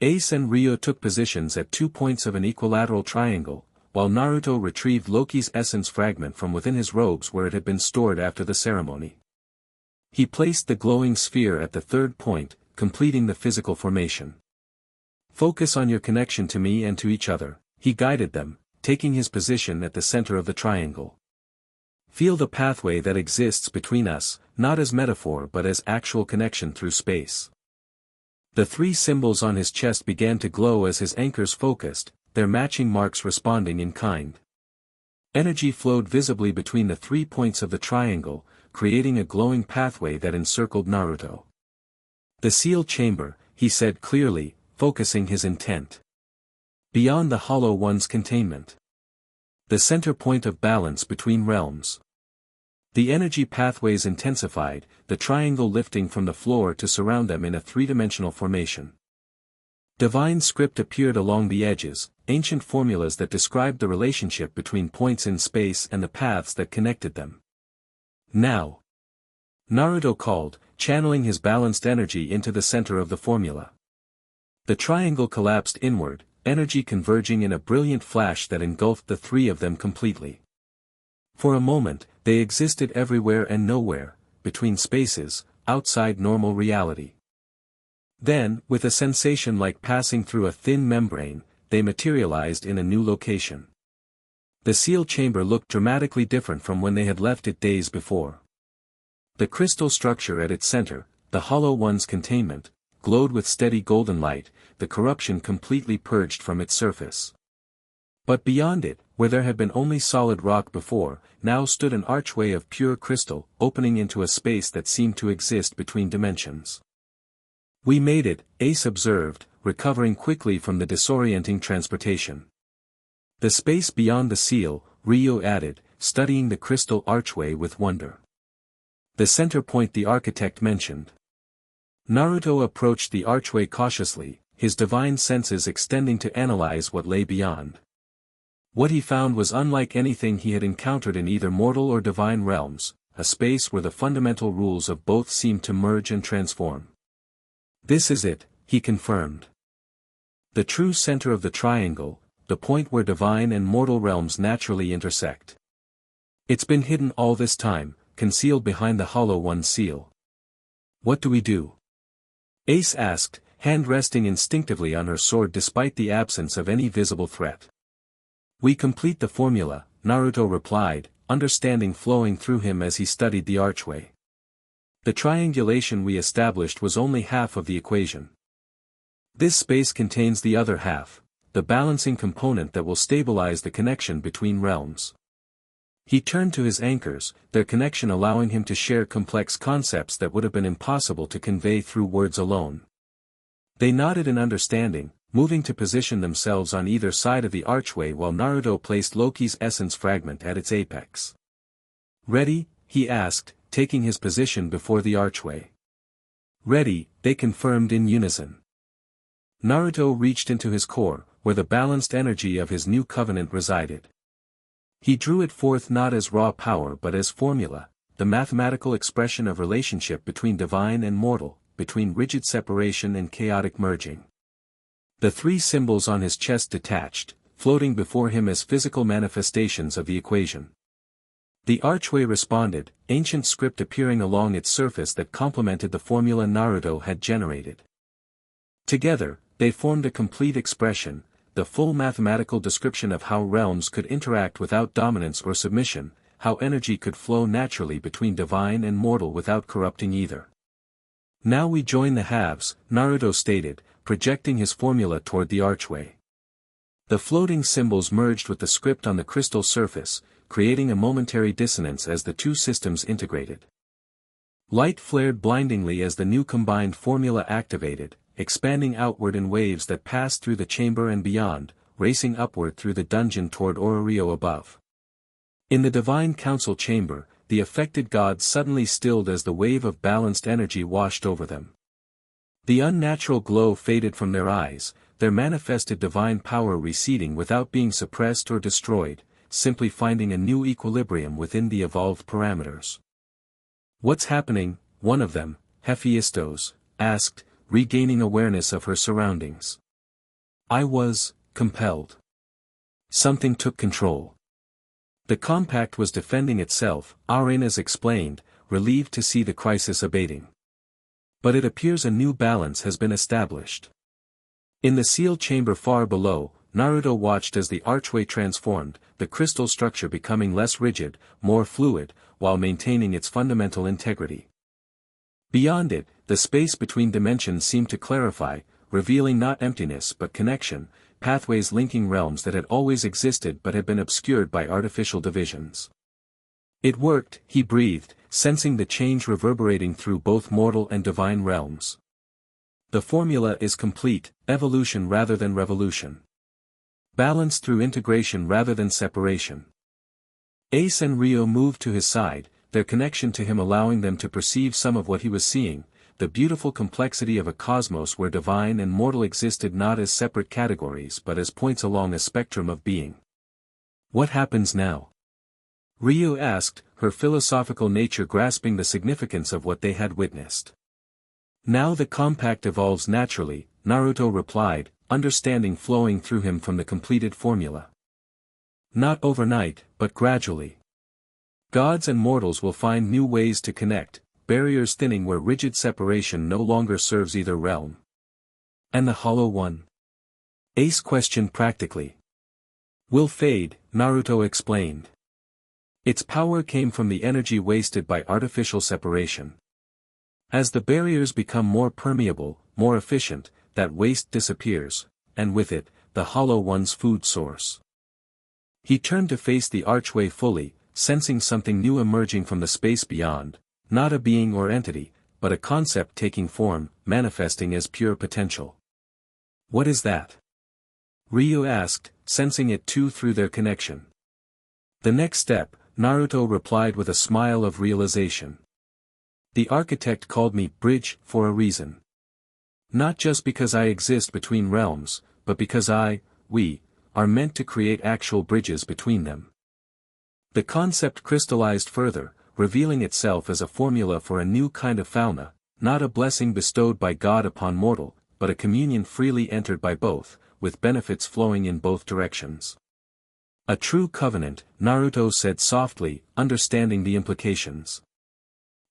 Ace and Ryuu took positions at 2 points of an equilateral triangle, while Naruto retrieved Loki's essence fragment from within his robes where it had been stored after the ceremony. He placed the glowing sphere at the 3rd point, completing the physical formation. Focus on your connection to me and to each other, he guided them, taking his position at the center of the triangle. Feel the pathway that exists between us, not as metaphor but as actual connection through space. The 3 symbols on his chest began to glow as his anchors focused, their matching marks responding in kind. Energy flowed visibly between the 3 points of the triangle, creating a glowing pathway that encircled Naruto. The seal chamber, he said clearly, focusing his intent. Beyond the Hollow One's containment. The center point of balance between realms. The energy pathways intensified, the triangle lifting from the floor to surround them in a 3-dimensional formation. Divine script appeared along the edges, ancient formulas that described the relationship between points in space and the paths that connected them. Now! Naruto called, channeling his balanced energy into the center of the formula. The triangle collapsed inward, energy converging in a brilliant flash that engulfed the 3 of them completely. For a moment, they existed everywhere and nowhere, between spaces, outside normal reality. Then, with a sensation like passing through a thin membrane, they materialized in a new location. The seal chamber looked dramatically different from when they had left it days before. The crystal structure at its center, the hollow one's containment, glowed with steady golden light, the corruption completely purged from its surface. But beyond it, where there had been only solid rock before, now stood an archway of pure crystal, opening into a space that seemed to exist between dimensions. "We made it," Ace observed, recovering quickly from the disorienting transportation. "The space beyond the seal," Ryuu added, studying the crystal archway with wonder. "The center point the architect mentioned." Naruto approached the archway cautiously, his divine senses extending to analyze what lay beyond. What he found was unlike anything he had encountered in either mortal or divine realms, a space where the fundamental rules of both seemed to merge and transform. "This is it," he confirmed. "The true center of the triangle, the point where divine and mortal realms naturally intersect. It's been hidden all this time, concealed behind the hollow one's seal." "What do we do?" Ace asked, hand resting instinctively on her sword despite the absence of any visible threat. "We complete the formula," Naruto replied, understanding flowing through him as he studied the archway. "The triangulation we established was only half of the equation. This space contains the other half, the balancing component that will stabilize the connection between realms." He turned to his anchors, their connection allowing him to share complex concepts that would have been impossible to convey through words alone. They nodded in understanding, moving to position themselves on either side of the archway while Naruto placed Loki's essence fragment at its apex. "Ready?" he asked, taking his position before the archway. "Ready," they confirmed in unison. Naruto reached into his core, where the balanced energy of his new covenant resided. He drew it forth not as raw power but as formula, the mathematical expression of relationship between divine and mortal, between rigid separation and chaotic merging. The three symbols on his chest detached, floating before him as physical manifestations of the equation. The archway responded, ancient script appearing along its surface that complemented the formula Naruto had generated. Together, they formed a complete expression, the full mathematical description of how realms could interact without dominance or submission, how energy could flow naturally between divine and mortal without corrupting either. "Now we join the halves," Naruto stated, projecting his formula toward the archway. The floating symbols merged with the script on the crystal surface, creating a momentary dissonance as the two systems integrated. Light flared blindingly as the new combined formula activated, expanding outward in waves that passed through the chamber and beyond, racing upward through the dungeon toward Ororio above. In the Divine Council chamber, the affected gods suddenly stilled as the wave of balanced energy washed over them. The unnatural glow faded from their eyes, their manifested divine power receding without being suppressed or destroyed, simply finding a new equilibrium within the evolved parameters. "What's happening?" one of them, Hephaestos, asked, regaining awareness of her surroundings. "I was compelled. Something took control." The compact was defending itself, Arenas explained, relieved to see the crisis abating. "But it appears a new balance has been established." In the seal chamber far below, Naruto watched as the archway transformed, the crystal structure becoming less rigid, more fluid, while maintaining its fundamental integrity. Beyond it, the space between dimensions seemed to clarify, revealing not emptiness but connection, pathways linking realms that had always existed but had been obscured by artificial divisions. "It worked," he breathed, sensing the change reverberating through both mortal and divine realms. "The formula is complete, evolution rather than revolution. Balance through integration rather than separation." Ace and Ryuu moved to his side, their connection to him allowing them to perceive some of what he was seeing, the beautiful complexity of a cosmos where divine and mortal existed not as separate categories but as points along a spectrum of being. "What happens now?" Ryuu asked, her philosophical nature grasping the significance of what they had witnessed. "Now the compact evolves naturally," Naruto replied, understanding flowing through him from the completed formula. "Not overnight, but gradually. Gods and mortals will find new ways to connect, barriers thinning where rigid separation no longer serves either realm." "And the hollow one?" Ace questioned practically. "Will fade," Naruto explained. Its power came from the energy wasted by artificial separation. As the barriers become more permeable, more efficient, that waste disappears, and with it, the Hollow One's food source. He turned to face the archway fully, sensing something new emerging from the space beyond, not a being or entity, but a concept taking form, manifesting as pure potential. What is that? Ryuu asked, sensing it too through their connection. The next step, Naruto replied with a smile of realization. The architect called me Bridge for a reason. Not just because I exist between realms, but because we, are meant to create actual bridges between them. The concept crystallized further, revealing itself as a formula for a new kind of fauna, not a blessing bestowed by God upon mortal, but a communion freely entered by both, with benefits flowing in both directions. A true covenant, Naruto said softly, understanding the implications.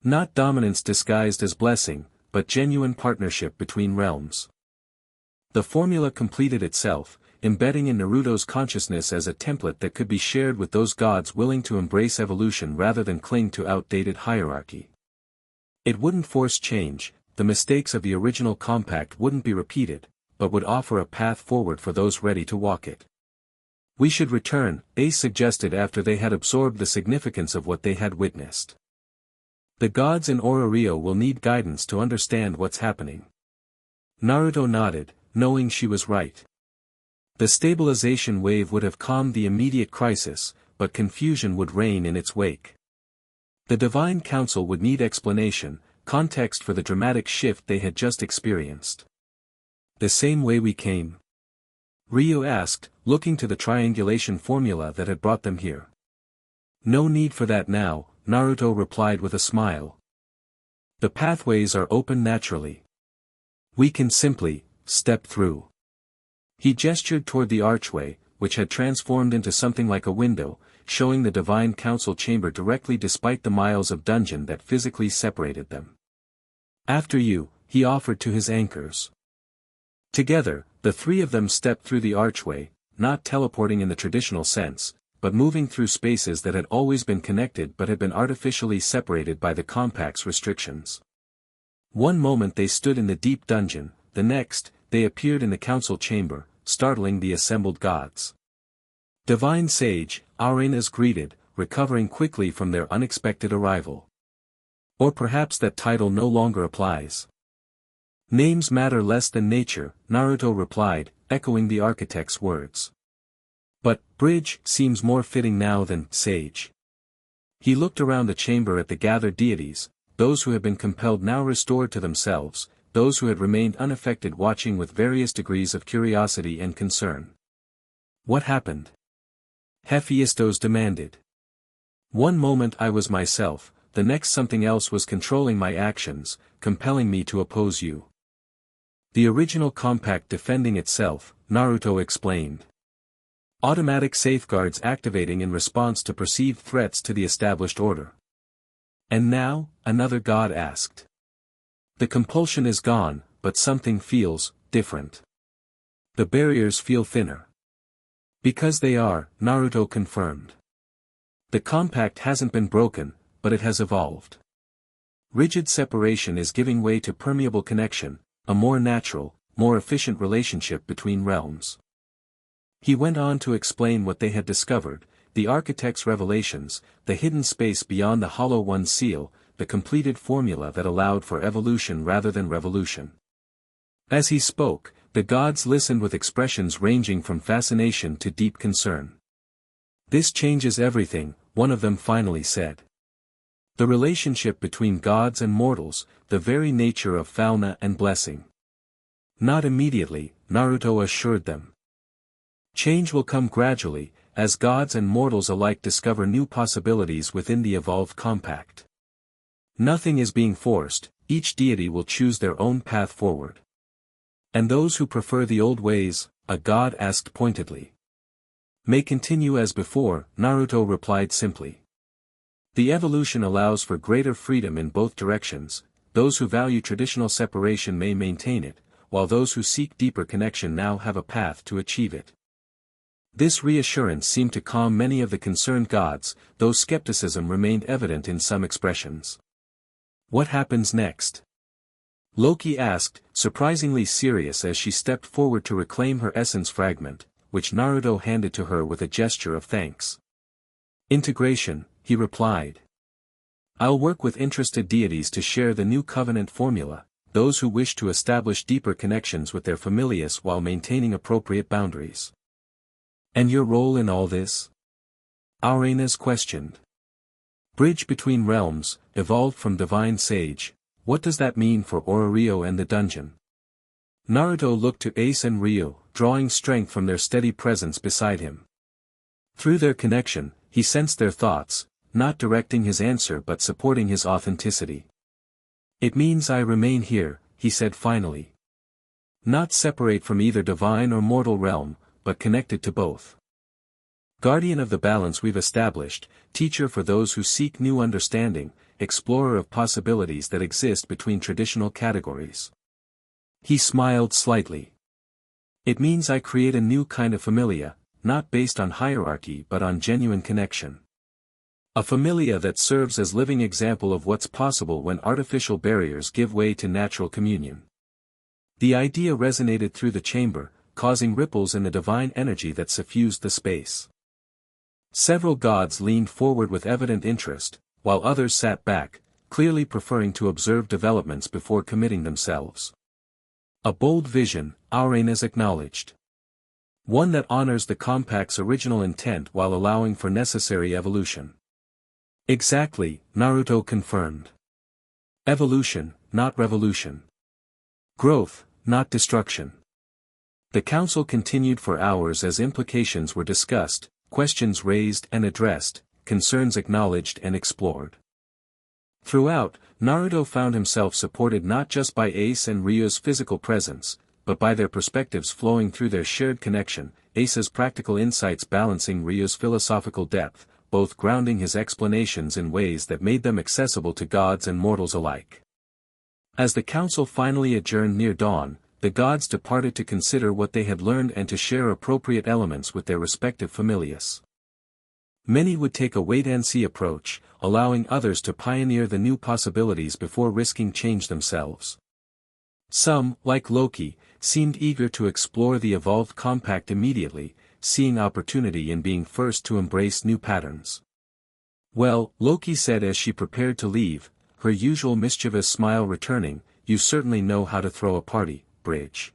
Not dominance disguised as blessing, but genuine partnership between realms. The formula completed itself, embedding in Naruto's consciousness as a template that could be shared with those gods willing to embrace evolution rather than cling to outdated hierarchy. It wouldn't force change, the mistakes of the original compact wouldn't be repeated, but would offer a path forward for those ready to walk it. We should return, Ace suggested after they had absorbed the significance of what they had witnessed. The gods in Ororio will need guidance to understand what's happening. Naruto nodded, knowing she was right. The stabilization wave would have calmed the immediate crisis, but confusion would reign in its wake. The Divine Council would need explanation, context for the dramatic shift they had just experienced. The same way we came? Ryuu asked, looking to the triangulation formula that had brought them here. No need for that now, Naruto replied with a smile. The pathways are open naturally. We can simply step through. He gestured toward the archway, which had transformed into something like a window, showing the Divine Council chamber directly despite the miles of dungeon that physically separated them. After you, he offered to his anchors. Together, the three of them stepped through the archway, not teleporting in the traditional sense, but moving through spaces that had always been connected but had been artificially separated by the compact's restrictions. One moment they stood in the deep dungeon, the next, they appeared in the council chamber, startling the assembled gods. Divine Sage, Arenas greeted, recovering quickly from their unexpected arrival. Or perhaps that title no longer applies. Names matter less than nature, Naruto replied, echoing the architect's words. But, Bridge, seems more fitting now than Sage. He looked around the chamber at the gathered deities, those who had been compelled now restored to themselves, those who had remained unaffected watching with various degrees of curiosity and concern. What happened? Hephaestus demanded. One moment I was myself, the next something else was controlling my actions, compelling me to oppose you. The original compact defending itself, Naruto explained. Automatic safeguards activating in response to perceived threats to the established order. And now, another god asked. The compulsion is gone, but something feels different. The barriers feel thinner. Because they are, Naruto confirmed. The compact hasn't been broken, but it has evolved. Rigid separation is giving way to permeable connection, a more natural, more efficient relationship between realms. He went on to explain what they had discovered, the architect's revelations, the hidden space beyond the Hollow One's seal, the completed formula that allowed for evolution rather than revolution. As he spoke, the gods listened with expressions ranging from fascination to deep concern. This changes everything, one of them finally said. The relationship between gods and mortals, the very nature of fauna and blessing. Not immediately, Naruto assured them. Change will come gradually, as gods and mortals alike discover new possibilities within the evolved compact. Nothing is being forced, each deity will choose their own path forward. And those who prefer the old ways, a god asked pointedly. May continue as before, Naruto replied simply. The evolution allows for greater freedom in both directions, those who value traditional separation may maintain it, while those who seek deeper connection now have a path to achieve it. This reassurance seemed to calm many of the concerned gods, though skepticism remained evident in some expressions. What happens next? Loki asked, surprisingly serious as she stepped forward to reclaim her essence fragment, which Naruto handed to her with a gesture of thanks. Integration, he replied. I'll work with interested deities to share the new covenant formula, those who wish to establish deeper connections with their familias while maintaining appropriate boundaries. And your role in all this? Arenas questioned. Bridge between realms, evolved from divine sage, what does that mean for Ryuu and the dungeon? Naruto looked to Ace and Ryuu, drawing strength from their steady presence beside him. Through their connection, he sensed their thoughts, not directing his answer but supporting his authenticity. It means I remain here, he said finally. Not separate from either divine or mortal realm, but connected to both. Guardian of the balance we've established, teacher for those who seek new understanding, explorer of possibilities that exist between traditional categories. He smiled slightly. It means I create a new kind of familia, not based on hierarchy but on genuine connection. A familia that serves as living example of what's possible when artificial barriers give way to natural communion. The idea resonated through the chamber, causing ripples in the divine energy that suffused the space. Several gods leaned forward with evident interest, while others sat back, clearly preferring to observe developments before committing themselves. A bold vision, Arenas acknowledged. One that honors the compact's original intent while allowing for necessary evolution. Exactly, Naruto confirmed. Evolution, not revolution. Growth, not destruction. The council continued for hours as implications were discussed, questions raised and addressed, concerns acknowledged and explored. Throughout, Naruto found himself supported not just by Ace and Ryuu's physical presence, but by their perspectives flowing through their shared connection, Ace's practical insights balancing Ryuu's philosophical depth, both grounding his explanations in ways that made them accessible to gods and mortals alike. As the council finally adjourned near dawn, the gods departed to consider what they had learned and to share appropriate elements with their respective familias. Many would take a wait-and-see approach, allowing others to pioneer the new possibilities before risking change themselves. Some, like Loki, seemed eager to explore the evolved compact immediately, seeing opportunity in being first to embrace new patterns. Well, Loki said as she prepared to leave, her usual mischievous smile returning, you certainly know how to throw a party, Bridge.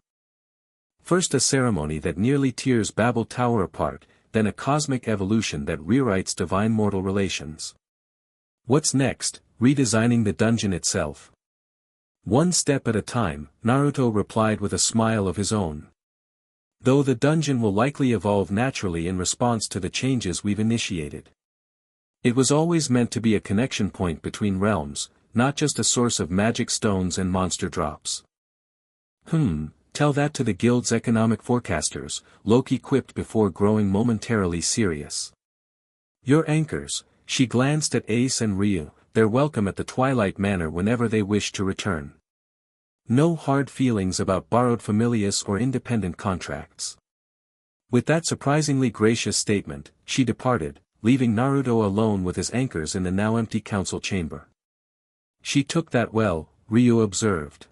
First a ceremony that nearly tears Babel Tower apart, then a cosmic evolution that rewrites divine-mortal relations. What's next? Redesigning the dungeon itself. One step at a time, Naruto replied with a smile of his own. Though the dungeon will likely evolve naturally in response to the changes we've initiated. It was always meant to be a connection point between realms, not just a source of magic stones and monster drops. Tell that to the guild's economic forecasters, Loki quipped before growing momentarily serious. Your anchors, she glanced at Ace and Ryuu, they're welcome at the Twilight Manor whenever they wish to return. No hard feelings about borrowed familias or independent contracts. With that surprisingly gracious statement, she departed, leaving Naruto alone with his anchors in the now empty council chamber. She took that well, Ryuu observed.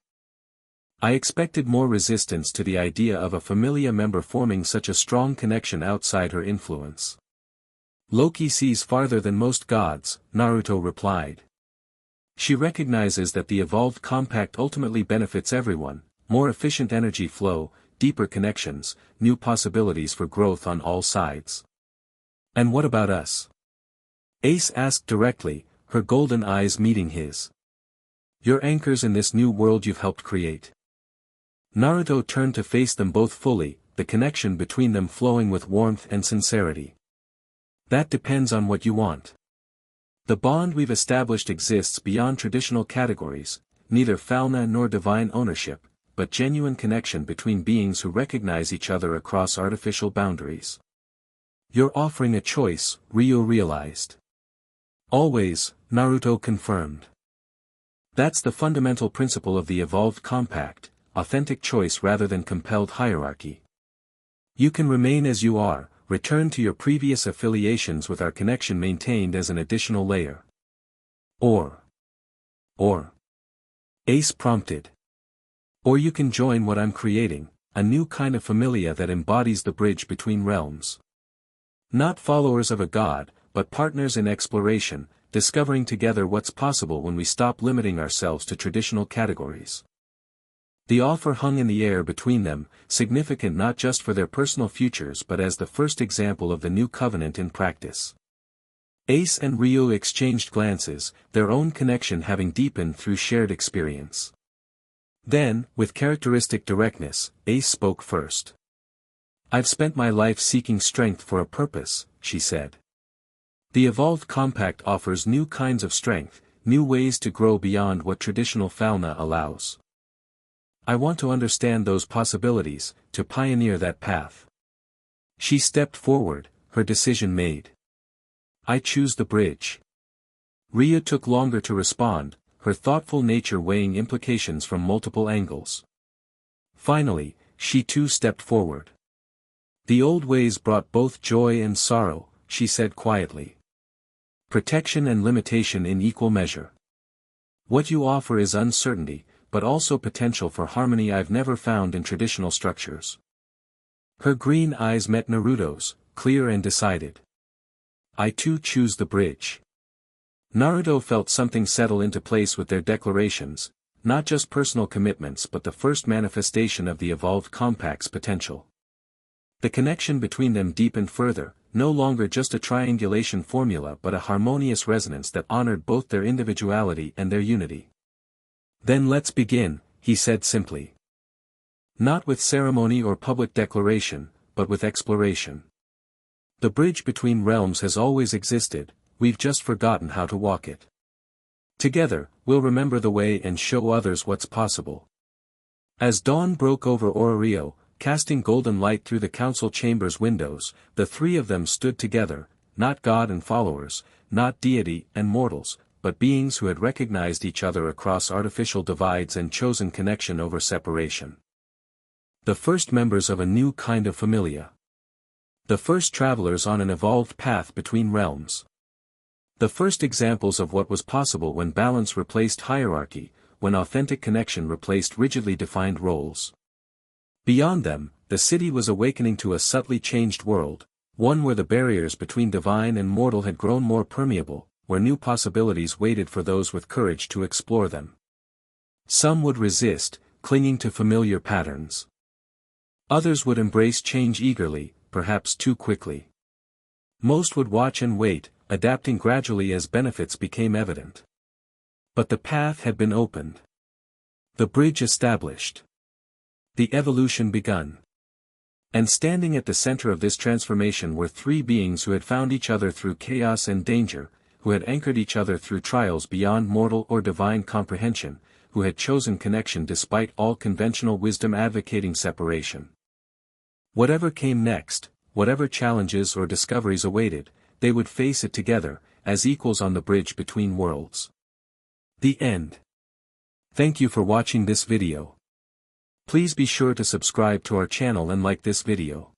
I expected more resistance to the idea of a familia member forming such a strong connection outside her influence. Loki sees farther than most gods, Naruto replied. She recognizes that the evolved compact ultimately benefits everyone, more efficient energy flow, deeper connections, new possibilities for growth on all sides. And what about us? Ace asked directly, her golden eyes meeting his. You're anchors in this new world you've helped create. Naruto turned to face them both fully, the connection between them flowing with warmth and sincerity. That depends on what you want. The bond we've established exists beyond traditional categories, neither fauna nor divine ownership, but genuine connection between beings who recognize each other across artificial boundaries. You're offering a choice, Ryuu realized. Always, Naruto confirmed. That's the fundamental principle of the evolved compact, authentic choice rather than compelled hierarchy. You can remain as you are, return to your previous affiliations with our connection maintained as an additional layer. Or, Ace prompted. Or you can join what I'm creating, a new kind of familia that embodies the bridge between realms. Not followers of a god, but partners in exploration, discovering together what's possible when we stop limiting ourselves to traditional categories. The offer hung in the air between them, significant not just for their personal futures but as the first example of the new covenant in practice. Ace and Ryuu exchanged glances, their own connection having deepened through shared experience. Then, with characteristic directness, Ace spoke first. "I've spent my life seeking strength for a purpose," she said. "The Evolved Compact offers new kinds of strength, new ways to grow beyond what traditional fauna allows. I want to understand those possibilities, to pioneer that path." She stepped forward, her decision made. "I choose the bridge." Ryuu took longer to respond, her thoughtful nature weighing implications from multiple angles. Finally, she too stepped forward. "The old ways brought both joy and sorrow," she said quietly. "Protection and limitation in equal measure. What you offer is uncertainty, but also potential for harmony I've never found in traditional structures." Her green eyes met Naruto's, clear and decided. "I too choose the bridge." Naruto felt something settle into place with their declarations, not just personal commitments but the first manifestation of the Evolved Compact's potential. The connection between them deepened further, no longer just a triangulation formula but a harmonious resonance that honored both their individuality and their unity. "Then let's begin," he said simply. "Not with ceremony or public declaration, but with exploration. The bridge between realms has always existed, we've just forgotten how to walk it. Together, we'll remember the way and show others what's possible." As dawn broke over Ororio, casting golden light through the council chamber's windows, the three of them stood together, not god and followers, not deity and mortals, but beings who had recognized each other across artificial divides and chosen connection over separation. The first members of a new kind of familia. The first travelers on an evolved path between realms. The first examples of what was possible when balance replaced hierarchy, when authentic connection replaced rigidly defined roles. Beyond them, the city was awakening to a subtly changed world, one where the barriers between divine and mortal had grown more permeable, where new possibilities waited for those with courage to explore them. Some would resist, clinging to familiar patterns. Others would embrace change eagerly, perhaps too quickly. Most would watch and wait, adapting gradually as benefits became evident. But the path had been opened. The bridge established. The evolution begun. And standing at the center of this transformation were three beings who had found each other through chaos and danger, who had anchored each other through trials beyond mortal or divine comprehension, who had chosen connection despite all conventional wisdom advocating separation. Whatever came next, whatever challenges or discoveries awaited, they would face it together, as equals on the bridge between worlds. The end. Thank you for watching this video. Please be sure to subscribe to our channel and like this video.